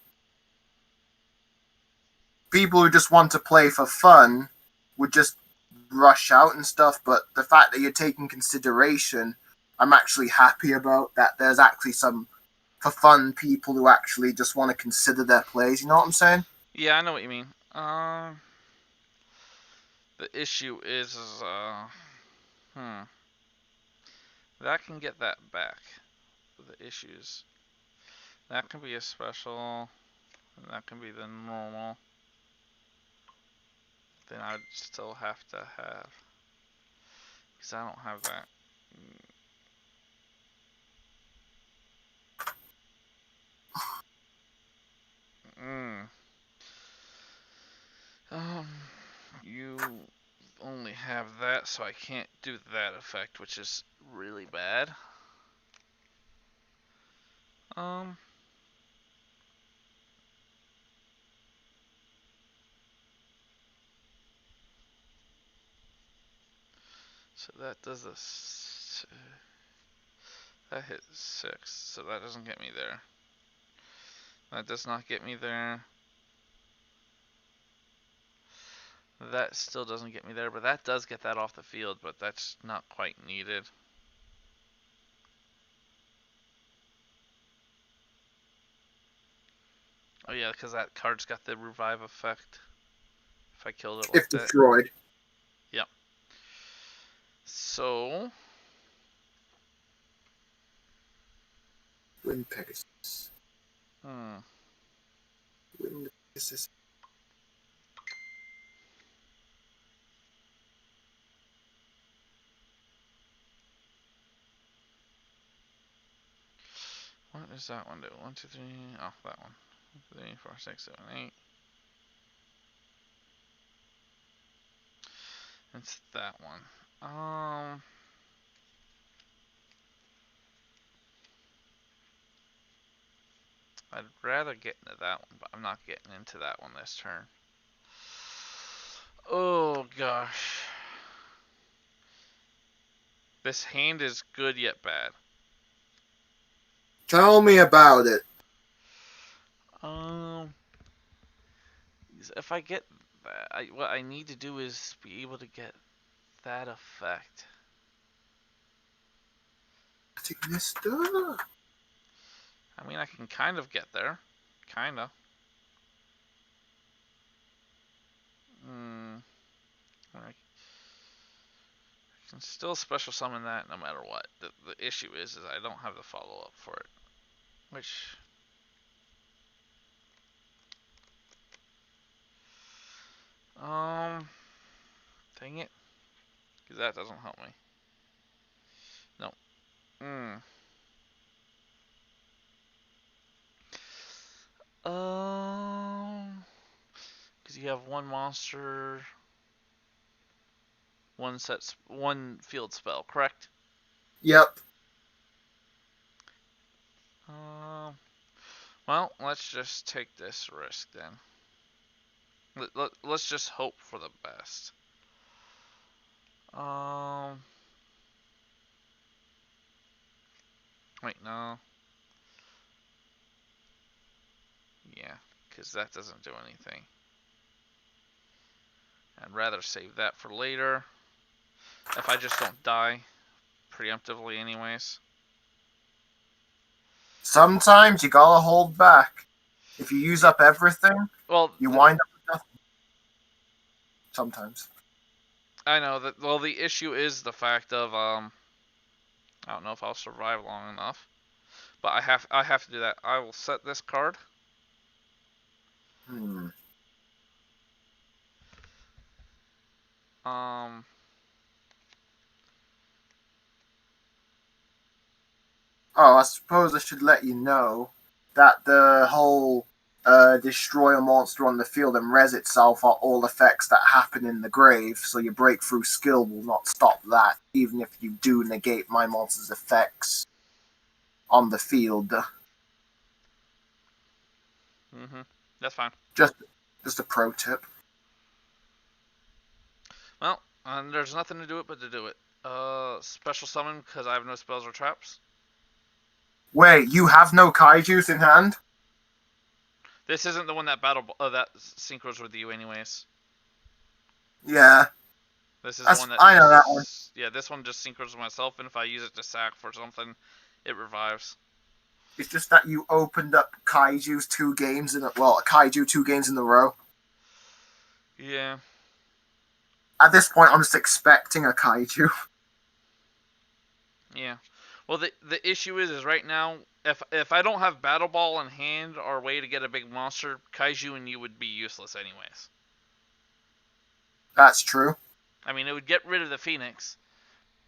People who just want to play for fun would just rush out and stuff, but the fact that you're taking consideration, I'm actually happy about that. There's actually some for fun people who actually just want to consider their plays. You know what I'm saying? Yeah, I know what you mean. The issue is, that can get that back. The issues. That can be a special, and that can be the normal. then I'd still have to have, because I don't have that. You only have that, so I can't do that effect, which is really bad. So that does this. That hit 6, so that doesn't get me there. That does not get me there. That still doesn't get me there, but that does get that off the field, but that's not quite needed. Oh yeah, because that card's got the revive effect. If I killed it like If that. destroyed. Yep. So... Wind Pegasus. Hmm. Wind Pegasus. What does that one do? 1, 2, 3. Oh, that one. 1, 2, 3, 4, 6, 7, 8. It's that one. I'd rather get into that one, but I'm not getting into that one this turn. Oh gosh. This hand is good yet bad. Tell me about it. If I get that, what I need to do is be able to get that effect. I mean, I can kind of get there. Kinda. I can still special summon that no matter what. The issue is I don't have the follow-up for it. Which... Dang it. Because that doesn't help me. No. Because you have one monster, one field spell, correct? Yep. Well, let's just take this risk then. Let's just hope for the best. Wait, no. Yeah, because that doesn't do anything. I'd rather save that for later. If I just don't die preemptively anyways. Sometimes you gotta hold back. If you use up everything, well, you wind up with nothing. Sometimes. I know that. Well, the issue is the fact of I don't know if I'll survive long enough, but I have to do that. I will set this card. Oh, I suppose I should let you know that the whole destroy a monster on the field and res itself are all effects that happen in the grave, so your breakthrough skill will not stop that, even if you do negate my monster's effects on the field. That's fine. Just a pro tip. Well, there's nothing to do it but to do it. Special summon because I have no spells or traps. Wait, you have no kaijus in hand? This isn't the one that that synchros with you, anyways. Yeah. This is the one that I know that one. Yeah, this one just synchros with myself, and if I use it to sack for something, it revives. It's just that you opened up kaijus 2 games in a kaiju 2 games in a row. Yeah. At this point, I'm just expecting a kaiju. Yeah. Well, the issue is right now, if I don't have Battle Ball in hand or a way to get a big monster, Kaiju and you would be useless anyways. That's true. I mean, it would get rid of the Phoenix,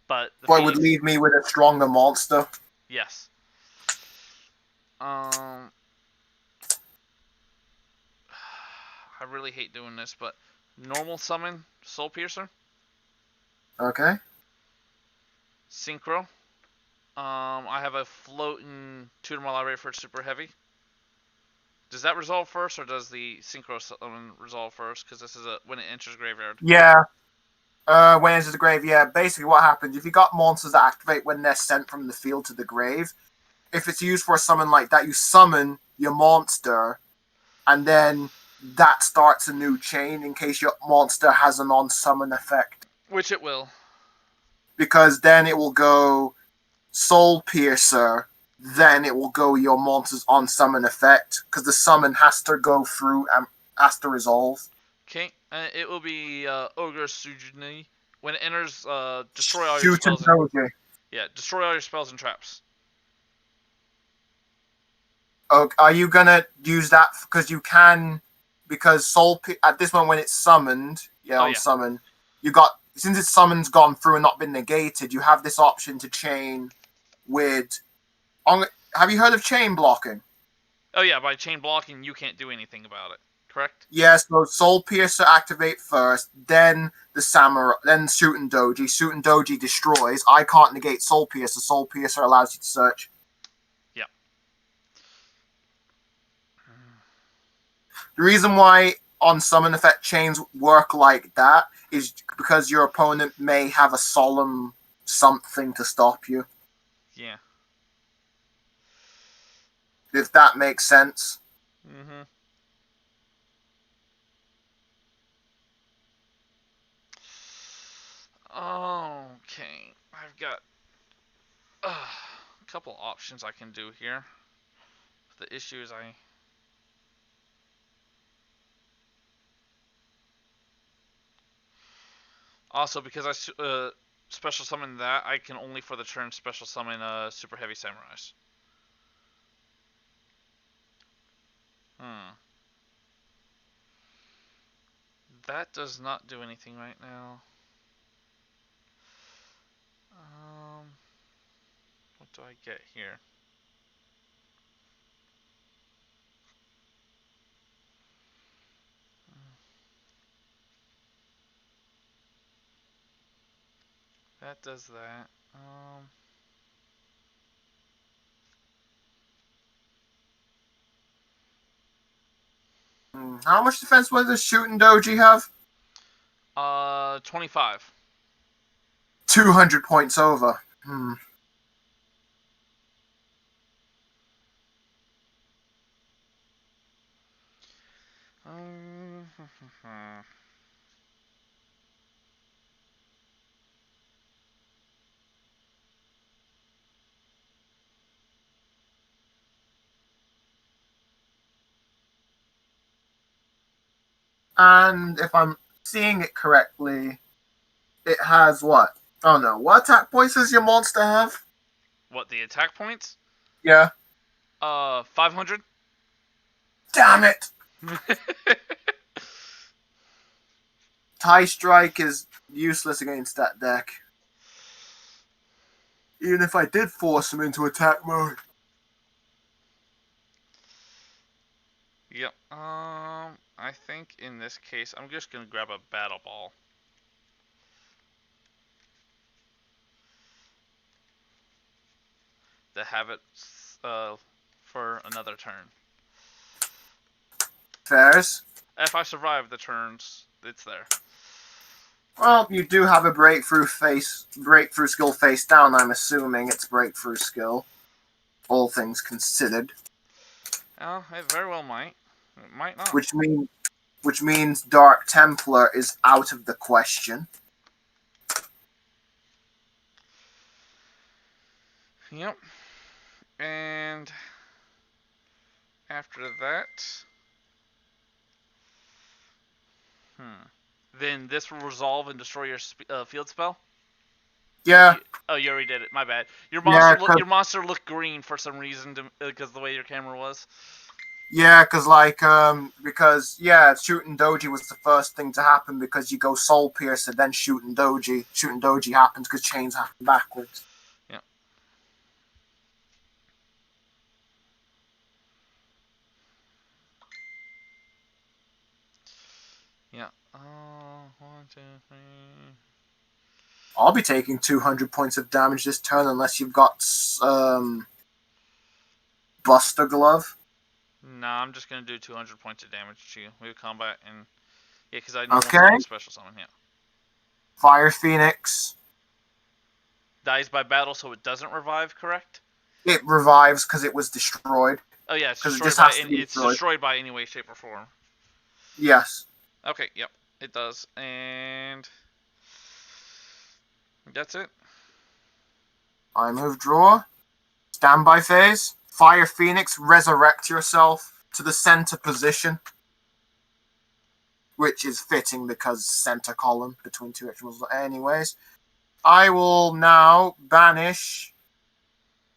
but the But it would Phoenix, leave me with a stronger monster. yes. I really hate doing this, but normal summon Soul Piercer, Okay. Synchro. I have a floating tutor my library for super heavy. Does that resolve first, or does the Synchro summon resolve first? Because this is when it enters graveyard. Yeah. When it enters the grave, yeah. Basically, what happens if you got monsters that activate when they're sent from the field to the grave? If it's used for a summon like that, you summon your monster, and then that starts a new chain in case your monster has a non-summon effect. Which it will. Because then it will go Soul Piercer, then it will go your monster's on-summon effect, because the summon has to go through and has to resolve. Okay, it will be Ogre Sujuni. When it enters, destroy all your spells. Yeah, destroy all your spells and traps. Are you gonna use that because you can? Because at this moment when it's summoned, summon, you got since its summon's gone through and not been negated, you have this option to chain with. Have you heard of chain blocking? Oh yeah, by chain blocking, you can't do anything about it. Correct? Yes. So Soul Piercer activate first, then the Samurai, then Suit and Doji. Suit and Doji destroys. I can't negate Soul Piercer. Soul Piercer allows you to search. The reason why on summon effect chains work like that is because your opponent may have a solemn something to stop you. Yeah. If that makes sense. Mm-hmm. Okay. I've got a couple options I can do here. The issue is also, because I special summon that, I can only for the turn special summon Super Heavy Samurais. That does not do anything right now. What do I get here? That does that. How much defense does Shoot and Doji have? 25. 200 points over. And if I'm seeing it correctly, it has what? Oh no, what attack points does your monster have? What, the attack points? Yeah. 500. Damn it! TIE Strike is useless against that deck. Even if I did force him into attack mode. Yep. I think in this case, I'm just gonna grab a Battle Ball. To have it for another turn. Fairs. If I survive the turns, it's there. Well, you do have a breakthrough skill face down. I'm assuming it's breakthrough skill. All things considered. Oh, it very well might. It might not. Which means Dark Templar is out of the question. Yep. And after that, then this will resolve and destroy your field spell. Yeah. You already did it. My bad. Your monster looked green for some reason because the way your camera was. Yeah, because shooting Doji was the first thing to happen because you go Soul Piercer, then shooting Doji. Shooting Doji happens because chains happen backwards. Yeah. Yeah. 1, 2, 3. I'll be taking 200 points of damage this turn unless you've got Buster Glove. No, I'm just gonna do 200 points of damage to you. We have combat and because I know Okay. special summon. Yeah. Fire Phoenix. Dies by battle, so it doesn't revive. Correct? It revives because it was destroyed. Oh yeah, it's 'Cause it destroyed just by has to be it's destroyed. destroyed by any way, shape, or form. Yes. Okay. Yep. It does, and that's it. I move draw. Standby phase. Fire Phoenix. Resurrect yourself to the center position. Which is fitting because center column between two extremes. Anyways. I will now banish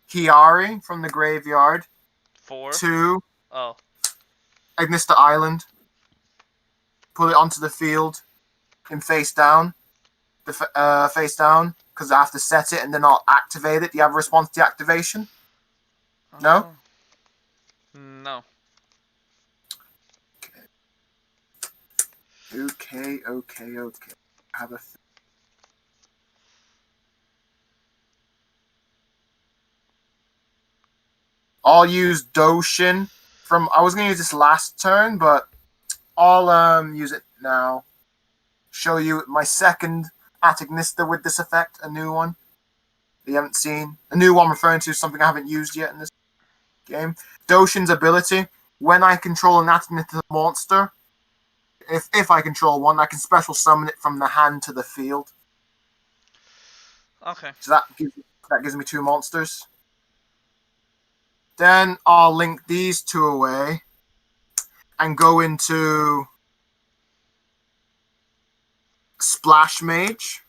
Kiari from the graveyard 4. to Oh. Agnista Island. Put it onto the field in face down. Face down, because I have to set it and then I'll activate it. Do you have a response to the activation? No? No. Okay. Have a I'll use Doshin from. I was gonna use this last turn, but I'll use it now. Show you my second Atagnista with this effect, a new one that you haven't seen. A new one referring to something I haven't used yet in this game. Doshin's ability: when I control an Atagnista monster, if I control one, I can special summon it from the hand to the field. Okay. So that gives me 2 monsters. Then I'll link these 2 away and go into Splash Mage.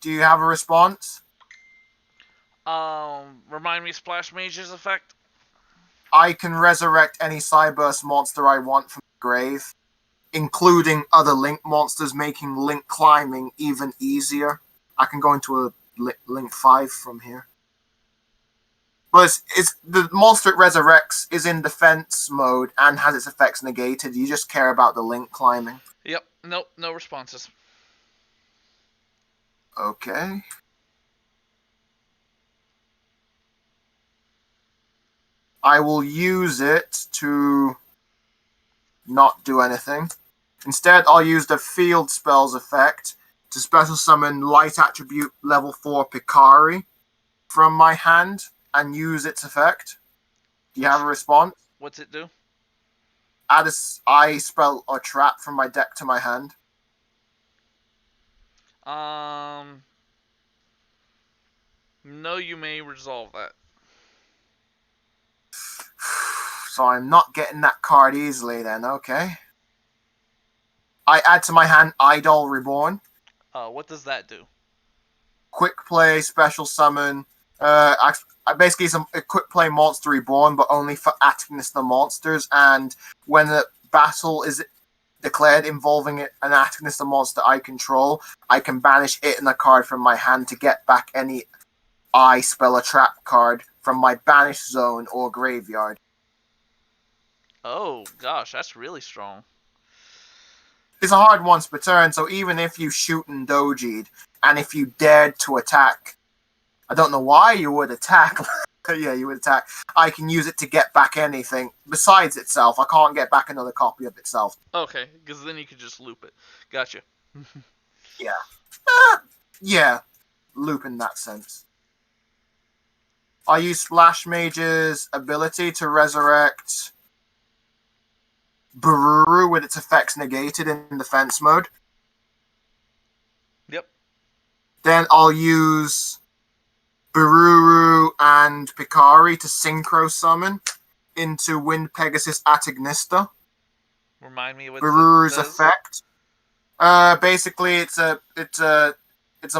Do you have a response? Remind me Splash Mage's effect. I can resurrect any Cyburst monster I want from the grave, including other Link monsters, making Link climbing even easier. I can go into a Link 5 from here. But it's the monster it resurrects is in defense mode and has its effects negated. You just care about the Link climbing. Yep. Nope. No responses. Okay. I will use it to not do anything. Instead, I'll use the field spells effect to special summon light attribute level 4 Picari from my hand and use its effect. Do you have a response? What's it do? Add a eye spell or trap from my deck to my hand. No, you may resolve that. So I'm not getting that card easily then, okay. I add to my hand Idol Reborn. What does that do? Quick play, special summon. I basically it's a quick play monster reborn, but only for Atagnista monsters. And when the battle is declared involving an Atagnista monster I control, I can banish it and a card from my hand to get back any eye spell or trap card from my banish zone or graveyard. Oh gosh, that's really strong. It's a hard once per turn, so even if you shoot and doji'd, and if you dared to attack, I don't know why you would attack. Yeah, you would attack. I can use it to get back anything besides itself. I can't get back another copy of itself. Okay, because then you could just loop it. Gotcha. Yeah. Yeah, loop in that sense. I use Splash Mage's ability to resurrect Bururu with its effects negated in defense mode. Yep. Then I'll use Bururu and Picari to synchro summon into Wind Pegasus Atagnista. Remind me what Bururu's it does? effect. Basically, it's a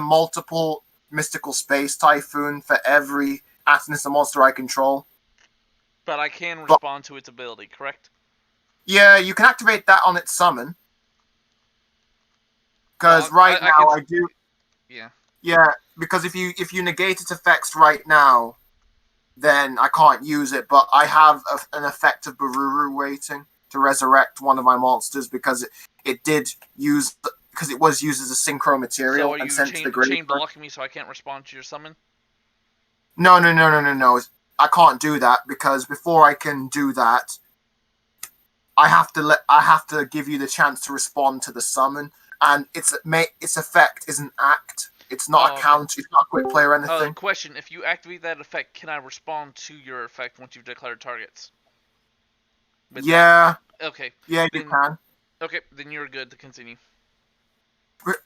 multiple mystical space typhoon for every Atagnista monster I control. But I can respond to its ability, correct? Yeah, you can activate that on its summon. Because right now I do. Yeah. Yeah, because if you negate its effects right now, then I can't use it. But I have an effect of Baruru waiting to resurrect one of my monsters because it was used as a synchro material and sent to the grave. Chain blocking me so I can't respond to your summon? No. I can't do that because before I can do that, I have to give you the chance to respond to the summon, and its effect is an act. It's not a counter. It's not a quick play or anything. Question: if you activate that effect, can I respond to your effect once you've declared targets? Yeah. Okay. Yeah, you can. Okay, then you're good to continue.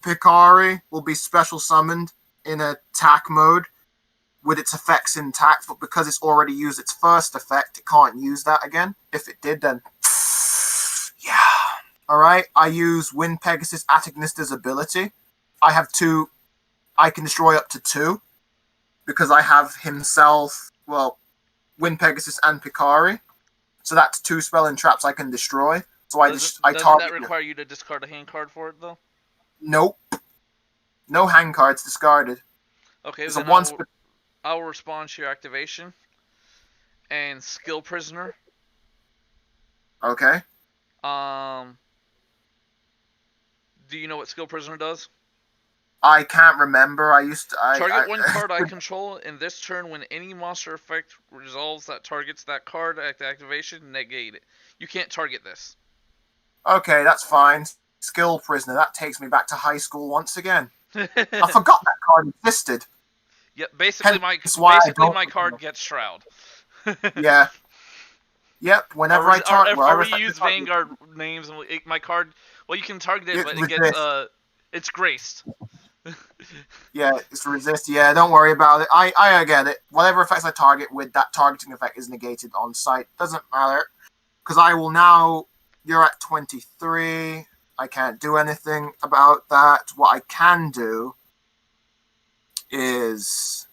Picari will be special summoned in attack mode with its effects intact, but because it's already used its first effect, it can't use that again. If it did, then yeah. Alright, I use Wind Pegasus Atagnista's ability. I have 2. I can destroy up to 2 because I have himself, Wind Pegasus and Picari. So that's 2 spell and traps I can destroy. So doesn't that require you to discard a hand card for it, though? Nope. No hand cards discarded. Okay, There's then I'll respond to your activation. And Skill Prisoner. Okay. Do you know what Skill Prisoner does? I can't remember. Target one card I control in this turn. When any monster effect resolves that targets that card at the activation, negate it. You can't target this. Okay, that's fine. Skill Prisoner. That takes me back to high school once again. I forgot that card existed. Yeah, basically my card gets Shroud. Yeah. Yep. Whenever I target, I reuse Vanguard names and my card. Well, you can target it, but it gets it's graced. Yeah, it's resist. Yeah, don't worry about it. I get it. Whatever effects I target with, that targeting effect is negated on site. Doesn't matter. Because I will now. You're at 23. I can't do anything about that. What I can do is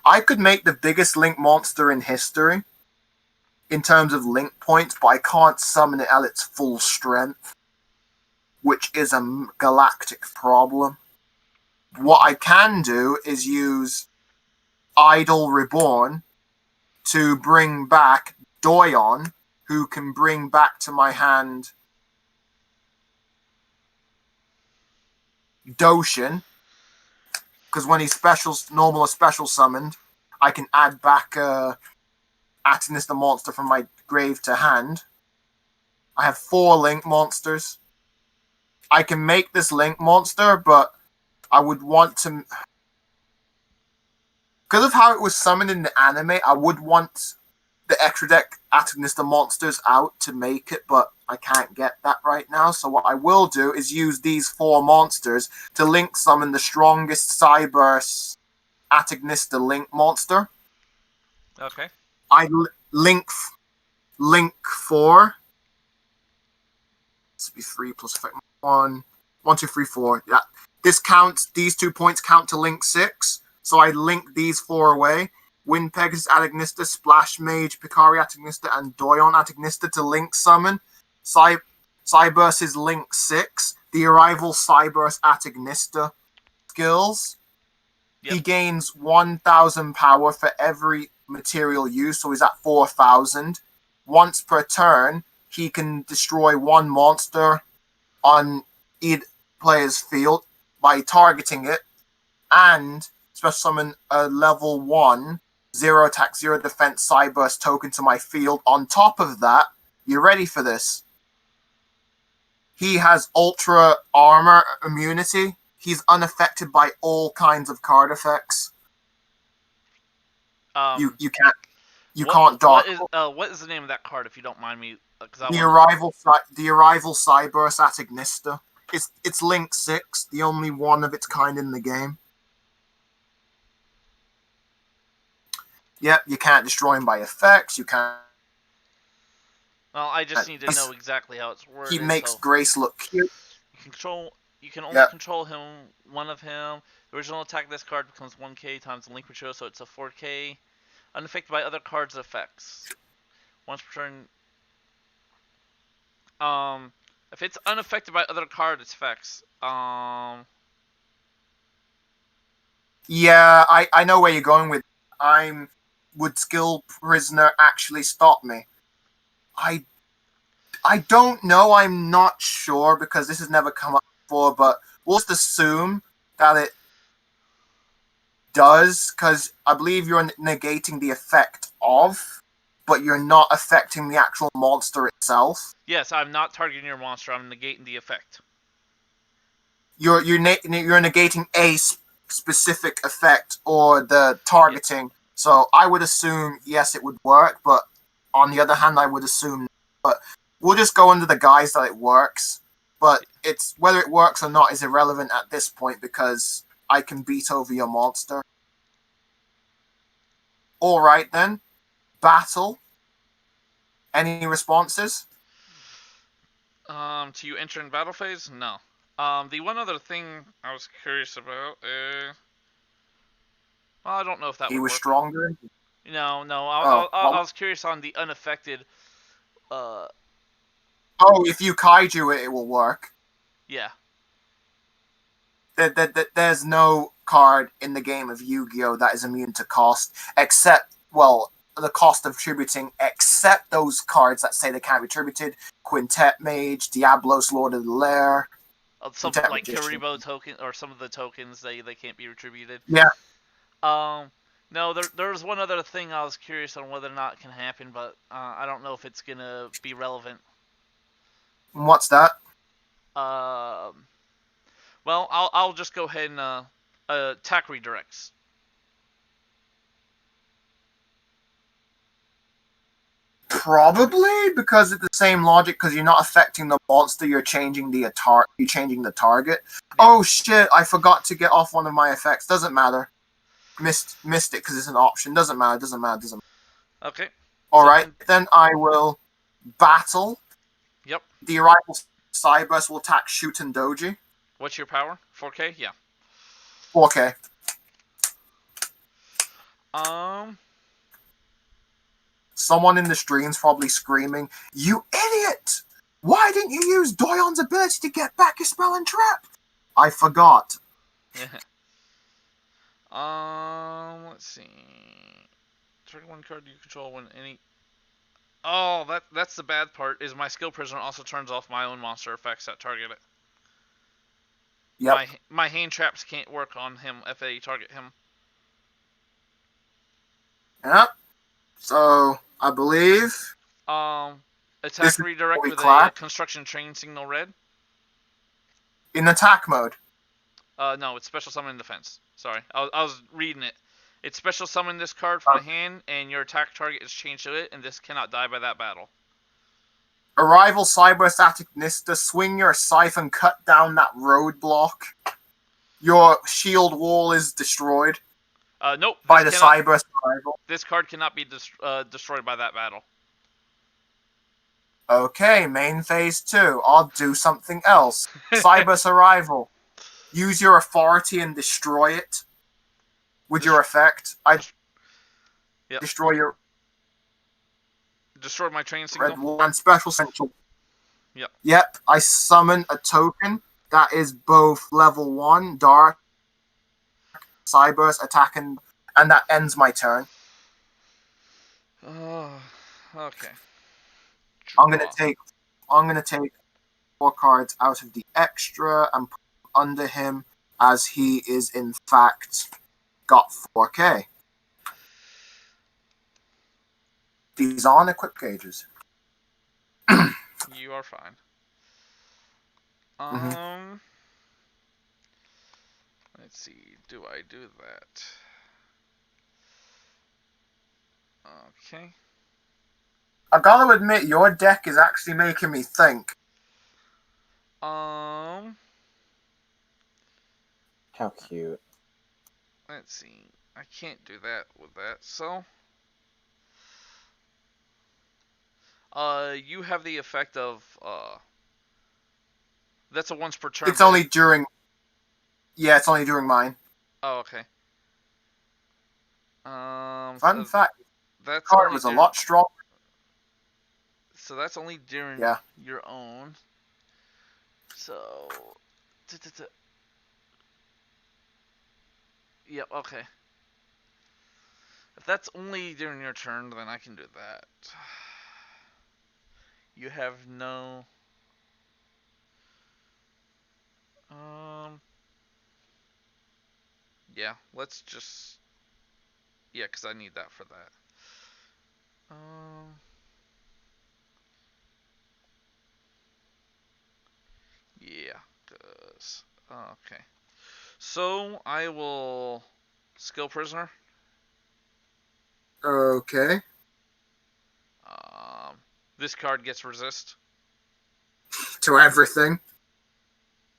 I could make the biggest link monster in history in terms of link points, but I can't summon it at its full strength, which is a galactic problem. What I can do is use Idol Reborn to bring back Doyon, who can bring back to my hand Doshin, because when he's normal or special summoned, I can add back Atanista monster from my grave to hand. I have 4 link monsters. I can make this link monster, but I would want to... Because of how it was summoned in the anime, I would want the extra deck Atanista monsters out to make it, but I can't get that right now. So what I will do is use these 4 monsters to link summon the strongest Cyberse Atanista link monster. Okay. I link 4. This would be 3 plus effect 1. 1, 2, 3, 4. Yeah. This counts, these 2 points count to link 6. So I link these 4 away. Wind Pegasus Atagnista, Splash Mage, Picari Atagnista, and Doyon Atagnista to link summon. Cyberse is link 6. The Arrival Cyberse Atagnista skills. Yep. He gains 1,000 power for every material used, so he's at 4,000. Once per turn, he can destroy 1 monster on each player's field by targeting it, and special summon a level 1 0 attack, 0 defense Cyberse token to my field. On top of that, you ready for this? He has ultra armor immunity. He's unaffected by all kinds of card effects. You can't dodge. What is the name of that card, if you don't mind me? The Arrival Cyberse Atagnista. It's link 6, the only one of its kind in the game. Yep, you can't destroy him by effects. You can't. Well, I just need to know exactly how it's worded. He makes Grace look cute. You can only control one of him. The original attack of this card becomes 1k times the link ratio, so it's a 4k. Unaffected by other cards' effects. Once per turn. If it's unaffected by other cards' effects, Yeah, I know where you're going with. Would Skill Prisoner actually stop me? I don't know. I'm not sure because this has never come up before. But we'll just assume that it does, because I believe you're negating the effect of, but you're not affecting the actual monster itself. yes, I'm not targeting your monster. I'm negating the effect. You're negating a specific effect or the targeting. Yeah. So I would assume yes, it would work, but on the other hand, I would assume. But we'll just go under the guise that it works. But it's whether it works or not is irrelevant at this point because I can beat over your monster. All right then, battle. Any responses? To you entering battle phase? No. The one other thing I was curious about well, I don't know if that he would was work. Stronger. No. I was curious on the unaffected. Oh, if you kaiju it will work. Yeah. There's no card in the game of Yu-Gi-Oh! That is immune to cost, except, well, the cost of tributing, except those cards that say they can't be tributed. Quintet Mage, Diablos, Lord of the Lair. Something like Karibo token, or some of the tokens, they can't be retributed. Yeah. No, there's one other thing I was curious on whether or not it can happen, but I don't know if it's gonna be relevant. What's that? Well, I'll just go ahead and attack redirects. Probably because it's the same logic. Because you're not affecting the monster, you're changing the target. Yeah. Oh shit! I forgot to get off one of my effects. Doesn't matter. Missed it because it's an option. Doesn't matter. Okay. All right, then I will battle. Yep. The Arrival Cyburst will attack Shuten Doji. What's your power? 4K? Yeah. 4K. Someone in the stream's probably screaming, "You idiot! Why didn't you use Doyon's ability to get back your spell and trap?" I forgot. Let's see. Target one card you control when any. Oh, that's the bad part. Is my Skill Prisoner also turns off my own monster effects that target it. Yep. My hand traps can't work on him if they target him. Yep. So I believe. Attack redirect with a construction train signal red. In attack mode. No, it's special summon and defense. Sorry, I was reading it. It's special summon this card from the hand, and your attack target is changed to it, and this cannot die by that battle. Arrival Cyber Satanista, swing your scythe and cut down that roadblock. Your shield wall is destroyed. Nope. By the Cyber Arrival. This card cannot be destroyed by that battle. Okay, main phase 2. I'll do something else. Cyber's Arrival. Use your authority and destroy it. With your effect. Destroy your... Destroy my train signal. Red one special central. Yep. Yep. I summon a token that is both level 1, dark, Cyber's attacking, and that ends my turn. Oh, okay. I'm gonna take 4 cards out of the extra and put them under him, as he is in fact got 4K. These aren't equipped gauges. You are fine. Let's see. Do I do that? Okay. I gotta admit, your deck is actually making me think. How cute. Let's see. I can't do that with that, so... you have the effect of, that's a once per turn. It's only during... Yeah, it's only during mine. Oh, okay. Fun fact, that's card only was a during, lot stronger. so that's only during Yeah. your own. So, yep, okay. If that's only during your turn, then I can do that. You have no... Yeah, let's just... Yeah, because I need that for that. Yeah, because... Okay. So, I will... Skill Prisoner. Okay. This card gets resist. To everything.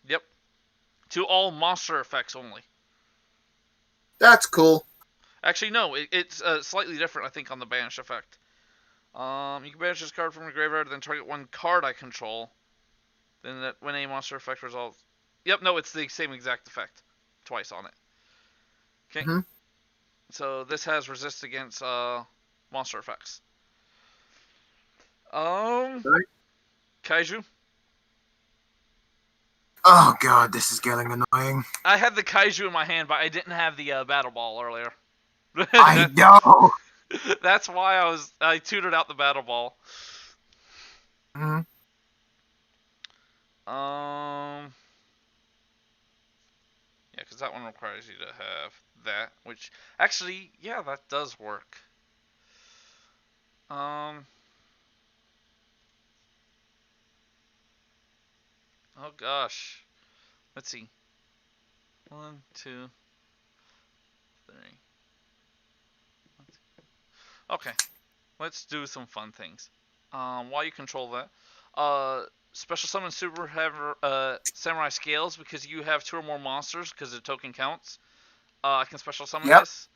Yep. To all monster effects only. That's cool. Actually, no, it's slightly different, I think, on the banish effect. You can banish this card from your graveyard, then target one card I control. Then that when a monster effect resolves. Yep, no, it's the same exact effect. Twice on it. Okay. Mm-hmm. So this has resist against monster effects. Right. Kaiju. Oh god, this is getting annoying. I had the Kaiju in my hand, but I didn't have the Battle Ball earlier. I know. That's why I tutored out the Battle Ball. Mm-hmm. Yeah, because that one requires you to have that, which actually, yeah, that does work. Oh gosh. Let's see. 1, 2, 3. Okay. Let's do some fun things. While you control that, special summon Super Samurai Scales because you have 2 or more monsters because the token counts. I can special summon this.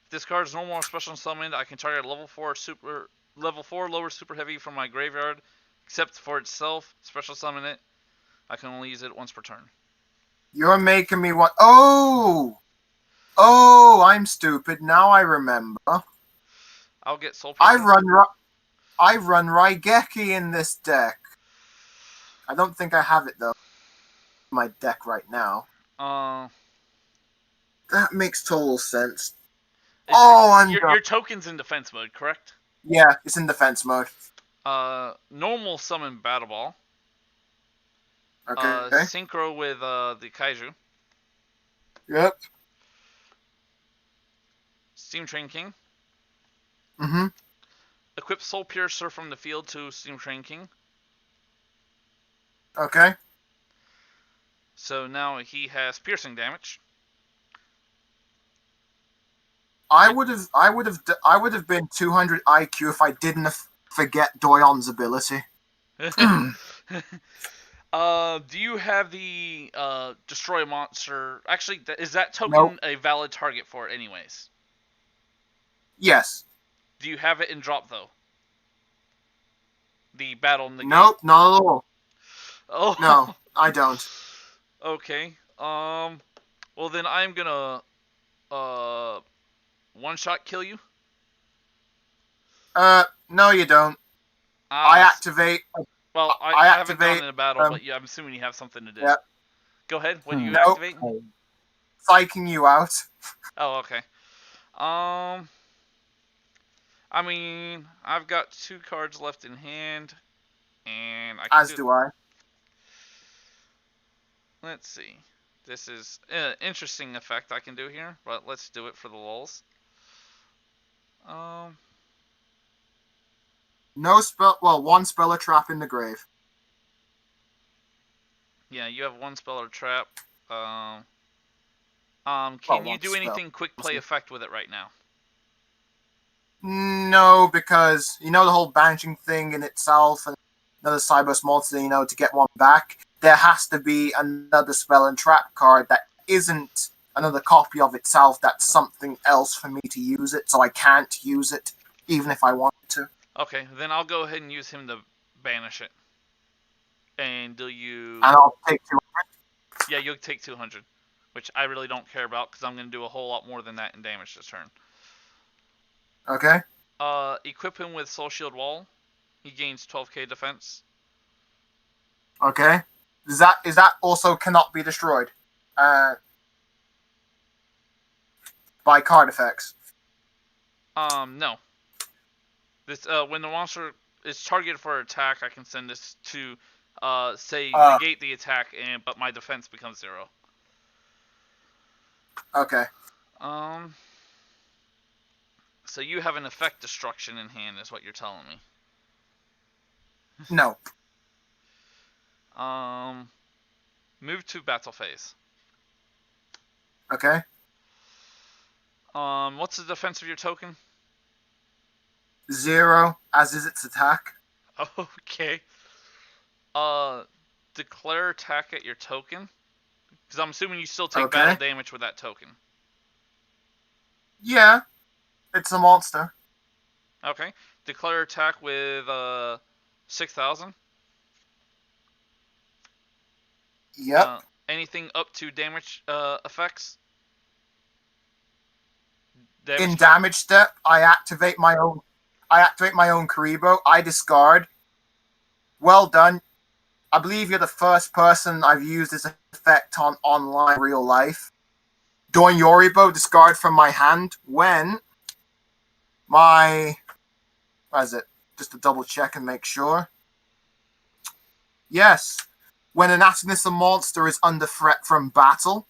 If this card is no more special summoned, I can target level 4 lower super heavy from my graveyard, except for itself. Special summon it. I can only use it once per turn. You're making me want. Oh, I'm stupid. Now I remember. I'll get Soul I Prisoner. run Raigeki in this deck. I don't think I have it though. My deck right now. That makes total sense. Your token's in defense mode, correct? Yeah, it's in defense mode. Normal summon Battle Ball. Okay. Synchro with the Kaiju. Yep. Steam Train King. Mm-hmm. Equip Soul Piercer from the field to Steam Train King. Okay. So now he has piercing damage. I would have been 200 IQ if I didn't forget Doyon's ability. Do you have the destroy a monster? Actually, is that token Nope. a valid target for it anyways? Yes. Do you have it in drop though? The battle in the Nope, not at all. Oh No, I don't. Okay. Well then I'm gonna one shot kill you. No, you don't. I activate. Well, I haven't done it in a battle, but yeah, I'm assuming you have something to do. Yeah. Go ahead. What do you Nope. activate? Psyching you out. Oh, okay. I mean, I've got 2 cards left in hand, and I can As do I. Let's see. This is an interesting effect I can do here, but let's do it for the lulz. No spell. Well, 1 spell or trap in the grave. Yeah, you have 1 spell or trap. Can you do anything quick play effect with it right now? No, because you know the whole banishing thing in itself, and another Cybers monster. To get 1 back, there has to be another spell and trap card that isn't another copy of itself. That's something else for me to use it, so I can't use it even if I want to. Okay, then I'll go ahead and use him to banish it. And do you... And I'll take 200. Yeah, you'll take 200, which I really don't care about because I'm going to do a whole lot more than that in damage this turn. Okay. Equip him with Soul Shield Wall. He gains 12k defense. Okay. Is that also cannot be destroyed by card effects? No. This when the monster is targeted for attack, I can send this to say negate the attack, but my defense becomes 0. Okay. So you have an effect destruction in hand, is what you're telling me. No. Move to battle phase. Okay. What's the defense of your token? 0, as is its attack. Okay. Declare attack at your token. Because I'm assuming you still take battle damage with that token. Yeah. It's a monster. Okay. Declare attack with 6,000. Yep. Anything up to damage effects? In damage step, I activate my own Karibo. I discard. Well done. I believe you're the first person I've used this effect on online real life. During Yoribo, discard from my hand when my... What is it? Just to double check and make sure. Yes. When an Atanissa monster is under threat from battle,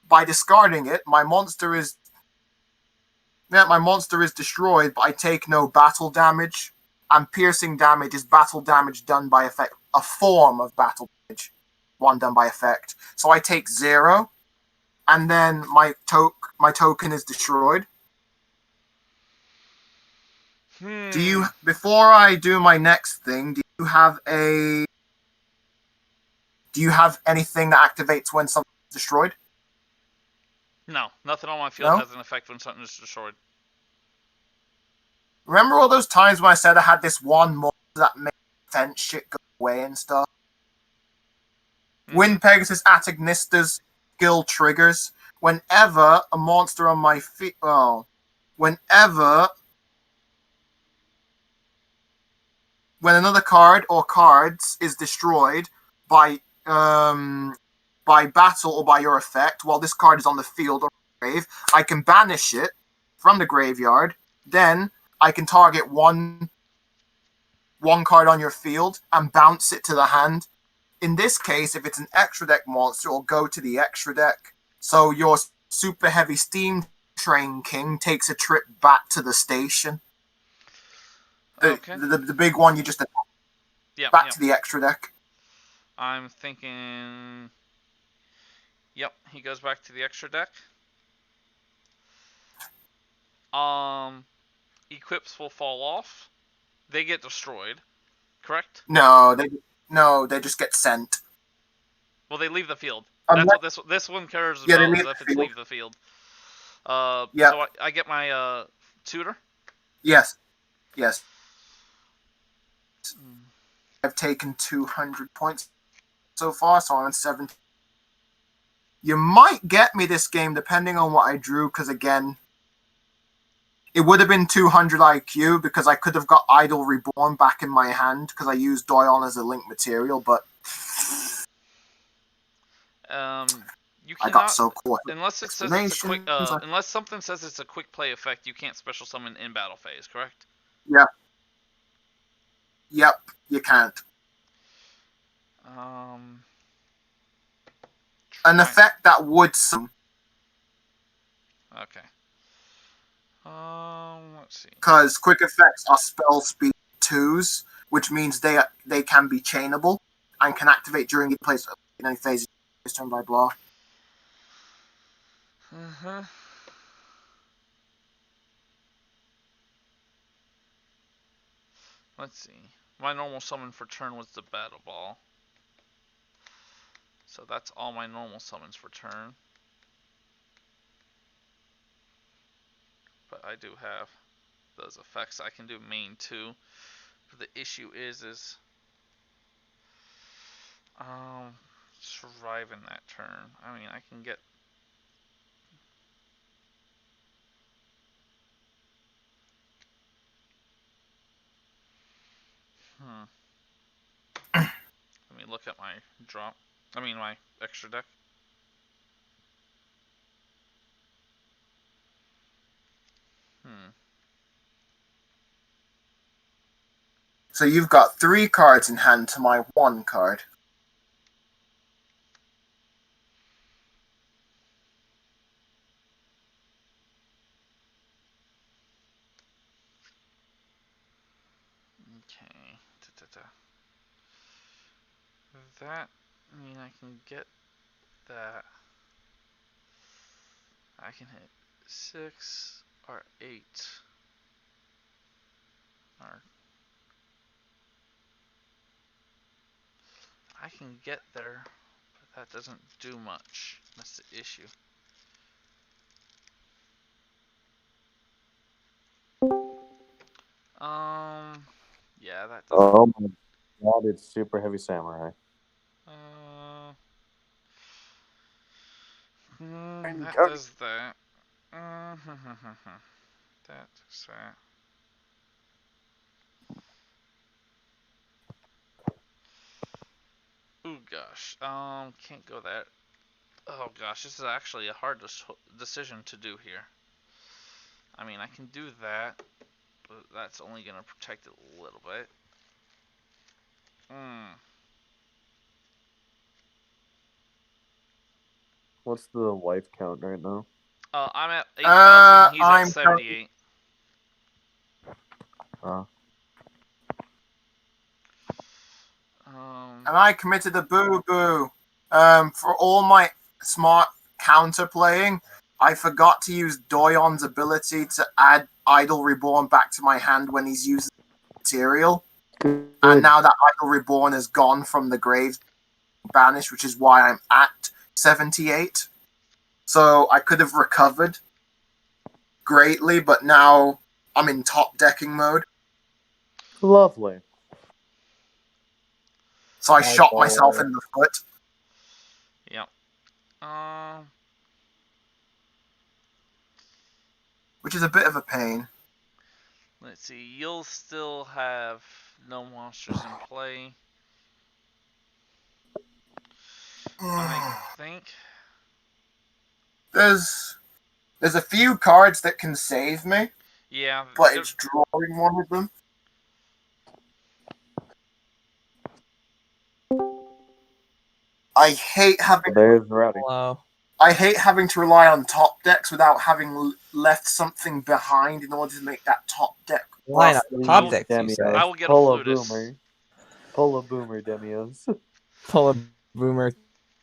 by discarding it, my monster is destroyed, but I take no battle damage. And piercing damage is battle damage done by effect, a form of battle damage, one done by effect. So I take 0, and then my token is destroyed. Do you, before I do my next thing, do you have anything that activates when something is destroyed? No, nothing on my field has an effect when something is destroyed. Remember all those times when I said I had this one monster that made fence shit go away and stuff? When Pegasus Atagnista's skill triggers, whenever a monster on my feet, when another card or cards is destroyed by battle or by your effect, while this card is on the field or grave, I can banish it from the graveyard. Then I can target one card on your field and bounce it to the hand. In this case, if it's an extra deck monster, it'll go to the extra deck. So your super heavy steam train king takes a trip back to the station. The big one you just attack back to the extra deck. I'm thinking... Yep, he goes back to the extra deck. Equips will fall off. They get destroyed, correct? No, they just get sent. Well, they leave the field. That's what this one cares about, is if it's leave the field. So I get my tutor? Yes. I've taken 200 points so far, so I'm on 70. You might get me this game depending on what I drew, because again, it would have been 200 IQ because I could have got Idol Reborn back in my hand because I used Doyon as a link material, but you cannot, I got so caught. Unless it says it's a quick, unless something says it's a quick play effect, you can't special summon in battle phase, correct? Yeah. Yep, you can't. An effect that would summon. Okay. Let's see. Because quick effects are spell speed 2s, which means they can be chainable and can activate during the place in any phase turn by blah. Let's see. My normal summon for turn was the Battle Ball. So that's all my normal summons for turn. But I do have those effects. I can do main too. But the issue is surviving that turn. I mean, I can get Let me look at my drop. I mean my extra deck. So you've got 3 cards in hand to my 1 card. Okay. That, I mean, I can get that. I can hit 6 or 8. Or I can get there, but that doesn't do much. That's the issue. Yeah, that doesn't. Oh my god, it's Super Heavy Samurai. That does that. That does that. Ooh, gosh. Can't go that. Oh, gosh. This is actually a hard decision to do here. I mean, I can do that, but that's only going to protect it a little bit. What's the life count right now? I'm at 8,000. He's I'm at 78. And I committed a boo-boo. For all my smart counter playing, I forgot to use Doyon's ability to add Idol Reborn back to my hand when he's using material. And now that Idol Reborn is gone from the grave banished, which is why I'm at 78. So I could have recovered greatly, but now I'm in top decking mode. Lovely. So I shot myself in the foot. Yep. Which is a bit of a pain. Let's see. You'll still have no monsters in play. I think. There's a few cards that can save me. Yeah. But it's drawing one of them. I hate having. There's Rowdy. I hate having to rely on top decks without having left something behind in order to make that top deck. Why not? Top decks, you Demios. say. I will get a Pull a Flutus. boomer. Pull a boomer, Demios. Pull a boomer,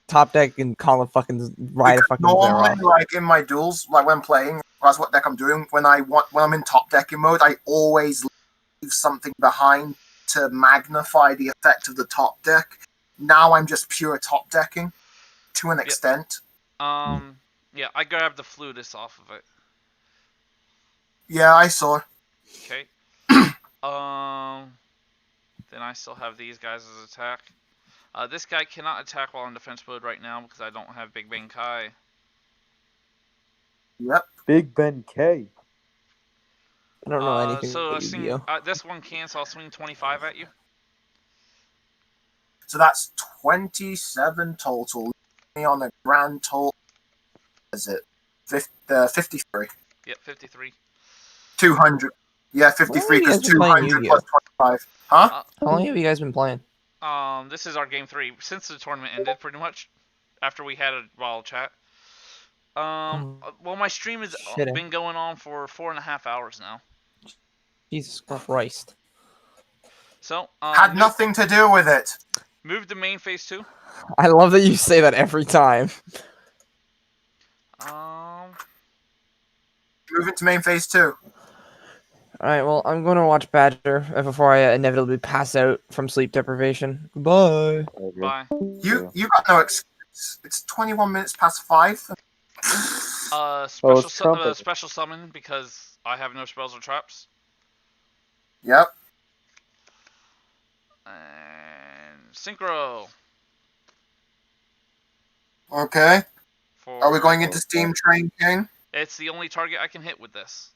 top deck, and call a fucking ride a fucking zero Normally, off. like in my duels, like when playing, that's what deck I'm doing. When I'm in top decking mode, I always leave something behind to magnify the effect of the top deck. Now I'm just pure top decking to an extent. Yeah, I grabbed the Flutus off of it. Yeah, I saw. Okay. Then I still have these guys as attack. This guy cannot attack while in defense mode right now because I don't have Big Bang Kai. Yep. Big Ben K. I don't know anything So about Yu-Gi-Oh. this one can, so I'll swing 25 at you. So that's 27 total. On a grand total, is it 53? Yep, 53. 200. Yeah, 53 When have because you guys been playing 200 Yu-Gi-Oh? plus 25. Huh? How long have you guys been playing? This is our game 3 since the tournament ended, pretty much. After we had a wild chat. Well, my stream has been going on for 4.5 hours now. Jesus Christ. So, had nothing to do with it. Move to main phase 2. I love that you say that every time. Move into main phase 2. Alright, well, I'm going to watch Badger before I inevitably pass out from sleep deprivation. Goodbye. Bye. You got no excuse. It's 21 minutes past 5. Special summon because I have no spells or traps. Yep. And synchro. Okay. Are we going into Steam Train King? It's the only target I can hit with this.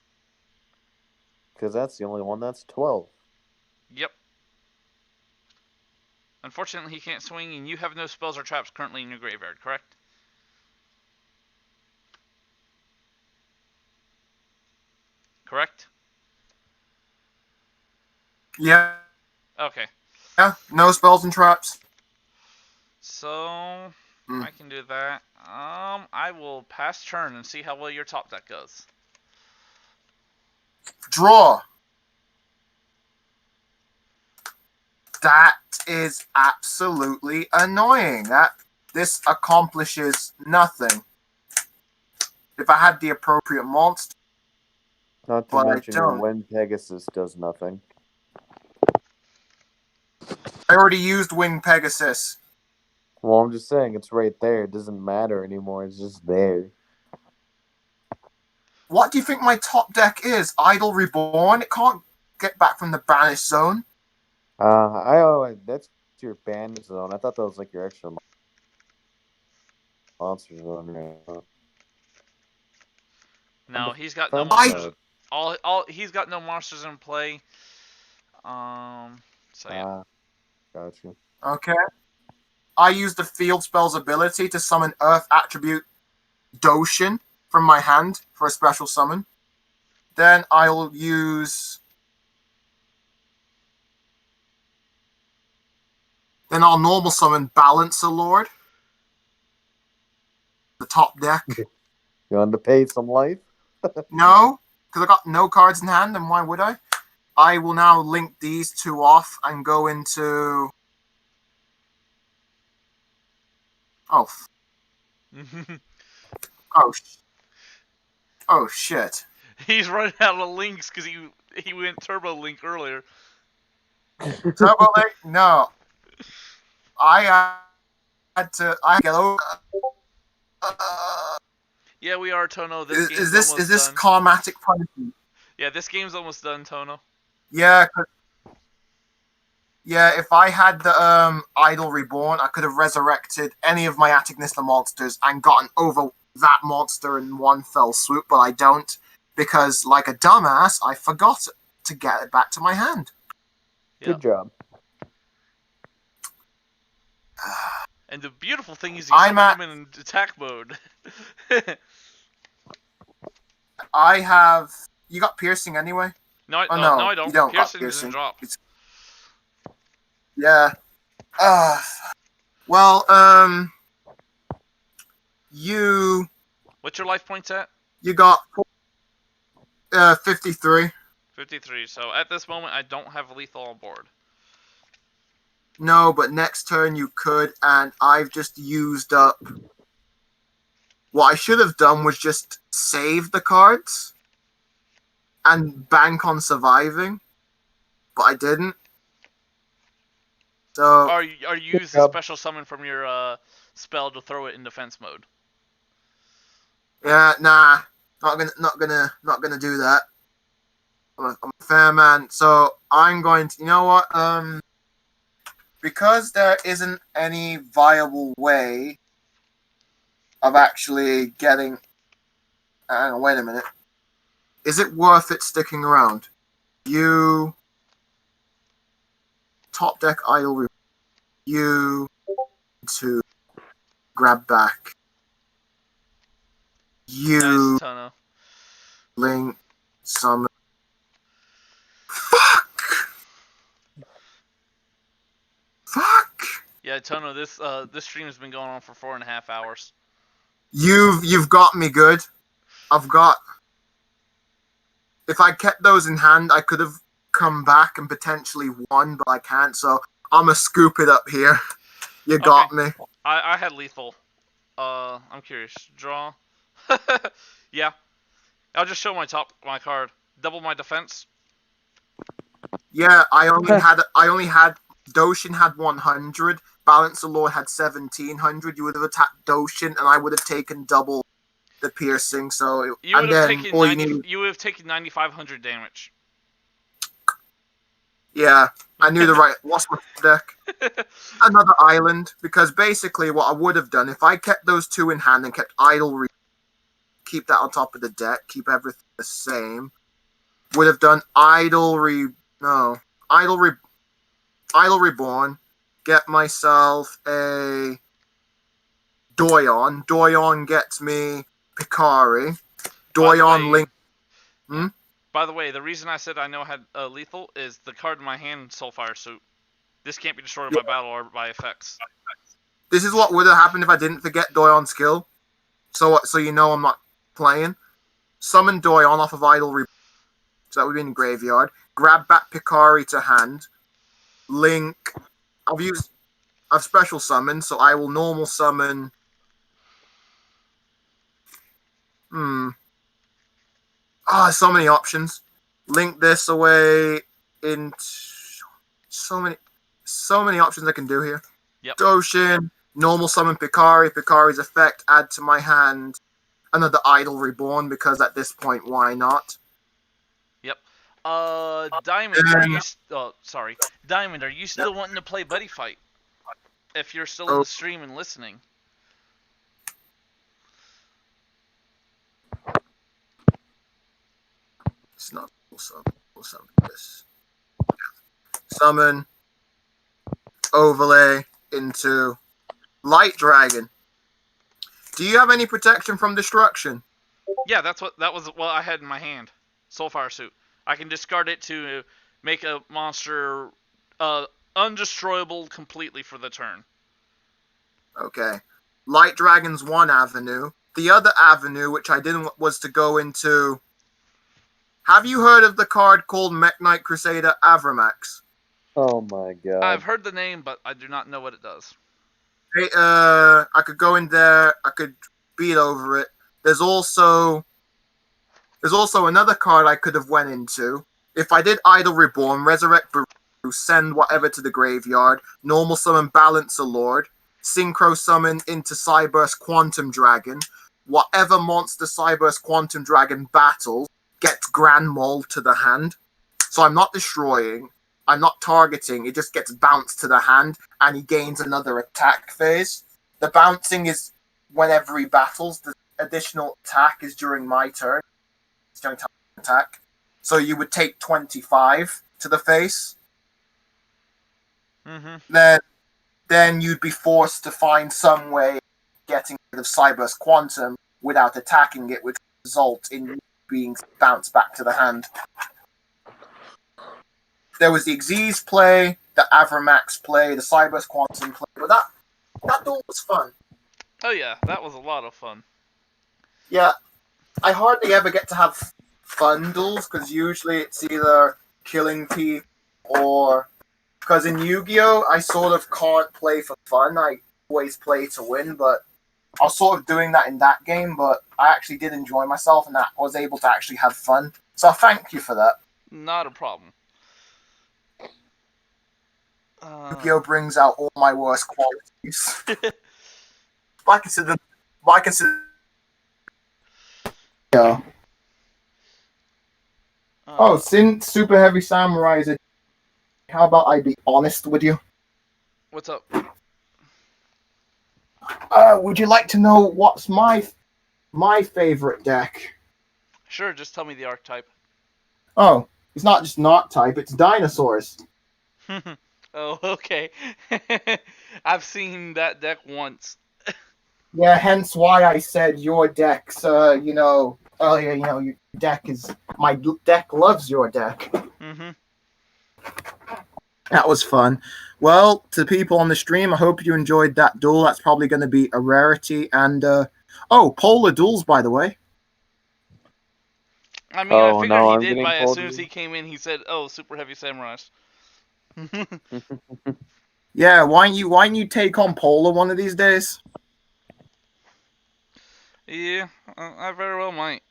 Because that's the only one that's 12. Yep. Unfortunately, he can't swing, and you have no spells or traps currently in your graveyard, correct? Correct? Yeah. Okay. Yeah. No spells and traps. So, I can do that. I will pass turn and see how well your top deck goes. Draw. That is absolutely annoying. This accomplishes nothing. If I had the appropriate monster, Not to but I mention don't. when Pegasus does nothing. I already used Wing Pegasus. Well, I'm just saying, it's right there. It doesn't matter anymore. It's just there. What do you think my top deck is? Idle Reborn? It can't get back from the banished zone. That's your banish zone. I thought that was like your extra monster zone right now. No, he's got no Defense monsters. mode. He's got no monsters in play. So yeah. Gotcha. Okay. I use the Field Spell's ability to summon Earth Attribute Doshin from my hand for a special summon. Then I'll use... Then I'll normal summon Balancer Lord. The top deck. You want to pay some life? No, because I got no cards in hand, and why would I? I will now link these two off and go into... Oh. Oh, shit. He's running out of links because he went Turbo Link earlier. Turbo Link? No. I had to get over... Yeah, we are, Tono. This game's is this almost done. karmatic punishment? Yeah, this game's almost done, Tono. Yeah, if I had the Idle Reborn, I could have resurrected any of my Attic Nistler monsters and gotten over that monster in one fell swoop, but I don't, because, like a dumbass, I forgot to get it back to my hand. Good job. And the beautiful thing is you I'm summon him in attack mode. I have... You got piercing anyway? No, no, I don't. You don't got Piercing piercing. doesn't drop. Yeah. Well, you... What's your life points at? You got 53. 53. So at this moment, I don't have lethal on board. No, but next turn you could, and I've just used up... What I should have done was just save the cards and bank on surviving, but I didn't. So... Or you use the special summon from your spell to throw it in defense mode. Yeah, nah, not gonna do that. I'm a fair man, so I'm going to. You know what? Because there isn't any viable way of actually getting. Hang on, wait a minute. Is it worth it sticking around? You top deck idle. You to grab back. You nice, link summon. Fuck! Yeah, Tono, this stream has been going on for 4.5 hours. You've got me good. I've got... If I kept those in hand, I could have come back and potentially won, but I can't, so I'm gonna scoop it up here. You got me. I had lethal. I'm curious. Draw. Yeah. I'll just show my card. Double my defense. Yeah, I only had Doshin had 100, Balancer Lord had 1700. You would have attacked Doshin, and I would have taken double the piercing. So you would have taken 9,500 damage. Yeah, I knew the right. What's my deck? Another island, because basically what I would have done if I kept those two in hand and kept idle, keep that on top of the deck, keep everything the same. Would have done idle reborn, get myself a Doyon. Doyon gets me Picari. Doyon Link. By the way, the reason I said I know I had lethal is the card in my hand, Soulfire Suit. This can't be destroyed by battle or by effects. This is what would have happened if I didn't forget Doyon's skill. So you know I'm not playing. Summon Doyon off of Idle Reborn. So that would be in graveyard. Grab back Picari to hand. Link. I've special summoned, so I will normal summon. So many options. Link this away into so many options I can do here. Yep. Goshin, normal summon Picari, Picari's effect, add to my hand another Idle Reborn, because at this point, why not? Yep. Diamond, Diamond, are you still wanting to play Buddy Fight? If you're still in the stream and listening. It's not we'll summon this. Summon, overlay into Light Dragon. Do you have any protection from destruction? Yeah, that was what I had in my hand. Soulfire Suit. I can discard it to make a monster undestroyable completely for the turn. Okay. Light Dragon's one avenue. The other avenue, which I didn't, was to go into... Have you heard of the card called Mech Knight Crusader Avramax? Oh my god. I've heard the name, but I do not know what it does. I could go in there. I could beat over it. There's also another card I could have went into. If I did Idle Reborn, Resurrect Baru, send whatever to the graveyard, normal summon Balancer Lord, Synchro summon into Cyburst Quantum Dragon. Whatever monster Cyburst Quantum Dragon battles gets Grand Mold to the hand. So I'm not destroying. I'm not targeting. It just gets bounced to the hand, and he gains another attack phase. The bouncing is whenever he battles. The additional attack is during my turn. It's during time attack. So you would take 25 to the face. Mm-hmm. Then you'd be forced to find some way of getting rid of Cyburst Quantum without attacking it, which would result in you being bounced back to the hand. There was the Xyz play, the Avramax play, the Cyburst Quantum play, but that duel was fun. Oh yeah, that was a lot of fun. Yeah, I hardly ever get to have fun duels, because usually it's either killing people or... Because in Yu-Gi-Oh! I sort of can't play for fun, I always play to win, but I was sort of doing that in that game, but I actually did enjoy myself, and I was able to actually have fun. So thank you for that. Not a problem. Yu-Gi-Oh! Brings out all my worst qualities. Yeah. Since Super Heavy Samurai is how about I be honest with you? What's up? Would you like to know what's my favorite deck? Sure, just tell me the archetype. Oh, it's not just an archetype, it's dinosaurs. Oh, okay. I've seen that deck once. Yeah, hence why I said your deck's, earlier, your deck is... My deck loves your deck. Mm-hmm. That was fun. Well, to people on the stream, I hope you enjoyed that duel. That's probably going to be a rarity. And, Polar Duels, by the way. I mean, I figured he did, but as soon as he came in, he said, "Oh, Super Heavy Samurais." Yeah, why don't you take on Polar one of these days? Yeah, I very well might.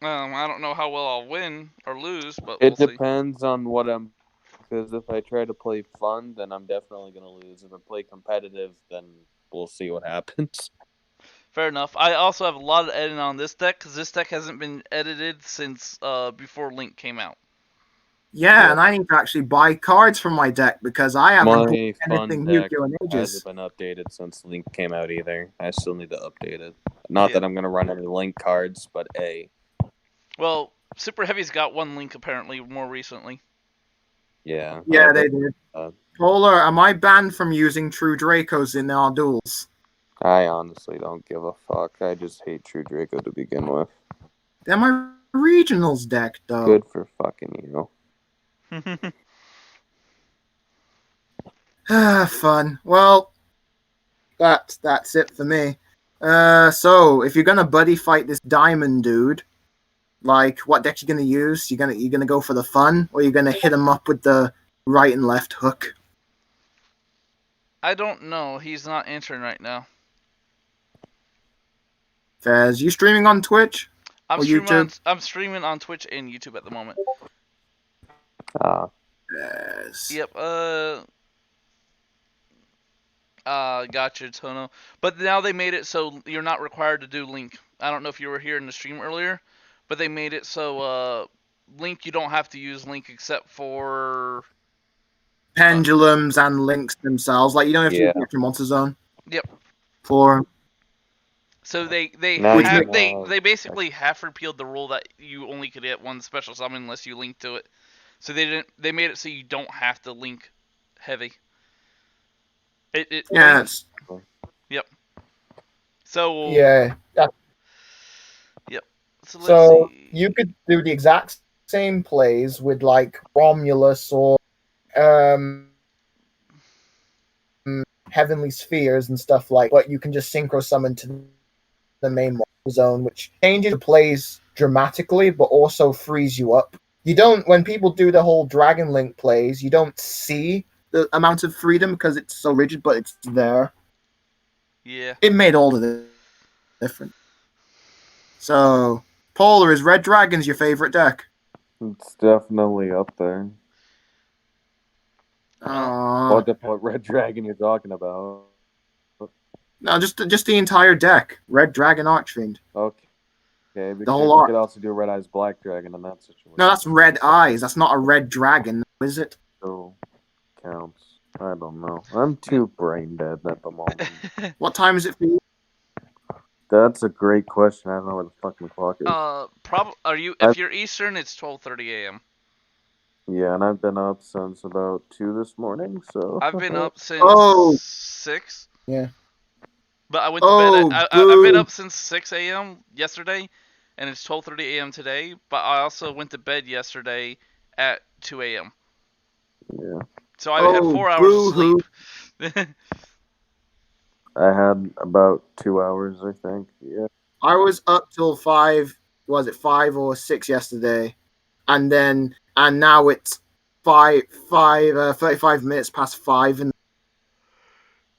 I don't know how well I'll win or lose, but It we'll see. depends on what I'm... Because if I try to play fun, then I'm definitely going to lose. If I play competitive, then we'll see what happens. Fair enough. I also have a lot of editing on this deck, because this deck hasn't been edited since before Link came out. Yeah, and I need to actually buy cards from my deck, because I haven't My played anything Yu-Gi-Oh! in ages. hasn't been updated since Link came out either. I still need to update it. Not that I'm going to run any Link cards, but Well, Super Heavy's got one Link apparently more recently. Yeah. Yeah, they did. Polar, am I banned from using True Dracos in our duels? I honestly don't give a fuck. I just hate True Draco to begin with. They're my regionals deck, though. Good for fucking you. Fun. Well, that's it for me. So if you're gonna buddy fight this diamond dude, like what deck you gonna use? You gonna go for the fun, or you gonna hit him up with the right and left hook? I don't know. He's not answering right now. Faz, you streaming on Twitch? I'm Or streaming. YouTube? I'm streaming on Twitch and YouTube at the moment. Yes. Yep. Gotcha, Tono. But now they made it so you're not required to do Link. I don't know if you were here in the stream earlier, but they made it so Link, you don't have to use Link except for Pendulums and links themselves. Like you don't have to use your Monster Zone. Yep. For So they Now you have, know. they basically half repealed the rule that you only could get one special summon unless you link to it. So they made it so you don't have to link heavy. yes. Yep. So Yeah. Yep. So let's So see. you could do the exact same plays with like Romulus or Heavenly Spheres and stuff like, but you can just synchro summon to the main Monster Zone, which changes the plays dramatically, but also frees you up. You don't, when people do the whole Dragon Link plays, you don't see the amount of freedom because it's so rigid, but it's there. Yeah. It made all of the difference. So, Polar, is Red Dragons your favorite deck? It's definitely up there. What Red Dragon you're talking about? No, just the entire deck. Red Dragon Archfiend. Okay. Okay, because whole you arc. could also do Red Eyes Black Dragon in that situation. No, that's Red Eyes. That's not a Red Dragon, is it? So, counts. I don't know. I'm too brain dead at the moment. What time is it for you? That's a great question. I don't know what the fucking clock is. Are you? If you're Eastern, it's 12:30 a.m. Yeah, and I've been up since about 2 this morning, so... I've been up since 6. Yeah. But I went to bed. I've been up since 6 a.m. yesterday, and it's 12:30 a.m. today. But I also went to bed yesterday at 2 a.m. Yeah. So I had 4 hours of sleep. I had about 2 hours, I think. Yeah. I was up till 5 or 6 yesterday, and now it's 35 minutes past 5. And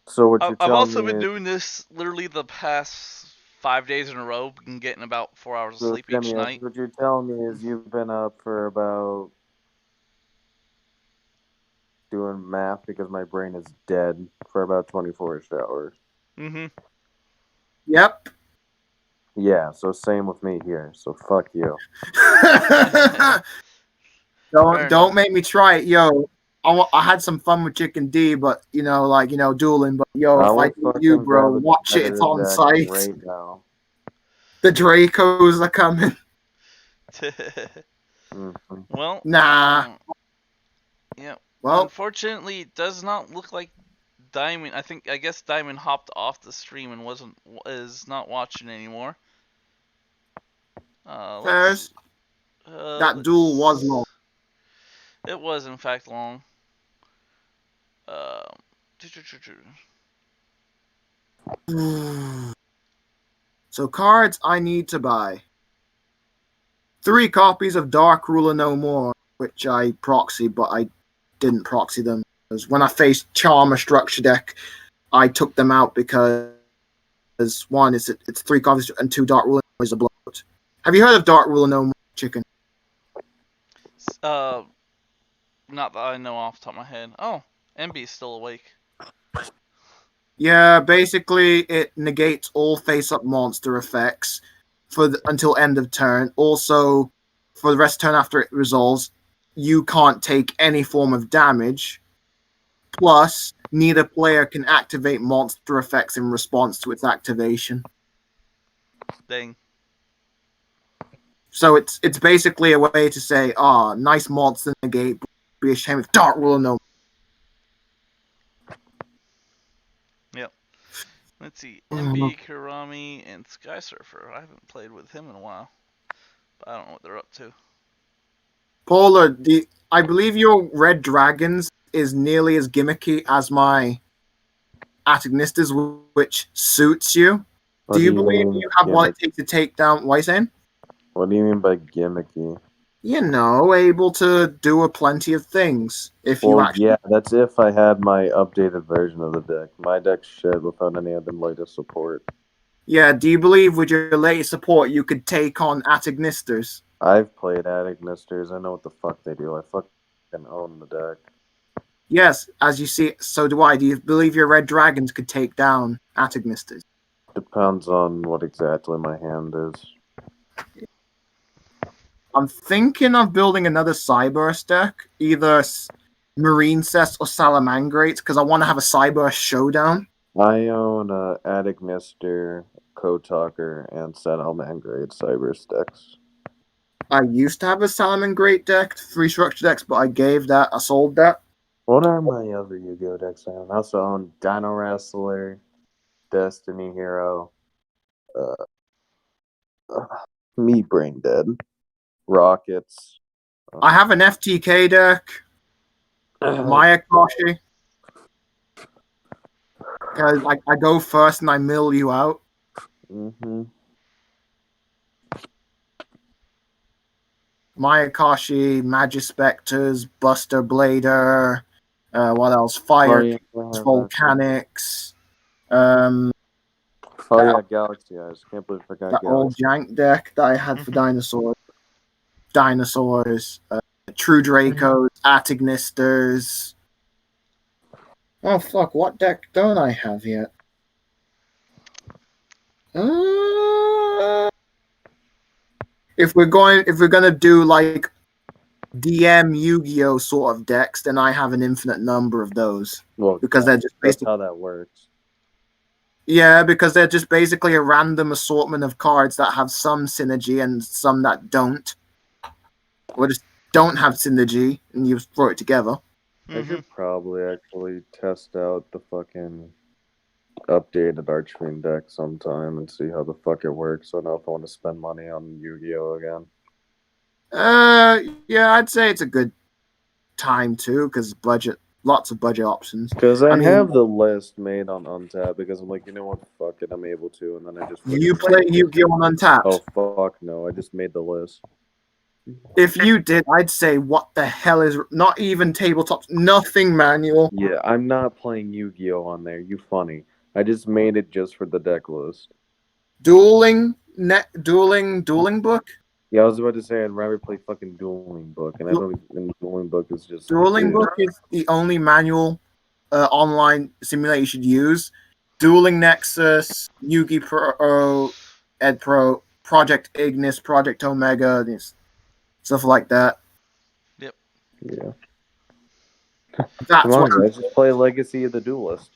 so what you're I've telling also me been is, doing this literally the past 5 days in a row, and getting about 4 hours of so sleep each night. what you're telling me is you've been up for about, doing math because my brain is dead, for about 24 hours. Mm-hmm. Yep. Yeah, so same with me here. So fuck you. Don't make me try it, yo. I had some fun with Chicken D, but dueling. But yo, I if I will do you, fucking bro, grab a watch it. It's on competitive site. deck right now. The Dracos are coming. Well. Nah. Yeah. Well, unfortunately, it does not look like Diamond. I guess Diamond hopped off the stream and is not watching anymore. Fairs. That duel was long. It was in fact long. So cards I need to buy. 3 copies of Dark Ruler No More, which I proxied, but I didn't proxy them. Because when I faced Charmer Structure deck, I took them out because one, it's 3 copies, and 2 Dark Ruler is a blowout. Have you heard of Dark Ruler No More, Chicken? Not that I know off the top of my head. Oh, MB's still awake. Yeah, basically it negates all face-up monster effects until end of turn. Also, for the rest of the turn after it resolves, you can't take any form of damage. Plus, neither player can activate monster effects in response to its activation. Dang. So it's basically a way to say, nice monster negate, but be a shame if Dark Ruler no. Let's see, MB, Kurami, and Sky Surfer. I haven't played with him in a while, but I don't know what they're up to. Paula, I believe your Red Dragons is nearly as gimmicky as my Atagnistas, which suits you. What Do you do you believe mean you have what it gimmick? takes to take down? What are you saying? What do you mean by gimmicky? You know, able to do a plenty of things. If you Well, actually, yeah, that's if I had my updated version of the deck. My deck's shit without any of the latest support. yeah. Do you believe with your latest support you could take on Atagnisters? I've played Atagnisters. I know what the fuck they do. I fucking own the deck. Yes, as you see, so do I. Do you believe your Red Dragons could take down Atagnisters? Depends on what exactly my hand is. I'm thinking of building another Cyburst deck, either Marine Cess or Salamangrates, because I want to have a Cyburst showdown. I own Atagnister, Kotalker, and Salamangreat Cybers decks. I used to have a Salamangrate deck, 3 structure decks, but I sold that. What are my other Yu-Gi-Oh decks? I also own Dino Wrestler, Destiny Hero, me Brain Dead, Rockets. I have an FTK deck, Mayakashi. Because I go first and I mill you out. Mm-hmm. Mayakashi, Magispectors, Buster Blader, what else? Fire, Volcanics. Oh yeah, Galaxy Eyes. Can't believe I forgot That old Galaxy. jank deck that I had for dinosaurs, True Dracos, Atagnisters. Oh fuck! What deck don't I have yet? If we're gonna do like DM Yu-Gi-Oh sort of decks, then I have an infinite number of those. Well, because they're just that's basically how that works. Yeah, because they're just basically a random assortment of cards that have some synergy and some that don't. Or just don't have synergy, and you throw it together. I should probably actually test out the fucking updated Archfiend deck sometime and see how the fuck it works. I know if I want to spend money on Yu-Gi-Oh again. Yeah, I'd say it's a good time too, because lots of budget options. Because I mean, have the list made on Untap because I'm like, you know what, fuck it, I'm able to, and then I just. You play Yu-Gi-Oh on Untapped? Oh fuck no! I just made the list. If you did, I'd say, what the hell is not even tabletops, nothing manual. Yeah, I'm not playing Yu-Gi-Oh on there. You funny. I just made it just for the deck list. Dueling book. Yeah, I was about to say I'd rather play fucking Dueling Book, and I don't even Dueling Book is just. Dueling Book is the only manual online simulator you should use. Dueling Nexus, Yugi Pro, Ed Pro, Project Ignis, Project Omega, stuff like that. Yep. Yeah. That's Come on, what. guys, just play Legacy of the Duelist.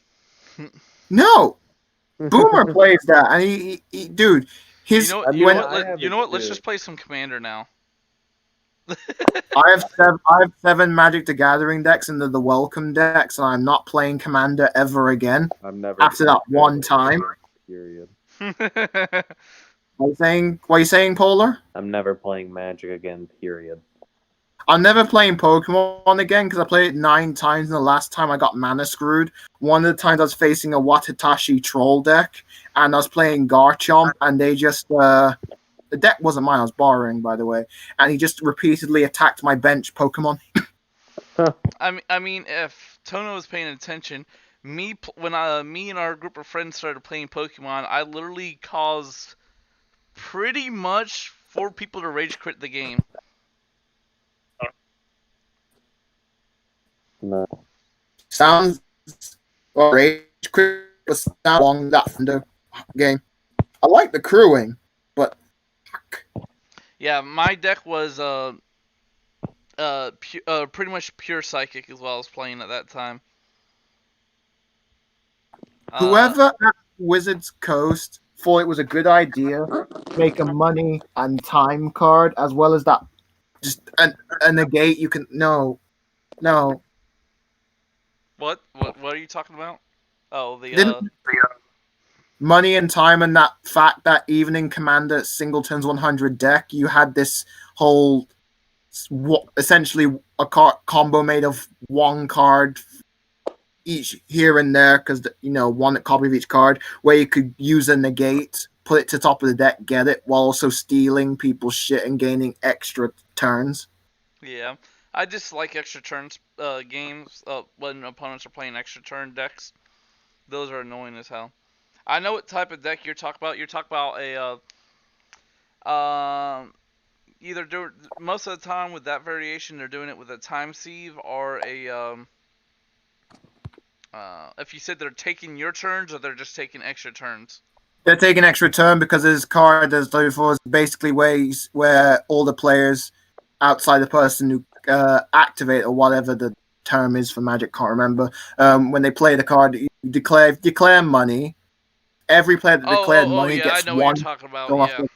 No, Boomer plays that, and he dude. You know what? Let's just play some Commander now. I have 7 Magic the Gathering decks and they're the welcome decks, and I'm not playing Commander ever again. I'm never after that one time. Period. What are you saying, Polar? I'm never playing Magic again. Period. I'm never playing Pokemon again because I played it 9 times, and the last time I got mana screwed. One of the times I was facing a Watatashi troll deck, and I was playing Garchomp, and they just the deck wasn't mine. I was borrowing, by the way, and he just repeatedly attacked my bench Pokemon. I mean, if Tono was paying attention, when me and our group of friends started playing Pokemon, I literally caused pretty much 4 people to rage quit the game. No. Sounds rage quit was not long that from the game. I like the crewing, but yeah, my deck was pretty much pure psychic as well. I was playing at that time. Whoever at Wizards Coast thought it was a good idea to make a money and time card as well as that, just a negate. You can no. What are you talking about? Oh, the money and time, and that fact that even in Commander Singleton's 100 deck, you had this whole essentially a combo made of one card each here and there, because one copy of each card, where you could use a negate, put it to top of the deck, get it, while also stealing people's shit and gaining extra turns. Yeah, I just like extra turns games when opponents are playing extra turn decks. Those are annoying as hell. I know what type of deck you're talking about. You're talking about a most of the time with that variation, they're doing it with a time sieve or a if you said they're taking your turns or they're just taking extra turns. They're taking extra turn because this card, as I before, is basically ways where all the players outside the person who activate or whatever the term is for Magic, can't remember. When they play the card, you declare money. Every player that declared money gets I know one. What you're talking about.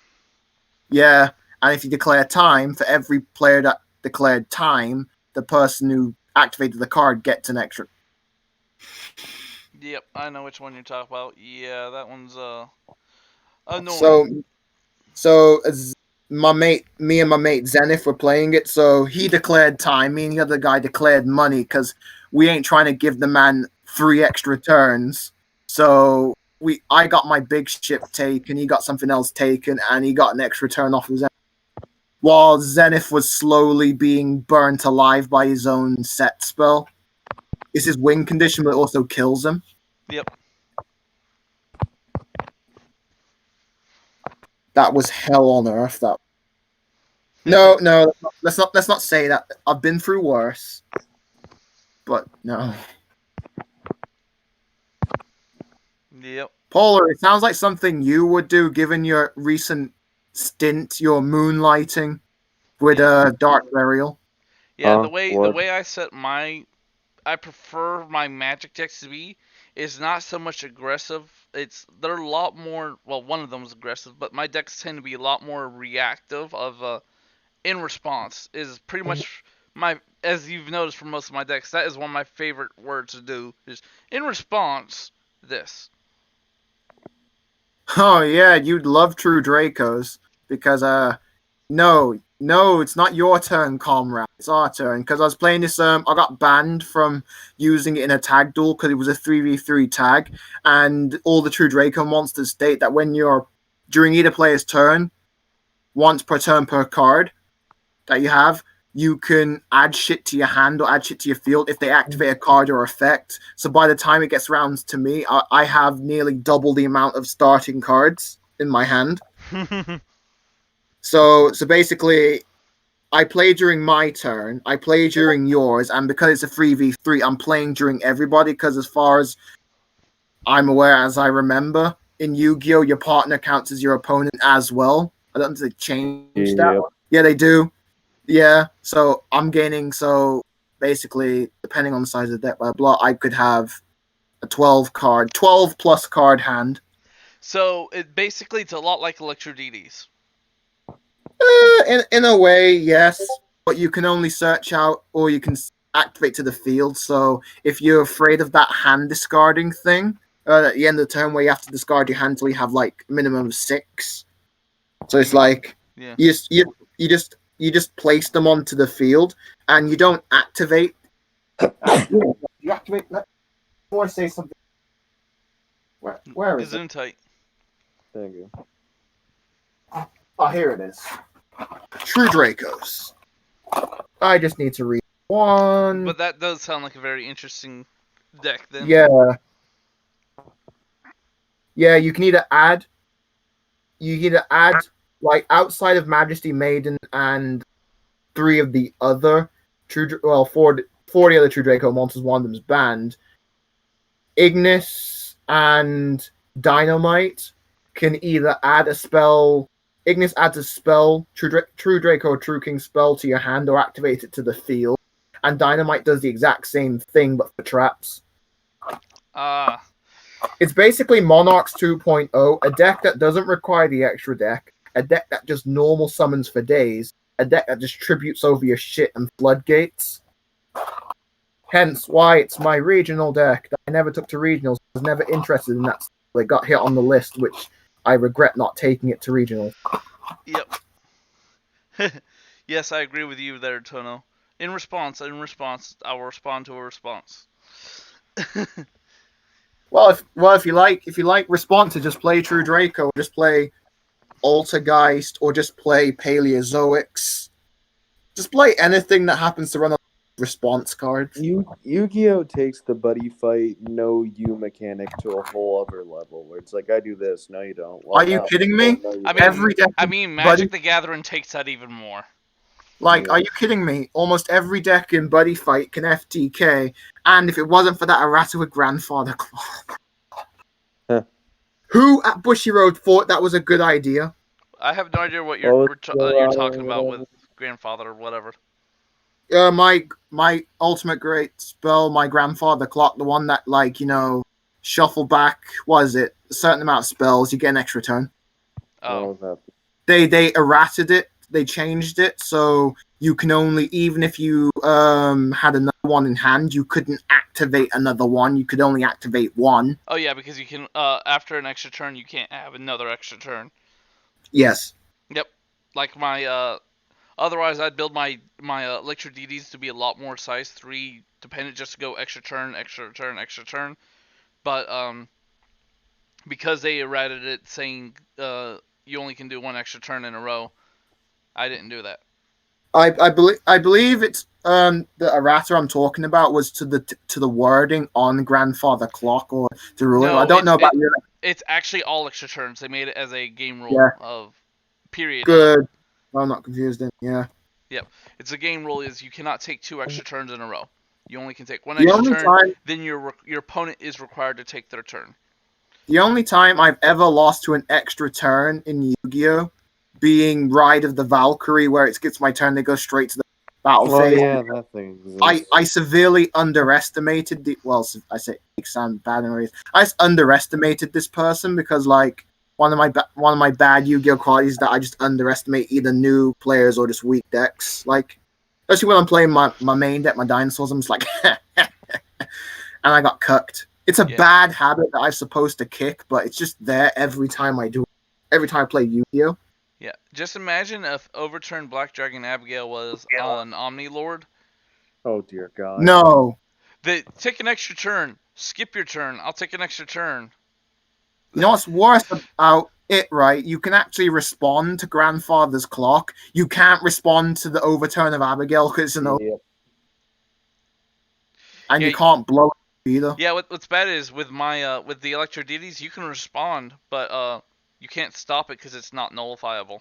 Yeah, and if you declare time, for every player that declared time, the person who activated the card gets an extra. Yep, I know which one you're talking about. Yeah, that one's annoying. So as me and my mate Zenith were playing it, so he declared time, me and the other guy declared money, because we ain't trying to give the man 3 extra turns. So I got my big ship taken, he got something else taken, and he got an extra turn off of Zenith. While Zenith was slowly being burnt alive by his own set spell. It's his win condition, but it also kills him. Yep. That was hell on earth. That. No, let's not say that. I've been through worse, but no. Yep. Polar, it sounds like something you would do, given your recent stint, your moonlighting with Dark Burial. Yeah, the way I set I prefer my Magic decks to be is not so much aggressive. They're a lot more. Well, one of them is aggressive, but my decks tend to be a lot more reactive. In response is pretty much as you've noticed from most of my decks. That is one of my favorite words to do. Is in response this. Oh yeah, you'd love True Dracos because No, it's not your turn, comrade. It's our turn. Because I was playing this, I got banned from using it in a tag duel because it was a 3v3 tag. And all the True Draco monsters state that when you're, during either player's turn, once per turn per card that you have, you can add shit to your hand or add shit to your field if they activate a card or effect. So by the time it gets around to me, I have nearly double the amount of starting cards in my hand. So basically, I play during my turn, I play during yours, and because it's a 3v3, I'm playing during everybody, because as far as I'm aware, as I remember, in Yu-Gi-Oh! Your partner counts as your opponent as well. I don't think they changed that. Yeah, they do. Yeah, so I'm gaining, so basically, depending on the size of the deck, blah, blah, I could have a 12 plus card hand. So, it's a lot like Electro-DDs. In a way, yes, but you can only search out or you can activate to the field. So if you're afraid of that hand discarding thing at the end of the turn, where you have to discard your hand till you have like a minimum of 6, so it's like you just place them onto the field and you don't activate. You activate. I want to say something. Where is it? Tight. Thank you. Oh, here it is. True Dracos. I just need to read one. But that does sound like a very interesting deck then. Yeah. Yeah, you can either add like outside of Majesty Maiden and 3 of the other four of the other True Draco monsters, one of them is banned. Ignis and Dynamite can either add a spell. Ignis adds a spell, True Draco or True King spell to your hand or activate it to the field. And Dynamite does the exact same thing but for traps. It's basically Monarchs 2.0, a deck that doesn't require the extra deck, a deck that just normal summons for days, a deck that distributes over your shit and floodgates. Hence why it's my regional deck that I never took to regionals. I was never interested in that It got hit on the list, which I regret not taking it to regional. Yep. Yes, I agree with you there, Tono. In response, I will respond to a response. Well, if you like responses, just play True Draco, just play Altergeist, or just play Paleozoics. Just play anything that happens to run a response card. Yu-Gi-Oh takes the buddy fight no you mechanic to a whole other level where it's like I do this, no you don't. Well, Are you no. kidding me? No, you I don't. mean, Every deck, Magic the Gathering takes that even more. like, Yeah. are you kidding me? Almost every deck in Buddy Fight can FTK, and if it wasn't for that errata with Grandfather Clock, Huh. who at Bushy Road thought that was a good idea? I have no idea what Oh, you're talking about with Grandfather or whatever. My ultimate great spell, my Grandfather Clock, the one that, like, you know, shuffle back, was it a certain amount of spells, you get an extra turn. Oh. They errated it. They changed it, so you can only, even if you had another one in hand, you couldn't activate another one. You could only activate one. Oh yeah, because you can after an extra turn you can't have another extra turn. Yes. Yep. Like my otherwise I'd build my Electro DDs to be a lot more size 3 dependent, just to go extra turn, extra turn, extra turn. But because they errated it saying you only can do one extra turn in a row, I didn't do that. I believe it's the errata I'm talking about was to the wording on Grandfather Clock or the ruling. No, I don't know about your. It's actually all extra turns. They made it as a game rule Yeah. of period. Good. I'm not confused then. Yeah. Yep. It's a game rule is you cannot take 2 extra turns in a row. You only can take 1 The extra only turn. time- Then your opponent is required to take their turn. The only time I've ever lost to an extra turn in Yu-Gi-Oh! Being Ride of the Valkyrie, where it gets my turn, they go straight to the battle Oh phase. yeah, that thing exists. I severely underestimated the. Well, I say it sounds bad in ways. I just underestimated this person because, like, one of my bad Yu-Gi-Oh qualities is that I just underestimate either new players or just weak decks. Like, especially when I'm playing my main deck, my dinosaurs, I'm just like, and I got cucked. It's a bad habit that I'm supposed to kick, but it's just there every time I do. Every time I play Yu-Gi-Oh. Yeah, just imagine if Overturned Black Dragon Abigail was on Omni Lord. Oh dear God. No. They take an extra turn. Skip your turn. I'll take an extra turn. You know what's worse about it, right? You can actually respond to Grandfather's Clock. You can't respond to the Overturn of Abigail because it's an and you can't blow it either. Yeah, what's bad is with my with the Electro Deities, you can respond, but you can't stop it because it's not nullifiable.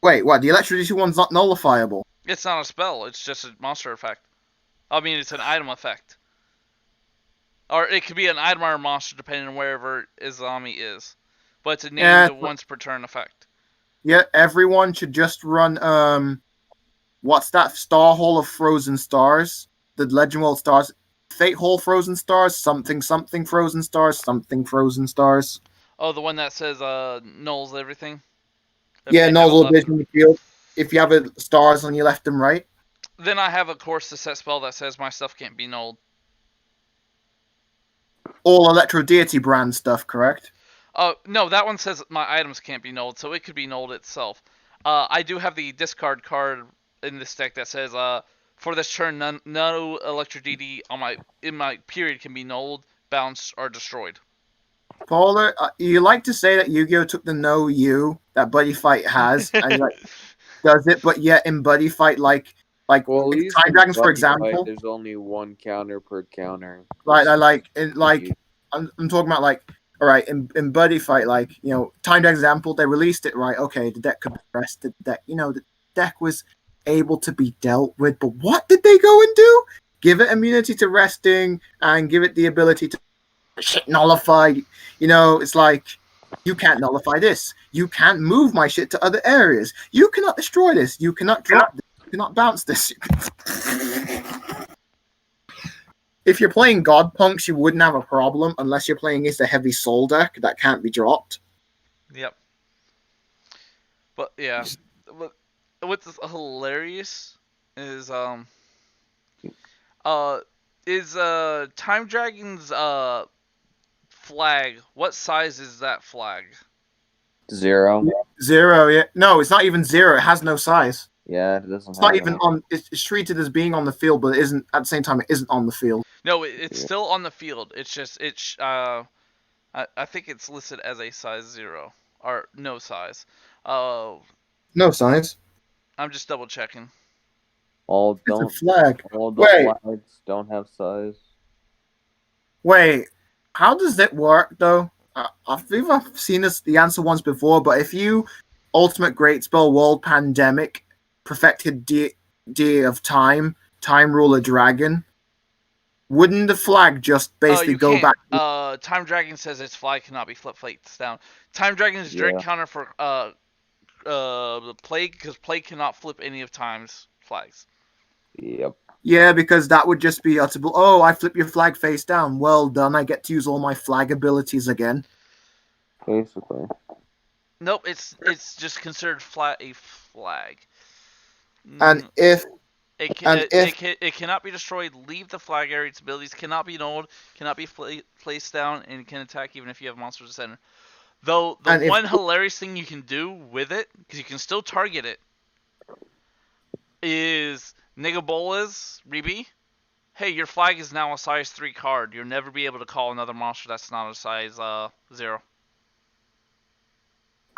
Wait, what? The Electricity one's not nullifiable? It's not a spell. It's just a monster effect. I mean, it's an item effect. Or it could be an item or a monster depending on wherever Izami is. But it's a named once per turn effect. Yeah, everyone should just run, what's that? Star Hall of Frozen Stars? The Legend World Stars? Fate Hall Frozen Stars? Something Frozen Stars? Something Frozen Stars? Oh, the one that says nulls everything? Yeah, nulls all vision in the field. If you have stars on your left and right. Then I have, of course, the set spell that says my stuff can't be nulled. All Electro Deity brand stuff, correct? No, that one says my items can't be nulled, so it could be nulled itself. I do have the discard card in this deck that says, for this turn, no Electro Deity in my period can be nulled, bounced, or destroyed. Polar, you like to say that Yu-Gi-Oh took the no you that Buddy Fight has and like does it, but yet in Buddy Fight, like well, at least Time Dragons, for Buddy example, Fight, there's only one counter per counter. I'm talking about, like, all right, in Buddy Fight, like, you know, Time Dragons example, they released it, right? Okay, the deck could be rested. The deck was able to be dealt with, but what did they go and do? Give it immunity to resting and give it the ability to shit nullify. You know, it's like, you can't nullify this. You can't move my shit to other areas. You cannot destroy this. You cannot drop this. You cannot bounce this. If you're playing God Punks, you wouldn't have a problem unless you're playing against a heavy soul deck that can't be dropped. Yep. But yeah, what's hilarious is Is Time Dragon's flag? What size is that flag? 0. 0, yeah. No, it's not even 0. It has no size. Yeah, it doesn't It's have not even any. on. It's treated as being on the field, but it isn't. At the same time, it isn't on the field. No, it's still on the field. It's just I think it's listed as a size 0 or no size. No size. I'm just double checking. All It's a don't. flag. All the Wait. flags don't have size. Wait, how does that work though? I think I've seen the answer once before, but if you Ultimate Great Spell World Pandemic Perfected Deer of Time Ruler Dragon, wouldn't the flag just basically go can't. back? Time Dragon says its flag cannot be flip face down. Time Dragon's direct counter for the Plague, because Plague cannot flip any of Time's flags. Yep. Yeah, because that would just be utterable. Oh, I flip your flag face down. Well done. I get to use all my flag abilities again. Basically. Nope, it's just considered a flag. And if it cannot be destroyed, leave the flag area. Its abilities cannot be nulled, cannot be placed down, and can attack even if you have monsters in the center. Though the one hilarious thing you can do with it, because you can still target it, is Nigabola's Ribi. Hey, your flag is now a size 3 card. You'll never be able to call another monster that's not a size 0.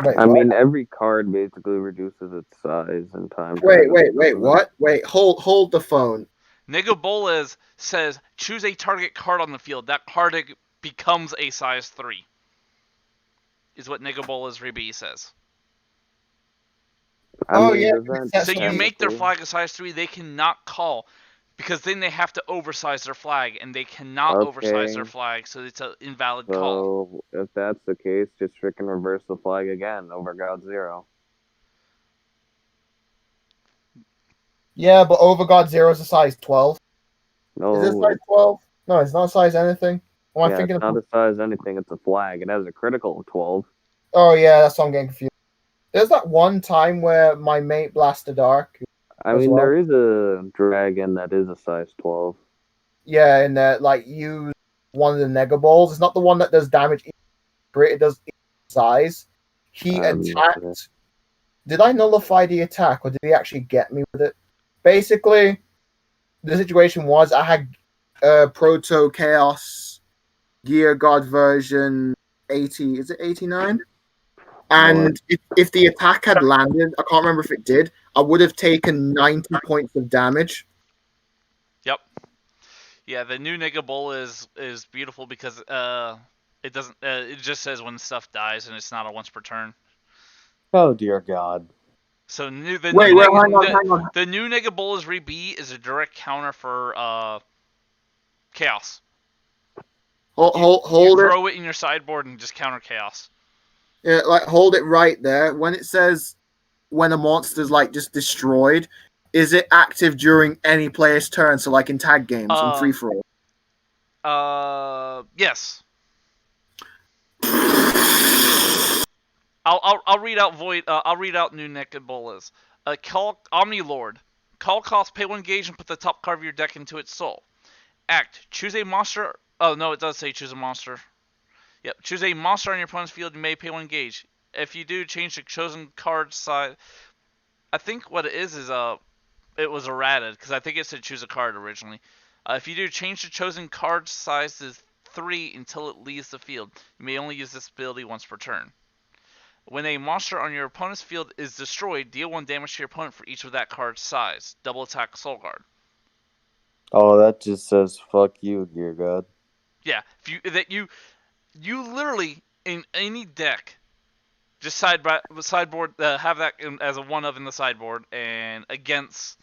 Wait, I mean, every card basically reduces its size in time. Wait, what? Wait, hold the phone. Nigabola's says choose a target card on the field. That card becomes a size 3. Is what Nigabola's Ribi says. So you make their flag a size 3, they cannot call, because then they have to oversize their flag, and they cannot oversize their flag, so it's an invalid call. So if that's the case, just freaking reverse the flag again over God 0. Yeah, but over God 0 is a size 12. No, is it size 12? No, it's not size anything. Am I thinking it's not a size anything. It's a flag. It has a critical of 12. Oh yeah, that's what I'm getting confused. There's that one time where my mate blasted Dark. I mean, there is a dragon that is a size 12. Yeah, and use one of the Nega Balls. It's not the one that does damage. It does size. He attacked. Did I nullify the attack, or did he actually get me with it? Basically, the situation was I had Proto Chaos Gear God version 80. Is it 89? And if the attack had landed, I can't remember if it did, I would have taken 90 points of damage. Yep. Yeah, the new Nigabola is beautiful because it doesn't it just says when stuff dies and it's not a once per turn. Oh dear God. So the new Nigabola's Re-B is a direct counter for Chaos. Hold you it. Throw it in your sideboard and just counter Chaos. Yeah, hold it right there. When it says when a monster's just destroyed, is it active during any player's turn? So in tag games and free for all. Yes. I'll read out Void. I'll read out new Nigabolas. Call Omni Lord. Call cost, pay 1 gauge and put the top card of your deck into its soul. Act. Choose a monster. Oh no, it does say choose a monster. Yep. Choose a monster on your opponent's field. You may pay 1 gauge. If you do, change the chosen card size. I think what it is it was errated because I think it said choose a card originally. If you do, change the chosen card size to 3 until it leaves the field. You may only use this ability once per turn. When a monster on your opponent's field is destroyed, deal 1 damage to your opponent for each of that card's size. Double attack Soul Guard. Oh, that just says fuck you, dear God. Yeah, you literally in any deck, just sideboard have that as a 1 of in the sideboard, and against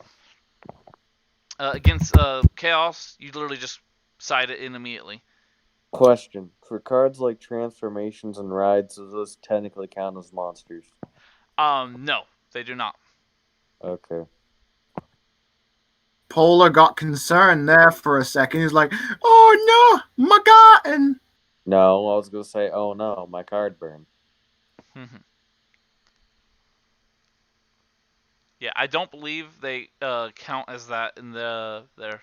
Chaos, you literally just side it in immediately. Question: for cards like transformations and rides, does those technically count as monsters? No, they do not. Okay. Polar got concerned there for a second. He's like, "Oh no, my God!" And no, I was gonna say, "Oh no, my card burned." Yeah, I don't believe they count as that in there.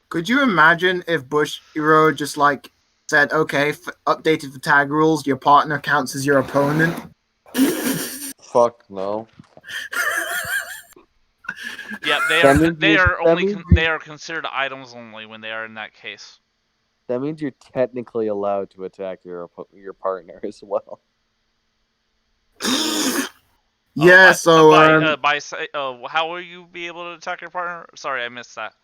Could you imagine if Bushiro just like said, "Okay, updated for tag rules, your partner counts as your opponent"? Fuck no. Yeah, they That are means they you- are that only means they are considered items only when they are in that case. That means you're technically allowed to attack your partner as well. Yeah. How will you be able to attack your partner? Sorry, I missed that.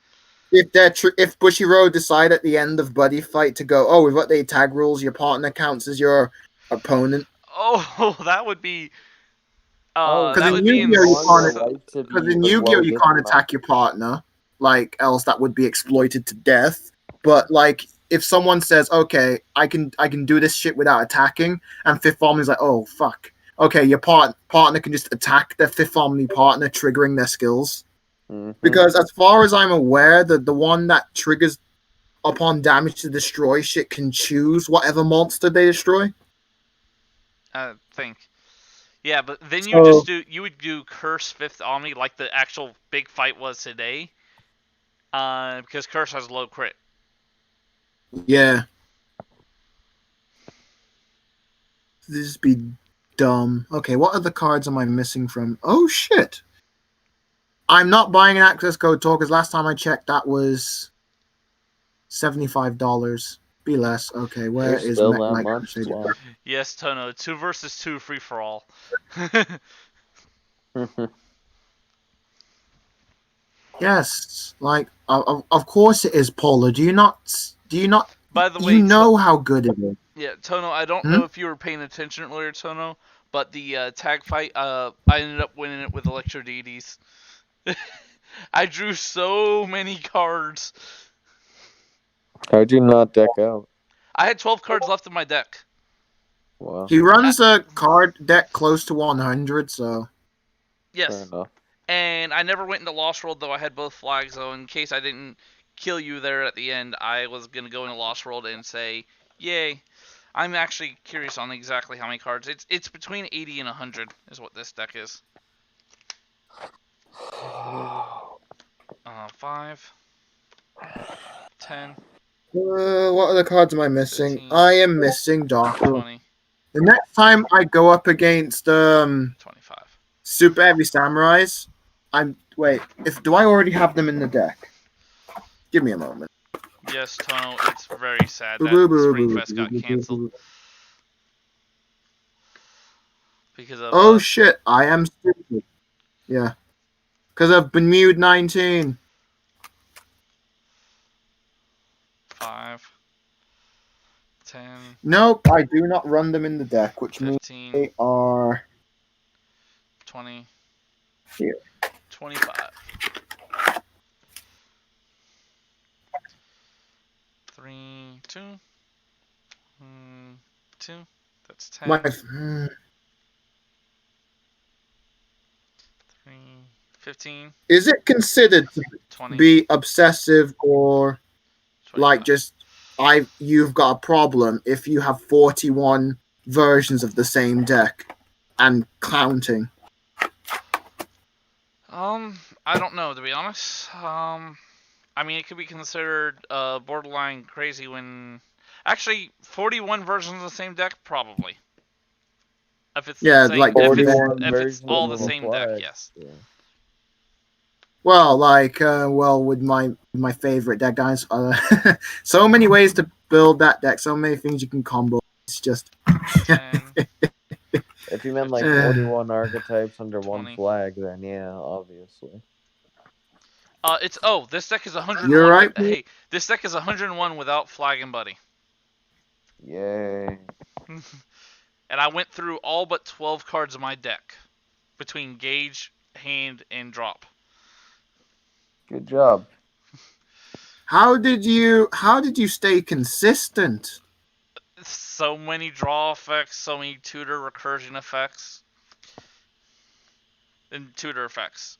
If Bushiro decide at the end of Buddy Fight to go, oh, we've got the tag rules, your partner counts as your opponent. Oh, that would be. Because that in would be Yu-Gi-Oh you can't attack your partner, like else that would be exploited to death. But like if someone says, okay, I can do this shit without attacking, and Fifth Harmony's like, oh fuck, okay, your partner can just attack their Fifth Harmony partner, triggering their skills. Because as far as I'm aware, the one that triggers upon damage to destroy shit can choose whatever monster they destroy. I think. Yeah, but then you would do Curse Fifth Omni like the actual big fight was today. Because Curse has low crit. Yeah. This be dumb. Okay, what other cards am I missing from? Oh shit. I'm not buying an access code tour because last time I checked that was $75. Be less. Okay, where is my Crusader? Yes, Tono. 2 versus 2 free for all. Yes, like of course it is Polar. Do you not? By the way, you know how good it is. Yeah, Tono. I don't know if you were paying attention earlier, Tono, but the tag fight. I ended up winning it with Electro Deities. I drew so many cards. How'd you not deck out? I had 12 cards left in my deck. Wow. He runs a card deck close to 100, so. Yes. Fair enough. And I never went into Lost World, though I had both flags, so in case I didn't kill you there at the end, I was going to go into Lost World and say, yay. I'm actually curious on exactly how many cards. It's between 80 and 100 is what this deck is. 5, 10. What other cards am I missing? 15, I am missing Dark Rule. 20. The next time I go up against 25. Super Heavy Samurais, do I already have them in the deck? Give me a moment. Yes, Tono, it's very sad that Springfest got canceled. Because of oh shit, I am stupid. Yeah. Because of Bermude 19. 5, 10. Nope, I do not run them in the deck, which 15, means they are 20. Here. 25. 3, 2. 2. That's 10. 3, 15. Is it considered to 20. be obsessive or 25. like just you've got a problem if you have 41 versions of the same deck and counting? I don't know, to be honest. I mean, it could be considered borderline crazy when... Actually, 41 versions of the same deck, probably. If it's Yeah, the same, like if it's all the same deck, yes. Yeah. Well, with my favorite deck, guys, so many ways to build that deck, so many things you can combo. It's just. If you meant like 41 archetypes under 20. one flag, then yeah, obviously. This deck is 101. You're right. Hey, this deck is 101 without Flag and Buddy. Yay. And I went through all but 12 cards of my deck between Gauge, Hand, and Drop. Good job. How did you stay consistent? So many draw effects, so many tutor recursion effects, and tutor effects.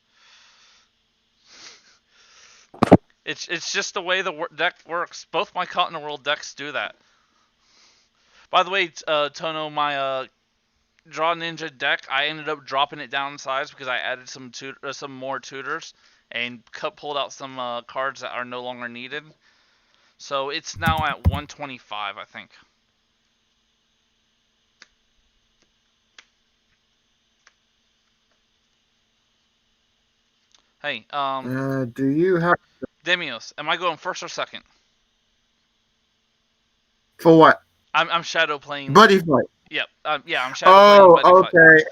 It's just the way the deck works. Both my Continental World decks do that. By the way, Tono, my Draw Ninja deck, I ended up dropping it down in size because I added some more tutors, and pulled out some cards that are no longer needed. So it's now at 125, I think. Hey, do you have Demios, am I going first or second? for what? I'm shadow playing. Buddyfight. Yep. Yeah, I'm shadow playing Buddyfight. Okay.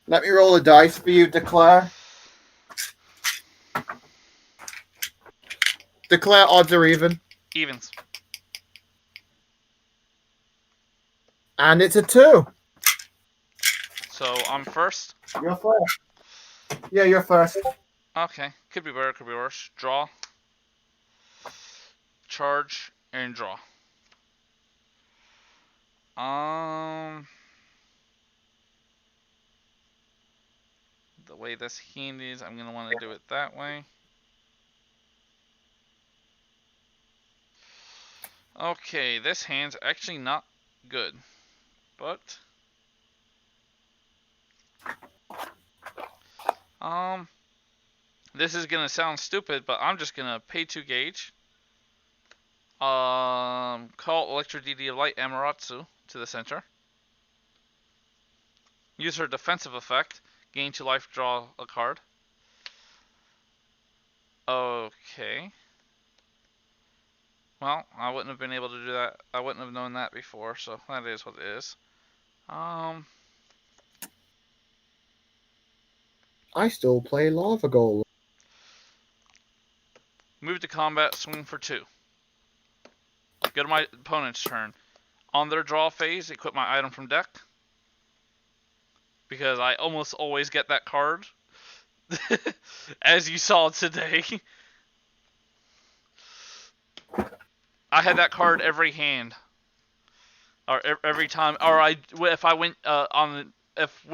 Let me roll a dice for you, Declare. Declare odds are even. Evens. And it's a 2. So I'm first. You're first. Yeah, you're first. Okay. Could be better, could be worse. Draw. Charge and draw. The way this hand is, I'm gonna want to do it that way. Okay, this hand's actually not good, but this is gonna sound stupid, but I'm just gonna pay 2 gauge. Call Electro DD of Light Amaterasu to the center. Use her defensive effect. Gain 2 life, draw a card. Okay. Well, I wouldn't have been able to do that. I wouldn't have known that before, so that is what it is. I still play Lava Golem. Move to combat, swing for 2. Go to my opponent's turn. On their draw phase, equip my item from deck. Because I almost always get that card. As you saw today. I had that card every hand. Or every time. Or if I went when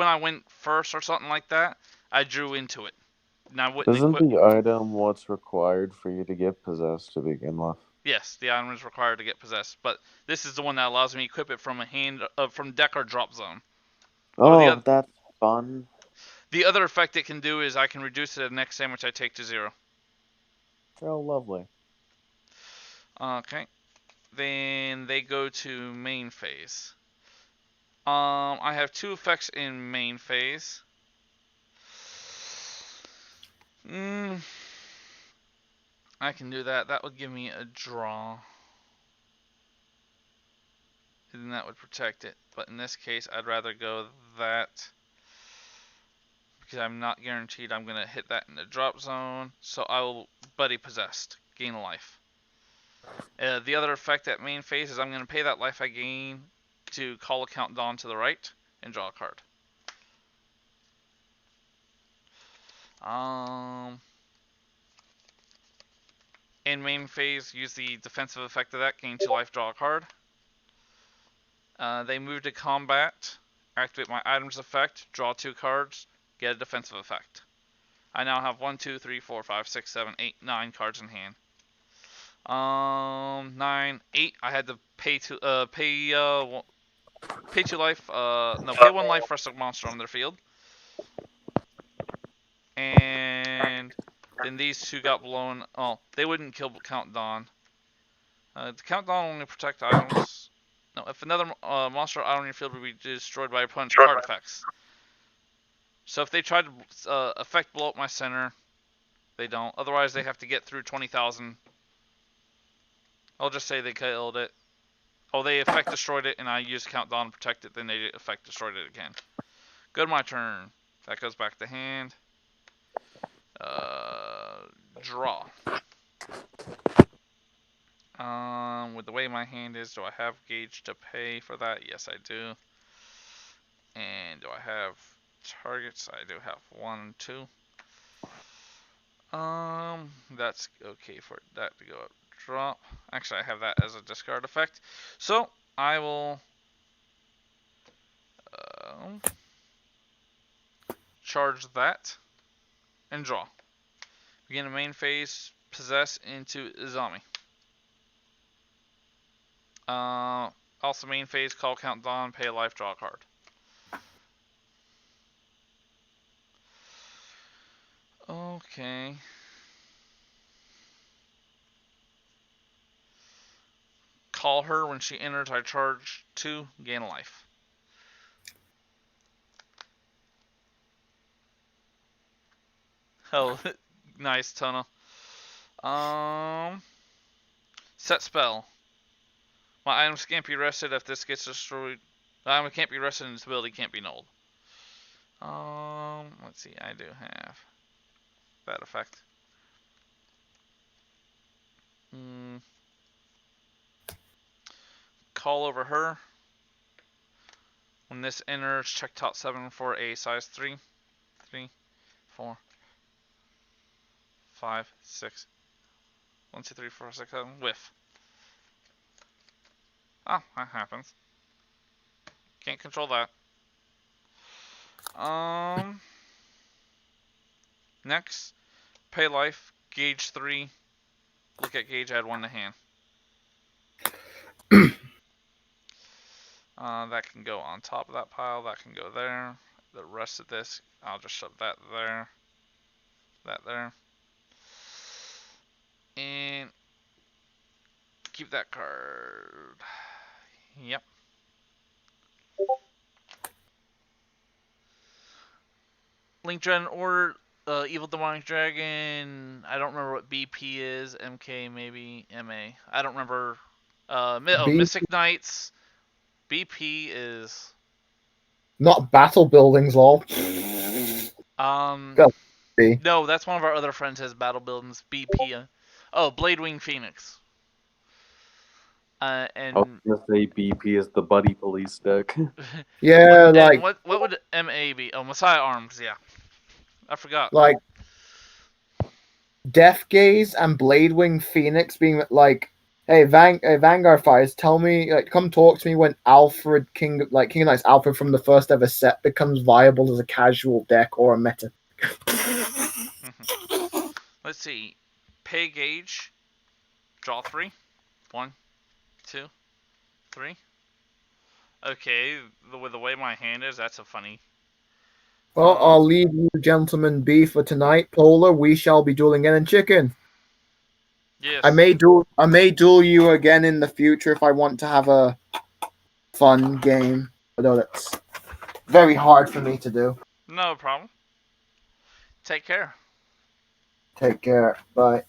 I went first or something like that, I drew into it. And I wouldn't Isn't the item what's required for you to get possessed to begin with? Yes, the item is required to get possessed, but this is the one that allows me to equip it from a hand, from deck or drop zone. Oh, that's fun. The other effect it can do is I can reduce it at the next damage I take to 0. Oh, lovely. Okay, then they go to main phase. I have 2 effects in main phase. I can do that. That would give me a draw. And then that would protect it. But in this case, I'd rather go that. Because I'm not guaranteed I'm going to hit that in the drop zone. So I will Buddy Possessed. Gain a life. The other effect at main phase is I'm going to pay that life I gain to call a countdown to the right and draw a card. In main phase, use the defensive effect of that, gain 2 life, draw a card. They move to combat, activate my items effect, draw 2 cards, get a defensive effect. I now have 1, 2, 3, 4, 5, 6, 7, 8, 9 cards in hand. 9, 8. I had to pay 2 life. Pay 1 life for a monster on their field. And then these 2 got blown. Oh, they wouldn't kill Countdown. The Countdown only protect items. No, if another monster out on your field would be destroyed by opponent's card effects. So if they try to effect blow up my center, they don't. Otherwise, they have to get through 20,000. I'll just say they killed it. Oh, they effect destroyed it, and I used Countdown to protect it. Then they effect destroyed it again. Go to my turn. That goes back to hand. Draw. With the way my hand is, do I have gauge to pay for that? Yes, I do. And do I have targets? I do have 1, 2. That's okay for that to go up. Drop. Actually, I have that as a discard effect. So I will charge that and draw. Begin the main phase. Possess into Izami. Also main phase, call Countdown, pay a life, draw a card. Okay. Call her when she enters. I charge 2, gain a life. Oh, nice, Tona. Set spell. My items can't be rested if this gets destroyed. The item can't be rested and its ability can't be nulled. Let's see. I do have that effect. Call over her. When this enters, check top 7 for a size 3. 3, 4, 5, 6. 1, 2, 3, 4, 6, 7. Whiff. Oh, that happens. Can't control that. Next, pay life, gauge 3. Look at gauge, add 1 to hand. That can go on top of that pile. That can go there. The rest of this, I'll just shove that there. That there. And keep that card. Yep. Link Dragon or Evil Demonic Dragon. I don't remember what BP is. MK maybe. MA. I don't remember. Mystic Knights. BP is Not battle buildings, lol. No, that's one of our other friends has battle buildings. BP. Bladewing Phoenix. And I was gonna say BP is the buddy police deck. Yeah, like what would MA be? Oh, Messiah Arms. Yeah, I forgot. Like Death Gaze and Bladewing Phoenix being like, hey, Vanguard Fighters, tell me, like, come talk to me when Alfred King of Knights Alfred from the first ever set becomes viable as a casual deck or a meta. Let's see. Pay gauge. Draw 3. 1, 2, 3. Okay, with the way my hand is, that's a funny. Well, I'll leave you gentlemen be for tonight. Polar, we shall be dueling again in chicken. Yes. I may duel you again in the future if I want to have a fun game. Although that's very hard for me to do. No problem. Take care. Take care. Bye.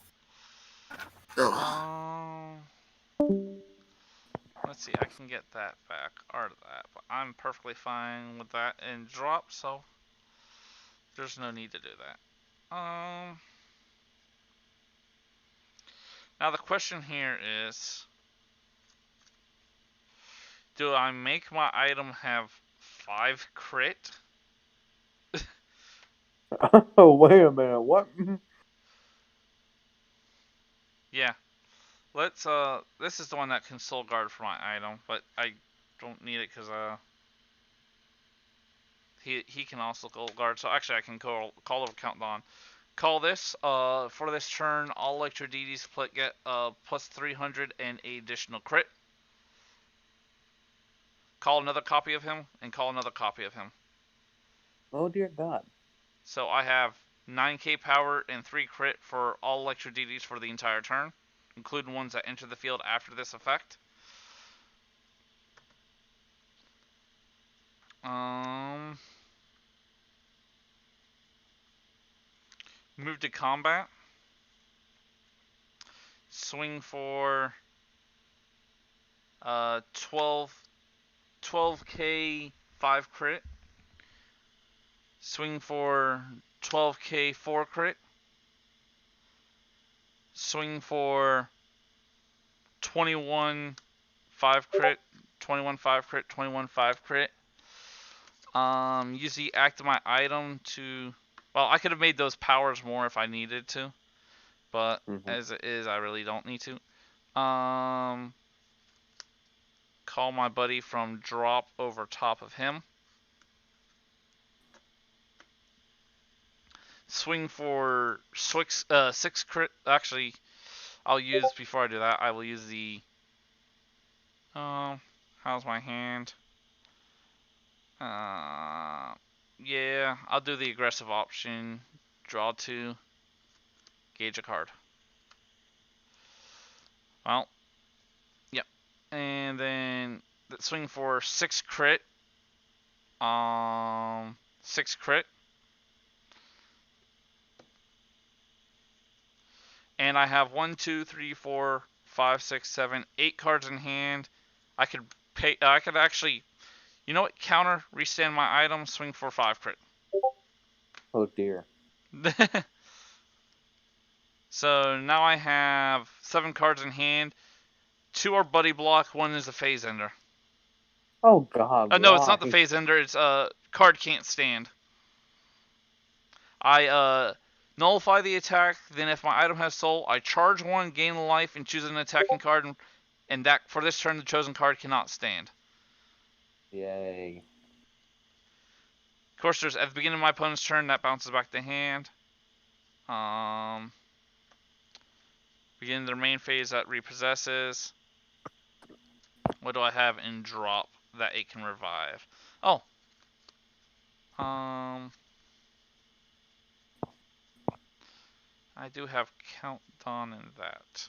Let's see. I can get that back. Art of that, but I'm perfectly fine with that and drop. So there's no need to do that. Now the question here is, do I make my item have 5 crit? Oh, wait a minute, what? Yeah. Let's, this is the one that can soul guard for my item, but I don't need it because, he can also soul guard, so actually I can call over Countdown. Call this, for this turn, all Electro deities get, plus 300 and a additional crit. Call another copy of him, and call another copy of him. Oh dear God. So I have 9k power and 3 crit for all Electro deities for the entire turn, including ones that enter the field after this effect. Move to combat. Swing for 12k 5 crit. Swing for 12k 4 crit. Swing for 21 5 crit, 21 5 crit, 21 5 crit. Use the act of my item to... Well, I could have made those powers more if I needed to. But as it is, I really don't need to. Call my buddy from drop over top of him. Swing for 6 crit. Actually, I'll use, before I do that, I will use the... how's my hand? Yeah, I'll do the aggressive option. Draw 2, Gauge a card. Well, yep. And then swing for 6 crit. 6 crit. And I have 1, 2, 3, 4, 5, 6, 7, 8 cards in hand. I could pay. I could actually, you know what? Counter, restand my item, swing for 5 crit. Oh dear. So now I have 7 cards in hand. 2 are buddy block. 1 is a phase ender. Oh god. No, it's not the why? phase ender. It's card can't stand. I nullify the attack. Then if my item has soul, I charge 1, gain a life, and choose an attacking card. And that for this turn, the chosen card cannot stand. Yay. Of course, there's at the beginning of my opponent's turn that bounces back to hand. Beginning their main phase that repossesses. What do I have in drop that it can revive? Oh. I do have Countdown in that.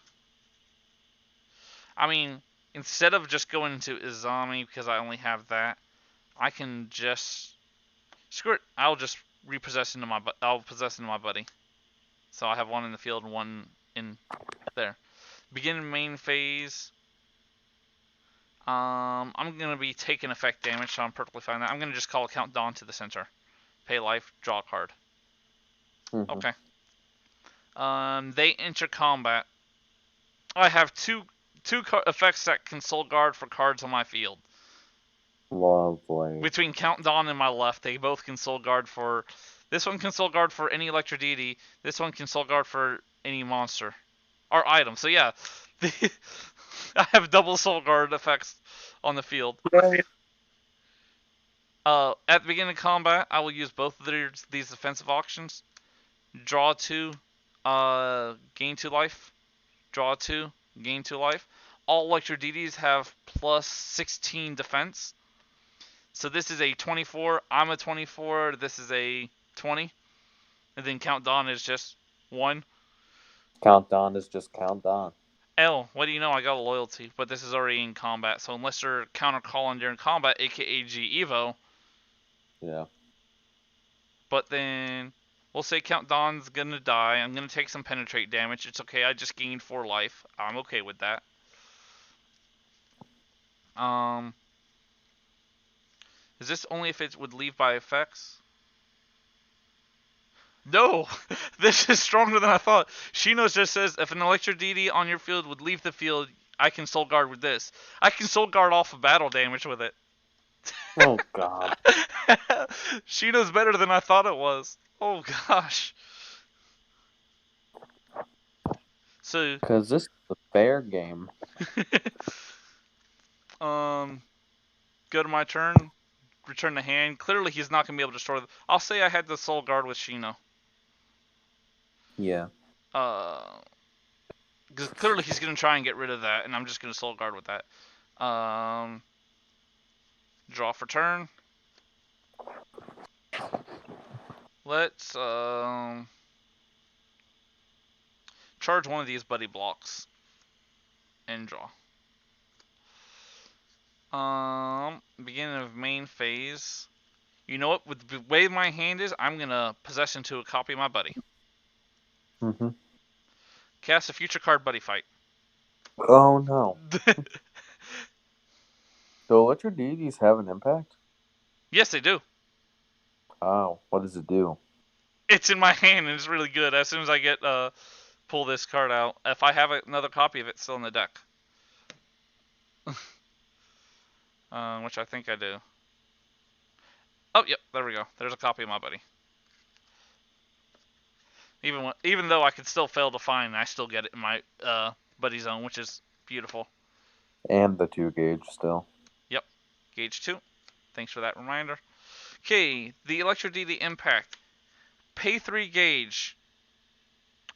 I mean, instead of just going into Izami because I only have that, I can just screw it. I'll just repossess into my. I'll possess into my buddy. So I have 1 in the field and 1 in there. Beginning main phase. I'm gonna be taking effect damage, so I'm perfectly fine. I'm gonna just call Countdown to the center. Pay life, draw a card. Okay. They enter combat. I have two effects that can soul guard for cards on my field. Lovely. Between Countdown and my left, they both can soul guard for. This one can soul guard for any Electro Deity. This one can soul guard for any monster or item. So yeah, I have double soul guard effects on the field. Right. At the beginning of combat, I will use both of these defensive options. Draw 2, gain 2 life. Draw 2, gain 2 life. All Electro Deities have plus 16 defense. So this is a 24. I'm a 24. This is a 20. And then Countdown is just 1. Countdown is just countdown. L, what do you know? I got a loyalty, but this is already in combat. So unless they're counter calling during combat, aka G Evo. Yeah. But then we'll say Countdown's gonna die. I'm gonna take some penetrate damage. It's okay. I just gained 4 life. I'm okay with that. Is this only if it would leave by effects? No! This is stronger than I thought. Shino's just says, if an Electro Deity on your field would leave the field, I can Soul Guard with this. I can Soul Guard off of battle damage with it. Oh, God. Shino's better than I thought it was. Oh, gosh. So... Because this is a fair game. Go to my turn. Return the hand. Clearly, he's not going to be able to destroy... I'll say I had the Soul Guard with Shino. Yeah. Because clearly he's going to try and get rid of that, and I'm just going to Soul Guard with that. Draw for turn. Let's charge one of these buddy blocks and draw. Beginning of main phase. You know what? With the way my hand is, I'm gonna possess into a copy of my buddy. Mm-hmm. Cast a Futurecard Buddyfight. Oh no. So Electro Deities have an impact? Yes, they do. Oh, what does it do? It's in my hand and it's really good. As soon as I get pull this card out, if I have another copy of it still in the deck, which I think I do. Oh, yep, there we go. There's a copy of my buddy. Even though I could still fail to find, I still get it in my buddy zone, which is beautiful. And the 2 gauge still. Yep, gauge 2. Thanks for that reminder. Okay, the Electro Deity impact. Pay 3 gauge.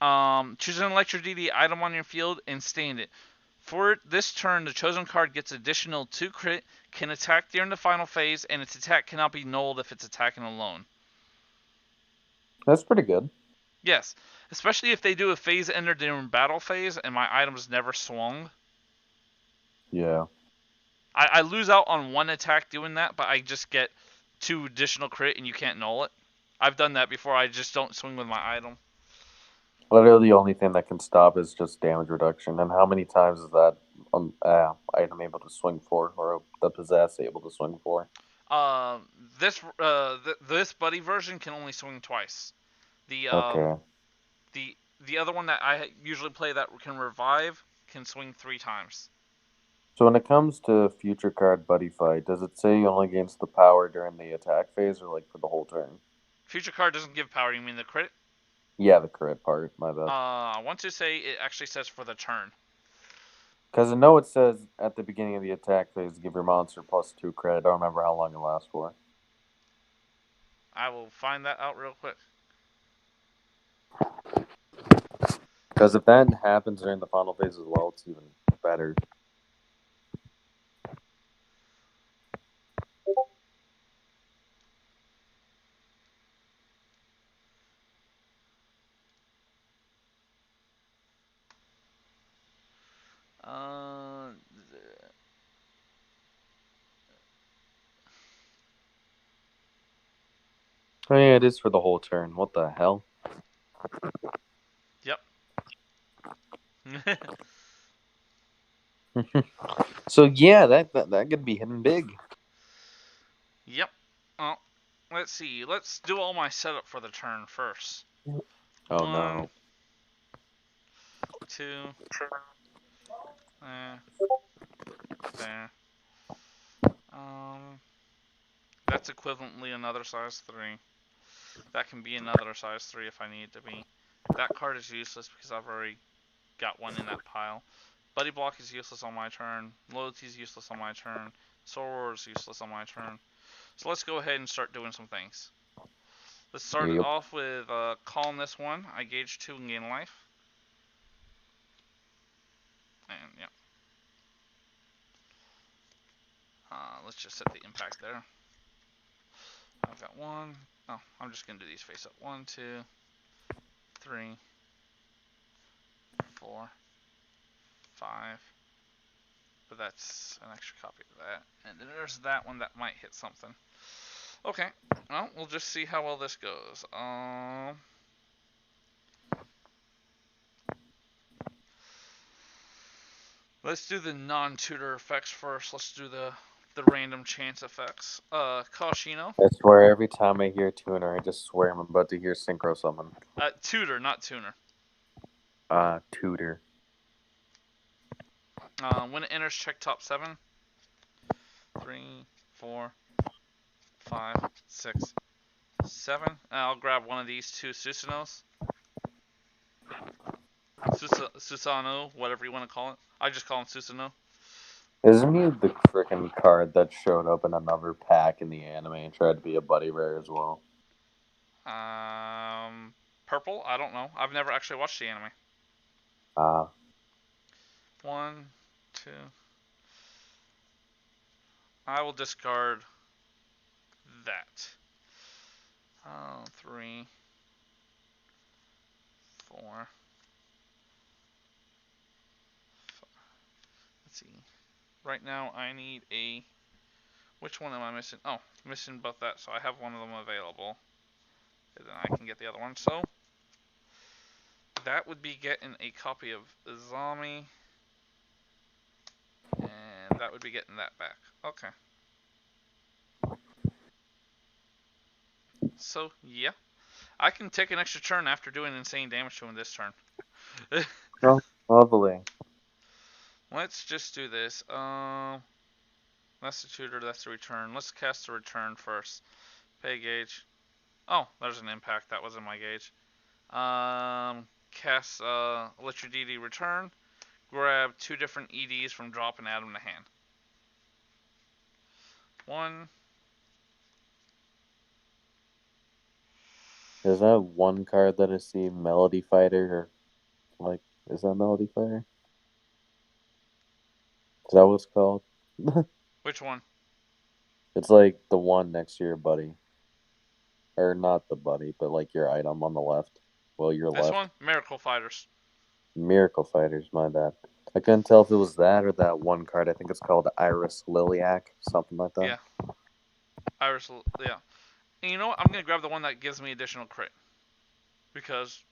Choose an Electro Deity item on your field and stand it. For this turn, the chosen card gets additional 2 crit, can attack during the final phase, and its attack cannot be nulled if it's attacking alone. That's pretty good. Yes, especially if they do a phase ender during battle phase and my items never swung. Yeah. I lose out on one attack doing that, but I just get 2 additional crit and you can't null it. I've done that before. I just don't swing with my item. Literally, the only thing that can stop is just damage reduction. And how many times is that item able to swing for, or the possess able to swing for? This buddy version can only swing twice. The Okay. the other one that I usually play that can revive can swing 3 times. So when it comes to Futurecard Buddyfight, does it say you only gains the power during the attack phase, or like for the whole turn? Futurecard doesn't give power. You mean the crit? Yeah, the crit part. My bad. I want to say it actually says for the turn. Because I know it says at the beginning of the attack phase, give your monster +2 crit. I don't remember how long it lasts for. I will find that out real quick. Because if that happens during the final phase as well, it's even better. Oh yeah, it is for the whole turn. What the hell? Yep. So yeah, that could be hitting big. Yep. Well, let's see. Let's do all my setup for the turn first. Oh 1, no. 2. There. That's equivalently another size 3. That can be another size 3 if I need it to be. That card is useless because I've already got one in that pile. Buddy Block is useless on my turn. Loyalty is useless on my turn. Soror is useless on my turn. So let's go ahead and start doing some things. Let's start it off with calling this one. I gauge 2 and gain life. And yeah. Let's just set the impact there. I've got 1. Oh, I'm just going to do these face up. 1, 2, 3, 4, 5. But that's an extra copy of that. And then there's that one that might hit something. Okay, well, we'll just see how well this goes. Let's do the non-tutor effects first. Let's do the random chance effects. Kashino. I swear every time I hear tuner, I just swear I'm about to hear synchro summon. Tutor, not tuner. Tutor. When it enters, check top 7. 3, 4, 5, 6, 7. I'll grab one of these 2 Susanos. Susano, whatever you want to call it. I just call him Susano. Isn't he the freaking card that showed up in another pack in the anime and tried to be a buddy rare as well? Purple? I don't know. I've never actually watched the anime. 1, 2. I will discard that. 3, 4. 5. Let's see. Right now I need a... Which one am I missing? Oh, missing both that, so I have one of them available. And then I can get the other one. So, that would be getting a copy of Izami. And that would be getting that back. Okay. So, yeah. I can take an extra turn after doing insane damage to him this turn. Oh, lovely. Let's just do this. That's the tutor, that's the return. Let's cast the return first. Pay gauge. Oh, there's an impact. That wasn't my gauge. Cast let your DD return. Grab 2 different EDs from drop and add them to hand. 1. Is that one card that I see Melody Fighter? Or, like, is that Melody Fighter? Is that what it's called? Which one? It's like the one next to your buddy. Or not the buddy, but like your item on the left. Well, you're This left. one, Miracle Fighters. Miracle Fighters, my bad. I couldn't tell if it was that or that one card. I think it's called Iris Liliac, something like that. Yeah. Iris, yeah. And you know what? I'm gonna grab the one that gives me additional crit because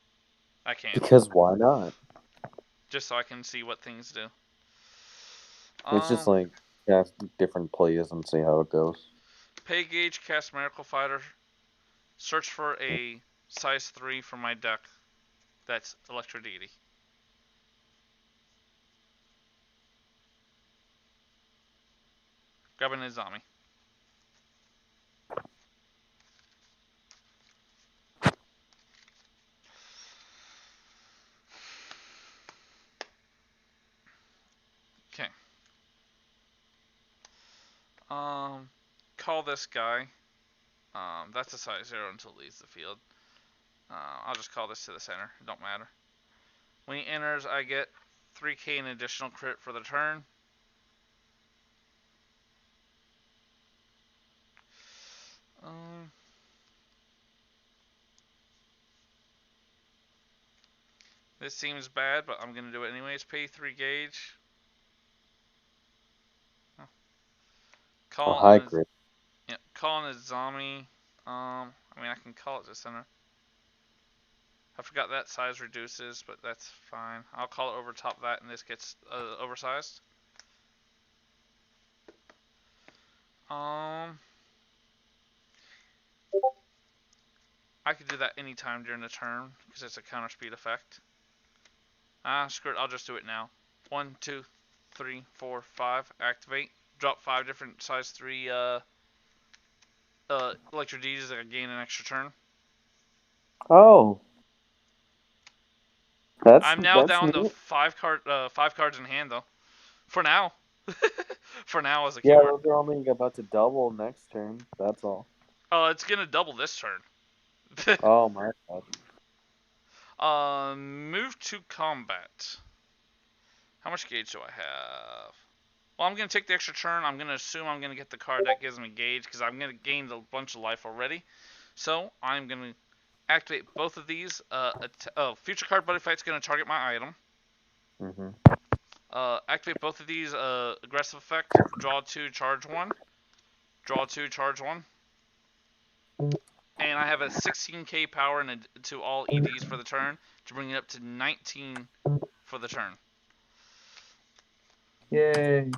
I can. Because why not? Just so I can see what things do. It's just like cast different plays and see how it goes. Pay gauge, cast Miracle Fighter. Search for a size 3 for my deck. That's Electro Deity. Grab an Izami. Okay. Call this guy. That's a size 0 until it leaves the field. I'll just call this to the center. It don't matter. When he enters, I get 3k in additional crit for the turn. This seems bad, but I'm gonna do it anyways. Pay 3 gauge. Oh. Call high crit. Yeah, call an Izami. I mean, I can call it to center. I forgot that size reduces, but that's fine. I'll call it over top that, and this gets oversized. I could do that anytime during the turn because it's a counter speed effect. Screw it. I'll just do it now. 1, 2, 3, 4, 5. Activate. Drop 5 different size 3 Electro D's that gain an extra turn. Oh. I'm now down neat. to 5 cards in hand though. For now. For now as a Yeah, keyword. those are only about to double next turn. That's all. It's gonna double this turn. Oh my god. Move to combat. How much gauge do I have? Well, I'm gonna take the extra turn. I'm gonna assume I'm gonna get the card that gives me gauge because I'm gonna gain a bunch of life already. So I'm gonna activate both of these. Futurecard Buddyfight's gonna target my item. Activate both of these aggressive effect. Draw 2, charge 1. Draw 2, charge 1. And I have a 16k power to all EDs for the turn to bring it up to 19 for the turn. Yay.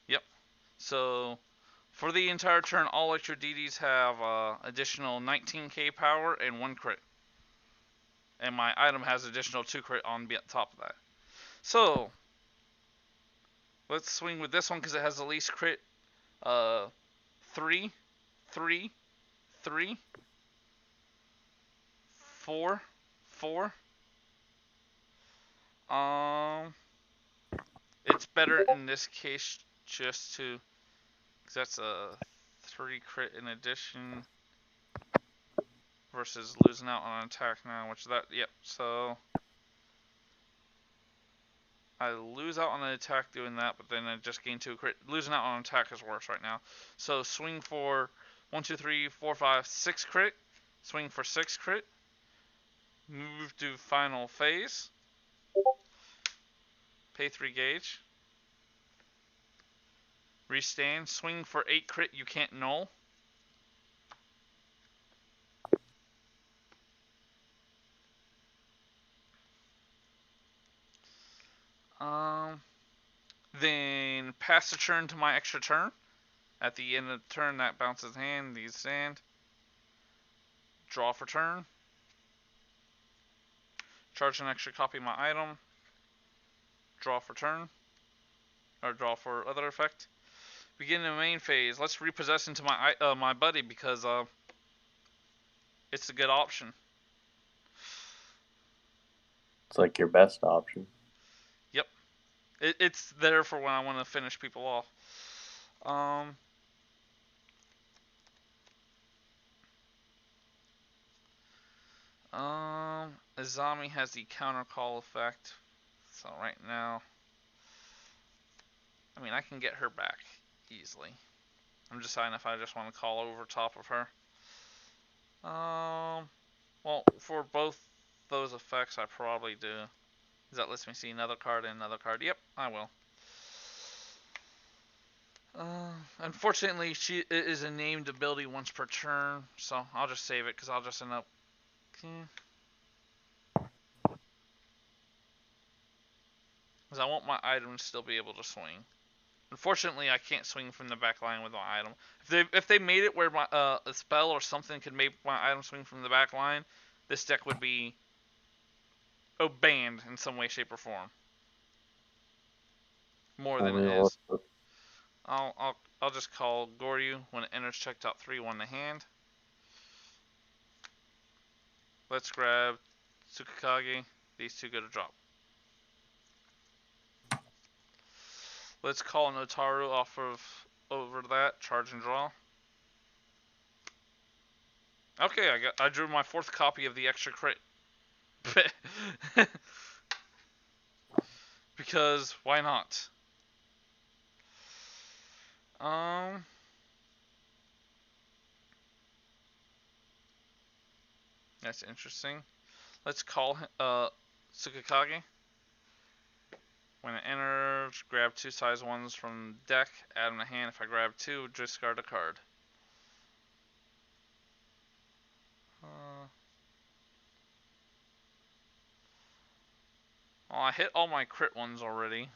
Yep. So for the entire turn, all Electro DDs have additional 19k power and 1 crit. And my item has additional 2 crit on top of that. So let's swing with this one because it has the least crit. 3, 3, 3, 4, 4. It's better in this case just to, because that's a 3 crit in addition versus losing out on an attack now, which yep, so I lose out on an attack doing that, but then I just gain 2 crit. Losing out on an attack is worse right now. So swing for 1, 2, 3, 4, 5, 6 crit. Swing for 6 crit. Move to final phase. Pay 3 gauge. Restand. Swing for 8 crit. You can't null. Then pass the turn to my extra turn. At the end of the turn, that bounces hand. These stand. Draw for turn. Charge an extra copy of my item. Draw for turn. Or draw for other effect. Begin the main phase. Let's repossess into my buddy because it's a good option. It's like your best option. Yep. It's there for when I want to finish people off. Izami has the counter call effect. So right now, I mean, I can get her back easily. I'm deciding if I just want to call over top of her. Well, for both those effects, I probably do. Because that lets me see another card and another card. Yep, I will. Unfortunately, it is a named ability once per turn, so I'll just save it because I'll just end up. Because I want my item to still be able to swing. Unfortunately, I can't swing from the back line with my item. If they made it where my a spell or something could make my item swing from the back line, this deck would be banned in some way, shape, or form. More than it is. I'll just call Goryu when it enters check top 3, 1 in the hand. Let's grab Tsukikage. These two go to drop. Let's call Notaru off of over that, charge and draw. Okay, I drew my 4th copy of the extra crit. Because why not? That's interesting. Let's call Tsukikage. When it enters, grab 2 size 1s from the deck, add them to hand. If I grab 2, discard a card. Well, I hit all my crit ones already.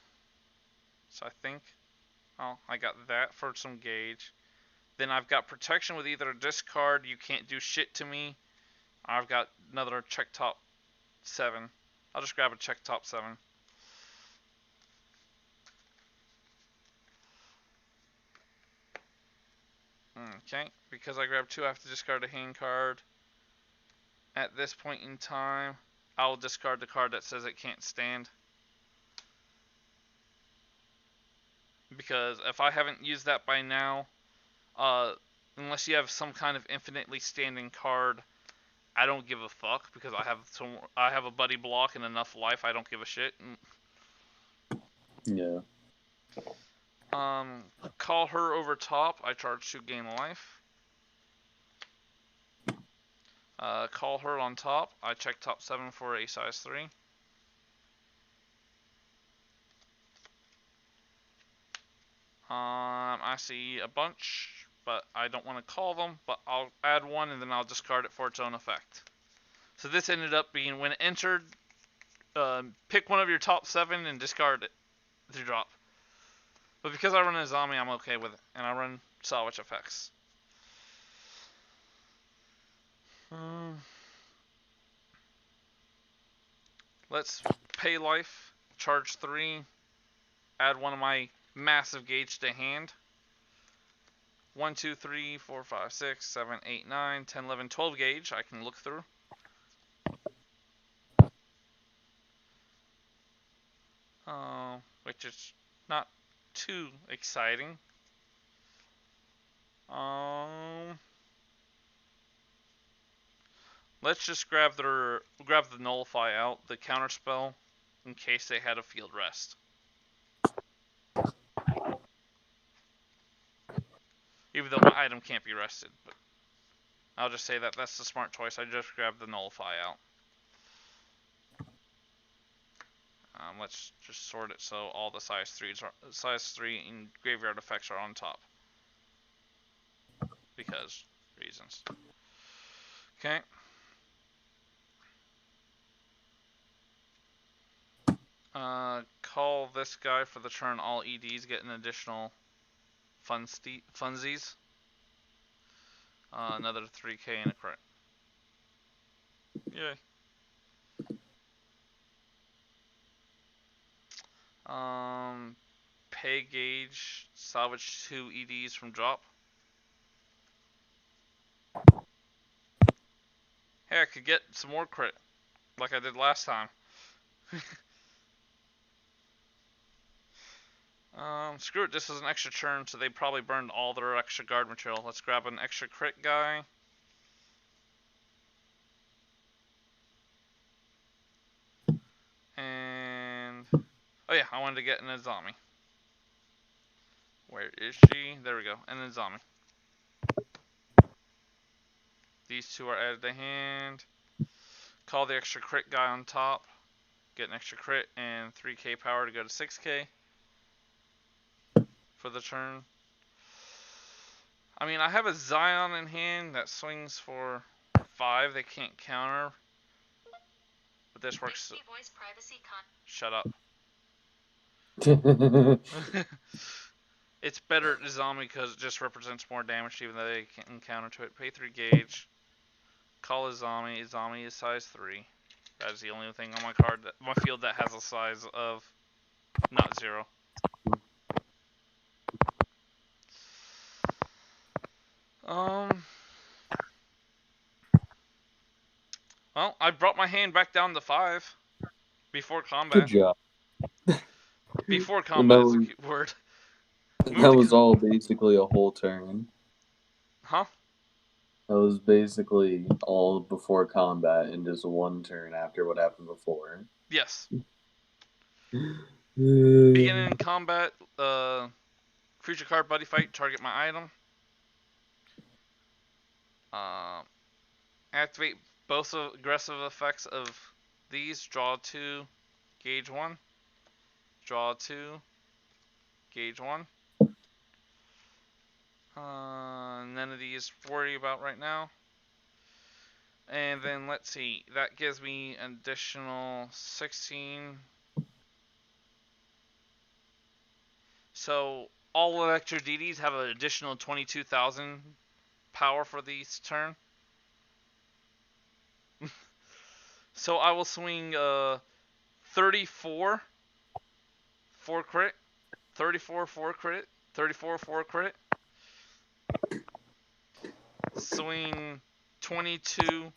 So I think, I got that for some gauge. Then I've got protection with either a discard, you can't do shit to me. I've got another check top 7. I'll just grab a check top 7. Okay, because I grabbed 2, I have to discard a hand card. At this point in time, I'll discard the card that says it can't stand. Because if I haven't used that by now, unless you have some kind of infinitely standing card, I don't give a fuck because I have a buddy block and enough life. I don't give a shit. Yeah. Call her over top. I charge 2, gain life. Call her on top. I check top 7 for a size 3. I see a bunch, but I don't want to call them, but I'll add 1 and then I'll discard it for its own effect. So this ended up being, when entered, pick one of your top 7 and discard it to drop. But because I run a zombie, I'm okay with it, and I run salvage effects. Let's pay life, charge 3, add 1 of my massive gauge to hand. 1, 2, 3, 4, 5, 6, 7, 8, 9, 10, 11, 12 gauge I can look through. Which is not too exciting. Let's just grab the nullify out, the counter spell, in case they had a field rest. Even though my item can't be rested, but I'll just say that that's the smart choice. I just grabbed the nullify out. Let's just sort it so all the size 3 in graveyard effects are on top. Because reasons. Okay. Call this guy for the turn. All EDs get an additional funsies. Another 3k and a crit. Yay. Pay gauge, salvage 2 EDs from drop. Hey, I could get some more crit, like I did last time. Screw it, this is an extra turn, so they probably burned all their extra guard material. Let's grab an extra crit guy. And oh yeah, I wanted to get an Azami. Where is she? There we go, an Azami. These 2 are added to hand. Call the extra crit guy on top. Get an extra crit and 3k power to go to 6k for the turn. I mean, I have a Zion in hand that swings for 5. They can't counter. But this works. Shut up. It's better at Zombie because it just represents more damage even though they can't counter to it. Pay 3 gauge. Call a Zombie. Zombie is size 3. That is the only thing on my field that has a size of not 0. Well, I brought my hand back down to 5 before combat. Good job. Before combat is a key word. That was all basically a whole turn. Huh? That was basically all before combat and just one turn after what happened before. Yes. Beginning in combat, Futurecard Buddyfight, target my item. Activate both aggressive effects of these. Draw 2, gauge 1. Draw 2, gauge 1. None of these to worry about right now. And then let's see, that gives me an additional 16. So all electro DDs have an additional 22,000 power for these turn. So I will swing 34 4 crit, 34 4 crit, 34 4 crit. Swing 22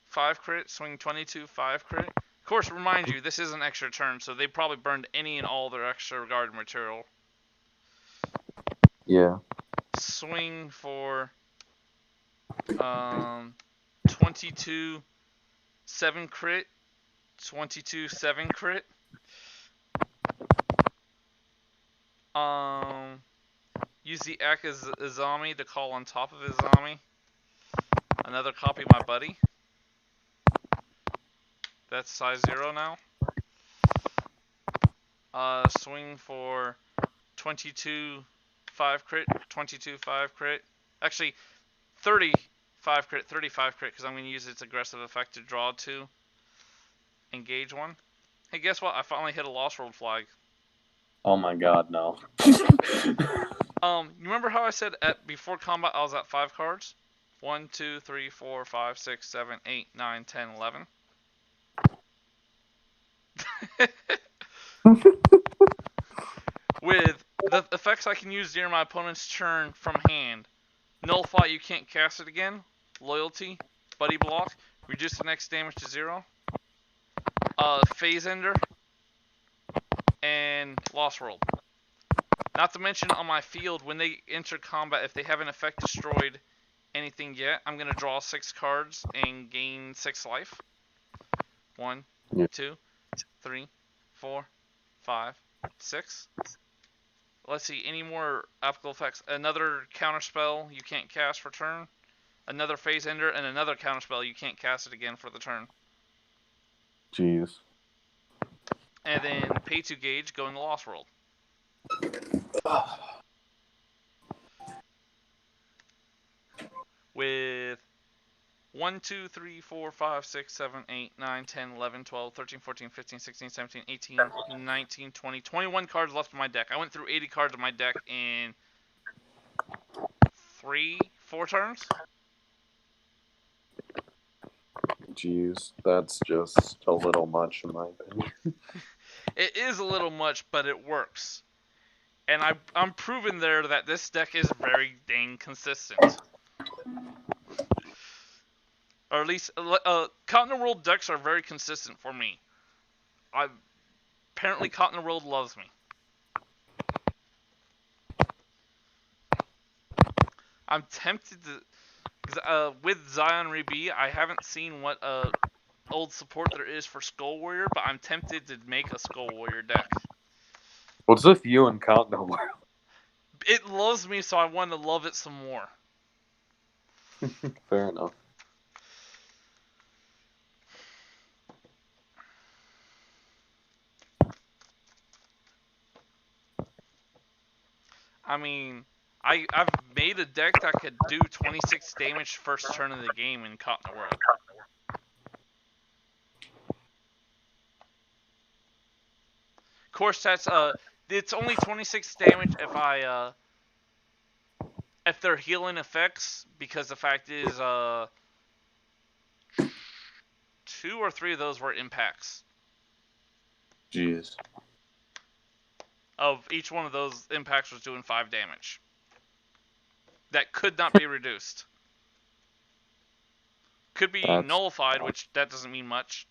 5 crit, swing 22 5 crit. Of course, remind you, this is an extra turn, so they probably burned any and all their extra guard material. Yeah. Swing for 22 7 crit, 22 7 crit. Use the Ack as Azami to call on top of Azami. Another copy of my buddy. That's size 0 now. Swing for 22 5 crit, 22 5 crit. Actually, 35 crit, 35 crit, because I'm going to use its aggressive effect to draw 2. Engage 1. Hey, guess what? I finally hit a Lost World flag. Oh my god, no. You remember how I said before combat I was at 5 cards? 1, 2, 3, 4, 5, 6, 7, 8, 9, 10, 11. With the effects I can use during my opponent's turn from hand. Nullify, you can't cast it again. Loyalty, Buddy Block, reduce the next damage to 0. Phase Ender, and Lost World. Not to mention on my field, when they enter combat, if they haven't effect destroyed anything yet, I'm going to draw 6 cards and gain 6 life. 1, 2, 3, 4, 5, 6. Let's see, any more applicable effects? Another counterspell you can't cast for turn. Another phase ender, and another counterspell you can't cast it again for the turn. Jeez. And then pay 2 gauge, go into Lost World. With 1, 2, 3, 4, 5, 6, 7, 8, 9, 10, 11, 12, 13, 14, 15, 16, 17, 18, 19, 20, 21 cards left in my deck. I went through 80 cards in my deck in 4 turns. Jeez, that's just a little much in my opinion. It is a little much, but it works. And I'm proving there that this deck is very dang consistent. Or at least, Continental World decks are very consistent for me. Apparently Continental World loves me. I'm tempted to... Cause, with Zion Re-B, I haven't seen what old support there is for Skull Warrior, but I'm tempted to make a Skull Warrior deck. What's with you and Continental World? It loves me, so I want to love it some more. Fair enough. I mean, I've made a deck that could do 26 damage first turn of the game in Continent World. Of course, that's it's only 26 damage if they're healing effects, because the fact is 2 or 3 of those were impacts. Jeez. Of each one of those impacts was doing 5 damage. That could not be reduced. Could be nullified, which that doesn't mean much.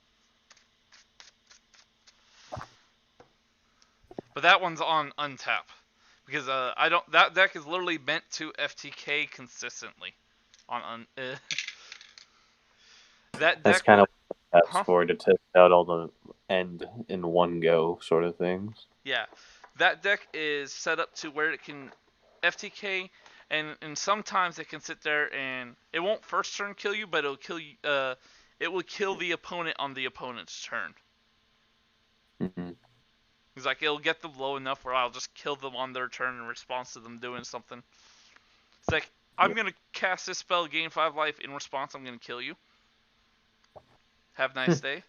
But that one's on untap. Because that deck is literally meant to FTK consistently. That deck. That's kind of what that's for, to test out all the end in one go sort of things. Yeah, that deck is set up to where it can FTK, and sometimes it can sit there and it won't first turn kill you, but it'll kill you. It will kill the opponent on the opponent's turn. Mm-hmm. It's like it'll get them low enough where I'll just kill them on their turn in response to them doing something. It's like, I'm gonna cast this spell, gain 5 life. In response, I'm gonna kill you. Have a nice day.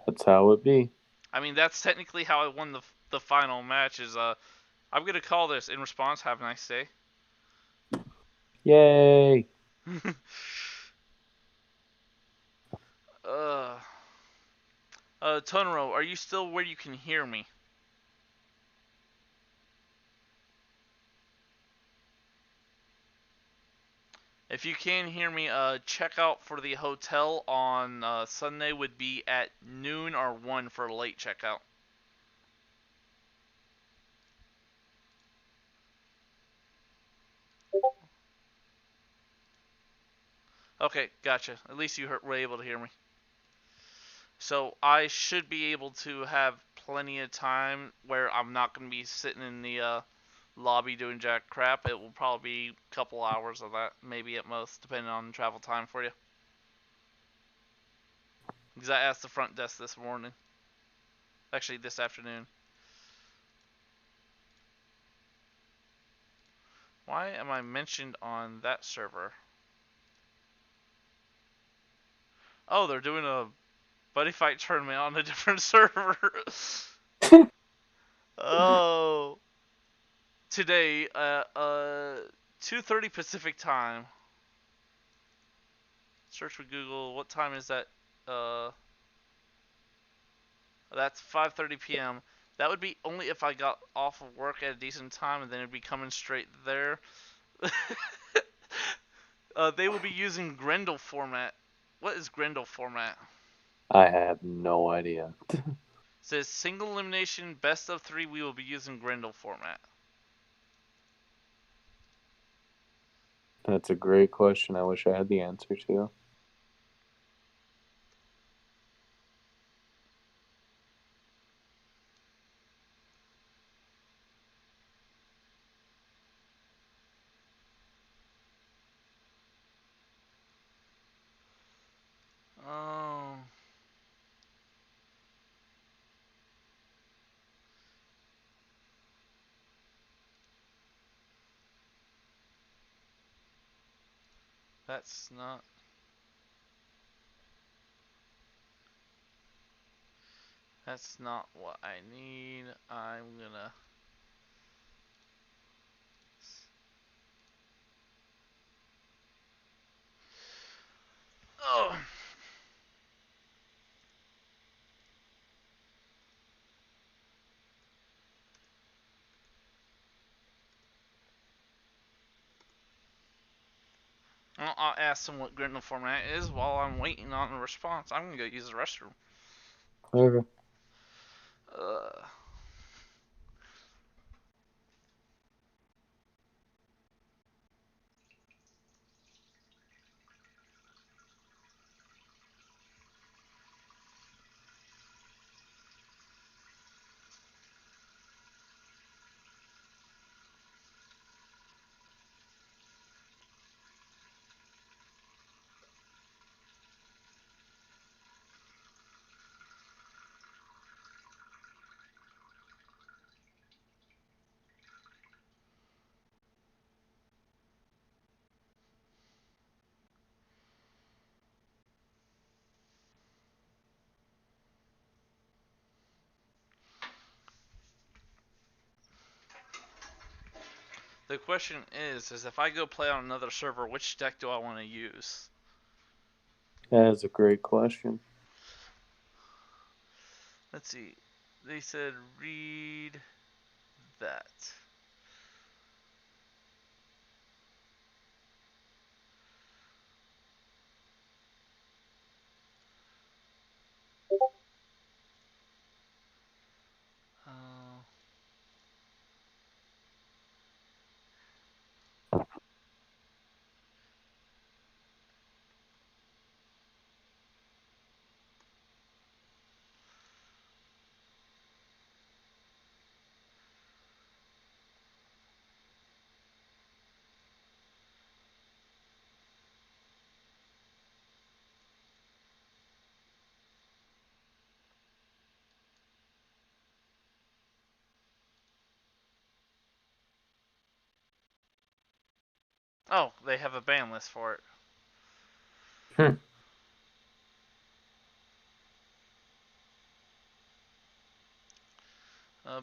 That's how it be. I mean, that's technically how I won the final match. Is I'm gonna call this. In response, have a nice day. Yay! Tonro, are you still where you can hear me? If you can hear me, checkout for the hotel on Sunday would be at noon or 1 for a late checkout. Okay, gotcha. At least you were able to hear me. So I should be able to have plenty of time where I'm not going to be sitting in the lobby doing jack crap. It will probably be a couple hours of that, maybe at most, depending on travel time for you. Because I asked the front desk this morning. Actually, this afternoon. Why am I mentioned on that server? Oh, they're doing a Buddyfight tournament on a different server. Oh. Today, 2:30 Pacific time. Search with Google. What time is that? That's 5:30 p.m. That would be only if I got off of work at a decent time, and then it'd be coming straight there. They will be using Grendel format. What is Grendel format? I have no idea. It says single elimination, best of 3. We will be using Grendel format. That's a great question. I wish I had the answer to. Oh. That's not. That's not what I need. I'm gonna. Oh. I'll ask them what Grendel format is while I'm waiting on a response. I'm gonna go use the restroom. Okay. The question is if I go play on another server, which deck do I want to use? That is a great question. Let's see. They said read that. Oh, they have a ban list for it.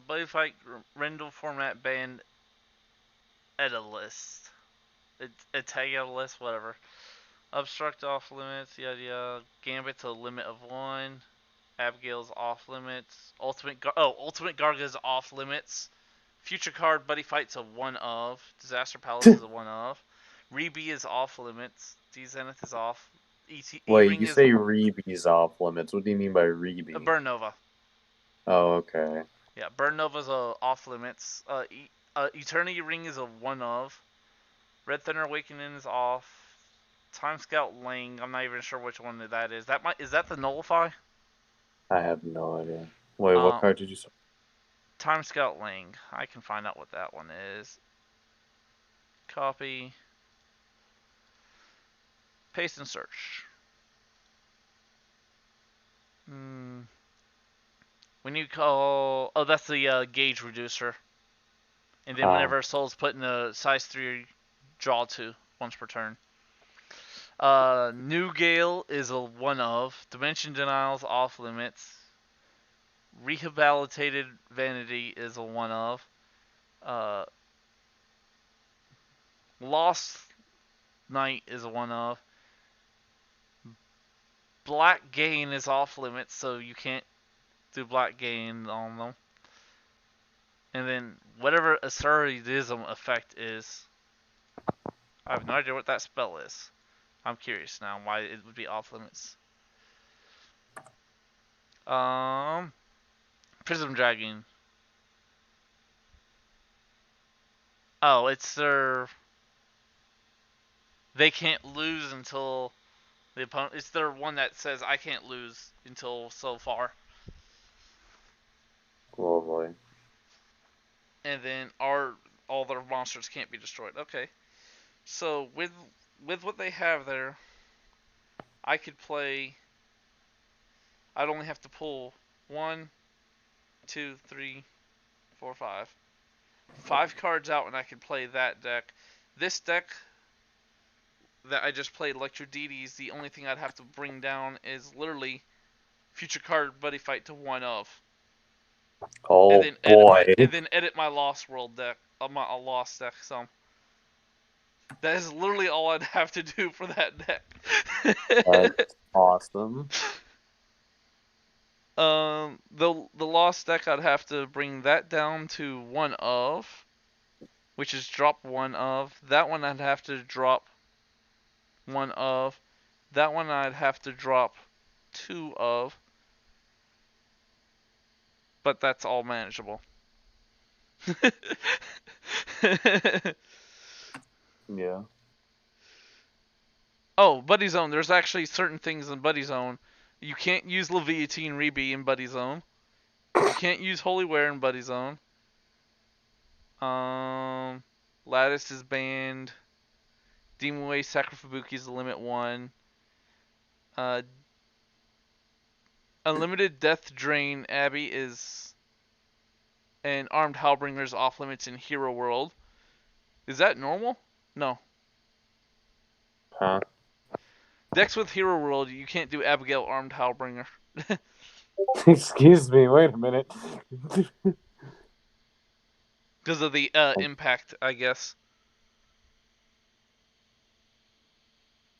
Buddyfight Rendell format banned edit list. A tag edit list, whatever. Obstruct off limits, yada yada. Gambit to limit of 1. Abigail's off limits. Ultimate Garga's off limits. Futurecard Buddyfight's a 1 of. Disaster Palace is a 1 of. Reby is off limits. D Zenith is off. Wait, you say Reeby's off limits. What do you mean by Reeby? Burn Nova. Oh, okay. Yeah, Burn Nova's off limits. Eternity Ring is a 1 of. Red Thunder Awakening is off. Time Scout Lang, I'm not even sure which one that is. Is that the Nullify? I have no idea. Wait, what card did you say? Time Scout Lang. I can find out what that one is. Copy. Paste and search. When you call... Oh, that's the gauge reducer. And then whenever a soul's put in a size 3, draw 2 once per turn. New Gale is a 1 of. Dimension Denial's off limits. Rehabilitated Vanity is a 1 of. Lost Knight is a 1 of. Black Gain is off limits, so you can't do Black Gain on them. And then whatever Assuredism effect is, I have no idea what that spell is. I'm curious now why it would be off limits. Prism Dragon. Oh, it's their... They can't lose until the opponent... It's their one that says, I can't lose until so far. Lovely. And then all their monsters can't be destroyed. Okay. So, with what they have there, I could play... I'd only have to pull 1, 2, 3, 4, 5. 5 cards out and I could play that deck. This deck that I just played, Electro Deities, the only thing I'd have to bring down is literally Futurecard Buddyfight to 1 of. Oh, and then edit my Lost World deck, my Lost deck, so... That is literally all I'd have to do for that deck. That's awesome. The Lost deck, I'd have to bring that down to 1 of, which is drop 1 of. That one I'd have to drop 1 of. That one I'd have to drop 2 of. But that's all manageable. Yeah. Oh, Buddy Zone. There's actually certain things in Buddy Zone. You can't use Leviatine Reby in Buddy Zone. You can't use Holy Ware in Buddy Zone. Lattice is banned. Demon Way Sacrifibuki is the limit 1. Unlimited Death Drain Abbey is... And Armed Hellbringer's off limits in Hero World. Is that normal? No. Huh? Decks with Hero World, you can't do Abigail Armed Hellbringer. Excuse me, wait a minute. Because of the impact, I guess.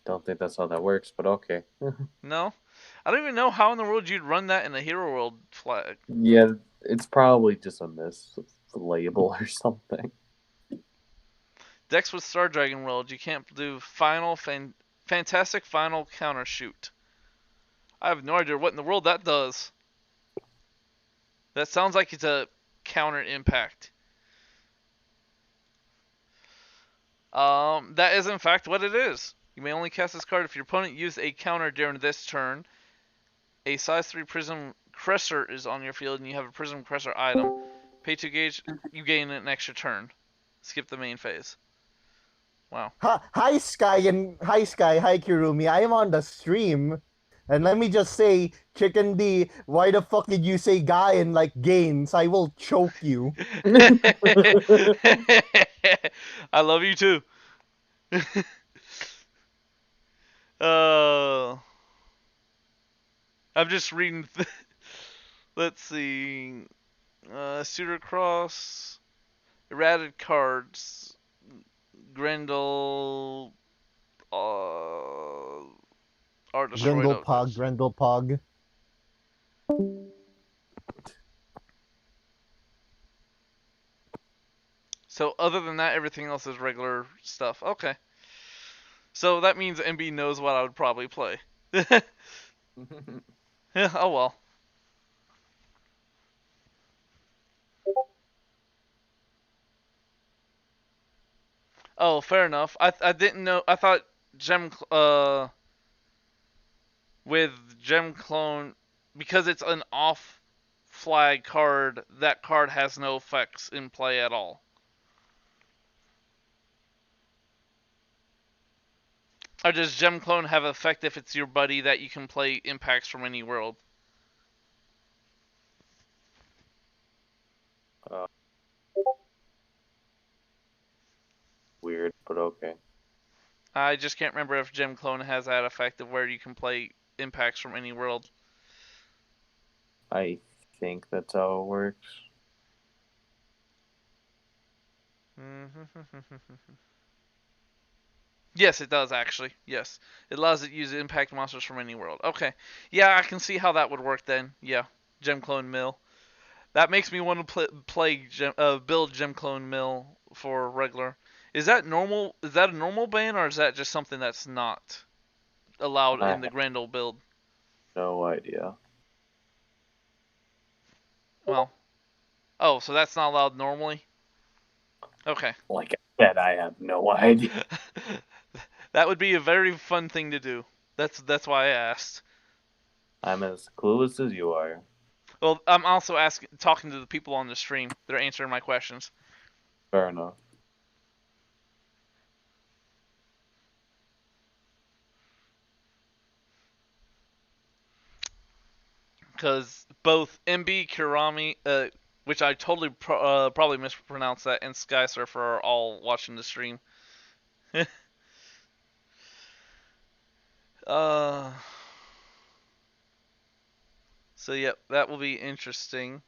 Don't think that's how that works, but okay. No? I don't even know how in the world you'd run that in a Hero World flag. Yeah, it's probably just a mislabel or something. Decks with Star Dragon World, you can't do Fantastic Final Counter Shoot. I have no idea what in the world that does. That sounds like it's a counter impact. That is in fact what it is. You may only cast this card if your opponent used a counter during this turn. A size 3 Prism Cresser is on your field and you have a Prism Cresser item. Pay 2 gauge, you gain an extra turn. Skip the main phase. Wow. Hi Sky, hi Kirumi. I am on the stream. And let me just say, Chicken D, why the fuck did you say guy and like gains? I will choke you. I love you too. I'm just reading. Let's see. Suitor Cross, errated cards, Grendel, are destroyed. Grendel Pog. So other than that, everything else is regular stuff. Okay. So that means MB knows what I would probably play. Yeah, oh well. Oh, fair enough. I didn't know. I thought with Gem Clone, because it's an off flag card, that card has no effects in play at all. Or does Gem Clone have effect if it's your buddy that you can play impacts from any world? Weird, but okay. I just can't remember if Gem Clone has that effect of where you can play impacts from any world. I think that's how it works. Yes, it does actually. Yes, it allows it to use impact monsters from any world. Okay, yeah, I can see how that would work then. Yeah, Gem Clone Mill. That makes me want to build Gem Clone Mill for regular. Is that normal? Is that a normal ban, or is that just something that's not allowed in the Grendel build? No idea. Well, oh, so that's not allowed normally? Okay. Like I said, I have no idea. That would be a very fun thing to do. That's why I asked. I'm as clueless as you are. Well, I'm also talking to the people on the stream. They're answering my questions. Fair enough. Because both MB, Kurami, which I totally probably mispronounced that, and Sky Surfer are all watching the stream. So yep, that will be interesting.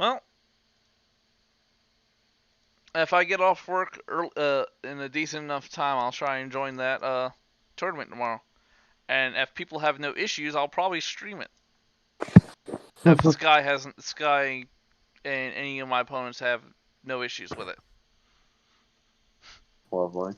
Well, if I get off work in a decent enough time, I'll try and join that tournament tomorrow. And if people have no issues, I'll probably stream it. If Sky and any of my opponents have no issues with it. Lovely.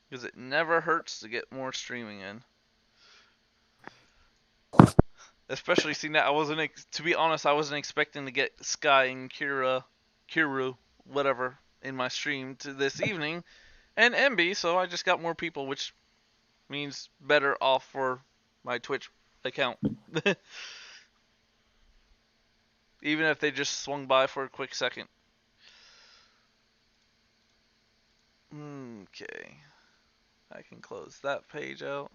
Because it never hurts to get more streaming in. Especially seeing that to be honest, I wasn't expecting to get Sky and Kiru, whatever, in my stream this evening, and MB, so I just got more people, which means better off for my Twitch account. Even if they just swung by for a quick second. Okay. I can close that page out.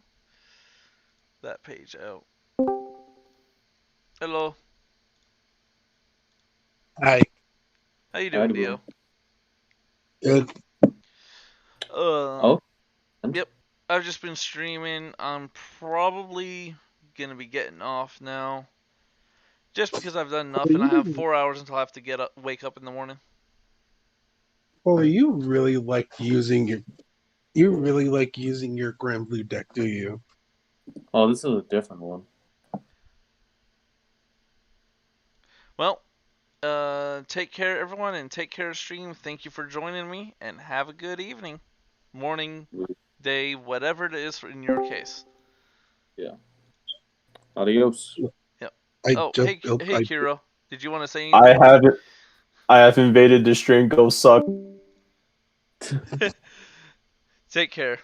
That page out. Hello. Hi. How you doing, Dio? Good. Oh. Yep. I've just been streaming. I'm probably gonna be getting off now, just because I've done enough, and I have 4 hours until I have to wake up in the morning. Well, you really like using your Grand Blue deck, do you? Oh, this is a different one. Well, take care, everyone, and take care of stream. Thank you for joining me, and have a good evening, morning, day, whatever it is in your case. Yeah. Adios. Yep. Hey, Kiro, did you want to say anything? I have invaded the stream. Go suck. Take care.